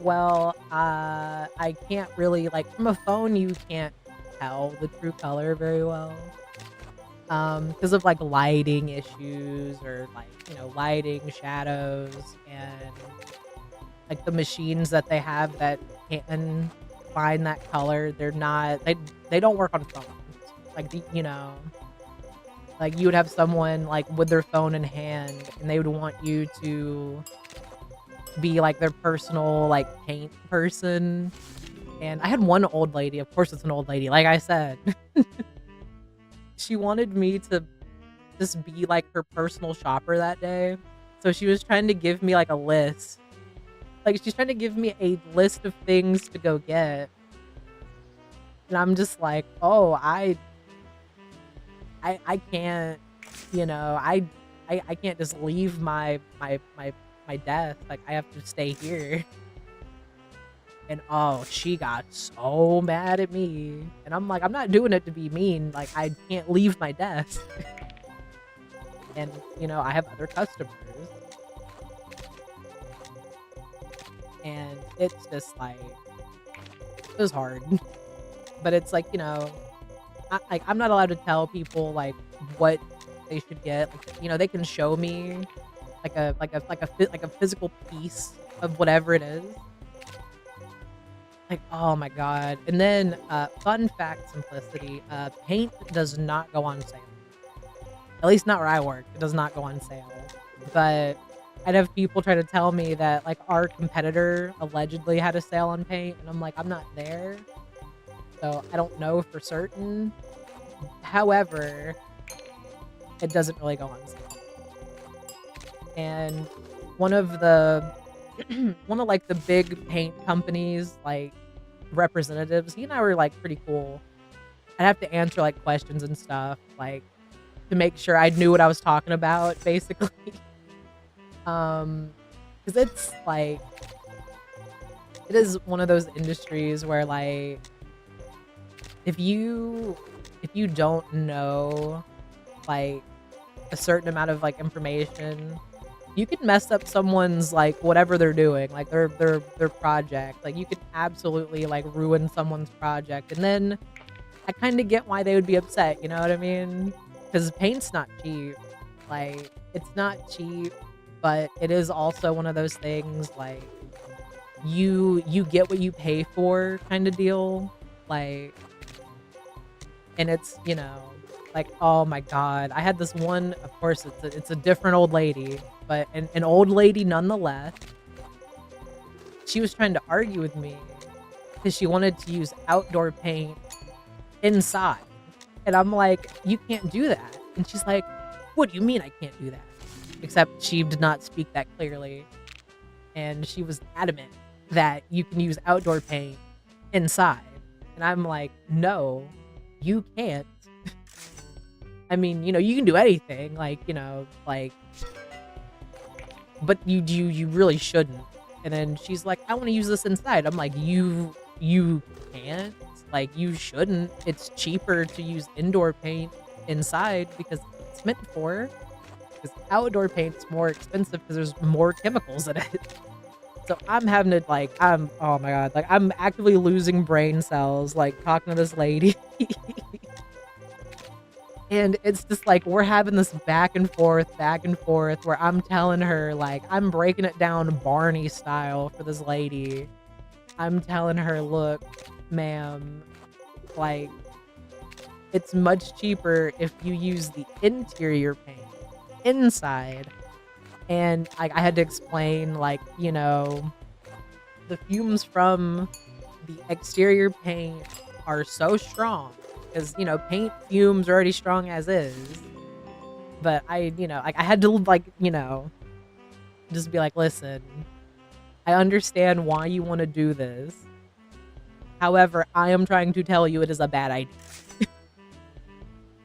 well, I can't really like, from a phone, you can't tell the true color very well, because of, like, lighting issues or, like, you know, lighting, shadows, and, like, the machines that they have that can find that color, they don't work on phones. Like, you know, like, you would have someone, like, with their phone in hand, and they would want you to be, like, their personal, like, paint person, and I had one old lady, of course it's an old lady, like I said. She wanted me to just be, like, her personal shopper that day, so she was trying to give me, like, a list. Like, she's trying to give me a list of things to go get, and I'm just like, "Oh, I can't, you know, I can't just leave my desk, like, I have to stay here." And, oh, she got so mad at me, and I'm like, "I'm not doing it to be mean, like, I can't leave my desk." And, you know, I have other customers, and it's just like it was hard. But it's like, you know, I'm not allowed to tell people, like, what they should get, like, you know, they can show me, like a physical piece of whatever it is. Like, oh my god. And then, fun fact simplicity, paint does not go on sale. At least not where I work, it does not go on sale. But I'd have people try to tell me that, like, our competitor allegedly had a sale on paint, and I'm like, "I'm not there, so I don't know for certain." However, it doesn't really go on sale. And one of the one of like the big paint companies, like representatives. He and I were like pretty cool. I'd have to answer like questions and stuff, like to make sure I knew what I was talking about, basically. Because it's like it is one of those industries where like if you don't know like a certain amount of like information, you can mess up someone's like whatever they're doing, like their project. Like you could absolutely like ruin someone's project, and then I kind of get why they would be upset. You know what I mean? Because paint's not cheap. Like it's not cheap, but it is also one of those things like you get what you pay for kind of deal. Like, and it's like, oh my god, I had this one. Of course, it's a different old lady, but an old lady nonetheless. She was trying to argue with me because she wanted to use outdoor paint inside, and I'm like, you can't do that. And she's like, what do you mean I can't do that? Except she did not speak that clearly, and she was adamant that you can use outdoor paint inside, and I'm like, no, you can't. I mean, you can do anything, like, like, but you really shouldn't. And then she's like, I want to use this inside. I'm like, you can't. Like, you shouldn't. It's cheaper to use indoor paint inside because it's meant for. Because outdoor paint's more expensive because there's more chemicals in it. So I'm having to, like, oh my god, like, I'm actively losing brain cells, like, talking to this lady. And it's just like, we're having this back and forth, where I'm telling her, like, I'm breaking it down Barney style for this lady. I'm telling her, look, ma'am, like, it's much cheaper if you use the interior paint inside. And I had to explain, like, the fumes from the exterior paint are so strong. Because, paint fumes are already strong as is. But I had to, like, just be like, listen, I understand why you want to do this. However, I am trying to tell you it is a bad idea.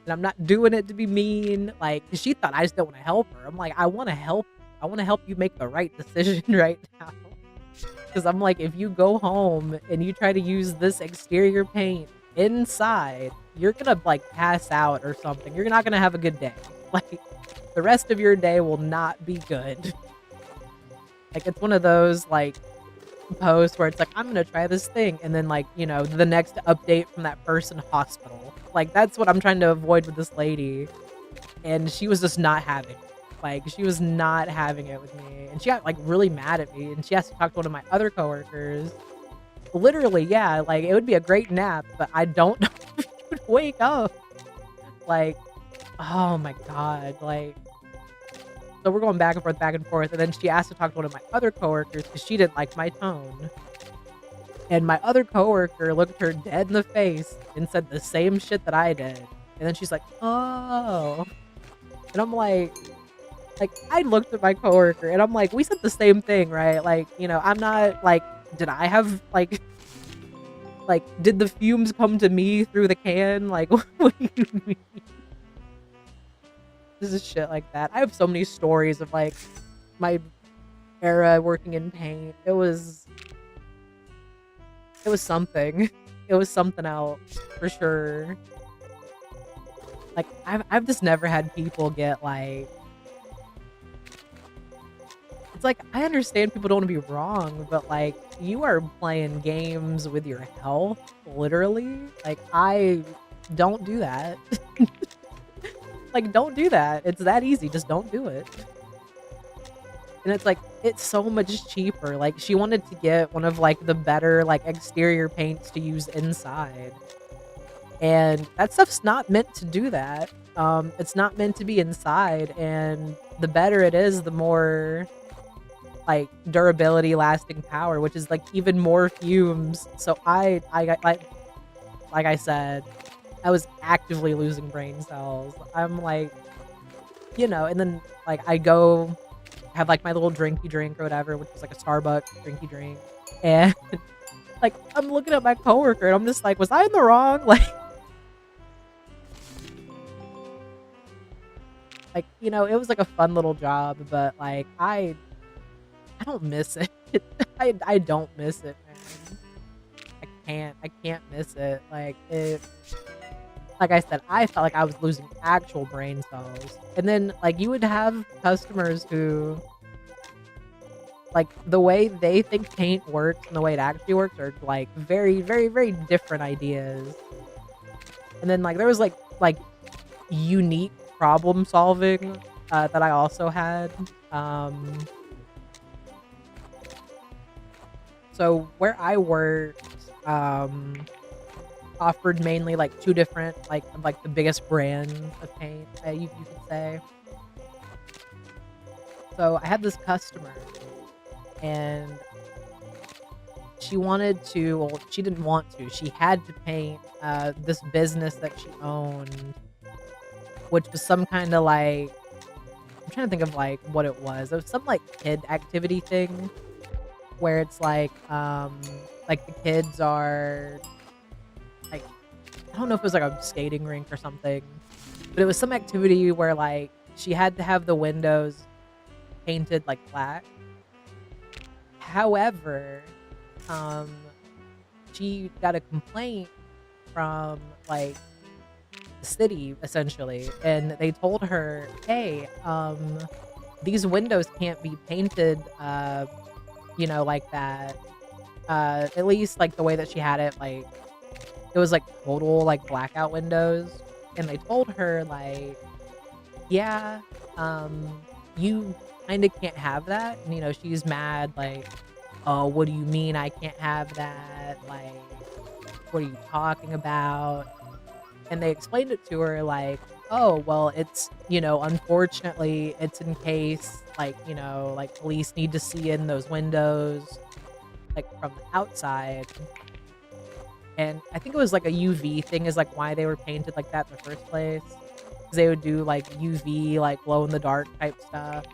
And I'm not doing it to be mean. Like, 'cause she thought I just don't want to help her. I'm like, I want to help. I want to help you make the right decision right now. Because I'm like, if you go home and you try to use this exterior paint inside, you're gonna like pass out or something. You're not gonna have a good day. Like, the rest of your day will not be good. Like, it's one of those like posts where it's like, I'm gonna try this thing, and then like, the next update from that person, hospital. Like, that's what I'm trying to avoid with this lady. And she was just not having it. Like, she was not having it with me, and she got like really mad at me, and she has to talk to one of my other coworkers. Literally, yeah, like, it would be a great nap, but I don't know if you would wake up. Like, oh my god, like, so we're going back and forth, and then she asked to talk to one of my other coworkers because she didn't like my tone. And my other coworker looked her dead in the face and said the same shit that I did. And then she's like, oh. And I'm like, I looked at my coworker, and I'm like, we said the same thing, right? Like, I'm not, like, did I have, like, did the fumes come to me through the can? Like, what do you mean? This is shit like that. I have so many stories of, like, my era working in paint. It was something. It was something else, for sure. Like, I've just never had people get, like... It's like, I understand people don't want to be wrong, but, like, you are playing games with your health, literally. Like, I don't do that. Like, don't do that. It's that easy. Just don't do it. And it's like, it's so much cheaper. Like, she wanted to get one of, like, the better, like, exterior paints to use inside. And that stuff's not meant to do that. It's not meant to be inside. And the better it is, the more, like, durability, lasting power, which is, like, even more fumes. So I got, like I said, I was actively losing brain cells. I'm like, and then, like, I go had, like, my little drinky drink or whatever, which was, like, a Starbucks drinky drink, and, like, I'm looking at my coworker, and I'm just like, "Was I in the wrong?" Like, you know, it was, like, a fun little job, but, like, I don't miss it. I don't miss it, man. I can't miss it. Like I said, I felt like I was losing actual brain cells. And then, like, you would have customers who, like, the way they think paint works and the way it actually works are, like, very, very, very different ideas. And then, like, there was, like, unique problem solving, that I also had. Um, so where I worked, offered mainly, like, 2 different, like, the biggest brands of paint, you could say. So I had this customer, and she didn't want to, she had to paint, this business that she owned, which was some kinda, like I'm trying to think of, like, what it was. It was some, like, kid activity thing where it's like, the kids are, like I don't know if it was, like, a skating rink or something, but it was some activity where, like, she had to have the windows painted, like, black. However, um, she got a complaint from, like, the city, essentially, and they told her, "Hey, these windows can't be painted, you know, like that." At least, like, the way that she had it, like, it was, like, total, like, blackout windows, and they told her, like, "Yeah, you kinda can't have that," and, you know, she's mad, like, "Oh, what do you mean I can't have that? Like, what are you talking about?" And they explained it to her like, "Oh, well, it's, you know, unfortunately, it's in case, like, you know, like, police need to see in those windows, like, from the outside." And I think it was, like, a UV thing is, like, why they were painted like that in the first place. 'Cause they would do, like, UV, like, glow in the dark type stuff.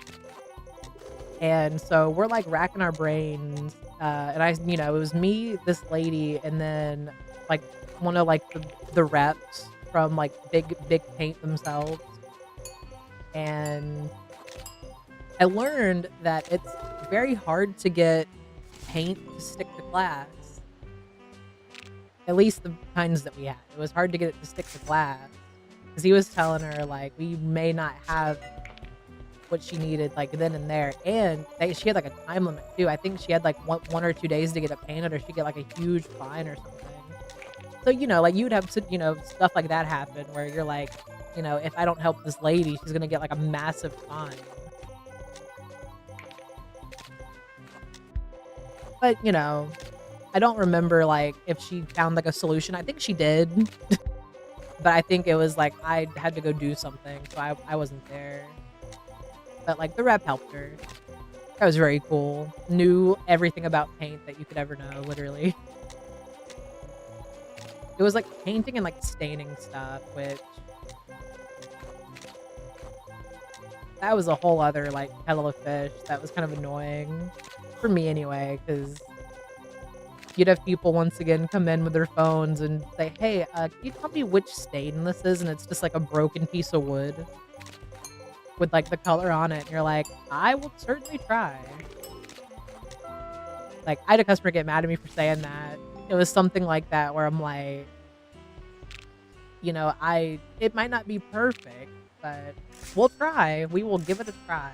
And so we're, like, racking our brains, and you know, it was me, this lady, and then, like, one of, like, the reps from, like, big paint themselves. And I learned that it's very hard to get paint to stick to glass. At least the kinds that we had. It was hard to get it to stick to glass. 'Cause he was telling her, like, we may not have what she needed, like, then and there, and she had, like, a time limit too. I think she had, like, 1 or 2 days to get it painted or she'd get, like, a huge fine or something. So, you know, like, you would have you know, stuff like that happen where you're like, you know, "If I don't help this lady, she's gonna get, like, a massive fine." But, you know, I don't remember, like, if she found, like, a solution. I think she did, but I think it was, like, I had to go do something, so I wasn't there. But, like, the rep helped her. That was very cool. Knew everything about paint that you could ever know, literally. It was, like, painting and, like, staining stuff, which that was a whole other, like, kettle of fish that was kind of annoying. For me anyway, because you'd have people once again come in with their phones and say, "Hey, can you tell me which stain this is?" And it's just, like, a broken piece of wood with, like, the color on it, and you're like, "I will certainly try." Like, I had a customer get mad at me for saying that. It was something like that where I'm like, you know, it might not be perfect, but we'll try. We will give it a try.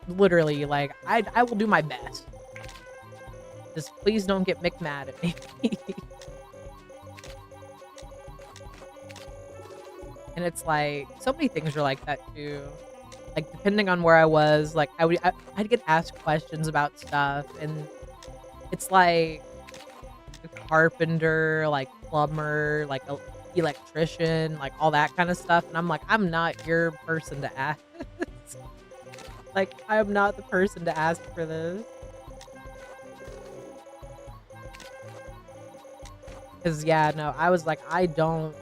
Literally, like, I will do my best. Just please don't get Mick mad at me. And it's like, so many things are like that too. Like, depending on where I was, like, I'd get asked questions about stuff, and it's like a carpenter, like, plumber, like, a electrician, like, all that kinda stuff, and I'm like, "I'm not your person to ask." Like, I am not the person to ask for this. 'Cause, yeah, no, I was like, I don't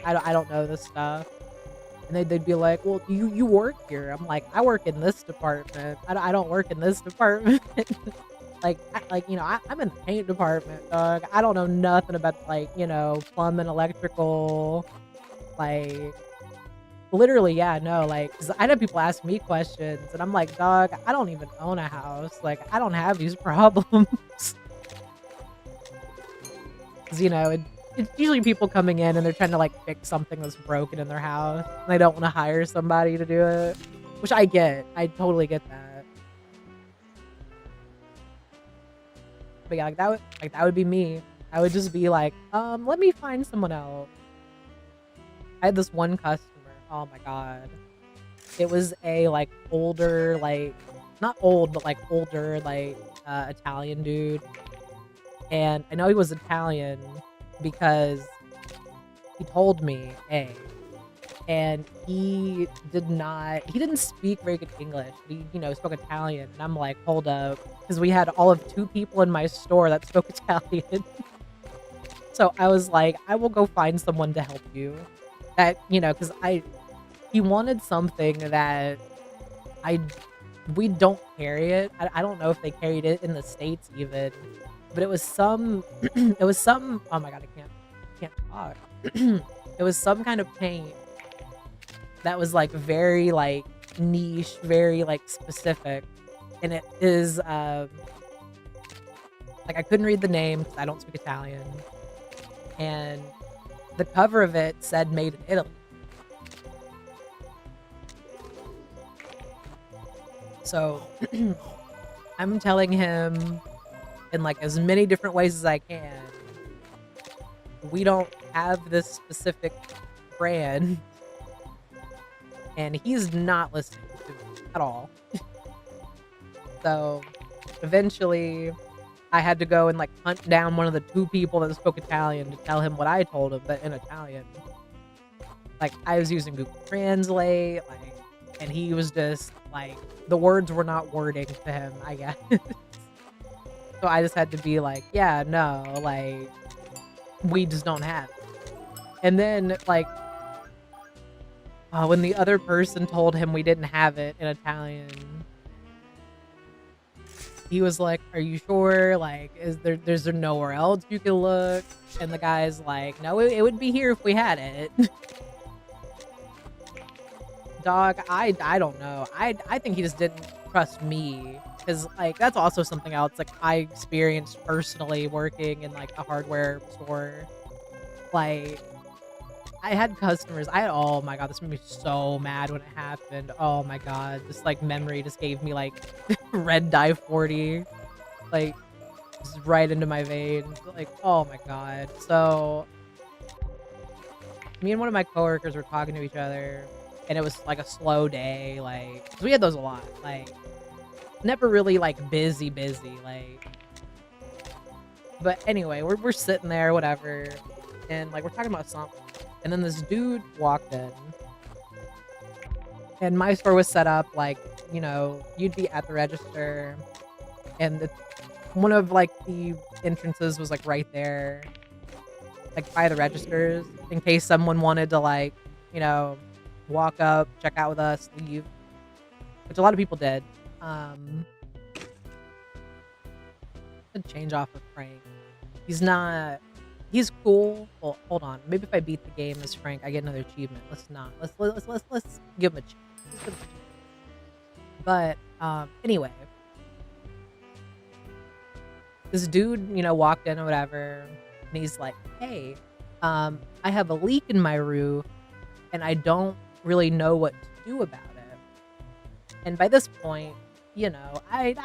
know this stuff." And they'd be like, "Well, you work here." I'm like, "I work in this department. I don't work in this department." I'm in the paint department, dog. I don't know nothing about, like, plumbing, electrical, like, literally, yeah, no, like, 'cause I know people ask me questions, and I'm like, "Dog, I don't even own a house. Like, I don't have these problems." 'Cause, it's usually people coming in and they're trying to, like, fix something that's broken in their house, and they don't wanna hire somebody to do it, which I get. I totally get that. But, yeah, that would be me. I would just be like, let me find someone else." I had this one customer, oh my god. It was a, like, older, like not old, but, like, older, like, Italian dude, and I know he was Italian because he told me, A, and he didn't speak very good English, but he spoke Italian, and I'm like, "Hold up," because we had all of 2 people in my store that spoke Italian. So I was like, "I will go find someone to help you." Because he wanted something that I we don't carry it. I don't know if they carried it in the States even, but it was some it was some oh my god, I can't talk. It was some kind of paint that was, like, very, like, niche, very, like, specific, and it is, like, I couldn't read the name because I don't speak Italian, and the cover of it said "Made in Italy." So, I'm telling him in, like, as many different ways as I can, we don't have this specific brand, and he's not listening to me at all. So, eventually, I had to go and, like, hunt down one of the 2 people that spoke Italian to tell him what I told him, but in Italian. Like, I was using Google Translate, like, and he was just, like, the words were not wording to him, I guess. So I just had to be like, "Yeah, no, like, we just don't have it." And then, like, when the other person told him we didn't have it in Italian, he was like, "Are you sure? Like, is there nowhere else you can look?" And the guy's like, "No, it would be here if we had it." Dog, I don't know. I think he just didn't trust me, cause like, that's also something else, like, I experienced personally working in, like, a hardware store. Like, I had customers oh my god, this made me so mad when it happened. Oh my god, this, like, memory just gave me, like, red dye 40, like, just right into my veins. Like, oh my god. So, me and one of my coworkers were talking to each other, and it was, like, a slow day, like 'cause we had those a lot, like, never really, like, busy, like but anyway, we're sitting there, whatever, and, like, we're talking about something, and then this dude walked in, and my store was set up like, you'd be at the register, and one of, like, the entrances was, like, right there, like, by the registers, in case someone wanted to, like, you know, walk up, check out with us, leave, which a lot of people did. Um, I'd change off of Frank. He's not he's cool. Well, hold on. Maybe if I beat the game as Frank, I get another achievement. Let's not. Let's give him a chance. Let's give him a chance. But, anyway, this dude, walked in or whatever, and he's like, "Hey, I have a leak in my roof, and I don't really know what to do about it." And by this point, I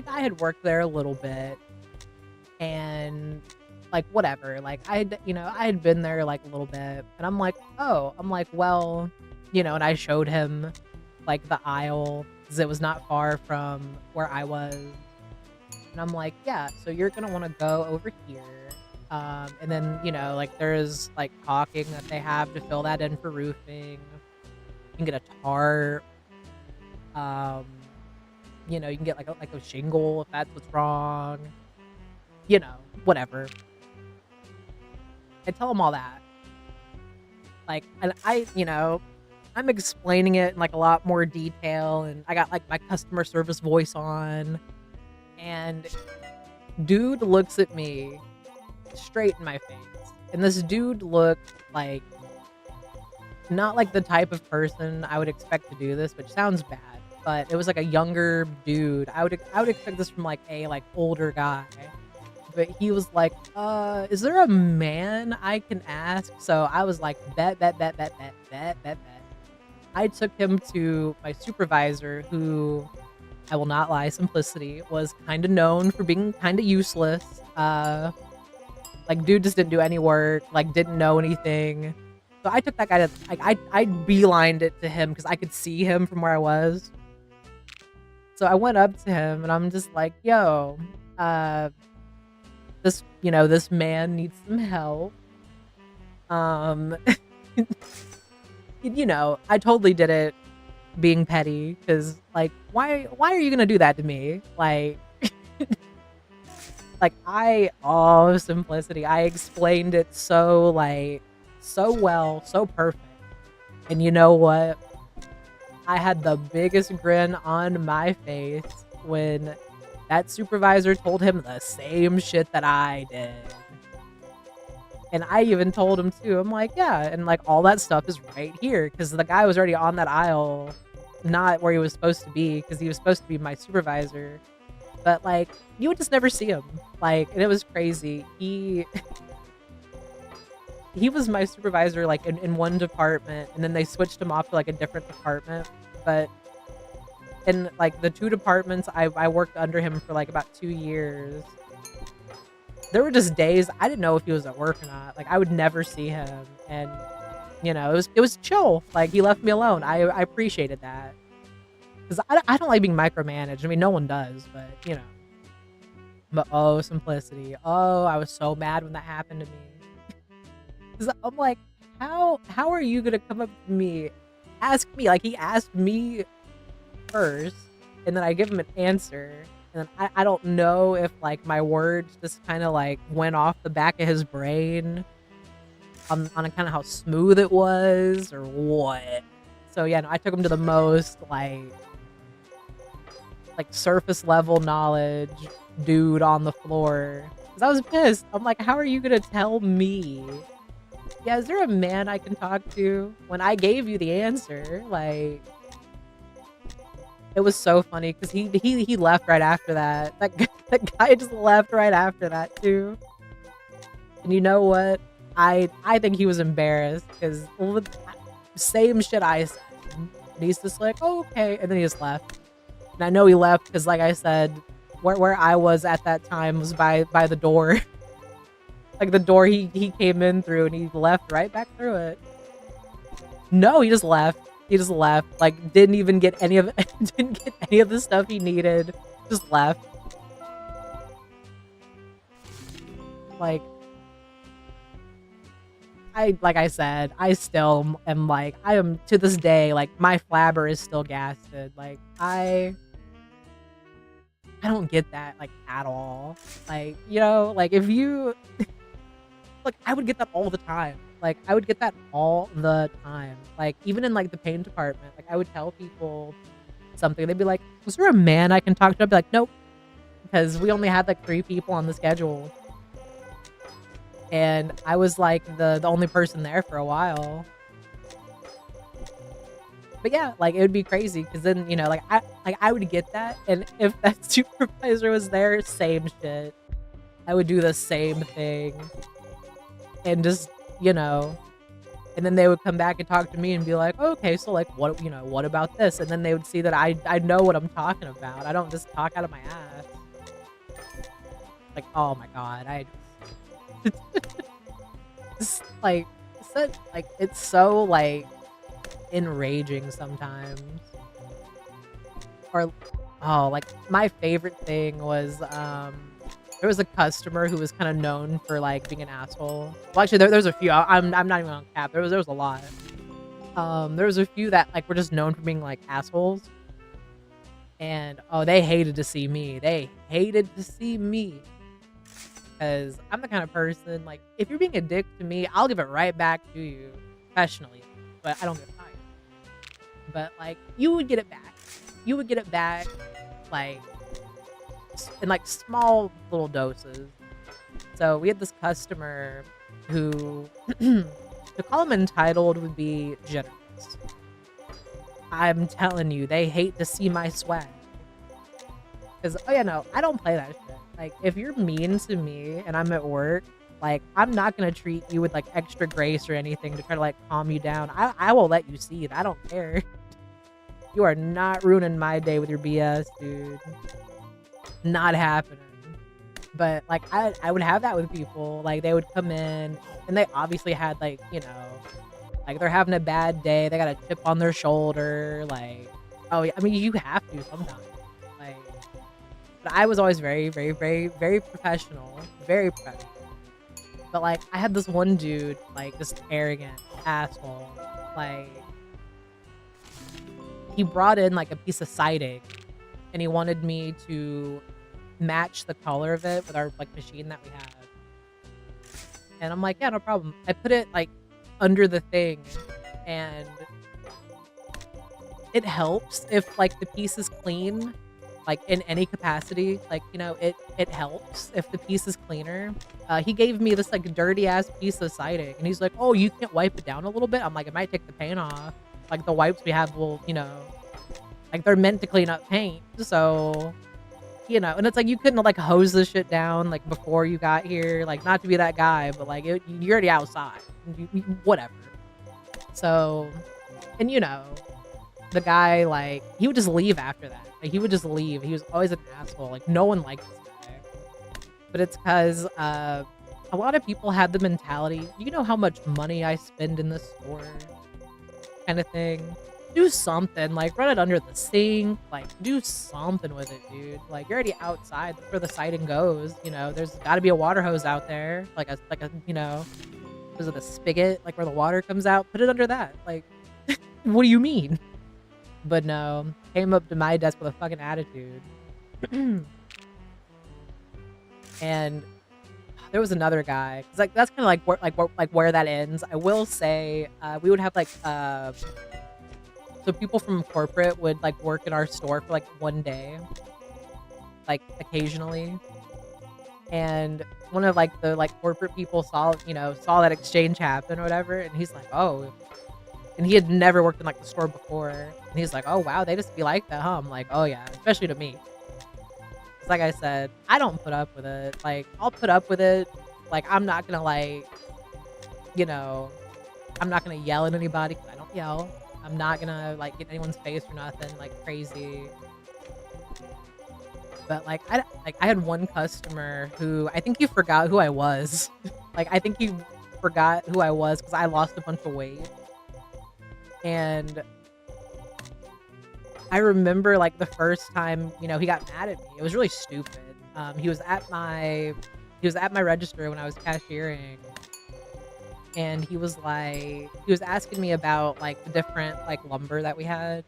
had worked there a little bit, and, like, whatever, like, I had been there, like, a little bit, and I'm like, "Oh," I'm like, "Well," and I showed him, like, the aisle, 'cause it was not far from where I was, and I'm like, "Yeah, so you're gonna wanna go over here, and then, like, there's, like, caulking that they have to fill that in for roofing. You can get a tarp, um, you can get, like a shingle if that's what's wrong, whatever." I tell him all that. Like, and I I'm explaining it in like a lot more detail, and I got like my customer service voice on, and dude looks at me straight in my face. And this dude looked like not like the type of person I would expect to do this, which sounds bad, but it was like a younger dude. I would expect this from like a like older guy. But he was like, is there a man I can ask? So I was like, bet. I took him to my supervisor, who, I will not lie, simplicity, was kind of known for being kind of useless. Like, dude just didn't do any work, like, didn't know anything. So I took that guy to, like, I beelined it to him because I could see him from where I was. So I went up to him and I'm just like, yo, this man needs some help. I totally did it being petty because, like, why are you gonna do that to me? Like, simplicity. I explained it so, like, so well, so perfect. And you know what? I had the biggest grin on my face when that supervisor told him the same shit that I did. And I even told him too. I'm like, yeah, and like all that stuff is right here because the guy was already on that aisle, not where he was supposed to be because he was supposed to be my supervisor. But like, you would just never see him. Like, and it was crazy. He was my supervisor like in one department, and then they switched him off to like a different department. But in like the two departments I worked under him for like about 2 years. There were just days I didn't know if he was at work or not. Like, I would never see him, and it was chill. Like, he left me alone. I appreciated that because I don't like being micromanaged. I mean, no one does, but But oh, simplicity. Oh, I was so mad when that happened to me. Because I'm like, how are you gonna come up to me, ask me? Like, he asked me first, and then I give him an answer. And I don't know if, like, my words just kind of, like, went off the back of his brain on kind of how smooth it was or what. So, yeah, no, I took him to the most, like surface level knowledge dude on the floor. Because I was pissed. I'm like, how are you going to tell me? Yeah, is there a man I can talk to? When I gave you the answer, like... It was so funny because he left right after that. That guy just left right after that too. And you know what? I think he was embarrassed because same shit I said. And he's just like, oh, okay, and then he just left. And I know he left because, like I said, where I was at that time was by the door. Like the door he came in through, and he left right back through it. No, he just left. He just left, like, didn't even get any of the stuff he needed. Just left. Like I said, I still am like, I am to this day, like, my flabber is still gasted. Like, I don't get that, like, at all. Like, like, if you like, I would get that all the time. Like, I would get that all the time. Like, even in, like, the paint department, like, I would tell people something. They'd be like, was there a man I can talk to? I'd be like, nope. Because we only had, like, 3 people on the schedule. And I was, like, the only person there for a while. But, yeah, like, it would be crazy. Because then, I would get that. And if that supervisor was there, same shit. I would do the same thing. And just... and then they would come back and talk to me and be like, oh, okay, so like, what about this? And then they would see that I know what I'm talking about. I don't just talk out of my ass. Like, oh my God, it's like, it's so like enraging sometimes. Or, oh, like my favorite thing was, there was a customer who was kind of known for, like, being an asshole. Well, actually, there's a few. I'm not even on cap. There was a lot. There was a few that, like, were just known for being, like, assholes. And, oh, they hated to see me. They hated to see me. Because I'm the kind of person, like, if you're being a dick to me, I'll give it right back to you professionally. But I don't get fired. but, like, you would get it back. You would get it back, like, in, like, small little doses. So, we had this customer who to call him entitled would be generous. I'm telling you, they hate to see my swag. 'Cause oh, yeah, no, I don't play that shit. Like, if you're mean to me and I'm at work, like, I'm not gonna treat you with, like, extra grace or anything to try to, like, calm you down. I will let you see it. I don't care. You are not ruining my day with your BS, dude. Not happening. But, like, I would have that with people. Like, they would come in, and they obviously had, like, you know, like, they're having a bad day, they got a chip on their shoulder, like oh, yeah, I mean, you have to sometimes. Like but I was always very, very, very, very professional. Very professional. But, like, I had this one dude, like, this arrogant asshole, like he brought in, like, a piece of siding, and he wanted me to match the color of it with our, like, machine that we have. And I'm like, "Yeah, no problem." I put it, like, under the thing, and it helps if, like, the piece is clean, like, in any capacity, like, you know, it helps if the piece is cleaner. He gave me this, like, dirty ass piece of siding, and he's like, "Oh, you can't wipe it down a little bit?" I'm like, "It might take the paint off." Like, the wipes we have will, you know, like, they're meant to clean up paint, so, you know, and it's like, you couldn't, like, hose this shit down, like, before you got here, like, not to be that guy, but, like, you're already outside. Whatever. So, and, you know, the guy, like, he would just leave after that. Like, he would just leave. He was always an asshole. Like, no one liked this guy. But it's 'cause, a lot of people had the mentality, "You know how much money I spend in this store?" Kinda thing. Do something, like, run it under the sink, like, do something with it, dude. Like, you're already outside, that's where the siding goes, you know, there's gotta be a water hose out there, like a, you know, was it a spigot, like, where the water comes out? Put it under that, like, what do you mean? But no, came up to my desk with a fucking attitude. And there was another guy, 'cause, like, that's kinda like where that ends. I will say, we would have, like, so people from corporate would, like, work in our store for, like, 1 day, like, occasionally. And one of, like, the, like, corporate people saw, you know, saw that exchange happen or whatever, and he's like, "Oh," and he had never worked in, like, the store before, and he's like, "Oh, wow, they just be like that, huh?" I'm like, "Oh, yeah," especially to me. 'Cause like I said, I don't put up with it. Like, I'll put up with it. Like, I'm not gonna, like, you know, I'm not gonna yell at anybody 'cause I don't yell. I'm not gonna, like, get in anyone's face or nothing, like, crazy. But, like, I had one customer who I think he forgot who I was. Like, I think he forgot who I was because I lost a bunch of weight. And I remember, like, the first time, you know, he got mad at me. It was really stupid. He was at my register when I was cashiering, and he was asking me about, like, the different, like, lumber that we had.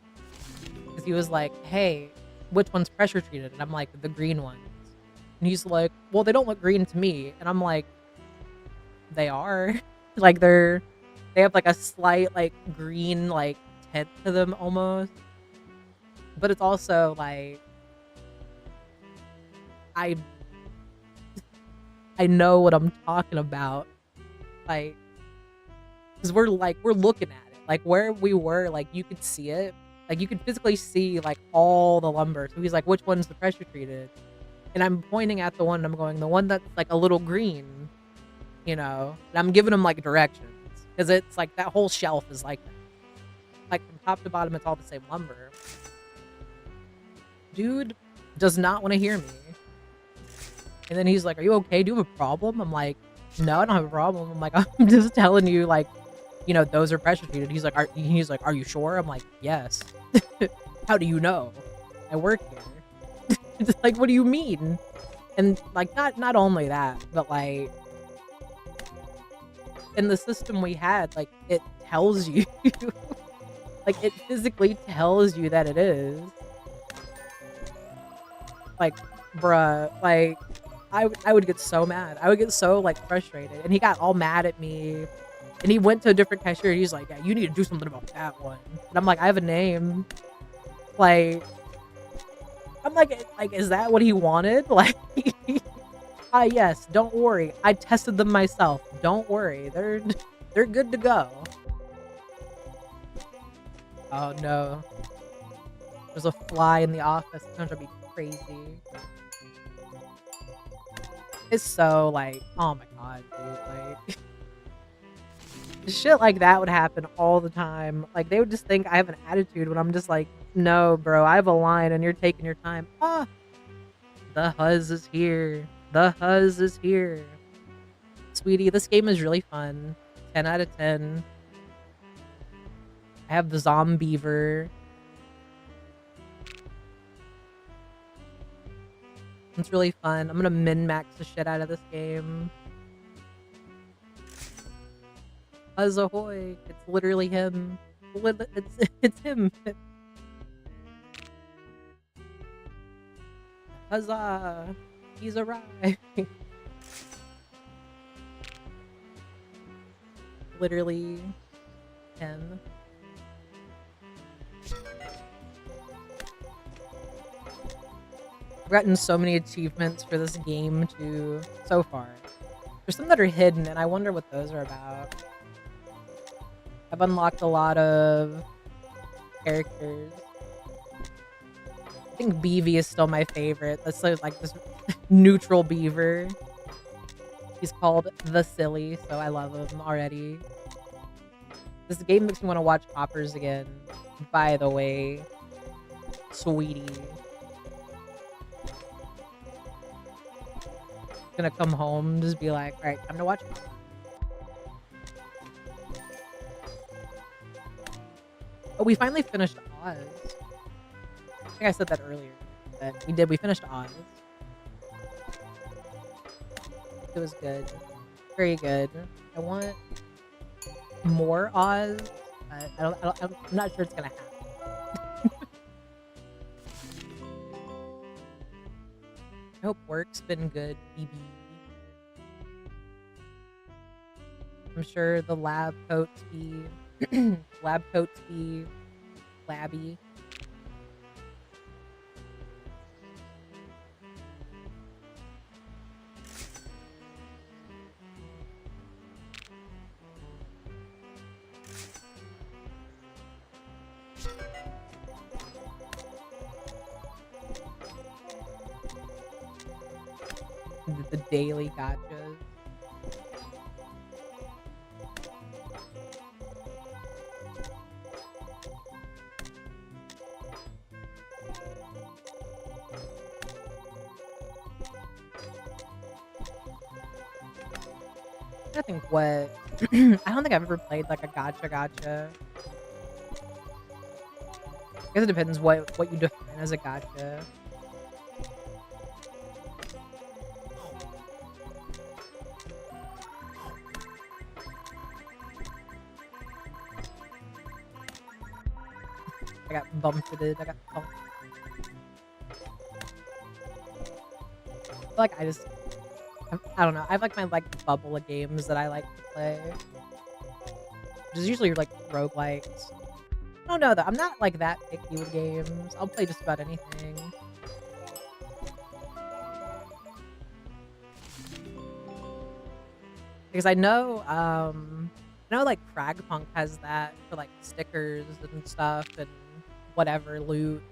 'Cause he was like, "Hey, which one's pressure treated?" And I'm like, "The green ones." And he's like, "Well, they don't look green to me." And I'm like, "They are." Like, they have, like, a slight, like, green, like, tint to them almost. But it's also, like, I I know what I'm talking about. Like, 'cause we're looking at it. Like, where we were, like, you could see it. Like, you could physically see, like, all the lumber. So he's like, "Which one's the pressure treated?" And I'm pointing at the one, and I'm going, "The one that's, like, a little green," you know? And I'm giving him, like, directions. 'Cause it's, like, that whole shelf is like that. Like, from top to bottom, it's all the same lumber. Dude does not wanna hear me. And then he's like, "Are you okay? Do you have a problem?" I'm like, "No, I don't have a problem." I'm like, "I'm just telling you, like, you know, those are pressure treated." He's like, "Are you sure?" I'm like, "Yes." "How do you know? I work here." It's like, "What do you mean?" And, like, not only that, but, like, in the system we had, like, it tells you. Like, it physically tells you that it is. Like, bruh, like, I would get so mad. I would get so, like, frustrated, and he got all mad at me, And he went to a different cashier. And he's like, "Yeah, you need to do something about that one." And I'm like, "I have a name." Like, I'm like, is that what he wanted? Like, yes. Don't worry. I tested them myself. Don't worry. They're good to go. Oh no. There's a fly in the office. It's going to be crazy. It's so like, oh my god, dude. Like, shit like that would happen all the time. Like, they would just think I have an attitude when I'm just like, no, bro, I have a line and you're taking your time. Ah, the Huzz is here. The Huzz is here. Sweetie, this game is really fun. 10 out of 10. I have the Zombiever. It's really fun. I'm gonna min-max the shit out of this game. Huzz ahoy. It's literally him. It's him. Huzzah! He's arrived. Literally him. I've gotten so many achievements for this game too, so far. There's some that are hidden, and I wonder what those are about. I've unlocked a lot of characters. I think Beavy is still my favorite. That's like this neutral beaver. He's called the Silly, so I love him already. This game makes me want to watch Hoppers again, by the way. Sweetie. Gonna come home, just be like, alright, time to watch Hoppers. Oh, we finally finished Oz. I think I said that earlier, but we did. We finished Oz. It was good. Very good. I want more Oz, but I'm not sure it's gonna happen. I hope work's been good, BB. I'm sure the lab coats be labby. The daily gotchas. I think what I don't think I've ever played like a gotcha. I guess it depends what you define as a gotcha. I got bumped. I got bumped. I feel like I don't know. I have like my bubble of games that I like to play. Which is usually like roguelikes. I don't know though. I'm not like that picky with games. I'll play just about anything. Because I know like Fragpunk has that for like stickers and stuff and whatever loot.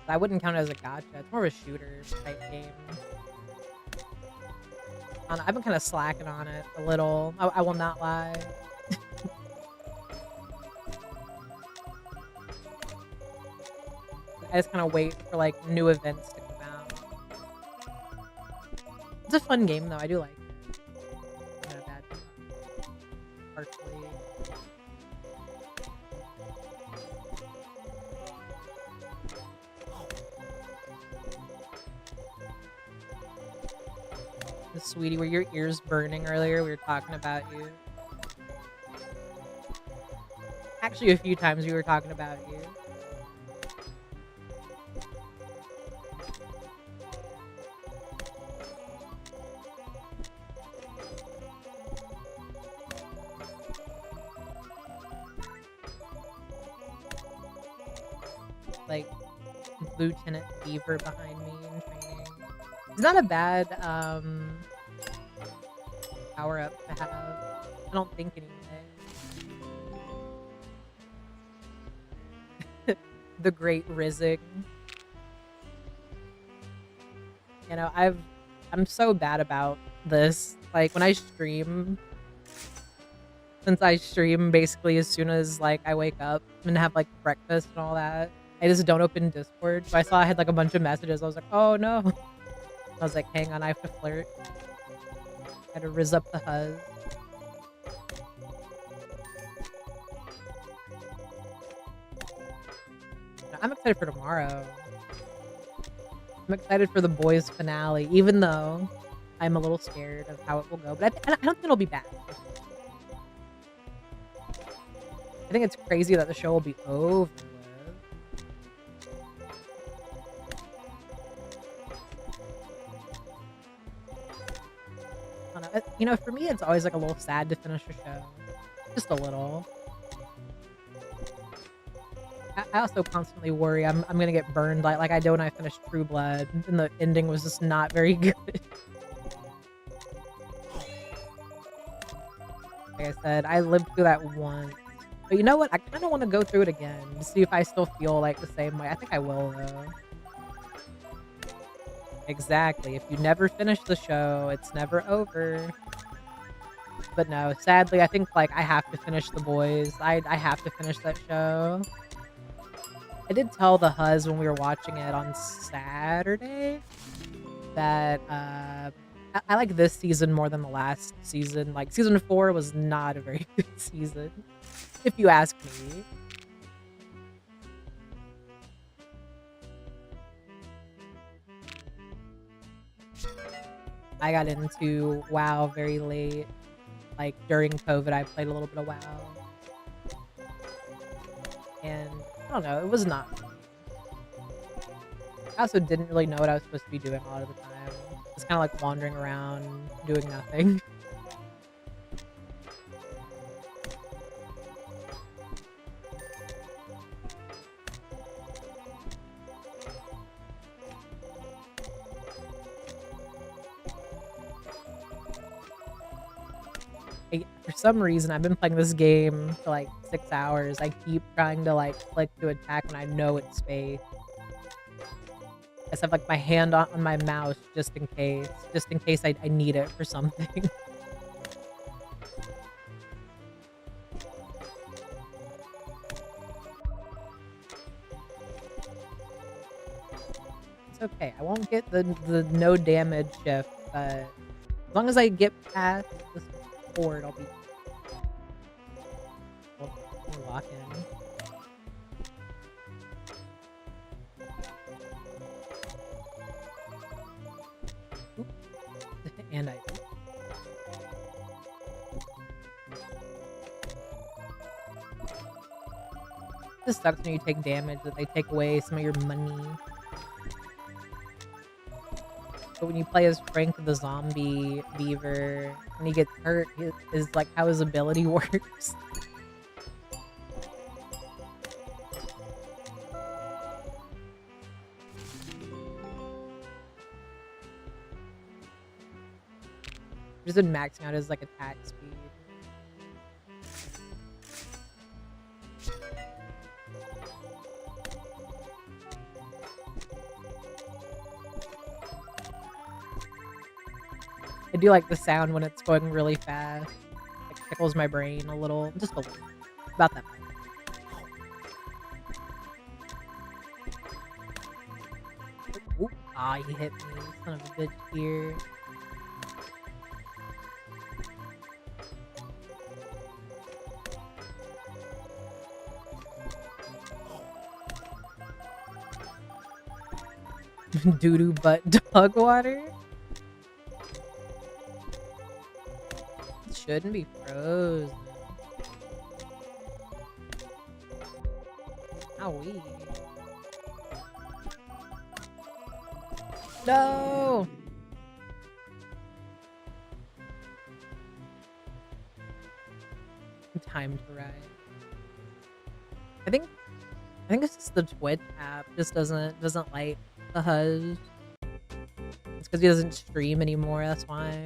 I wouldn't count it as a gacha. It's more of a shooter type game. I don't know, I've been kind of slacking on it a little. I will not lie. I just kind of wait for like new events to come out. It's a fun game though. I do like it. Not a bad thing. Partially. Sweetie, were your ears burning earlier? We were talking about you. Actually, a few times we were talking about you. like Lieutenant Beaver behind me in training. It's not a bad power up to have. I don't think anyway. The Great Rizzing. You know, I'm so bad about this. Like when I stream, since I stream basically as soon as like I wake up and have like breakfast and all that, I just don't open Discord. So I saw I had like a bunch of messages. I was like, oh no. I was like, hang on, I have to flirt. I had to rizz up the huzz. I'm excited for tomorrow. I'm excited for the boys finale, even though I'm a little scared of how it will go. But I don't think it'll be bad. I think it's crazy that the show will be over with. I don't know. You know, for me, it's always like a little sad to finish a show. Just a little. I also constantly worry I'm gonna get burned like I did when I finished True Blood, and the ending was just not very good. Like I said, I lived through that once. But you know what? I kind of want to go through it again to see if I still feel like the same way. I think I will, though. Exactly. If you never finish the show, it's never over. But no, sadly, I think like I have to finish The Boys. I have to finish that show. I did tell the huzz when we were watching it on Saturday that I like this season more than the last season. Like season 4 was not a very good season, if you ask me. I got into WoW very late. Like during COVID, I played a little bit of WoW. And I don't know, it was not for me. I also didn't really know what I was supposed to be doing a lot of the time. Just kind of like wandering around, doing nothing. For some reason, I've been playing this game for like 6 hours. I keep trying to like click to attack when I know it's space. I just have like my hand on my mouse just in case I need it for something. It's okay. I won't get the no damage shift, but as long as I get past this board, I'll be. We'll lock in. And I do. This sucks when you take damage that they take away some of your money. But when you play as Frank the zombie beaver, when he gets hurt, is like how his ability works. Just been maxing out his like attack speed. I do like the sound when it's going really fast. It tickles my brain a little, just a little. About that much. Ooh, he hit me, son of a bitch here. Doo-doo butt dog water? It shouldn't be frozen. Owie. No! Time to ride. I think I think it's just the Twitch app just doesn't like the Huz. It's because he doesn't stream anymore, that's why.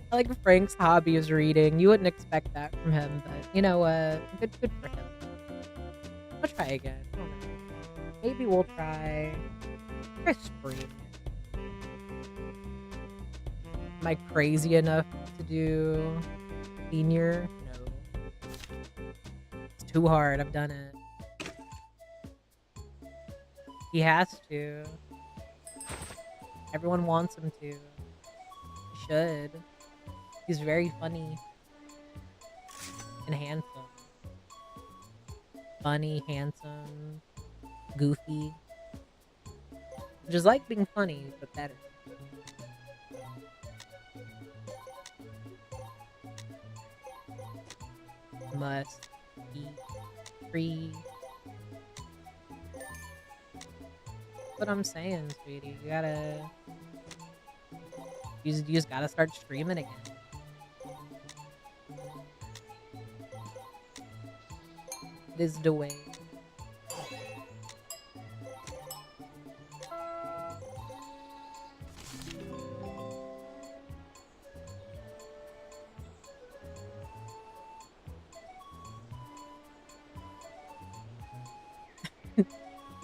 I like Frank's hobby is reading. You wouldn't expect that from him, but you know what? Good for him. I'll try again. I don't know. Maybe we'll try spring. Am I crazy enough to do senior? No. It's too hard. I've done it. He has to. Everyone wants him to. He should. He's very funny. And handsome. Funny, handsome, goofy. Just like being funny, but better. Must be free. That's what I'm saying, sweetie. You just gotta start streaming again. It is the way.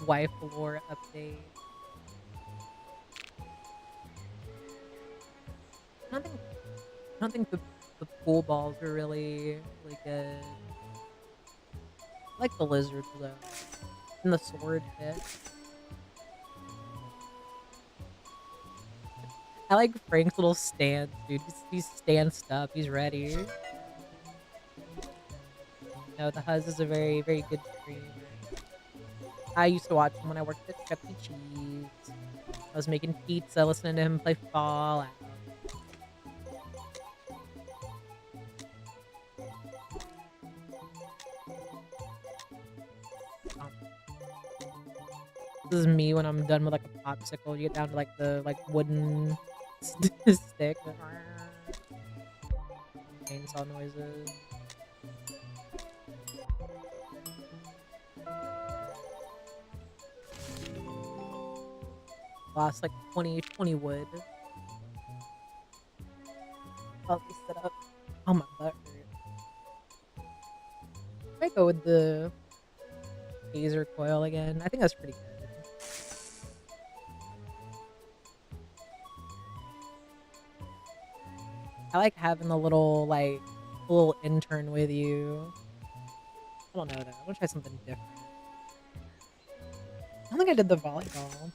Wife lore update. I don't think the pool balls are really good. I like the lizards though. And the sword bit. I like Frank's little stance, dude. He's stanced up. He's ready. No, the Huz is a very, very good streamer. I used to watch him when I worked at Chuck E. Cheese. I was making pizza, listening to him play Fallout. This is me when I'm done with like a popsicle. You get down to like the wooden stick. Chainsaw noises. Lost like 20 wood. I'll be set up. Oh, my butt hurt. I might go with the taser coil again. I think that's pretty good. I like having the little intern with you. I don't know though. I'm gonna try something different. I don't think I did the volleyball.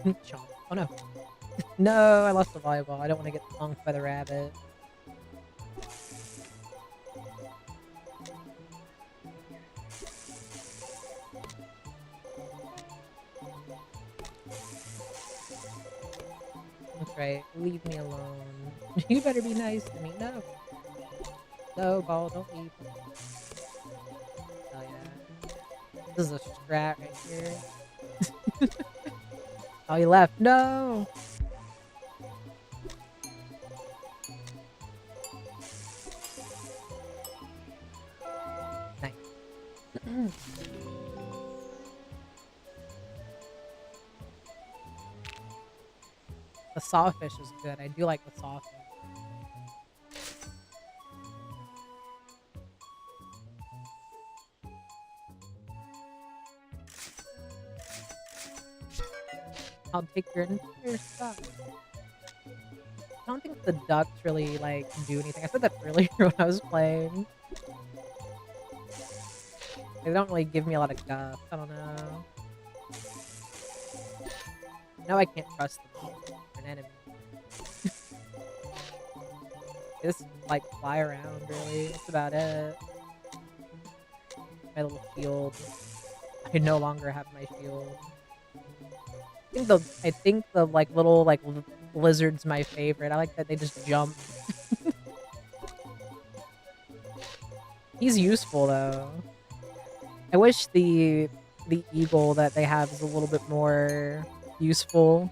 Chomp. Oh no. No, I lost the volleyball. I don't want to get punked by the rabbit. That's right. Leave me alone. You better be nice to me. No. No, ball, don't leave. Oh yeah. This is a strat right here. Oh, he left. No! Nice. The sawfish is good. I do like the sawfish. I'll take your entire stuff. I don't think the ducks really, do anything. I said that earlier when I was playing. They don't really give me a lot of guff. I don't know. Now I can't trust them. They're an enemy. They just, fly around, really. That's about it. My little shield. I no longer have my shield. I think the little lizard's my favorite. I like that they just jump. He's useful though. I wish the eagle that they have is a little bit more useful.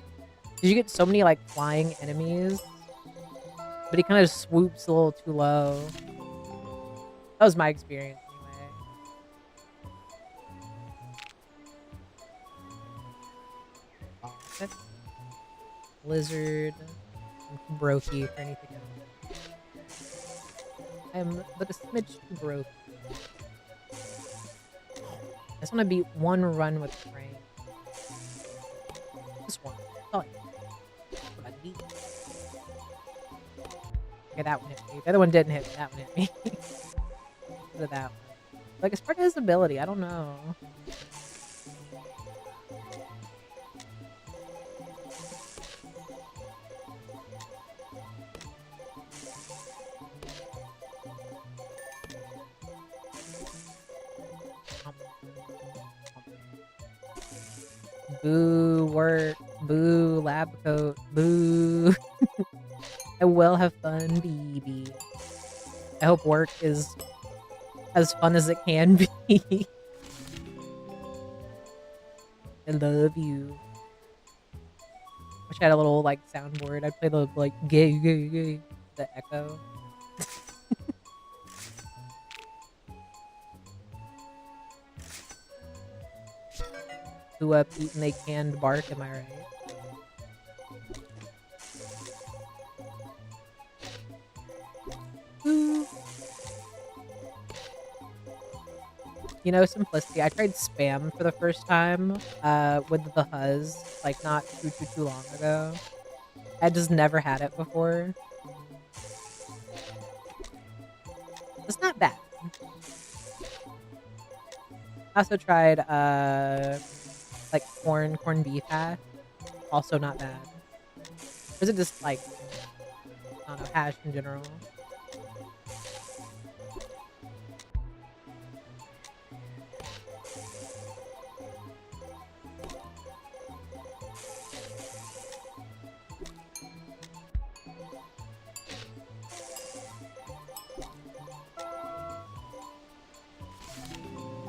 Did you get so many like flying enemies? But he kind of swoops a little too low. That was my experience anyway. Oh, okay. Lizard. I'm too brokey for anything else. I am but a smidge too broke. I just want to beat one run with Frank. This one. Oh, that's what I need. Okay, that one hit me. The other one didn't hit me. That one hit me. Look at that one. Like, it's part of his ability. I don't know. Boo, work. Boo, lab coat. Boo. I will have fun, BB. I hope work is as fun as it can be. I love you. Wish I had a little, like, soundboard. I'd play the, like, gay, gay, gay. The echo. Who up eating they canned bark, am I right? Ooh. You know, simplicity. I tried spam for the first time with the Huzz, like not too long ago. I just never had it before. It's not bad. I also tried like corned beef hash. Also not bad. Or is it just like, I don't know, hash in general?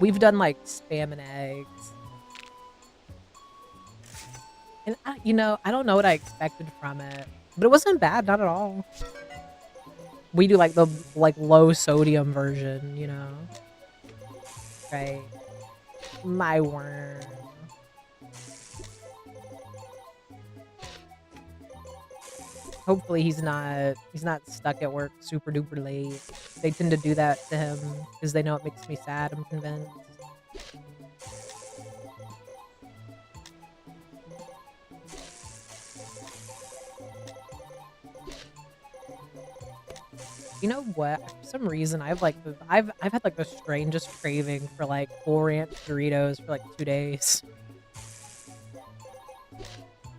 We've done like spam and eggs. And you know, I don't know what I expected from it, but it wasn't bad, not at all. We do like the low sodium version, you know. Right. My worm. Hopefully he's not stuck at work super duper late. They tend to do that to him because they know it makes me sad, I'm convinced. You know what? For some reason, I've had like the strangest craving for like Cool Ranch Doritos for like 2 days.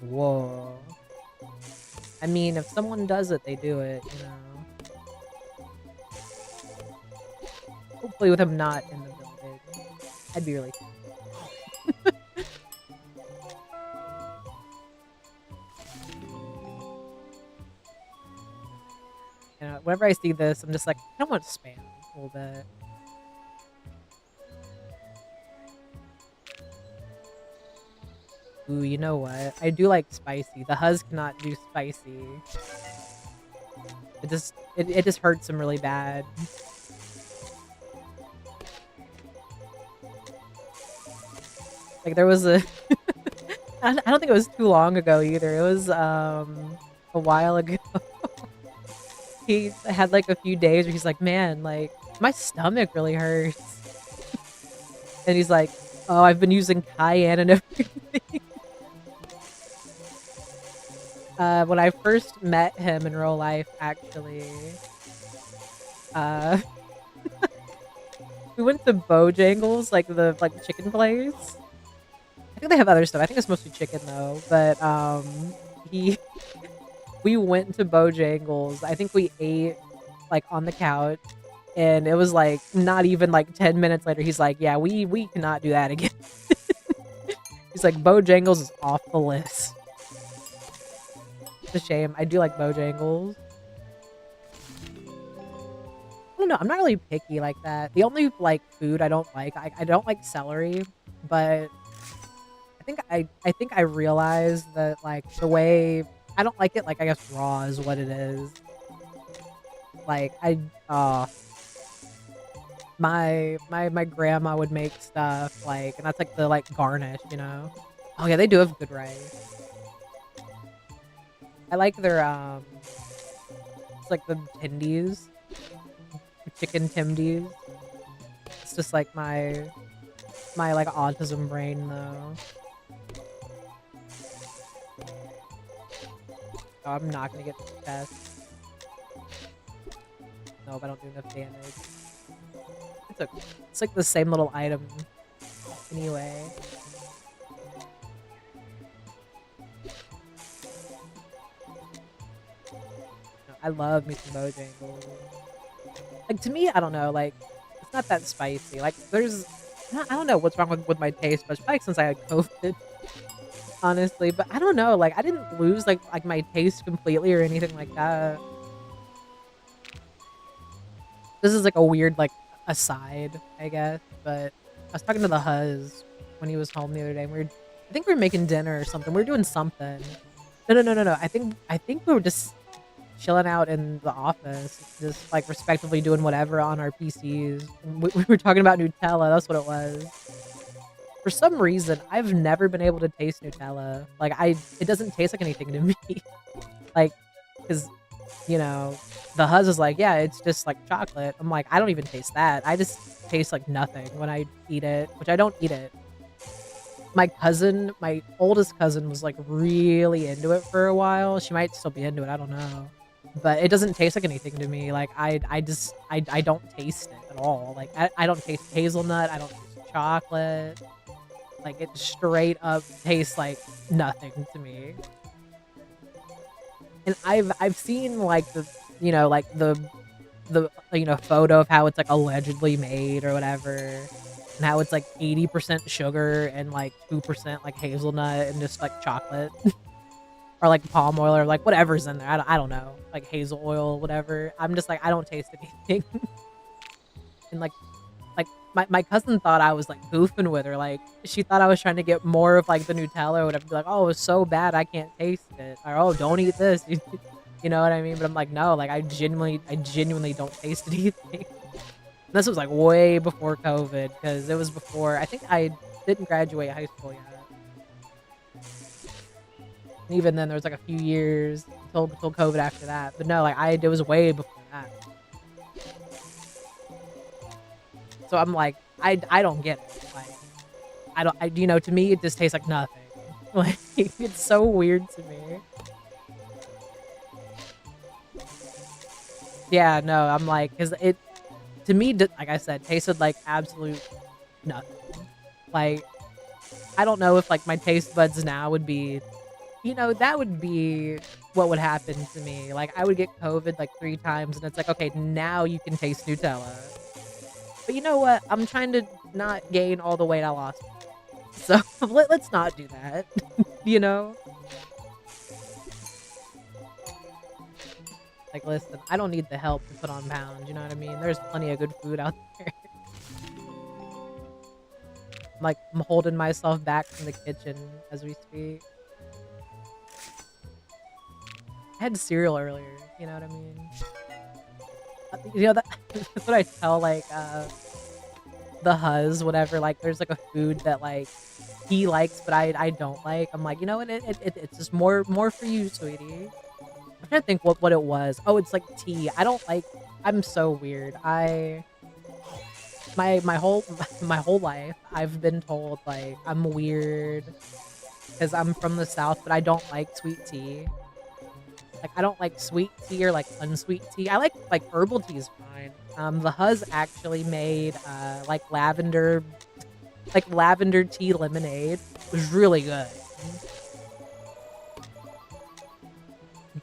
Whoa. I mean, if someone does it, they do it, you know. Hopefully with him not in the building. I'd be really cool. You know, whenever I see this, I'm just like, I don't want spam a little bit. Ooh, you know what? I do like spicy. The Huzz cannot do spicy. It just hurts him really bad. Like there was a I don't think it was too long ago either. It was a while ago. He had like a few days where he's like, man, like my stomach really hurts. And he's like, oh, I've been using cayenne and everything. When I first met him in real life, actually, we went to Bojangles, like the chicken place. I think they have other stuff. I think it's mostly chicken though. But we went to Bojangles. I think we ate like on the couch, and it was like not even like 10 minutes later. He's like, "Yeah, we cannot do that again." He's like, "Bojangles is off the list." It's a shame. I do like Bojangles. don't know, I'm not really picky like that. The only, like, food I don't like, I don't like celery, but I think I realized that, like, the way I don't like it, like, I guess raw is what it is. Like, uh, my grandma would make stuff, like and that's, like, the, like, garnish, you know? Oh, yeah, they do have good rice. I like their, it's like the tendies, chicken tendies. It's just, like, my, like, autism brain, though. Oh, I'm not gonna get the chest. Nope, I don't do enough damage. It's okay. It's, like, the same little item anyway. No, I love me some Bojangles. Like, to me, I don't know, like, it's not that spicy. Like, I don't know what's wrong with my taste buds, probably since I had COVID, honestly, but I don't know, like, I didn't lose, like, my taste completely or anything like that. This is, like, a weird, like, aside, I guess, but I was talking to the huz when he was home the other day, and I think we were making dinner or something, we were doing something. No, I think we were just chilling out in the office, just, like, respectively doing whatever on our PCs. We were talking about Nutella, that's what it was. For some reason, I've never been able to taste Nutella. Like, it doesn't taste like anything to me. Like, 'cause, you know, the huzz is like, "Yeah, it's just like chocolate." I'm like, "I don't even taste that. I just taste like nothing when I eat it," which I don't eat it. My oldest cousin was, like, really into it for a while. She might still be into it, I don't know. But it doesn't taste like anything to me. Like, I don't taste it at all. Like, I don't taste hazelnut, I don't taste chocolate. Like, it straight up tastes like nothing to me. And I've seen, like, like, photo of how it's, like, allegedly made or whatever, and how it's, like, 80% sugar and, like, 2%, like, hazelnut and just, like, chocolate. Or, like, palm oil or, like, whatever's in there. I don't know. Like, hazel oil, whatever. I'm just like, I don't taste anything. And, like, my cousin thought I was, like, goofing with her, like, she thought I was trying to get more of, like, the Nutella or whatever, be like, "Oh, it's so bad I can't taste it," or, "Oh, don't eat this." You know what I mean? But I'm like, "No, like, I genuinely don't taste anything." This was, like, way before COVID, because it was before I think I didn't graduate high school yet. And even then, there was, like, a few years until COVID after that, but no, like, it was way before that. So I'm like, I don't get it, like, to me, it just tastes like nothing. Like, it's so weird to me. Yeah, no, I'm like, 'cause it to me, like I said, tasted like absolute nothing. Like, I don't know if, like, my taste buds now would be that would be what would happen to me. Like, I would get COVID, like, 3 times, and it's like, "Okay, now you can taste Nutella." But you know what? I'm trying to not gain all the weight I lost. So, let's not do that, you know? Like, listen, I don't need the help to put on pounds, you know what I mean? There's plenty of good food out there. I'm holding myself back from the kitchen as we speak. I had cereal earlier, you know what I mean? That's what I tell, like, the huzz, whatever, like, there's, like, a food that, like, he likes, but I don't like. I'm like, "You know what? It's just more for you, sweetie." I'm trying to think what it was. Oh, it's, like, tea. I don't like I'm so weird. My whole my whole life, I've been told, like, I'm weird because 'cause I'm from the South, but I don't like sweet tea. Like, I don't like sweet tea or, like, unsweet tea. I like, herbal tea is fine. The huzz actually made, lavender tea lemonade. It was really good.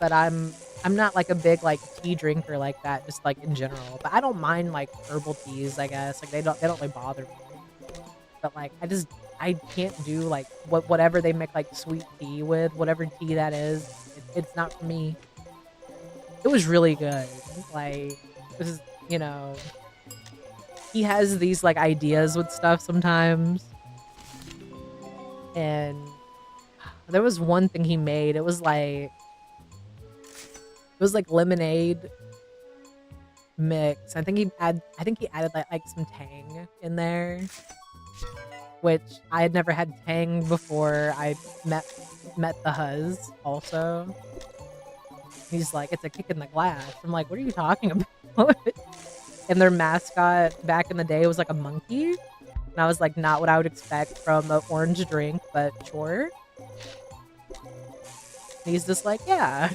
But I'm not, like, a big, like, tea drinker like that, just, like, in general. But I don't mind, like, herbal teas, I guess. Like, they don't really bother me. But, like, I can't do, like, whatever they make, like, sweet tea with, whatever tea that is. It's not for me. It was really good. Like, this is, you know, he has these, like, ideas with stuff sometimes, and there was one thing he made, it was like lemonade mix. I think he added, like, some Tang in there, which I had never had Tang before I met the Huz also. He's like, "It's a kick in the glass." I'm like, "What are you talking about?" And their mascot back in the day was like a monkey. And I was like, not what I would expect from an orange drink, but sure. And he's just like, yeah.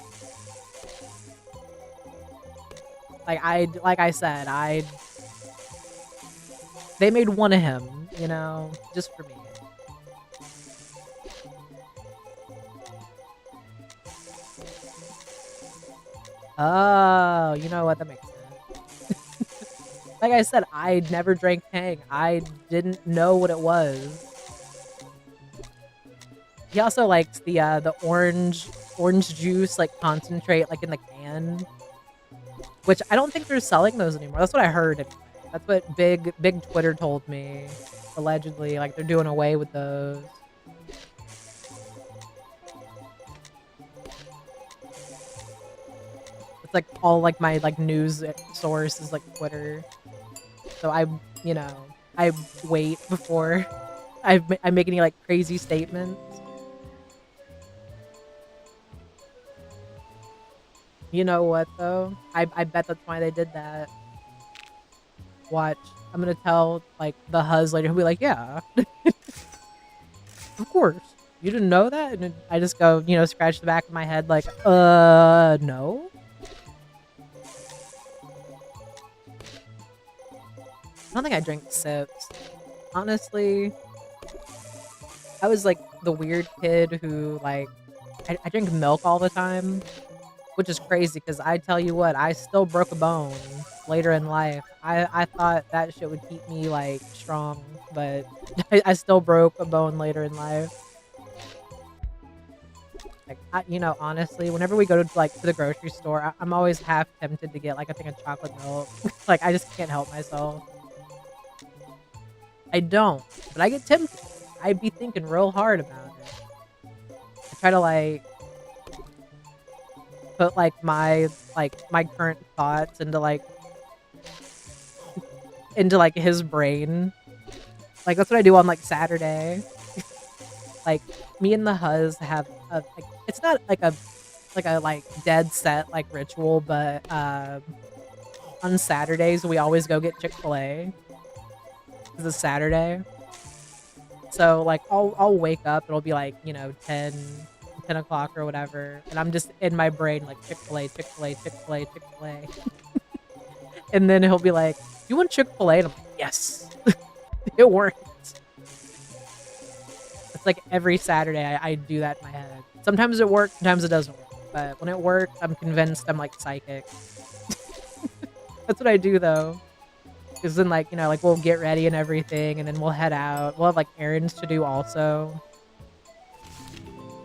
Like I said, they made one of him, just for me. Oh, you know what? That makes sense. Like I said, I never drank Tang. I didn't know what it was. He also likes the orange juice, like, concentrate, like, in the can, which I don't think they're selling those anymore. That's what I heard anyway. That's what big Twitter told me. Allegedly, like, they're doing away with those. It's like all, like, my, like, news source is like Twitter. So I wait before I make any, like, crazy statements. You know what, though? I bet that's why they did that. Watch. I'm gonna tell, like, the Huz later. He'll be like, yeah. Of course. You didn't know that? And then I just go, scratch the back of my head like, no? I don't think I drink sips. Honestly, I was, like, the weird kid who, like, I drink milk all the time. Which is crazy, because I tell you what, I still broke a bone later in life. I thought that shit would keep me, like, strong, but I still broke a bone later in life. Like, honestly, whenever we go to, like, to the grocery store, I'm always half tempted to get, like, a thing of chocolate milk. Like, I just can't help myself. I don't, but I get tempted. I'd be thinking real hard about it. I try to, like, put, like, my current thoughts into, like, his brain. Like, that's what I do on, like, Saturday. Like, me and the Huz have like, it's not like a dead set, like, ritual, but on Saturdays we always go get Chick-fil-A. 'Cause it's Saturday. So, like, I'll wake up, it'll be like, 10 o'clock or whatever, and I'm just in my brain like, Chick-fil-A, Chick-fil-A, Chick-fil-A, Chick-fil-A. And then he'll be like, "You want Chick-fil-A?" And I'm like, "Yes." It works. It's like every Saturday I do that in my head. Sometimes it works, sometimes it doesn't work. But when it works, I'm convinced I'm, like, psychic. That's what I do, though. Because then, like, we'll get ready and everything, and then we'll head out. We'll have, like, errands to do also.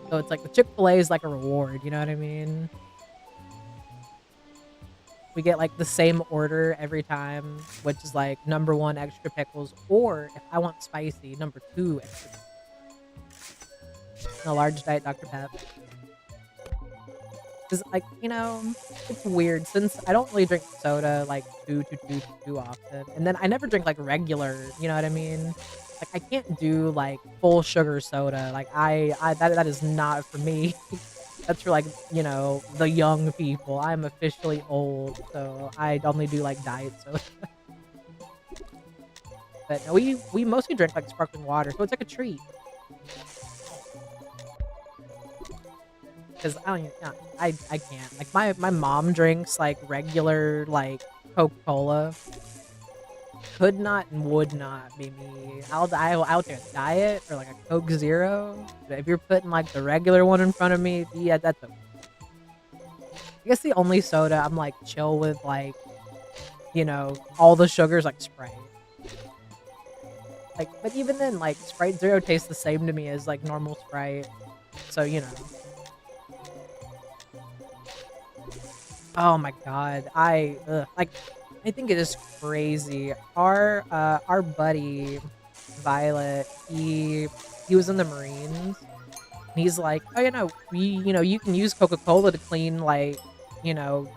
So it's like the Chick-fil-A is like a reward, you know what I mean? We get, like, the same order every time, which is, like, number 1, extra pickles, or if I want spicy, number 2, extra pickles. And a large Diet Dr. Pep. Because, like, it's weird, since I don't really drink soda, like, too often. And then I never drink, like, regular, you know what I mean? Like, I can't do, like, full sugar soda. Like, that is not for me. That's for, like, the young people. I'm officially old, so I only do, like, diet soda. But no, we mostly drink, like, sparkling water, so it's like a treat. Because I can't. Like, my mom drinks, like, regular, like, Coca-Cola. Could not and would not be me. I'll take a diet or, like, a Coke Zero. But if you're putting, like, the regular one in front of me, yeah, that's okay. I guess the only soda I'm, like, chill with, like, all the sugars, like, Sprite. Like, but even then, like, Sprite Zero tastes the same to me as, like, normal Sprite. So, Oh my god, like, I think it is crazy. Our buddy Violet, he was in the Marines. And he's like, oh, you can use Coca-Cola to clean like, you know,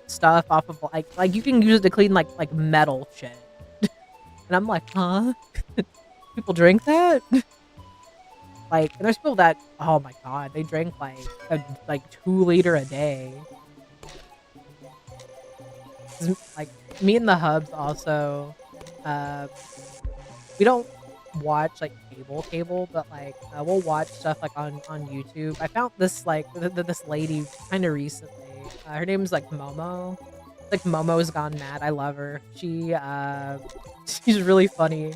stuff off of like you can use it to clean like metal shit. And I'm like, huh? People drink that? Like, and there's people that, oh my god, they drink like 2 liter a day. Like me and the hubs also, uh, we don't watch like cable, but like we'll watch stuff like on YouTube. I found this like this lady kind of recently. Her name's like Momo. Like Momo's Gone Mad. I love her. She's really funny.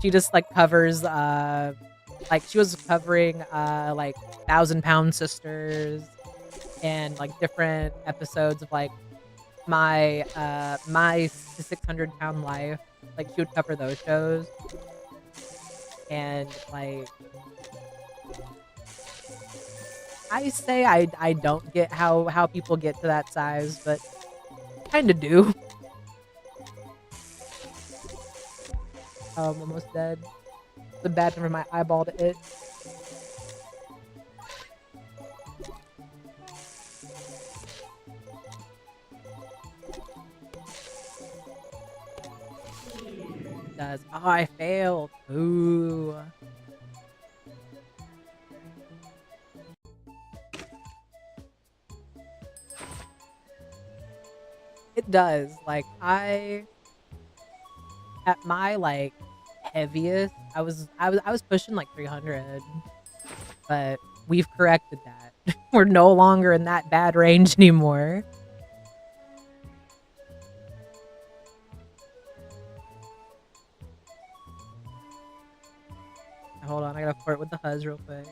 She just like covers like she was covering like 1,000 Pound Sisters and like different episodes of like my 600 pound life. Like she would cover those shows. And like I say I don't get how people get to that size, but kind of do. I'm almost dead. It's a bad time for my eyeball to itch. It does. Oh, I failed. Ooh. It does. Like at my like heaviest, I was pushing like 300, but we've corrected that. We're no longer in that bad range anymore. Hold on, I gotta flirt with the huzz real quick.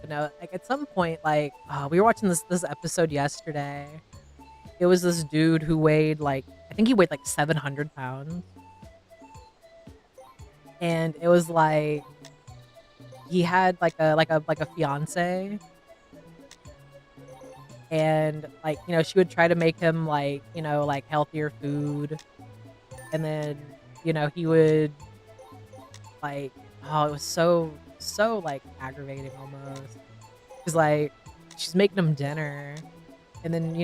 But no, like at some point, like we were watching this episode yesterday. It was this dude who weighed like I think he weighed like 700 pounds, and it was like he had like a fiance, and like she would try to make him like like healthier food, and then he would like oh it was so like aggravating almost because like she's making him dinner, and then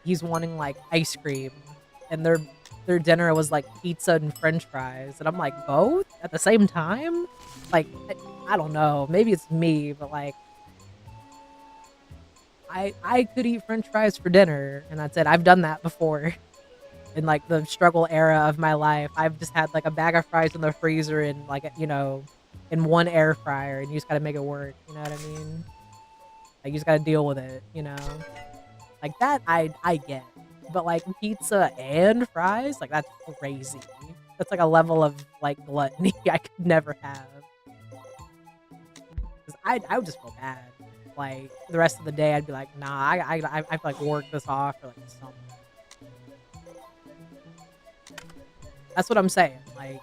he's wanting like ice cream, and their dinner was like pizza and french fries, and I'm like, both at the same time? Like I don't know, maybe it's me, but like I could eat french fries for dinner, and that's it. I've done that before in like the struggle era of my life. I've just had like a bag of fries in the freezer and like in one air fryer, and you just gotta make it work, you know what I mean? Like you just gotta deal with it, like that I get. But like pizza and fries, like that's crazy. That's like a level of like gluttony I could never have. Cause I would just feel bad. Like the rest of the day, I'd be like, nah, I have to like work this off or like something. That's what I'm saying. Like,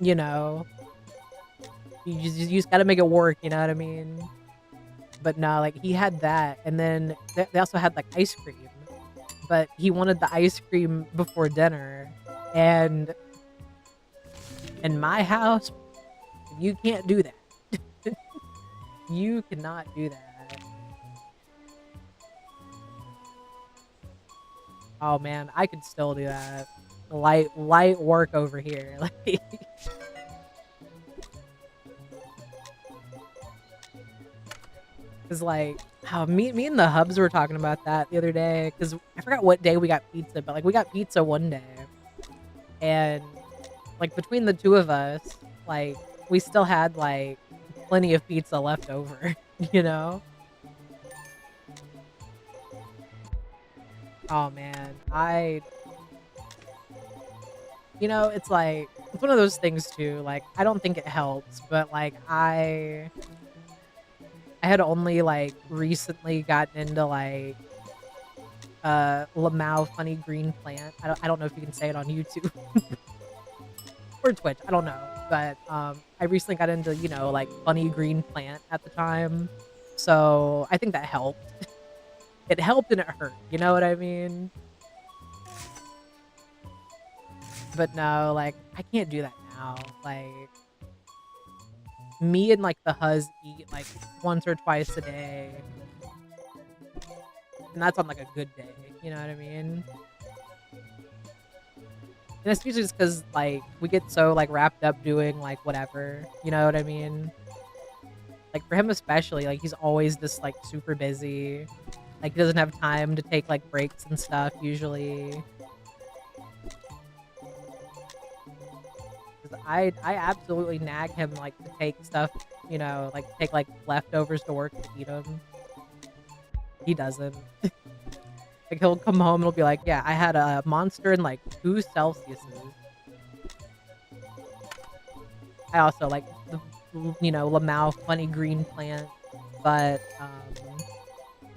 you just gotta make it work. You know what I mean? But no, like he had that, and then they also had like ice cream. But he wanted the ice cream before dinner, and in my house, you can't do that. You cannot do that. Oh man, I could still do that. Light work over here. Like cause like me and the hubs were talking about that the other day, because I forgot what day we got pizza, but like we got pizza one day, and like between the two of us, like we still had like plenty of pizza left over, Oh man, it's like it's one of those things too. Like I don't think it helps, but like I had only like recently gotten into like Lamau Funny Green Plant. I don't know if you can say it on YouTube or Twitch. I don't know, but I I recently got into, you know, like, funny green plant at the time, so I think that helped. It helped and it hurt, you know what I mean? But no, like, I can't do that now, like, me and, like, the huz eat, like, once or twice a day, and that's on, like, a good day, you know what I mean? And it's usually just because like, we get so, like, wrapped up doing, like, whatever, you know what I mean? Like, for him especially, like, he's always just, like, super busy. Like, he doesn't have time to take, like, breaks and stuff usually. 'Cause I absolutely nag him, like, to take stuff, you know, like, take, like, leftovers to work to eat them. He doesn't. Like, he'll come home and he'll be like, "Yeah, I had a monster in, like, 2 Celsiuses." I also like the, you know, Lamau funny green plant, but,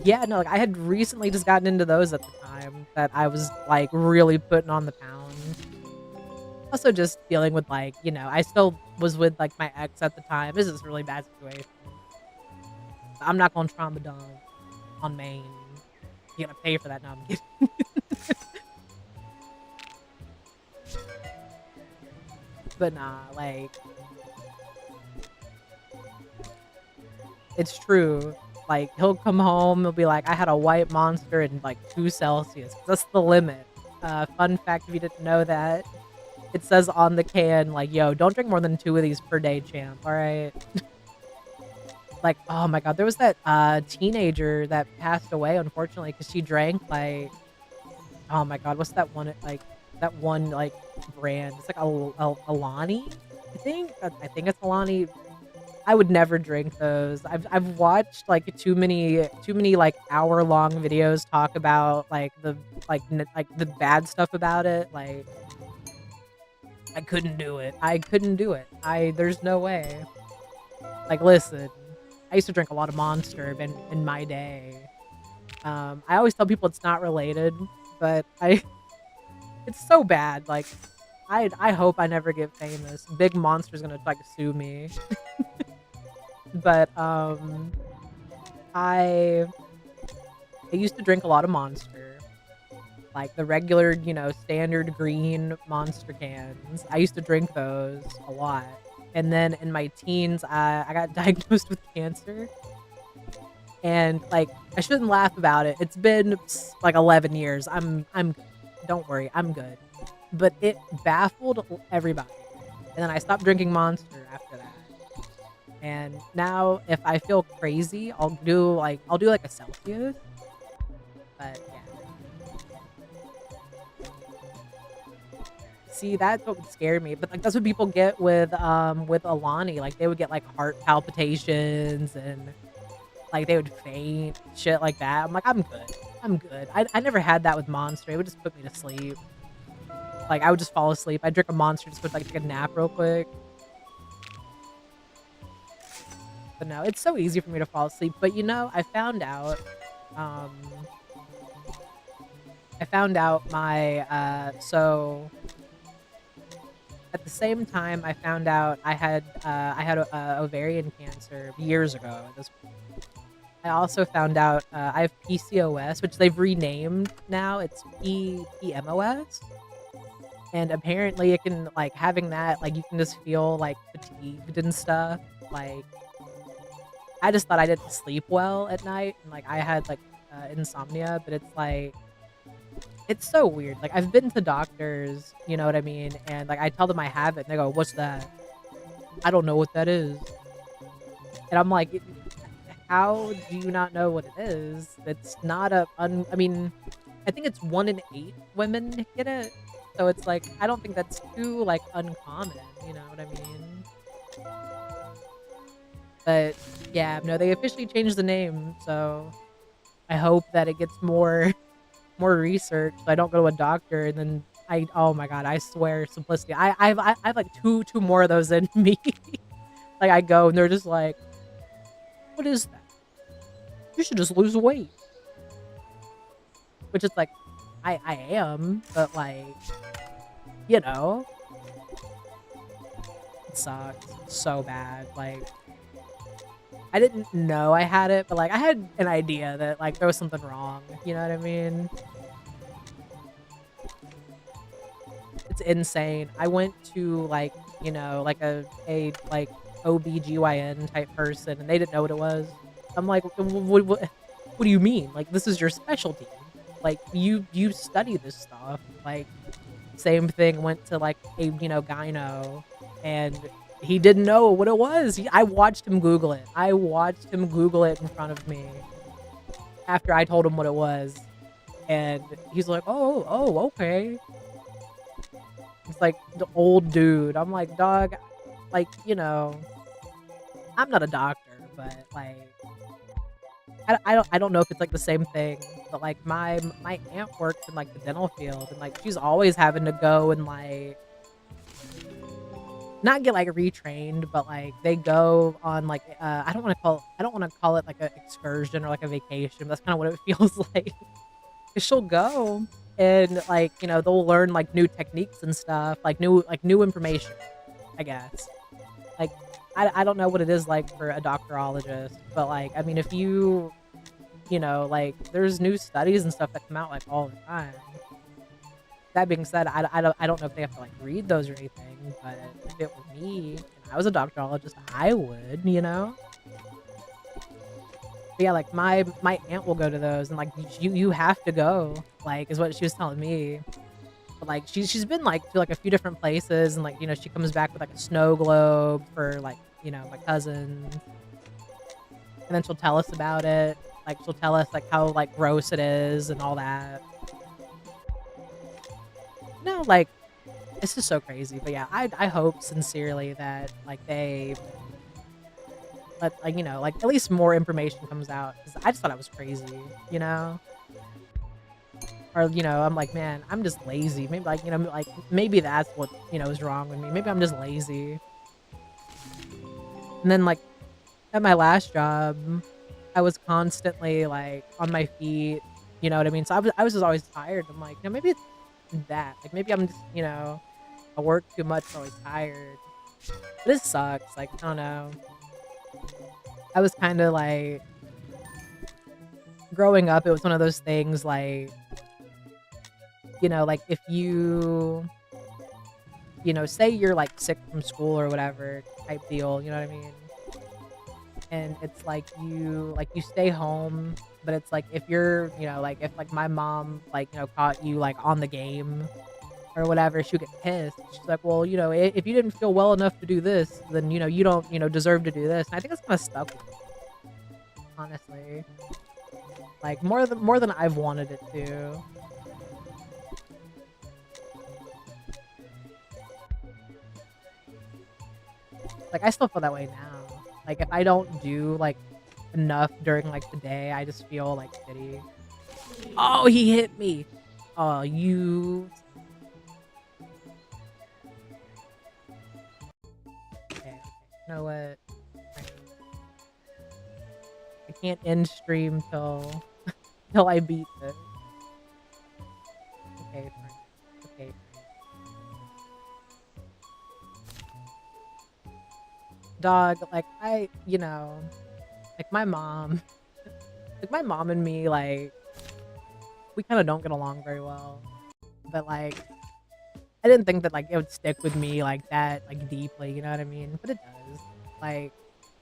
yeah, no, like, I had recently just gotten into those at the time that I was, like, really putting on the pound. Also just dealing with, like, you know, I still was with, like, my ex at the time. This is a really bad situation. I'm not gonna trauma dump on Maine. You gotta pay for that. No, I'm kidding. But nah, like, it's true. Like, he'll come home, he'll be like, "I had a white monster in, like, 2 Celsius." That's the limit. Fun fact if you didn't know that, it says on the can, like, "Yo, don't drink more than 2 of these per day, champ, alright?" Like, oh my god, there was that, teenager that passed away, unfortunately, because she drank, like, oh my god, what's that one, like, that one, like, brand? It's like Alani, I think? I think it's Alani. I would never drink those. I've watched, like, too many, like, hour-long videos talk about, like, the, like, the bad stuff about it, like, I couldn't do it. I couldn't do it. There's no way. Like, listen, I used to drink a lot of Monster in my day. I always tell people it's not related, but it's so bad, like, I hope I never get famous. Big Monster's gonna, like, sue me. But, I I used to drink a lot of Monster, like the regular, you know, standard green Monster cans. I used to drink those a lot. And then in my teens, I got diagnosed with cancer. And, like, I shouldn't laugh about it. It's been, like, 11 years. I'm don't worry, I'm good. But it baffled everybody. And then I stopped drinking Monster after that. And now if I feel crazy, I'll do, like, a Celsius. But, yeah. See, that's what would scare me, but, like, that's what people get with Alani, like, they would get, like, heart palpitations and, like, they would faint, shit like that. I'm like, "I'm good. I'm good." I never had that with Monster, it would just put me to sleep. Like, I would just fall asleep. I'd drink a Monster just to, like, take a nap real quick. But no, it's so easy for me to fall asleep, but, you know, um I found out my, so at the same time, I found out I had ovarian cancer years ago at this point. I also found out, I have PCOS, which they've renamed now, it's PMOS, and apparently it can, like, having that, like, you can just feel, like, fatigued and stuff, like, I just thought I didn't sleep well at night, and, like, I had, like, insomnia, but it's, like, it's so weird, like, I've been to doctors, you know what I mean, and, like, I tell them I have it, and they go, "What's that?" "I don't know what that is." And I'm like, how do you not know what it is? It's not I mean, I think it's 1 in 8 women get it, so it's, like, I don't think that's too, like, uncommon, you know what I mean? But, yeah, no, they officially changed the name, so I hope that it gets more more research so I don't go to a doctor and then oh my god, I swear, simplicity. I have, like, two more of those in me. Like, I go and they're just like, "What is that? You should just lose weight." Which is like, I am, but, like, you know, it sucked so bad. Like, I didn't know I had it, but like I had an idea that like there was something wrong. You know what I mean? It's insane. I went to like, you know, like a like OBGYN type person and they didn't know what it was. I'm like, what do you mean? Like, this is your specialty. Like, you study this stuff. Like, same thing, went to like a, you know, gyno and he didn't know what it was. I watched him Google it. I watched him Google it in front of me after I told him what it was. And he's like, oh, okay. It's like the old dude. I'm like, dog, like, you know, I'm not a doctor, but like, I don't know if it's like the same thing, but like my aunt works in like the dental field, and like she's always having to go and like not get like retrained, but like they go on like I don't want to call it like an excursion or like a vacation. But that's kind of what it feels like. 'Cause she'll go and like, you know, they'll learn like new techniques and stuff, like new information, I guess. Like I don't know what it is like for a doctorologist, but like I mean if you know, like there's new studies and stuff that come out like all the time. That being said, I don't know if they have to like read those or anything, but if it were me and I was a doctorologist, I would, you know? But yeah, like my aunt will go to those and like you have to go, like is what she was telling me. But like she's been like to like a few different places and like, you know, she comes back with like a snow globe for like, you know, my cousins. And then she'll tell us about it. Like she'll tell us like how like gross it is and all that. No, like it's just so crazy. But yeah, I hope sincerely that like they let like, you know, like at least more information comes out. 'Cause I just thought I was crazy, you know? Or, you know, I'm like, man, I'm just lazy. Maybe like, you know, like maybe that's what, you know, is wrong with me. Maybe I'm just lazy. And then like at my last job, I was constantly like on my feet, you know what I mean? So I was just always tired. I'm like, you know, maybe it's that. Like maybe I'm just, you know, I work too much, I'm always tired. This sucks. Like, I don't know. I was kind of like growing up, it was one of those things like, you know, like if you know, say you're like sick from school or whatever type deal, you know what I mean? And it's like you stay home, but it's like if you're, you know, like if like my mom like, you know, caught you like on the game or whatever, she'll get pissed. She's like, well, you know, if you didn't feel well enough to do this, then, you know, you don't, you know, deserve to do this. And I think it's kind of stuck with me, honestly. Like more than I've wanted it to. Like I still feel that way now. Like if I don't do like enough during like the day, I just feel like shitty. Oh, he hit me. Oh, you. Okay, okay. You know what? I can't end stream till till I beat this. Okay, fine. Okay. Dog, like you know, like my mom, like my mom and me, like we kind of don't get along very well. But like, I didn't think that like it would stick with me like that, like deeply. You know what I mean? But it does. Like,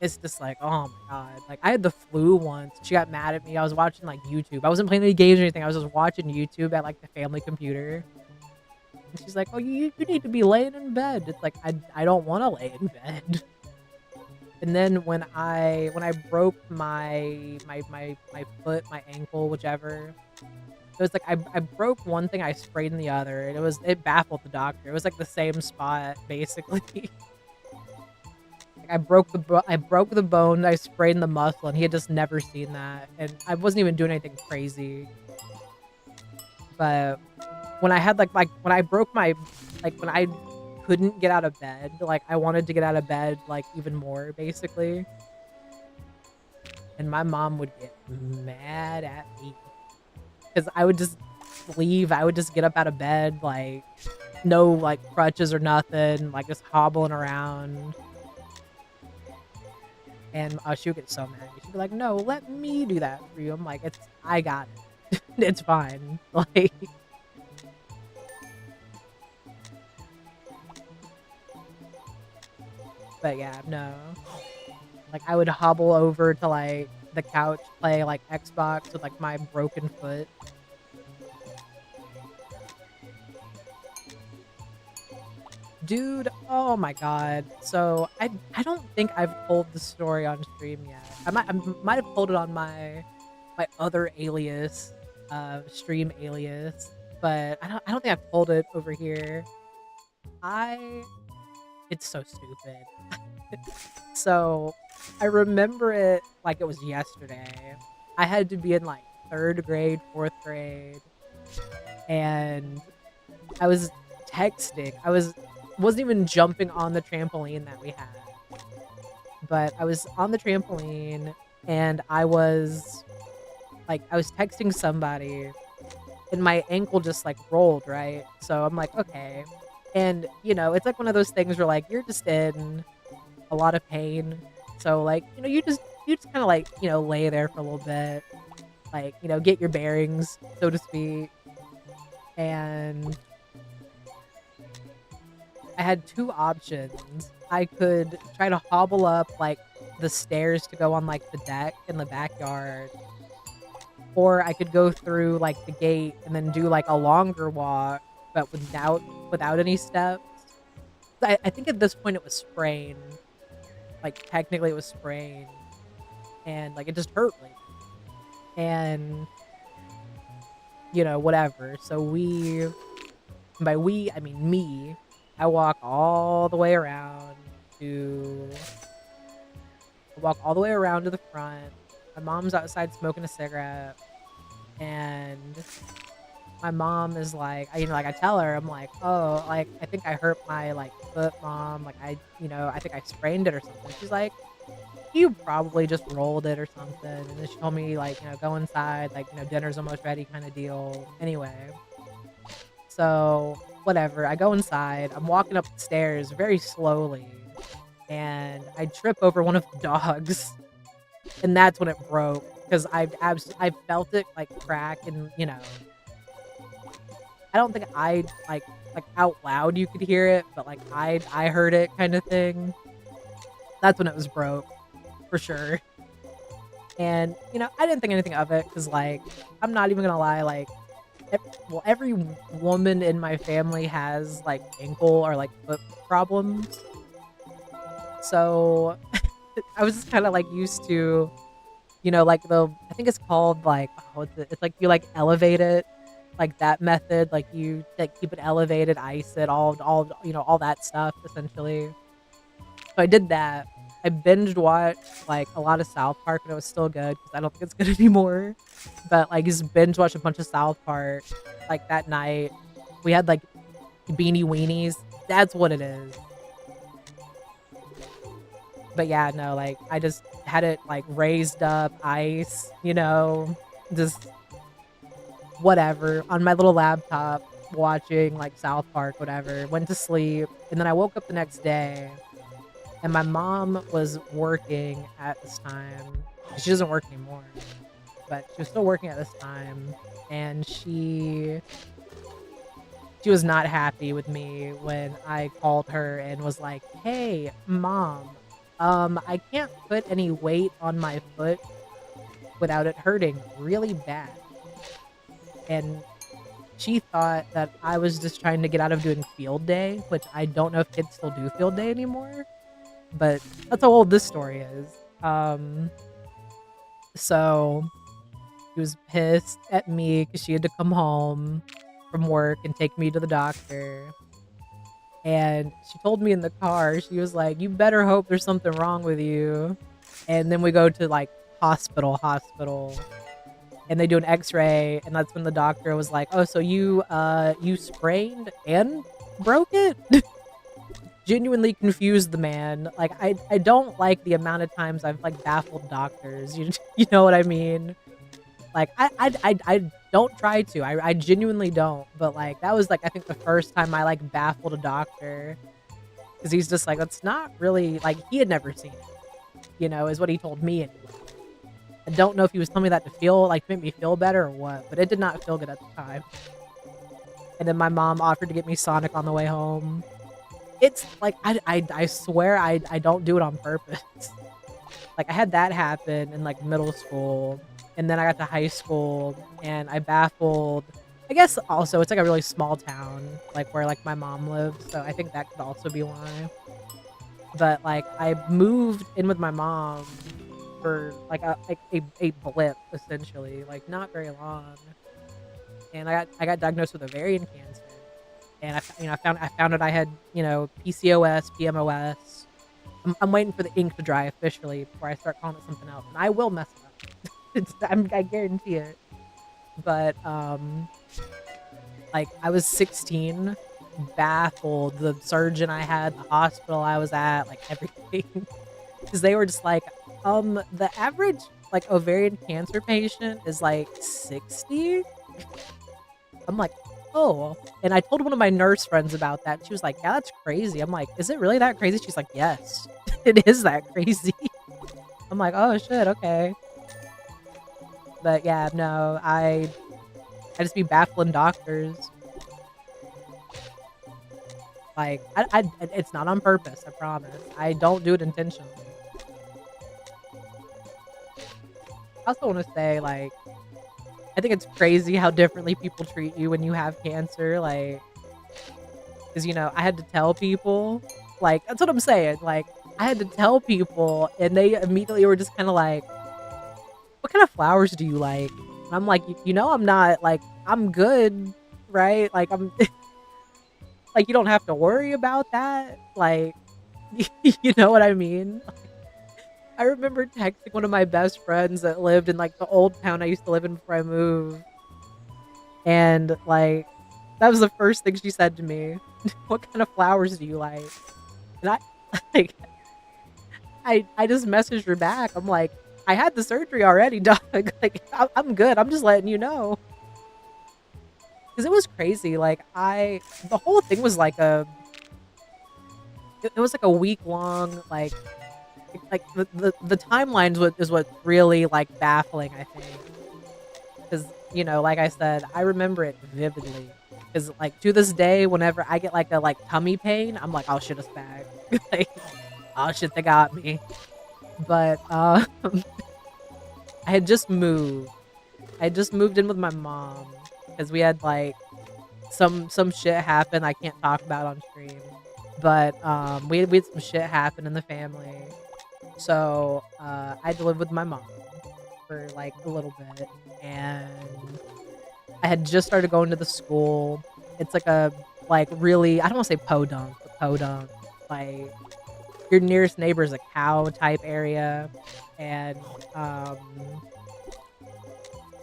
it's just like, oh my god. Like I had the flu once. She got mad at me. I was watching like YouTube. I wasn't playing any games or anything. I was just watching YouTube at like the family computer. And she's like, oh, you need to be laying in bed. It's like I don't want to lay in bed. And then when I broke my foot, my ankle, whichever, it was like I broke one thing, I sprayed in the other, and it baffled the doctor. It was like the same spot basically. Like I broke the bone, I sprayed in the muscle, and he had just never seen that. And I wasn't even doing anything crazy. But when I had like when I broke my when I couldn't get out of bed, like I wanted to get out of bed like even more basically, and my mom would get mad at me because I would just leave. I would just get up out of bed like no like crutches or nothing, like just hobbling around. And she would get so mad. She'd be like, "No, let me do that for you." I'm like, I got it. It's fine." Like, but yeah, no. Like, I would hobble over to like the couch, play like Xbox with like my broken foot. Dude, oh my god. So I don't think I've told the story on stream yet. I might have told it on my other alias, stream alias, but I don't think I've told it over here. I It's so stupid. So I remember it like it was yesterday. I had to be in like 3rd grade, 4th grade, and I was texting. Wasn't even jumping on the trampoline that we had. But I was on the trampoline and I was texting somebody and my ankle just like rolled, right? So I'm like, okay. And it's like one of those things where like you're just in a lot of pain. So like, you just kind of like, lay there for a little bit, like, get your bearings, so to speak. And I had 2 options. I could try to hobble up like the stairs to go on like the deck in the backyard, or I could go through like the gate and then do like a longer walk, but without any steps. I think at this point it was sprained. Like technically it was sprained, and like it just hurt me. And whatever. So by we I mean me. I walk all the way around to the front. My mom's outside smoking a cigarette, and my mom is like, I tell her, I'm like, "Oh, like I think I hurt my like foot, mom. Like I think I sprained it or something." She's like, "You probably just rolled it or something." And then she told me like, go inside, like dinner's almost ready, kind of deal. Anyway, so whatever. I go inside. I'm walking up the stairs very slowly, and I trip over one of the dogs, and that's when it broke because I felt it like crack, and I don't think I like out loud you could hear it, but like I heard it kind of thing. That's when it was broke for sure. And I didn't think anything of it because like I'm not even gonna lie, like every woman in my family has like ankle or like foot problems. So I was just kind of like used to, like I think it's called like, it's like you like elevate it, like that method, like you like keep it elevated, ice it, all that stuff essentially. So I did that. I binged watched like a lot of South Park, and it was still good because I don't think it's good anymore. But like just binge watched a bunch of South Park like that night. We had like beanie weenies. That's what it is. But yeah, no, like I just had it like raised up, ice, just whatever on my little laptop watching like South Park, whatever. Went to sleep, and then I woke up the next day. And my mom was working at this time. She doesn't work anymore, but she was still working at this time. And she was not happy with me when I called her and was like, "Hey, mom, I can't put any weight on my foot without it hurting really bad." And she thought that I was just trying to get out of doing field day, which I don't know if kids still do field day anymore. But that's how old this story is. So she was pissed at me because she had to come home from work and take me to the doctor. And she told me in the car, she was like, "You better hope there's something wrong with you." And then we go to like hospital. And they do an x-ray, and that's when the doctor was like, "Oh, so you sprained and broke it?" Genuinely confused the man. Like I don't like the amount of times I've like baffled doctors. You know what I mean? Like I don't try to. I genuinely don't. But like that was like I think the first time I like baffled a doctor because he's just like it's not really like he had never seen it. You know, is what he told me anyway. I don't know if he was telling me that to feel like make me feel better or what, but it did not feel good at the time. And then my mom offered to get me Sonic on the way home. It's like I swear I don't do it on purpose. Like I had that happen in like middle school, and then I got to high school and I baffled. I guess also it's like a really small town, like where like my mom lives, so I think that could also be why. But like I moved in with my mom for like a blip essentially, like not very long, and I got diagnosed with ovarian cancer, and I found out I had PCOS, PMOS. I'm waiting for the ink to dry officially before I start calling it something else, and I will mess it up. I guarantee it. But like I was 16, baffled. The surgeon I had, the hospital I was at, like everything, because they were just like, the average like ovarian cancer patient is like 60. I'm like, oh. And I told one of my nurse friends about that. She was like, yeah, that's crazy. I'm like, is it really that crazy? She's like, yes, it is that crazy. I'm like, oh shit, okay. But yeah, no, I just be baffling doctors. Like, it's not on purpose, I promise. I don't do it intentionally. I also want to say, like, I think it's crazy how differently people treat you when you have cancer. Like, because, I had to tell people, like, that's what I'm saying. Like, I had to tell people, and they immediately were just kind of like, what kind of flowers do you like? And I'm like, I'm not, like, I'm good, right? Like, I'm, like, you don't have to worry about that. Like, you know what I mean? I remember texting one of my best friends that lived in, like, the old town I used to live in before I moved. And, like, that was the first thing she said to me. What kind of flowers do you like? And I, like, I just messaged her back. I'm like, I had the surgery already, dog. Like, I'm good. I'm just letting you know. Because it was crazy. Like, the whole thing was like it was like a week long, like the timelines is what really like baffling, I think. Because, like I said, I remember it vividly. Because, like, to this day, whenever I get like a like tummy pain, I'm like, oh shit, it's back. Like, oh shit, they got me. But I had just moved. I had just moved in with my mom because we had like some shit happen I can't talk about on stream. But we had some shit happen in the family. So I had to live with my mom for like a little bit, and I had just started going to the school. It's like a like really, I don't want to say podunk, but podunk. Like, your nearest neighbor is a cow type area, and I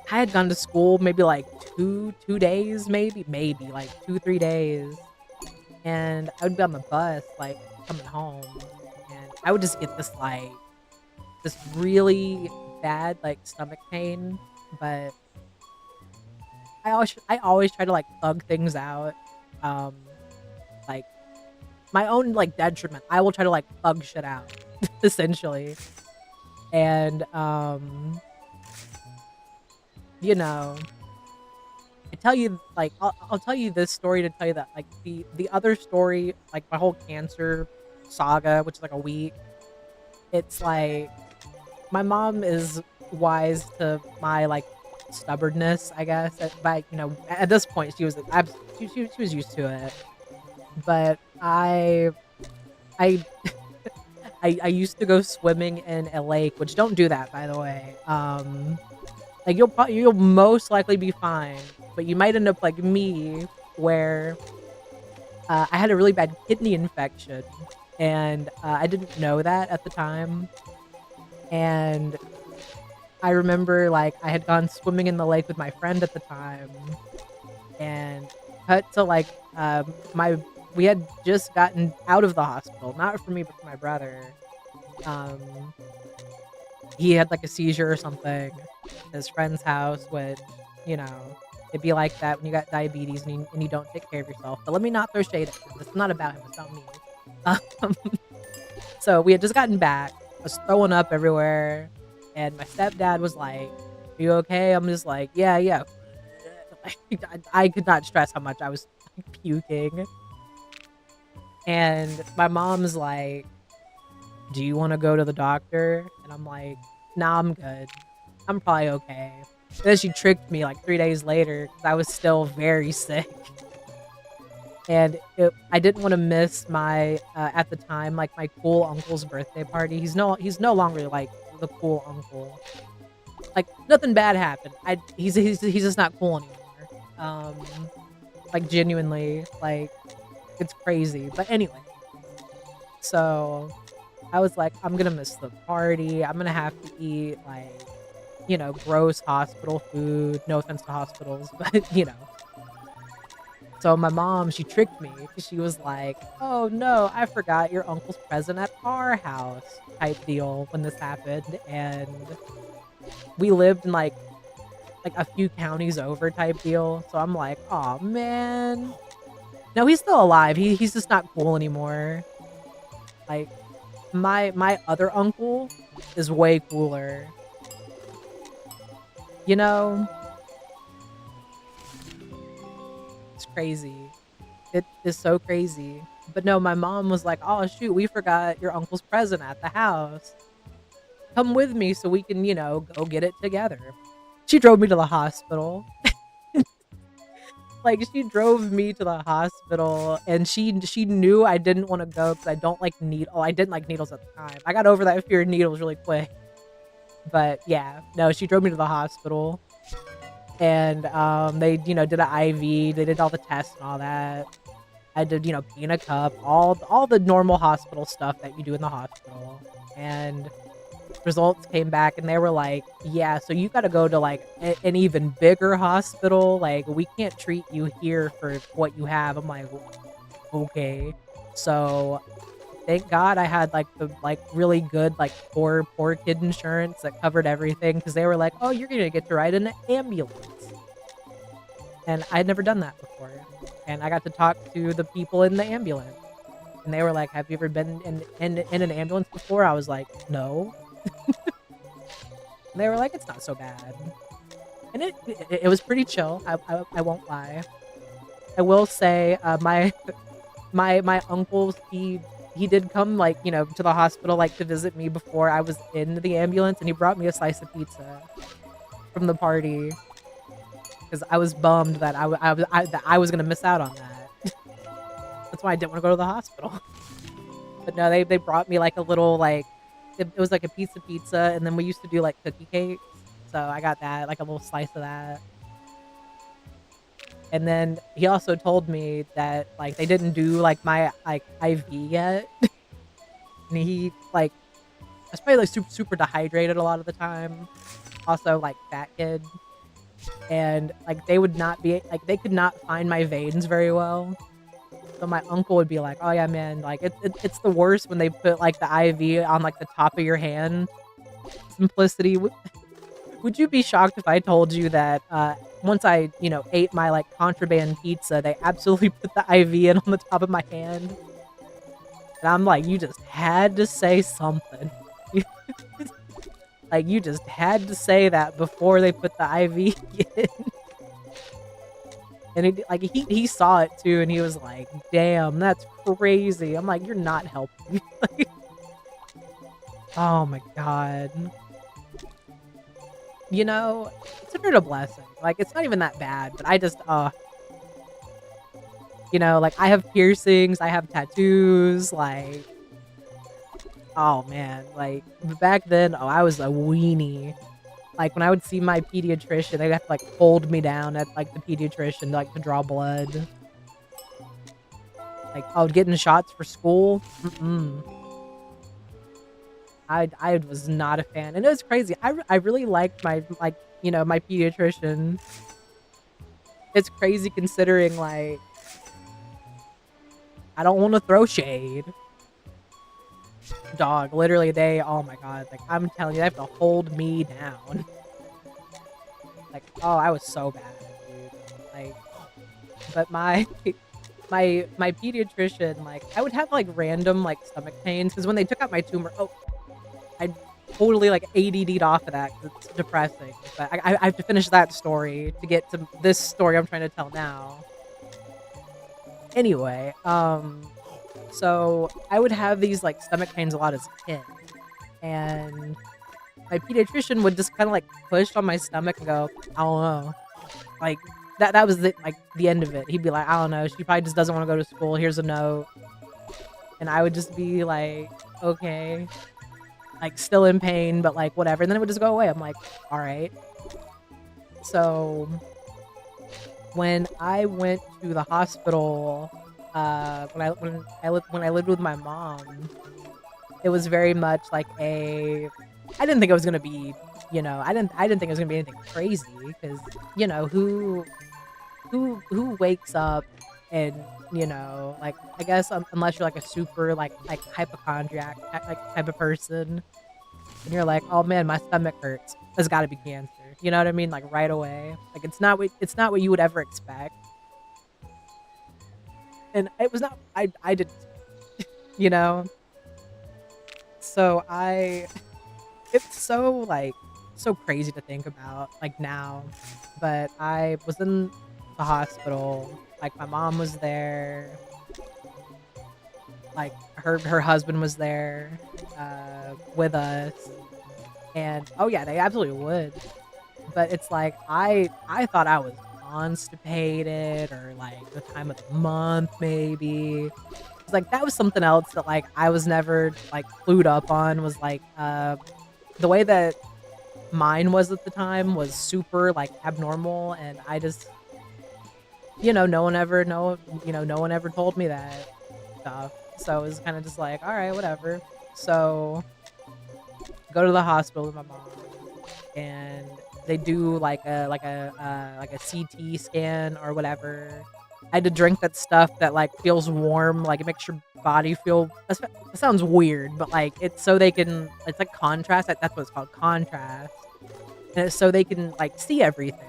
had gone to school maybe like two days, maybe like 2-3 days, and I would be on the bus like coming home, and I would just get this really bad like stomach pain, but I always try to like thug things out, like my own like detriment. I will try to like thug shit out, essentially, and I tell you, like, I'll tell you this story to tell you that, like, the other story, like, my whole cancer saga, which is, like, a week, it's, like, my mom is wise to my, like, stubbornness, I guess, but, at this point, she was used to it, but I I used to go swimming in a lake, which don't do that, by the way, like, you'll most likely be fine, but you might end up like me, where I had a really bad kidney infection, and I didn't know that at the time. And I remember, like, I had gone swimming in the lake with my friend at the time, and cut to like we had just gotten out of the hospital, not for me, but for my brother. He had like a seizure or something at his friend's house, which you know, it'd be like that when you got diabetes and you don't take care of yourself. But let me not throw shade at him. It's not about him. It's about me. Um, so we had just gotten back. I was throwing up everywhere, and my stepdad was like, "Are you okay?" I'm just like, "Yeah, yeah." I could not stress how much I was puking. And my mom's like, "Do you want to go to the doctor?" And I'm like, "Nah, I'm good. I'm probably okay." Then she tricked me like 3 days later because I was still very sick. And I didn't want to miss my at the time like my cool uncle's birthday party. He's no longer like the cool uncle. Like nothing bad happened. He's just not cool anymore. Um, like genuinely, like it's crazy. But anyway, so I was like, I'm gonna miss the party. I'm gonna have to eat like, gross hospital food. No offense to hospitals, but So my mom, she tricked me because she was like, "Oh no, I forgot your uncle's present at our house," type deal when this happened, and we lived in like a few counties over type deal. So I'm like, "Oh man." No, he's still alive. He's just not cool anymore. Like my other uncle is way cooler. You know, it's crazy. It is so crazy. But no, my mom was like, "Oh shoot, we forgot your uncle's present at the house. Come with me so we can, go get it together." She drove me to the hospital. Like she drove me to the hospital and she knew I didn't want to go because I don't like I didn't like needles at the time. I got over that fear of needles really quick. But yeah, no, she drove me to the hospital and they, did an IV, they did all the tests and all that. I did, pee in a cup, all the normal hospital stuff that you do in the hospital. And results came back and they were like, "Yeah, so you got to go to like an even bigger hospital. Like we can't treat you here for what you have." I'm like, "Okay." So thank God I had like the really good like poor kid insurance that covered everything because they were like, "Oh, you're gonna get to ride in an ambulance," and I'd never done that before. And I got to talk to the people in the ambulance, and they were like, "Have you ever been in an ambulance before?" I was like, "No." And they were like, "It's not so bad," and it was pretty chill. I won't lie. I will say, my uncles he did come like to the hospital like to visit me before I was in the ambulance, and he brought me a slice of pizza from the party because I was bummed that that I was gonna miss out on that. That's why I didn't want to go to the hospital. But no, they brought me like a little like it was like a piece of pizza, and then we used to do like cookie cakes, so I got that like a little slice of that. And then he also told me that like they didn't do like my like IV yet, and he like I was probably like super dehydrated a lot of the time. Also like fat kid, and like they would not be like they could not find my veins very well. So my uncle would be like, "Oh yeah, man, like it's the worst when they put like the IV on like the top of your hand." Simplicity. Would you be shocked if I told you that once I, ate my like contraband pizza, they absolutely put the IV in on the top of my hand? And I'm like, you just had to say something. Like you just had to say that before they put the IV in. And he saw it too, and he was like, "Damn, that's crazy." I'm like, "You're not helping." Oh my god. Consider it a blessing. Like, it's not even that bad, but I just, like, I have piercings, I have tattoos, like, oh man, like, back then, oh, I was a weenie. Like, when I would see my pediatrician, they'd have to, like, hold me down at, like, the pediatrician, like, to draw blood. Like, oh, getting shots for school? Mm-mm. I was not a fan, and it was crazy. I really liked my, like, my pediatrician. It's crazy considering, like, I don't wanna throw shade. Dog, literally, oh my god, like, I'm telling you, they have to hold me down. Like, oh, I was so bad, dude. Like, but my my pediatrician, like, I would have like random like stomach pains because when they took out my tumor, oh, I totally like ADD'd off of that because it's depressing. But I have to finish that story to get to this story I'm trying to tell now. Anyway, so I would have these like stomach pains a lot as a kid, and my pediatrician would just kind of like push on my stomach and go, I don't know, like that was the end of it. He'd be like, I don't know, she probably just doesn't want to go to school. Here's a note, and I would just be like, okay, like still in pain, but like whatever. And then it would just go away. I'm like, all right. So when I went to the hospital, when I lived with my mom, it was very much like a. I didn't think it was gonna be, I didn't think it was gonna be anything crazy because who wakes up and like I guess unless you're like a super like hypochondriac like type of person and you're like, oh man, my stomach hurts, there's got to be cancer, you know what I mean, like right away. Like it's not what you would ever expect, and it was not. I didn't, you know. So it's so like so crazy to think about like now, but I was in the hospital. Like my mom was there. Like her husband was there with us, and oh yeah, they absolutely would. But it's like I thought I was constipated or like the time of the month maybe. It's like that was something else that like I was never like clued up on, was like the way that mine was at the time was super like abnormal, and I just no one ever no one ever told me that stuff. So it was kind of just like, all right, whatever. So go to the hospital with my mom, and they do like a CT scan or whatever. I had to drink that stuff that like feels warm, like it makes your body feel. That sounds weird, but like it's so they can. It's like contrast. That's what it's called, contrast, and it's so they can like see everything.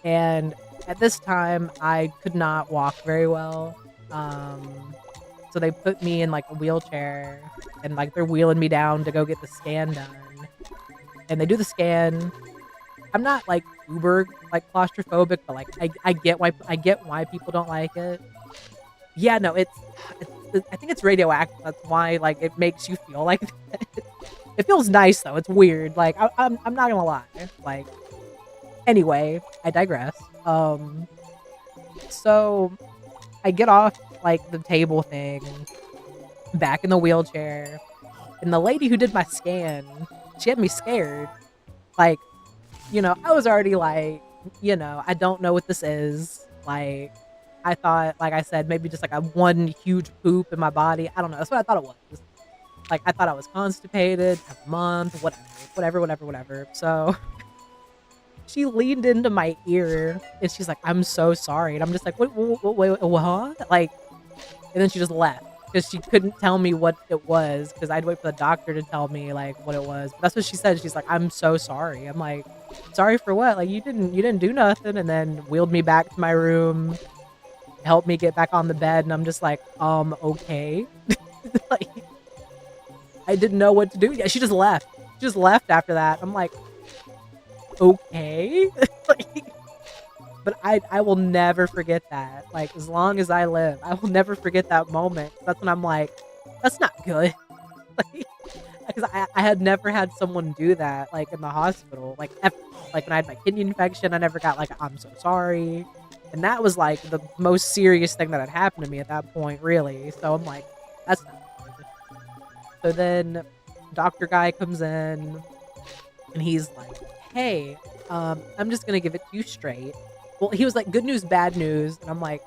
And at this time, I could not walk very well. So they put me in like a wheelchair, and like they're wheeling me down to go get the scan done. And they do the scan. I'm not like uber like claustrophobic, but like I get why people don't like it. Yeah, no, it's I think it's radioactive. That's why like it makes you feel like that. It feels nice though. It's weird. Like I'm not gonna lie. Like anyway, I digress. So I get off like the table thing, back in the wheelchair, and the lady who did my scan, she had me scared. Like, I was already like, I don't know what this is. Like, I thought, like I said, maybe just like a one huge poop in my body. I don't know. That's what I thought it was. Like, I thought I was constipated, a month, whatever. So she leaned into my ear and she's like, I'm so sorry. And I'm just like, wait, what? Like, and then she just left because she couldn't tell me what it was because I'd wait for the doctor to tell me like what it was. But that's what she said. She's like, I'm so sorry. I'm like, sorry for what? Like you didn't do nothing. And then wheeled me back to my room, helped me get back on the bed. And I'm just like, okay. Like, I didn't know what to do. Yeah, she just left. She just left after that. I'm like, okay. Like, but I will never forget that. Like, as long as I live, I will never forget that moment. That's when I'm like, that's not good. Like, because I had never had someone do that, like, in the hospital. Like, like when I had my kidney infection, I never got, like, I'm so sorry. And that was, like, the most serious thing that had happened to me at that point, really. So I'm like, that's not good. So then, doctor guy comes in, and he's like, hey, I'm just gonna give it to you straight. Well, he was like, good news, bad news. And I'm like,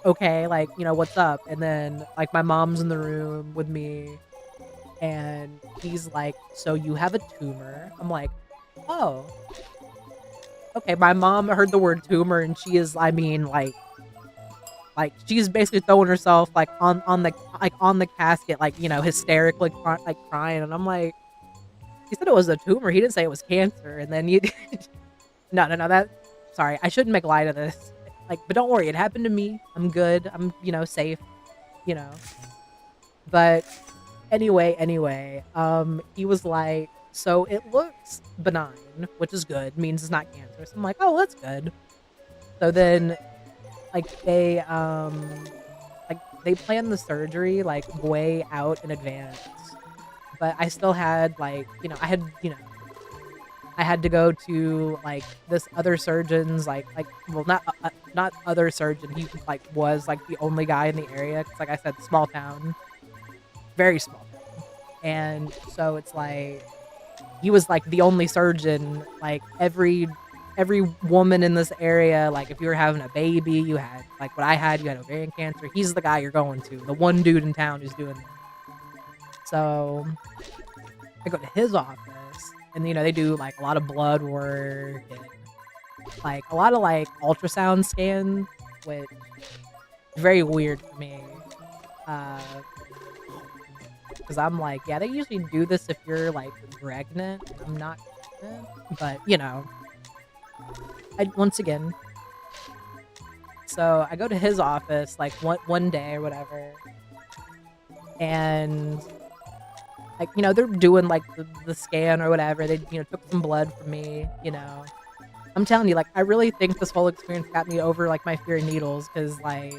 okay, like, what's up? And then, like, my mom's in the room with me. And he's like, so you have a tumor. I'm like, oh. Okay, my mom heard the word tumor, and she is, I mean, like she's basically throwing herself, like, on the casket, like, hysterically, crying. And I'm like, he said it was a tumor. He didn't say it was cancer. And then No, no, no, sorry, I shouldn't make light of this. Like, but don't worry, it happened to me. I'm good. I'm, safe, you know. But anyway, he was like, so it looks benign, which is good, means it's not cancerous. I'm like, oh, that's good. So then, like, they planned the surgery like way out in advance. But I still had like, I had to go to like this other surgeon's like well not other surgeon, he like was like the only guy in the area, cuz like I said, small town, very small town. And so it's like he was like the only surgeon, like every woman in this area, like if you were having a baby, you had like what I had, you had ovarian cancer, he's the guy you're going to, the one dude in town who's doing that. So I go to his office and they do like a lot of blood work and like a lot of like ultrasound scans, which is very weird for me. Because I'm like, yeah, they usually do this if you're like pregnant. I'm not pregnant, but once again. So I go to his office like one day or whatever, and like they're doing like the scan or whatever. They took some blood from me. I'm telling you, like I really think this whole experience got me over like my fear of needles, because like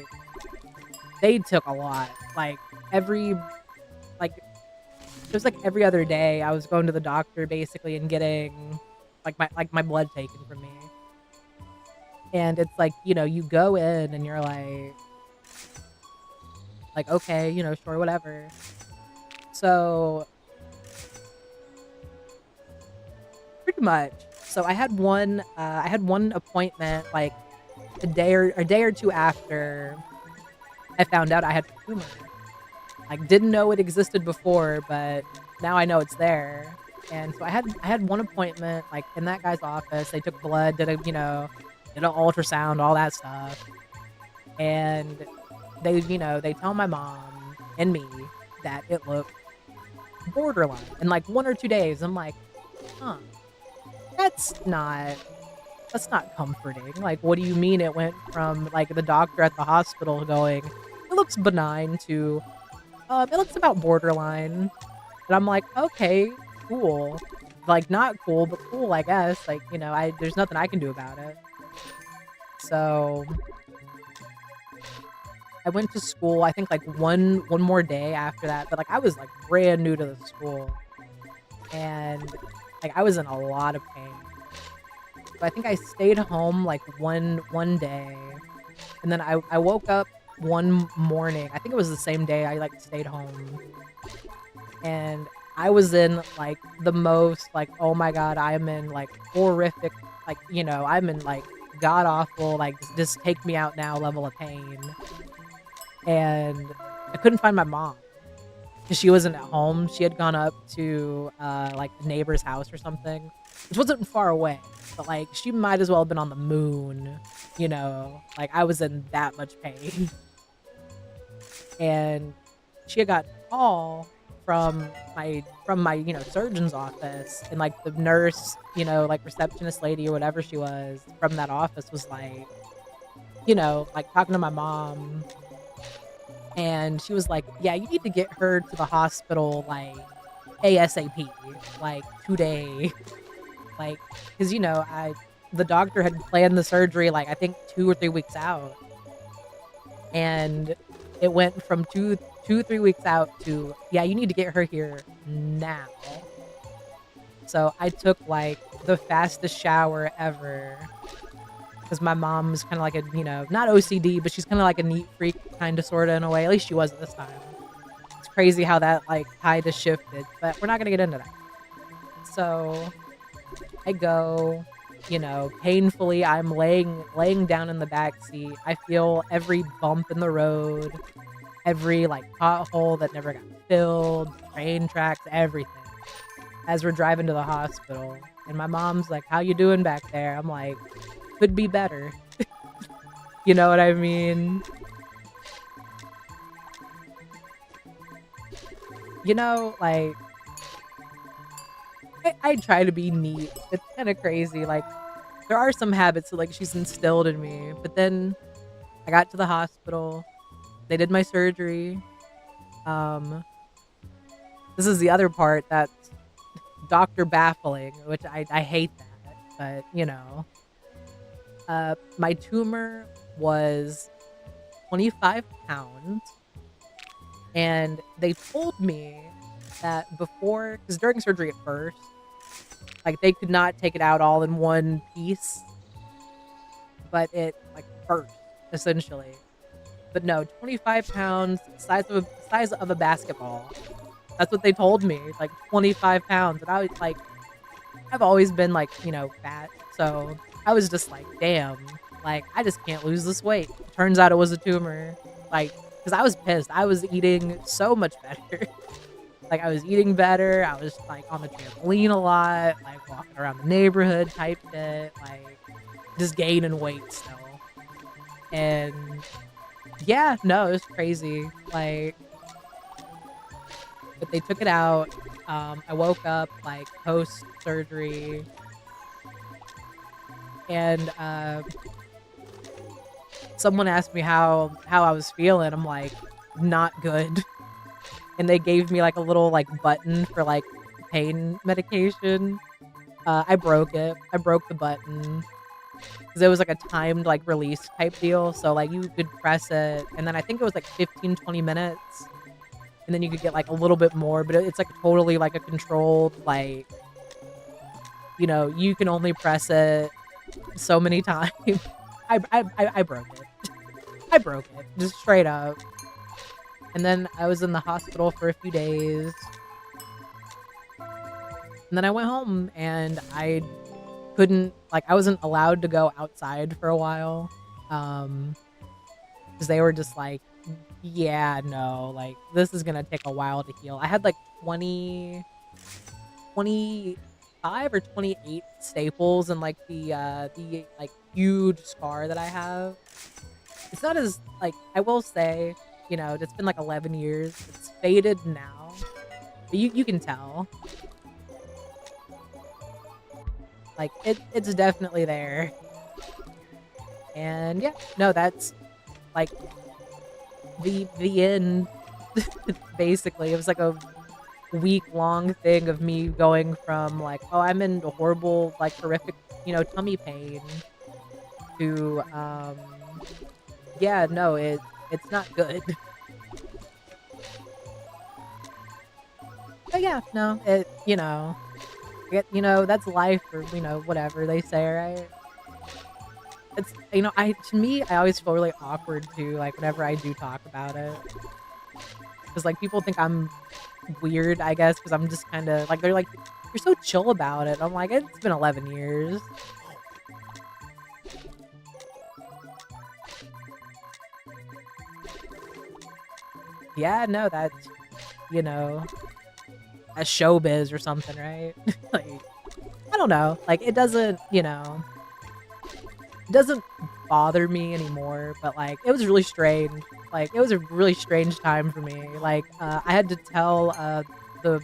they took a lot. Like like it was like every other day I was going to the doctor basically and getting my blood taken from me. And it's like, you go in and you're like, okay, sure, whatever. So pretty much. So I had one appointment like a day or two after I found out I had a tumor. Like didn't know it existed before, but now I know it's there. And so I had one appointment like in that guy's office. They took blood, did an ultrasound, all that stuff. And they tell my mom and me that it looked borderline. In like 1 or 2 days, I'm like, huh, that's not comforting. Like, what do you mean it went from like the doctor at the hospital going, it looks benign, to it looks about borderline. And I'm like, okay, cool. Like not cool, but cool, I guess. Like, there's nothing I can do about it. So I went to school, I think like one more day after that, but like I was like brand new to the school. And like I was in a lot of pain. So I think I stayed home like one day. And then I woke up one morning. I think it was the same day I like stayed home. And I was in like the most like, oh my god, I'm in like horrific, like, I'm in like god awful, like just take me out now level of pain. And I couldn't find my mom because she wasn't at home. She had gone up to like a neighbor's house or something, which wasn't far away, but like she might as well have been on the moon, like I was in that much pain. And she had got a call from my surgeon's office, and like the nurse, like receptionist lady or whatever she was from that office was like, like talking to my mom. And she was like, yeah, you need to get her to the hospital like ASAP, like today. Like, because the doctor had planned the surgery like I think 2 or 3 weeks out. And it went from 3 weeks out to, yeah, you need to get her here now. So I took like the fastest shower ever, because my mom's kind of like a, not OCD, but she's kind of like a neat freak, kind of, sort of, in a way. At least she was at this time. It's crazy how that like tide has shifted, but we're not gonna get into that. So I go, painfully, I'm laying down in the back seat. I feel every bump in the road, every like pothole that never got filled, train tracks, everything, as we're driving to the hospital. And my mom's like, how you doing back there? I'm like, could be better. You know what I mean? Like I try to be neat. It's kind of crazy. Like there are some habits that, like, she's instilled in me, but then I got to the hospital, they did my surgery, um, this is the other part that's doctor baffling, which I hate that, but, you know, my tumor was 25 pounds, and they told me that before, because during surgery at first, like, they could not take it out all in one piece, but it, like, burst, essentially. But no, 25 pounds, size of a basketball. That's what they told me, like, 25 pounds, and I was like, I've always been, like, you know, fat, so I was just like, "Damn, like, I just can't lose this weight." Turns out it was a tumor, like, because I was pissed. I was eating so much better. Like, I was eating better, I was, like, on the trampoline a lot, like, walking around the neighborhood type shit, like, just gaining weight still. And yeah, no, it was crazy, like, but they took it out, I woke up, like, post-surgery, and, someone asked me how I was feeling, I'm like, "Not good." And they gave me, like, a little, like, button for, like, pain medication. I broke it. I broke the button because it was, like, a timed, like, release type deal, so, like, you could press it, and then I think it was, like, 15, 20 minutes, and then you could get, like, a little bit more, but it's, like, totally, like, a controlled, like, you know, you can only press it so many times. I broke it. I broke it, just straight up. And then I was in the hospital for a few days. And then I went home and I couldn't, like, I wasn't allowed to go outside for a while. Because they were just like, yeah, no, like, this is gonna take a while to heal. I had like 25 or 28 staples and like the like huge scar that I have. It's not as, like, I will say, you know, it's been like 11 years. It's faded now. But you can tell. Like, it's definitely there. And yeah, no, that's like the end. Basically, it was like a week-long thing of me going from like, oh, I'm in horrible, like, horrific, you know, tummy pain to yeah, no, it's not good. But yeah, no, you know, that's life, or, you know, whatever they say, right? It's, you know, to me, I always feel really awkward too, like, whenever I do talk about it. Because, like, people think I'm weird, I guess, because I'm just kind of, like, they're like, "You're so chill about it." I'm like, "It's been 11 years." Yeah, no, that's, you know, that's showbiz or something, right? Like, I don't know. Like, it doesn't, you know, it doesn't bother me anymore, but, like, it was really strange. Like, it was a really strange time for me. Like, I had to tell, the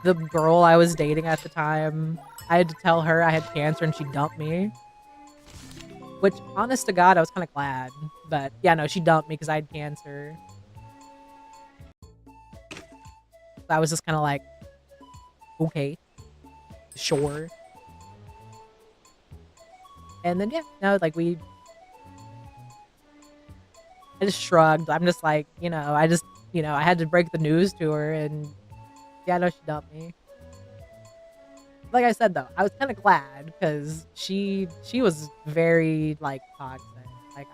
the girl I was dating at the time, I had to tell her I had cancer and she dumped me, which, honest to God, I was kinda glad. But, yeah, no, she dumped me because I had cancer. So I was just kinda like, "Okay, sure." And then, yeah, no, like, I just shrugged. I'm just like, you know, I had to break the news to her, and yeah, no, she dumped me. Like I said, though, I was kinda glad because she was very, like, toxic. Like,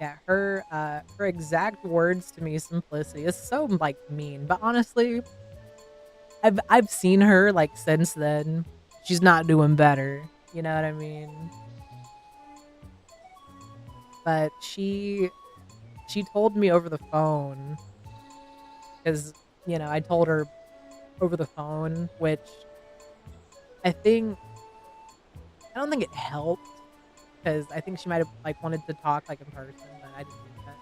yeah, her exact words to me, "simplicity," is so, like, mean, but honestly, I've seen her, like, since then. She's not doing better, you know what I mean? But she told me over the phone, because, you know, I told her over the phone, which I think I don't think it helped, because I think she might have, like, wanted to talk, like, in person, but I didn't do that.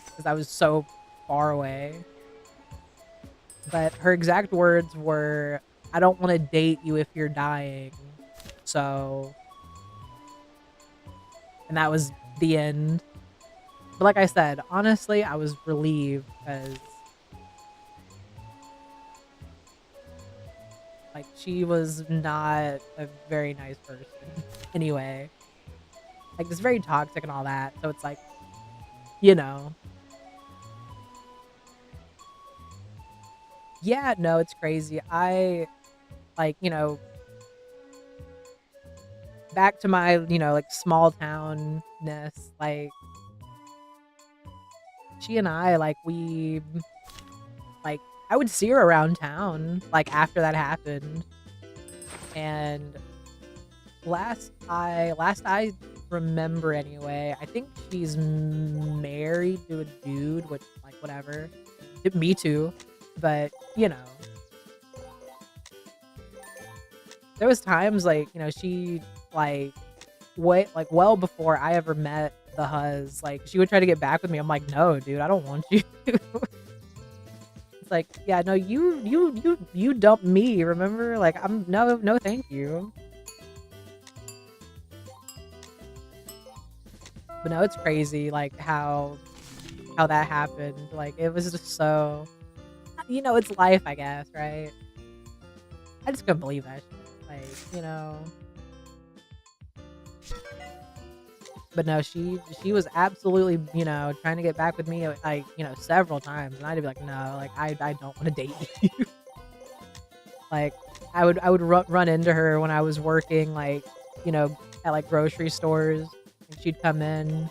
Because I was so far away. But her exact words were, "I don't want to date you if you're dying." So, and that was the end. But like I said, honestly, I was relieved because like she was not a very nice person. Anyway, like just very toxic and all that. So it's like, you know, yeah, no, it's crazy. I like, back to my, like small townness, like she and I, like like I would see her around town, like after that happened. And last I remember anyway, I think she's married to a dude, which like whatever. Me too. But, there was times like, she like well before I ever met the huz, like she would try to get back with me. I'm like, no, dude, I don't want you. It's like, yeah, no, you dumped me, remember? Like I'm no thank you. But no, it's crazy like how that happened. Like it was just so it's life, I guess, right? I just couldn't believe that shit. Like, but no, she was absolutely, trying to get back with me like, several times. And I'd be like, no, like I don't want to date you. Like I would run into her when I was working like, at like grocery stores, and she'd come in,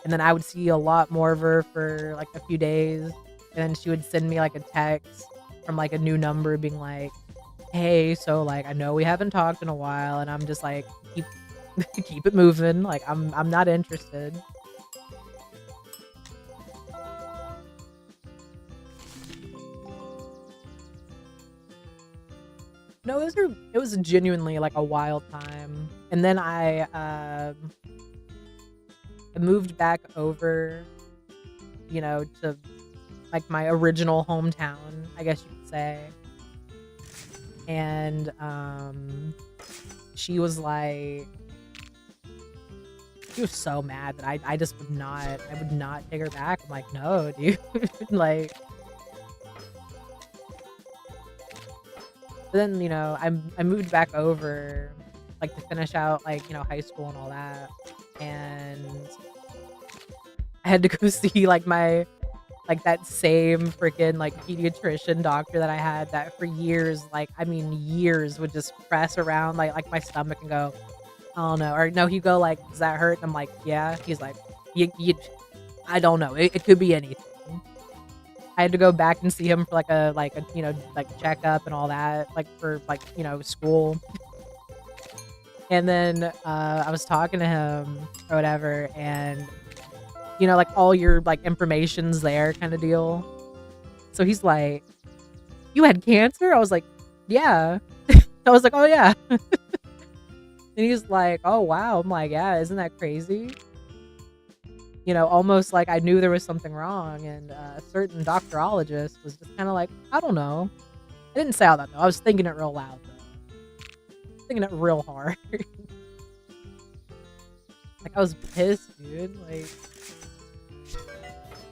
and then I would see a lot more of her for like a few days, and then she would send me like a text from like a new number being like, "Hey, so like I know we haven't talked in a while," and I'm just like, keep it moving. Like I'm not interested. No, it was genuinely like a wild time. And then I moved back over, to like my original hometown, I guess you could say. And she was like she was so mad that I just I would not take her back. I'm like, no, dude. Like, but then, I moved back over like to finish out like, high school and all that. And I had to go see like my like that same freaking like pediatrician doctor that I had that for years, like I mean years, would just press around like my stomach and go, I don't know. Or no, he'd go like, does that hurt? And I'm like, yeah. He's like, you I don't know. It could be anything. I had to go back and see him for like a like checkup and all that, like for like, school. And then I was talking to him or whatever, and like all your like information's there kind of deal. So he's like, "You had cancer?" I was like, "Yeah." I was like, "Oh yeah." And he's like, "Oh wow." I'm like, "Yeah, isn't that crazy?" Almost like I knew there was something wrong, and a certain doctorologist was just kind of like, "I don't know." I didn't say all that though. I was thinking it real loud though. Thinking it real hard. Like I was pissed, dude. Like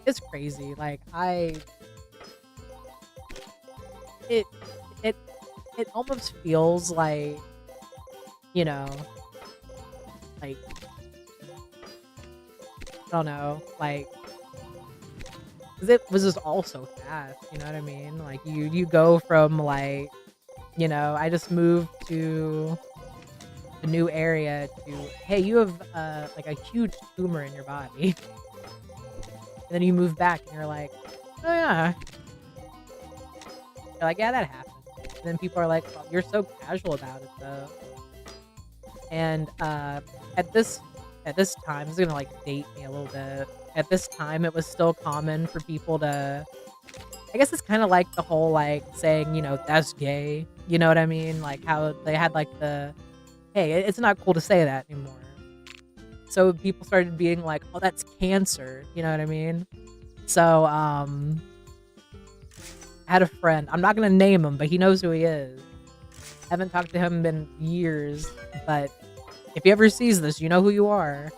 it's crazy. Like it it it almost feels like, you know, like I don't know, like 'cause it was just all so fast, you know what I mean? Like you go from like, I just moved to a new area to, hey, you have like a huge tumor in your body. And then you move back and you're like, oh yeah. You're like, yeah, that happened. And then people are like, well, you're so casual about it though. And at this time, this is gonna like date me a little bit. At this time, it was still common for people to, I guess it's kind of like the whole like saying, that's gay. You know what I mean? Like how they had like the, hey, it's not cool to say that anymore. So people started being like, oh, that's cancer. You know what I mean? So I had a friend. I'm not gonna name him, but he knows who he is. Haven't talked to him in years, but if he ever sees this, you know who you are.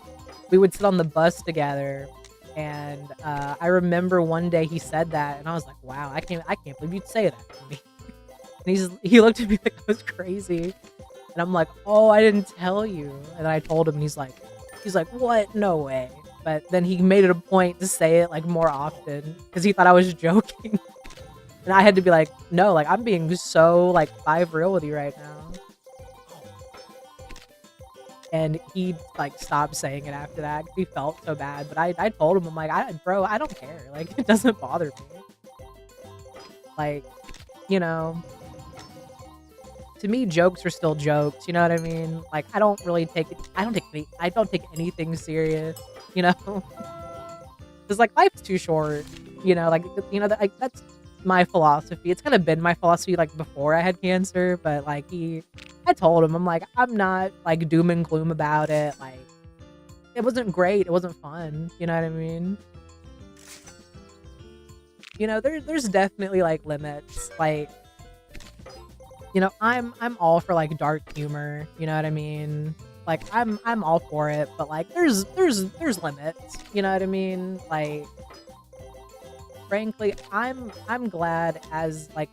We would sit on the bus together, and I remember one day he said that, and I was like, "Wow, I can't believe you'd say that to me." And he looked at me like I was crazy, and I'm like, "Oh, I didn't tell you." And I told him, he's like, "What? No way." But then he made it a point to say it like more often because he thought I was joking. And I had to be like, no, like I'm being so like 5 real with you right now. And he like stopped saying it after that 'cause he felt so bad. But I told him, I'm like, bro, I don't care. Like it doesn't bother me. Like, you know, to me, jokes are still jokes. You know what I mean? Like I don't really take it. I don't take anything serious. You know, because like life's too short. You know, like like that's my philosophy. It's kind of been my philosophy like before I had cancer, but like I told him, I'm like, I'm not like doom and gloom about it. Like it wasn't great. It wasn't fun. You know what I mean? You know, there's definitely like limits. Like, you know, I'm all for like dark humor. You know what I mean? Like I'm all for it, but like there's limits. You know what I mean? Like frankly, I'm glad as like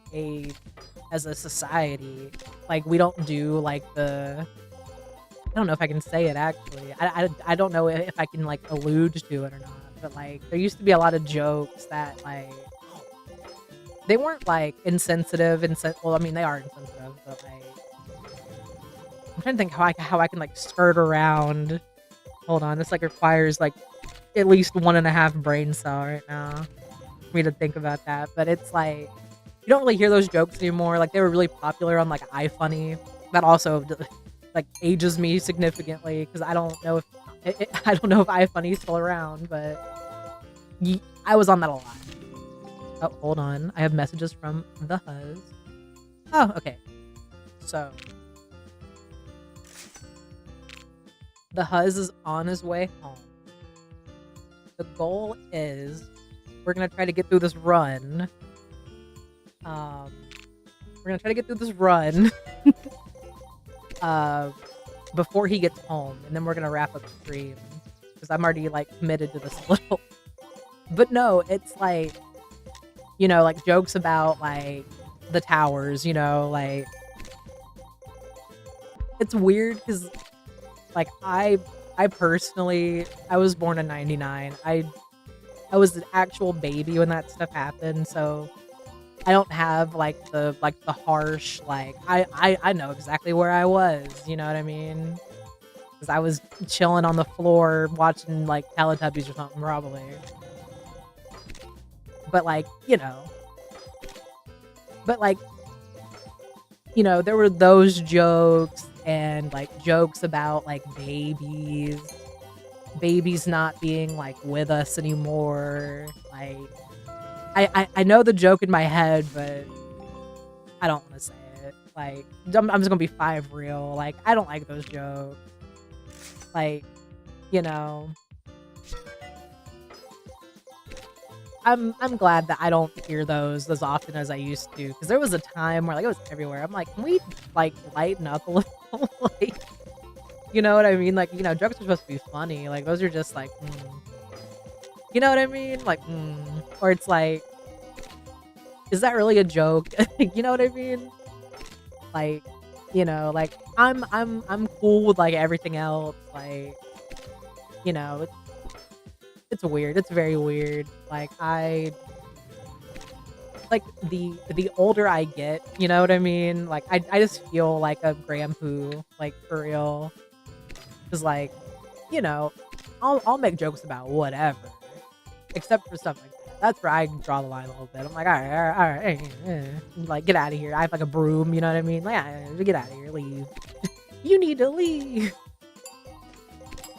as a society, like we don't do like I don't know if I can say it actually. I don't know if I can like allude to it or not, but like there used to be a lot of jokes that like they weren't like insensitive well, I mean they are insensitive, but like I'm trying to think how I can like skirt around. Hold on, this like requires like at least 1.5 brain cell right now for me to think about that. But it's like you don't really hear those jokes anymore. Like they were really popular on like iFunny. That also like ages me significantly because I don't know if I don't know if iFunny's still around, but I was on that a lot. Oh, hold on. I have messages from the Huz. Oh, okay. So the Huz is on his way home. The goal is we're gonna try to get through this run. We're gonna try to get through this run before he gets home, and then we're gonna wrap up the stream because I'm already like committed to this little. But no, it's like, you know, like jokes about like the towers. You know, like it's weird because like I personally I was born in '99. I was an actual baby when that stuff happened, so I don't have like the harsh like I know exactly where I was, you know what I mean? Because I was chilling on the floor watching like Teletubbies or something probably. But like, there were those jokes and like jokes about like babies not being like with us anymore. Like I know the joke in my head, but I don't want to say it. Like I'm just gonna be 5 real. Like I don't like those jokes. Like, you know, I'm glad that I don't hear those as often as I used to, because there was a time where like it was everywhere. I'm like, can we like lighten up a little? Like, you know what I mean? Like, jokes are supposed to be funny. Like those are just like, you know what I mean? Like, or it's like, is that really a joke? You know what I mean? Like, like I'm cool with like everything else. Like, it's weird. It's very weird. Like the older I get, you know what I mean? Like I just feel like a grandpoo, like for real. Cause like, I'll make jokes about whatever, except for stuff like that. That's where I draw the line a little bit. I'm like, all right, like get out of here. I have like a broom, you know what I mean? Like, get out of here, leave. You need to leave.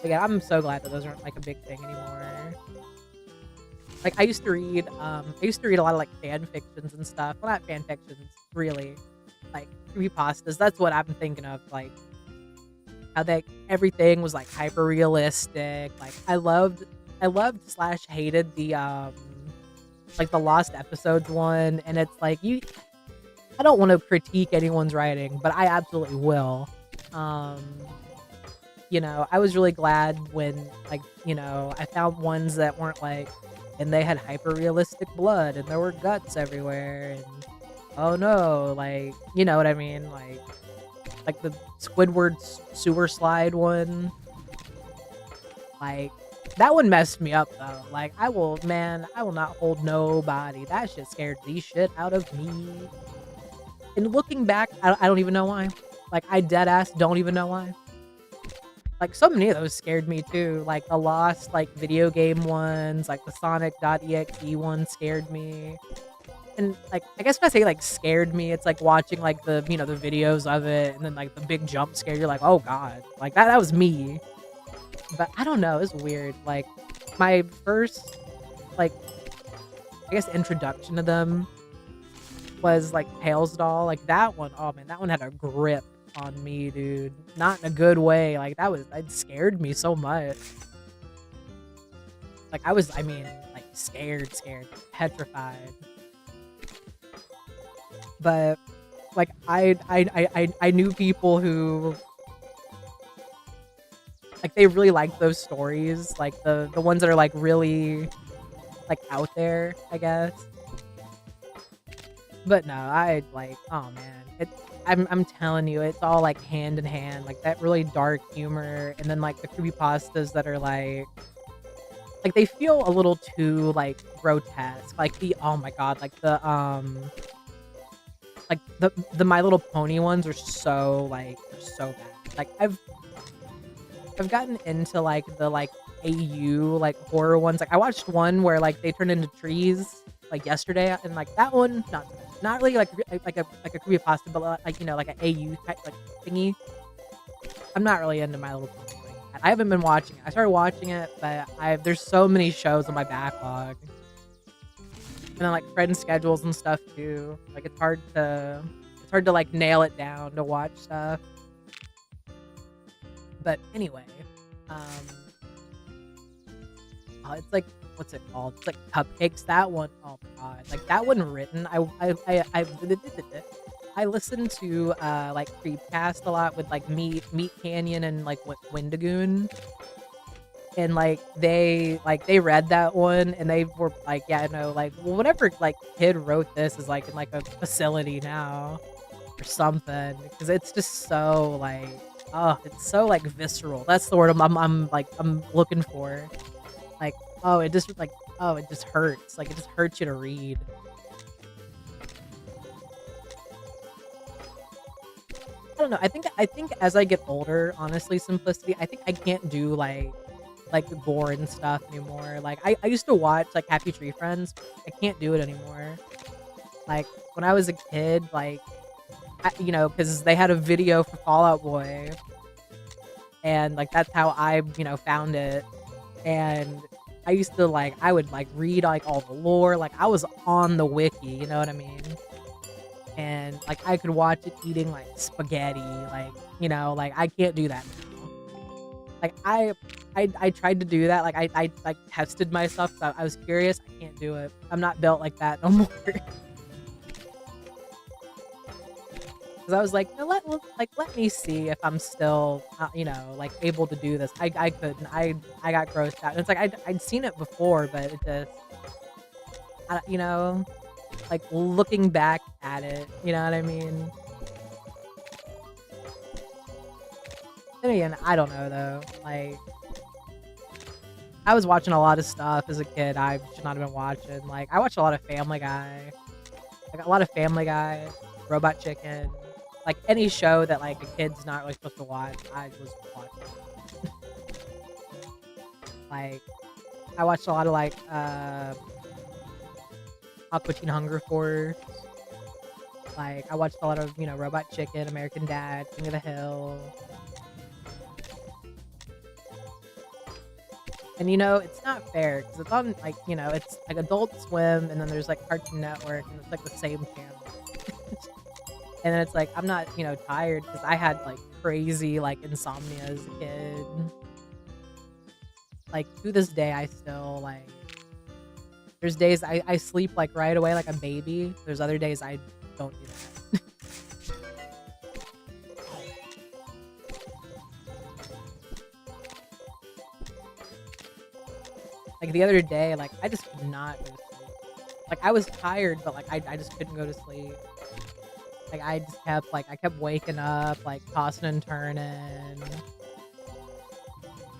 But yeah, I'm so glad that those aren't like a big thing anymore. Like I used to read a lot of like fan fictions and stuff. Well, not fan fictions, really. Like creepypastas. That's what I'm thinking of. Like how everything was like hyper realistic. Like I loved / hated the like the Lost Episodes one, and it's like I don't want to critique anyone's writing, but I absolutely will. Um, I was really glad when, like, I found ones that weren't like, and they had hyper realistic blood and there were guts everywhere, and oh no, like, you know what I mean? Like the Squidward sewer slide one, like, that one messed me up though. Like, I will not hold nobody. That shit scared the shit out of me. And looking back, I don't even know why. Like, I dead ass don't even know why. Like, so many of those scared me too. Like, the Lost, like, video game ones, like the Sonic.exe one scared me. And, like, I guess when I say, like, scared me, it's like watching, like, the videos of it, and then, like, the big jump scare, you're like, oh god. Like, that was me. But I don't know, it's weird. Like, my first, like, I guess introduction to them was, like, Tails Doll. Like, that one, oh man, that one had a grip on me, dude. Not in a good way. Like, it scared me so much. Like, I mean, like, scared, petrified. But, like, I knew people who, like, they really liked those stories. Like, the ones that are, like, really, like, out there, I guess. But no, oh man, I'm telling you, it's all like hand in hand, like that really dark humor, and then like the creepypastas that are like they feel a little too like grotesque, like oh my god, like the My Little Pony ones are so so bad. Like I've gotten into like the like AU like horror ones. Like I watched one where like they turned into trees like yesterday, and like that one not really like a creepypasta, but like like an AU type like thingy. I'm not really into My Little Pony like that. I haven't been watching it. I started watching it, but there's so many shows on my backlog, and then like friend schedules and stuff too. Like it's hard to like nail it down to watch stuff. But anyway, um, it's like, what's it called? It's like Cupcakes. That one, oh my god, like that one written. I listened to like Creepcast a lot with like Meat Canyon and like Wendigoon, and like they read that one and they were like, yeah, no, like well, whatever like kid wrote this is like in like a facility now or something, because it's just so like, oh, it's so like visceral. That's the word I'm looking for. Like, oh, it just like, oh, it just hurts. Like, it just hurts you to read. I don't know. I think as I get older, honestly, Simplicity, I think I can't do like gore and stuff anymore. Like, I used to watch like Happy Tree Friends. I can't do it anymore. Like when I was a kid, like because they had a video for Fall Out Boy, and like that's how I found it. And I used to like, I would like read like all the lore, like I was on the wiki, you know what I mean? And like I could watch it eating like spaghetti, like like I can't do that now. Like I tried to do that, like I like tested myself, so I was curious. I can't do it. I'm not built like that no more. Because I was like, no, let me see if I'm still, like able to do this. I couldn't. I got grossed out. And it's like I'd seen it before, but it just, like looking back at it, you know what I mean? And again, I don't know though. Like, I was watching a lot of stuff as a kid I should not have been watching. Like, I watched a lot of Family Guy. Like a lot of Family Guy, Robot Chicken. Like any show that like a kid's not really supposed to watch, I was watching. Like I watched a lot of like Aqua Teen Hunger Force. Like I watched a lot of Robot Chicken, American Dad, King of the Hill. And it's not fair because it's on like it's like Adult Swim, and then there's like Cartoon Network, and it's like the same channel. And then it's like, I'm not, tired because I had like crazy like insomnia as a kid. Like to this day, I still like, There's days I sleep, like, right away like a baby. There's other days I don't do that. Like, the other day, like, I just could not go to sleep. Like, I was tired, but, like, I just couldn't go to sleep. Like, I just kept, like I kept waking up, like, tossing and turning.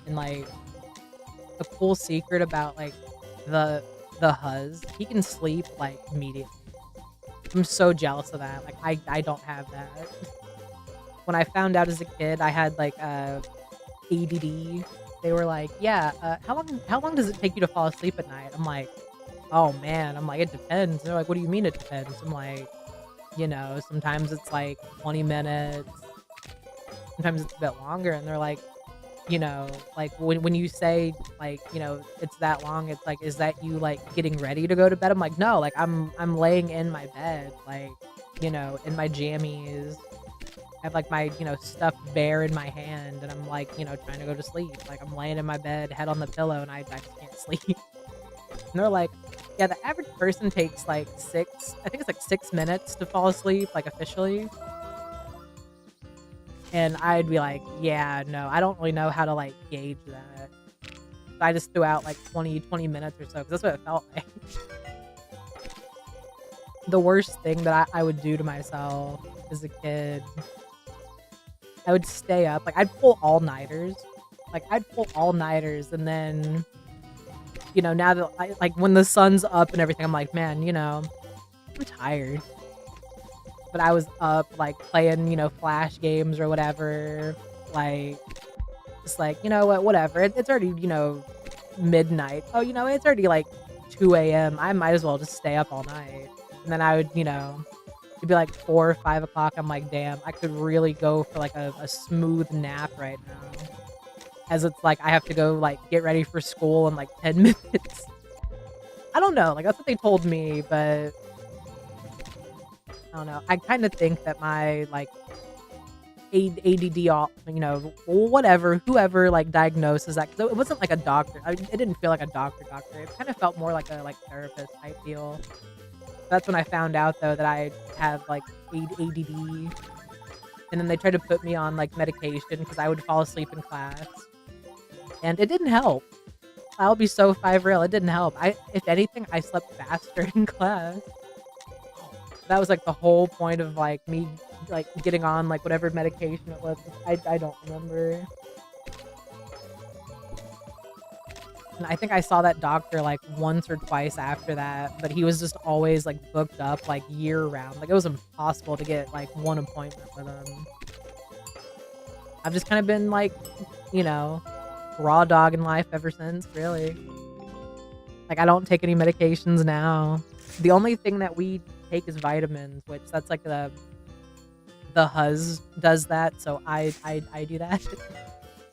And, like, the cool secret about, like, the huzz, he can sleep, like, immediately. I'm so jealous of that. Like, I don't have that. When I found out as a kid I had, like, ADD, they were like, "Yeah, how long does it take you to fall asleep at night?" I'm like, "Oh, man." I'm like, "It depends." They're like, "What do you mean it depends?" I'm like, sometimes it's, like, 20 minutes, sometimes it's a bit longer, and they're like, like, when you say, like, it's that long, it's like, "Is that you, like, getting ready to go to bed?" I'm like, "No, like, I'm laying in my bed, like, in my jammies. I have, like, my, stuffed bear in my hand, and I'm, like, trying to go to sleep. Like, I'm laying in my bed, head on the pillow, and I just can't sleep." And they're like, "Yeah, the average person takes, like, 6 minutes to fall asleep, like, officially." And I'd be like, "Yeah, no, I don't really know how to, like, gauge that." So I just threw out, like, 20 minutes or so, because that's what it felt like. The worst thing that I would do to myself as a kid, I would stay up, like, I'd pull all-nighters. Like, I'd pull all-nighters, and then, now that like, when the sun's up and everything, I'm like, "Man, I'm tired." But I was up, like, playing, Flash games or whatever, like, just like, "You know what? Whatever. It's already, midnight. Oh, it's already, like, 2 AM. I might as well just stay up all night." And then I would, it'd be, like, 4 or 5 o'clock. I'm like, "Damn, I could really go for, like, a smooth nap right now." As it's like, I have to go, like, get ready for school in, like, 10 minutes. I don't know, like, that's what they told me, but I don't know. I kinda think that my, like, ADD, all whatever, whoever, like, diagnoses that, 'cause it wasn't like a doctor. It didn't feel like a doctor. It kinda felt more like a, like, therapist type deal. That's when I found out, though, that I have, like, ADD, and then they tried to put me on, like, medication because I would fall asleep in class, and it didn't help. I'll be so 5 real, it didn't help. If anything, I slept faster in class. That was, like, the whole point of, like, me, like, getting on, like, whatever medication it was. I don't remember. And I think I saw that doctor, like, once or twice after that, but he was just always, like, booked up, like, year round. Like, it was impossible to get, like, one appointment with him. I've just kinda been, like, you know, raw dog in life ever since, really. Like, I don't take any medications now. The only thing that we take is vitamins, which that's, like, the huzz does that, so I do that,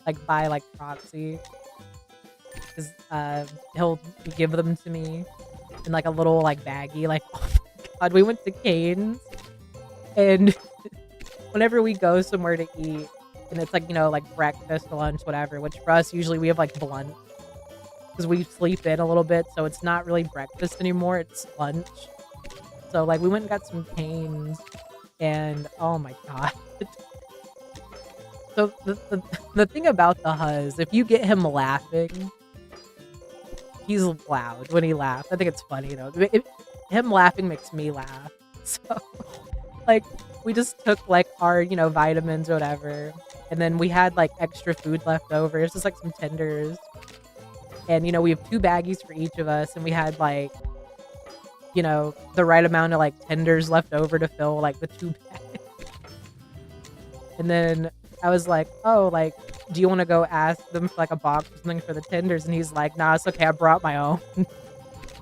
like, by, like, proxy. 'Cause, he'll give them to me in, like, a little, like, baggie, like, oh my god, we went to Cane's, and whenever we go somewhere to eat, and it's, like, like, breakfast, lunch, whatever, which for us, usually we have, like, lunch, 'cause we sleep in a little bit, so it's not really breakfast anymore, it's lunch. So, like, we went and got some Cane's, and oh my god. So, the thing about the huzz, if you get him laughing, he's loud when he laughs. I think it's funny, though. Him laughing makes me laugh. So, like, we just took, like, our, vitamins or whatever, and then we had, like, extra food left over. It's just, like, some tenders. And, we have 2 baggies for each of us, and we had, like, the right amount of, like, tenders left over to fill, like, the 2 bags. And then I was like, "Oh, like, do you wanna go ask them for, like, a box or something for the tenders?" And he's like, "Nah, it's okay, I brought my own."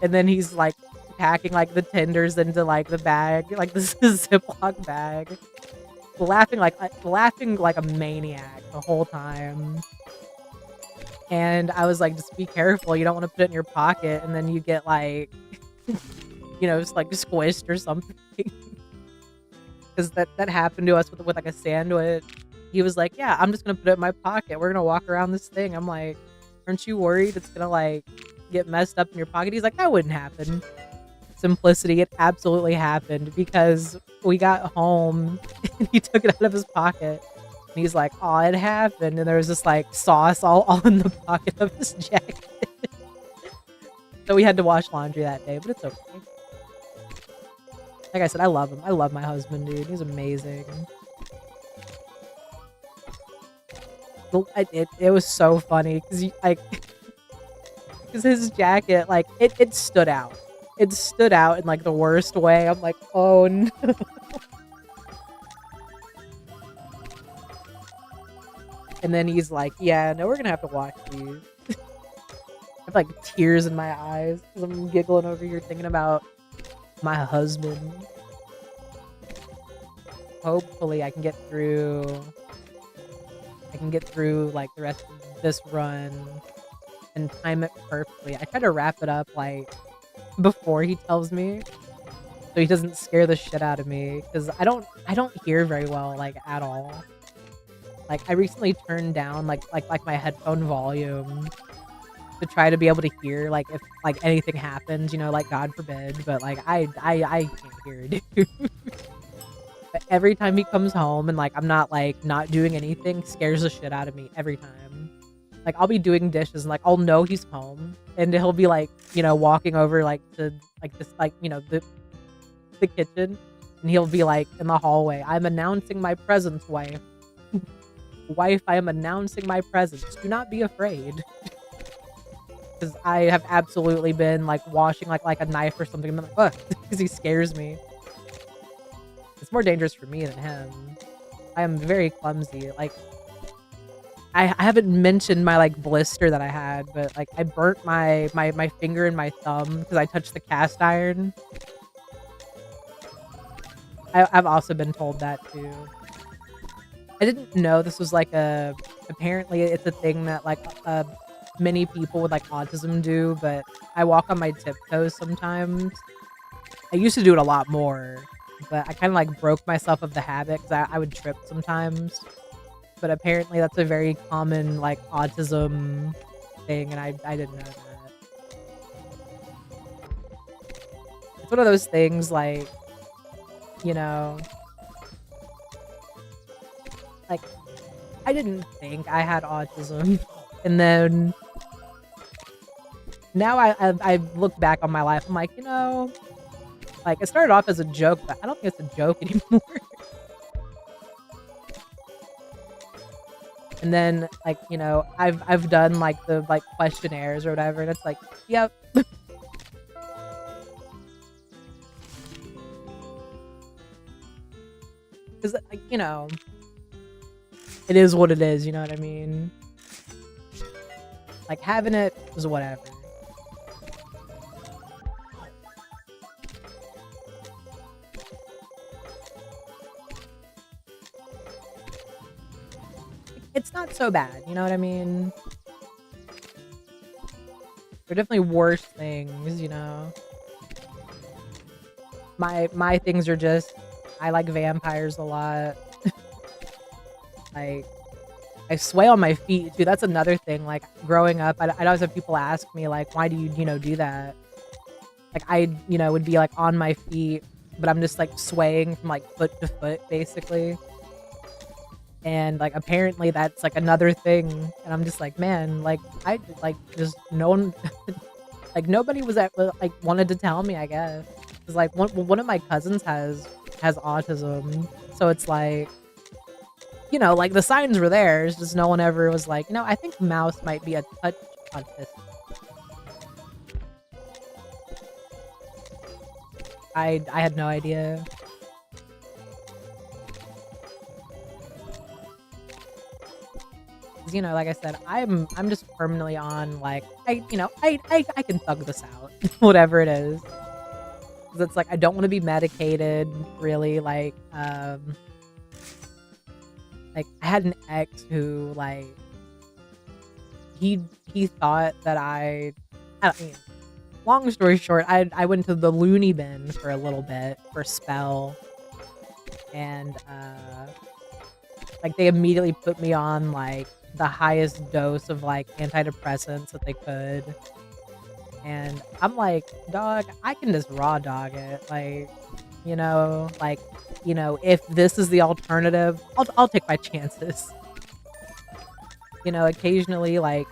And then he's, like, packing, like, the tenders into, like, the bag, like, this Ziploc bag, laughing like a maniac the whole time. And I was like, "Just be careful, you don't wanna put it in your pocket, and then you get, like, just, like, squished or something." 'Cause that happened to us with, like, a sandwich. He was like, "Yeah, I'm just gonna put it in my pocket. We're gonna walk around this thing." I'm like, "Aren't you worried it's gonna, like, get messed up in your pocket. He's like, that wouldn't happen. Simplicity, it absolutely happened because we got home and he took it out of his pocket. And he's like, oh, it happened. And there was this like sauce all in the pocket of his jacket. So we had to wash laundry that day, but it's okay. Like I said, I love him. I love my husband, dude. He's amazing. It was so funny because because his jacket, like, it stood out. It stood out in, like, the worst way. I'm like, oh, no. And then he's like, yeah, no, we're gonna have to wash these. I have, like, tears in my eyes because I'm giggling over here thinking about my husband. Hopefully I can get through... like, the rest of this run and time it perfectly. I try to wrap it up, like, before he tells me, so he doesn't scare the shit out of me, because I don't hear very well, like, at all. Like, I recently turned down, like my headphone volume to try to be able to hear, like, if, like, anything happens, you know, like, God forbid, but, like, I can't hear it, dude. But every time he comes home and, like, I'm not, like, not doing anything, scares the shit out of me every time. Like, I'll be doing dishes and, like, I'll know he's home, and he'll be, like, you know, walking over, like, to, like, this, like, you know, the kitchen, and he'll be, like, in the hallway, I'm announcing my presence, wife. Wife, I am announcing my presence. Do not be afraid. Because I have absolutely been, like, washing, like a knife or something, and I'm like, ugh, because he scares me. It's more dangerous for me than him. I am very clumsy. Like, I haven't mentioned my, like, blister that I had, but, like, I burnt my finger and my thumb because I touched the cast iron. I've also been told that, too. I didn't know this was, like, apparently it's a thing that, like, many people with, like, autism do, but I walk on my tiptoes sometimes. I used to do it a lot more, but I kind of, like, broke myself of the habit because I would trip sometimes. But apparently that's a very common, like, autism thing, and I didn't know that. It's one of those things, like, you know, like, I didn't think I had autism, and then now I look back on my life, I'm like, you know, like, it started off as a joke, but I don't think it's a joke anymore. And then, like, you know, I've done, like, the, like, questionnaires or whatever, and it's like, yep. Because, like, you know, it is what it is, you know what I mean? Like, having it is whatever. It's not so bad, you know what I mean? There are definitely worse things, you know? My things are just, I like vampires a lot. Like, I sway on my feet, too. That's another thing. Like, growing up, I'd always have people ask me, like, why do you, you know, do that? Like, I, you know, would be, like, on my feet, but I'm just, like, swaying from, like, foot to foot, basically. And, like, apparently that's, like, another thing. And I'm just like, man, like, I, like, just no one, like, nobody was, like, wanted to tell me, I guess. Because, like, one of my cousins has autism. So it's like, you know, like, the signs were there. It's just no one ever was like, you know, I think Mouse might be a touch autistic. I had no idea. You know, like I said, I'm just permanently on, like, I can thug this out, whatever it is. 'Cause it's like, I don't want to be medicated, really, like, I had an ex who, like, he thought that I don't, you know, long story short, I went to the loony bin for a little bit, for a spell, and, like, they immediately put me on, like, the highest dose of, like, antidepressants that they could. And I'm like, "Dog, I can just raw dog it." You know, like, if this is the alternative, I'll take my chances. Occasionally, like,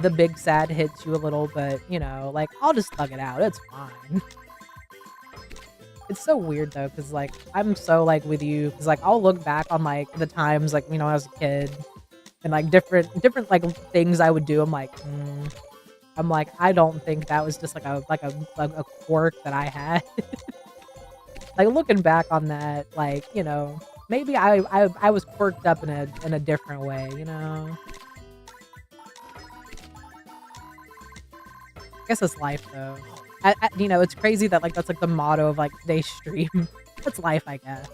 the big sad hits you a little, but, like, I'll just thug it out, it's fine. It's so weird though, cause like, I'm so, like, with you, cause like, I'll look back on, like, the times, like, when I was a kid and, like, different, like, things I would do, I'm like, I'm like, "I don't think that was just like a quirk that I had." Like, looking back on that, like, maybe I was quirked up in a different way, you know? I guess it's life though. It's crazy that, like, that's, like, the motto of, like, today's stream. That's life, I guess.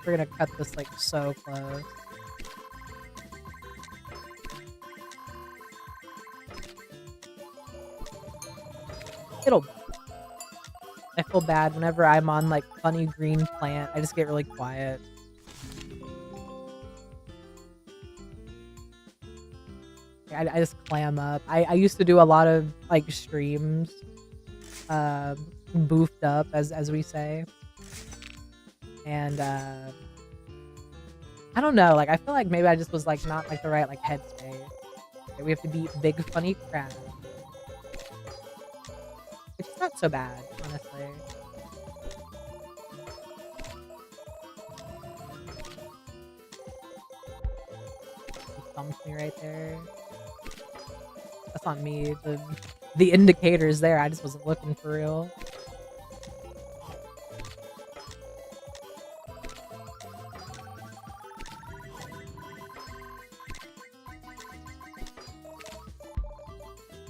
We're gonna cut this, like, so close. It'll I feel bad whenever I'm on, like, funny green plant, I just get really quiet. I just clam up. I used to do a lot of, like, streams, boofed up, as we say, and, I don't know, like, I feel like maybe I just was, like, not, like, the right, like, headspace. Like, we have to be big, funny crab. It's not so bad, honestly. He thumped me right there. That's on me. The indicator's there, I just wasn't looking for real.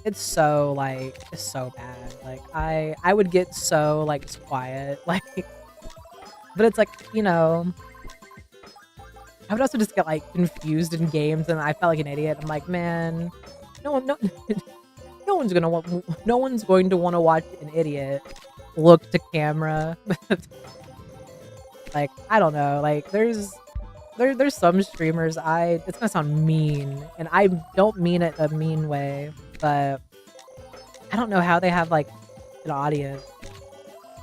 It's so bad. Like, I would get so, like, quiet, like, but it's like, I would also just get, like, confused in games, and I felt like an idiot. I'm like, "Man, no one no no one's going to wanna watch an idiot look to camera." Like, I don't know, like, there's some streamers it's gonna sound mean, and I don't mean it a mean way, but I don't know how they have, like, an audience.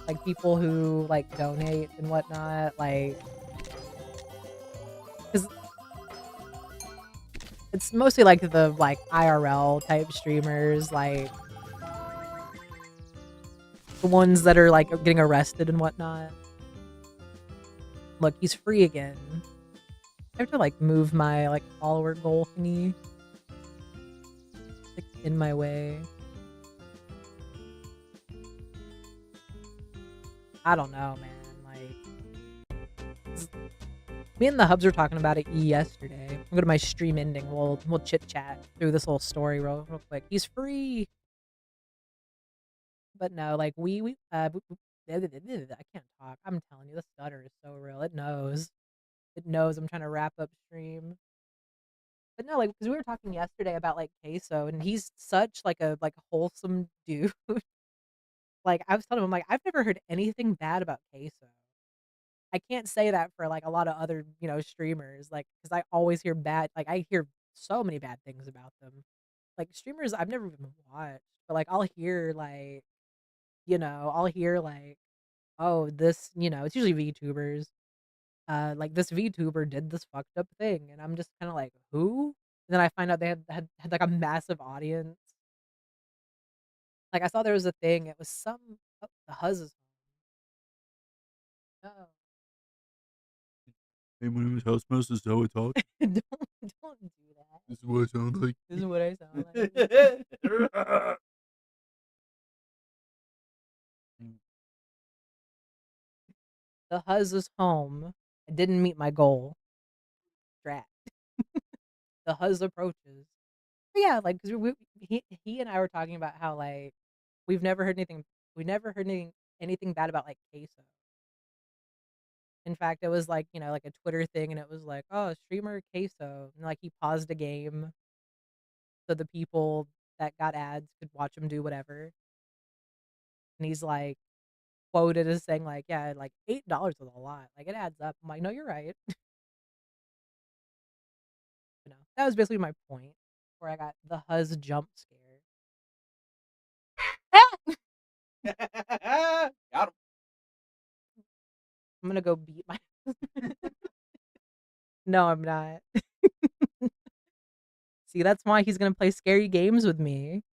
Like, people who, like, donate and whatnot, like, 'cause it's mostly, like, the, like, IRL type streamers, like, the ones that are, like, getting arrested and whatnot. Look, he's free again. I have to, like, move my, like, follower goal thingy. It's, like, in my way. I don't know, man, like, me and the hubs were talking about it yesterday. I'll go to my stream ending, we'll chit-chat through this whole story real quick. He's free! But no, like, I can't talk. I'm telling you, the stutter is so real. It knows. It knows I'm trying to wrap up stream. But no, like, because we were talking yesterday about, like, Queso, and he's such, like, a wholesome dude. Like, I was telling him, I'm like, "I've never heard anything bad about Queso." I can't say that for, like, a lot of other, streamers, like, because I always hear I hear so many bad things about them. Like, streamers I've never even watched, but, like, I'll hear, like, "Oh, this," it's usually VTubers, like, "This VTuber did this fucked up thing," and I'm just kinda like, "Who?" And then I find out they had, like, a massive audience. Like, I saw there was a thing, it was the Huzz's oh. Hey, my name is Housemouse. This is how I talk. Don't do that. This is what I sound like. This is what I sound like. The Huzz is home. I didn't meet my goal. Drat. The Huzz approaches. But yeah, like, 'cause he and I were talking about how, like, we've never heard anything we never heard anything bad about, like, Queso. In fact, it was like, like a Twitter thing, and it was like, "Oh, streamer Queso," and, like, he paused a game so the people that got ads could watch him do whatever, and he's, like, quoted as saying, like, "Yeah, like, $8 is a lot, like, it adds up." I'm like, "No, you're right." That was basically my point. Where I got the Huz jump scare. Got him. I'm gonna go beat my. No, I'm not. See, that's why he's gonna play scary games with me.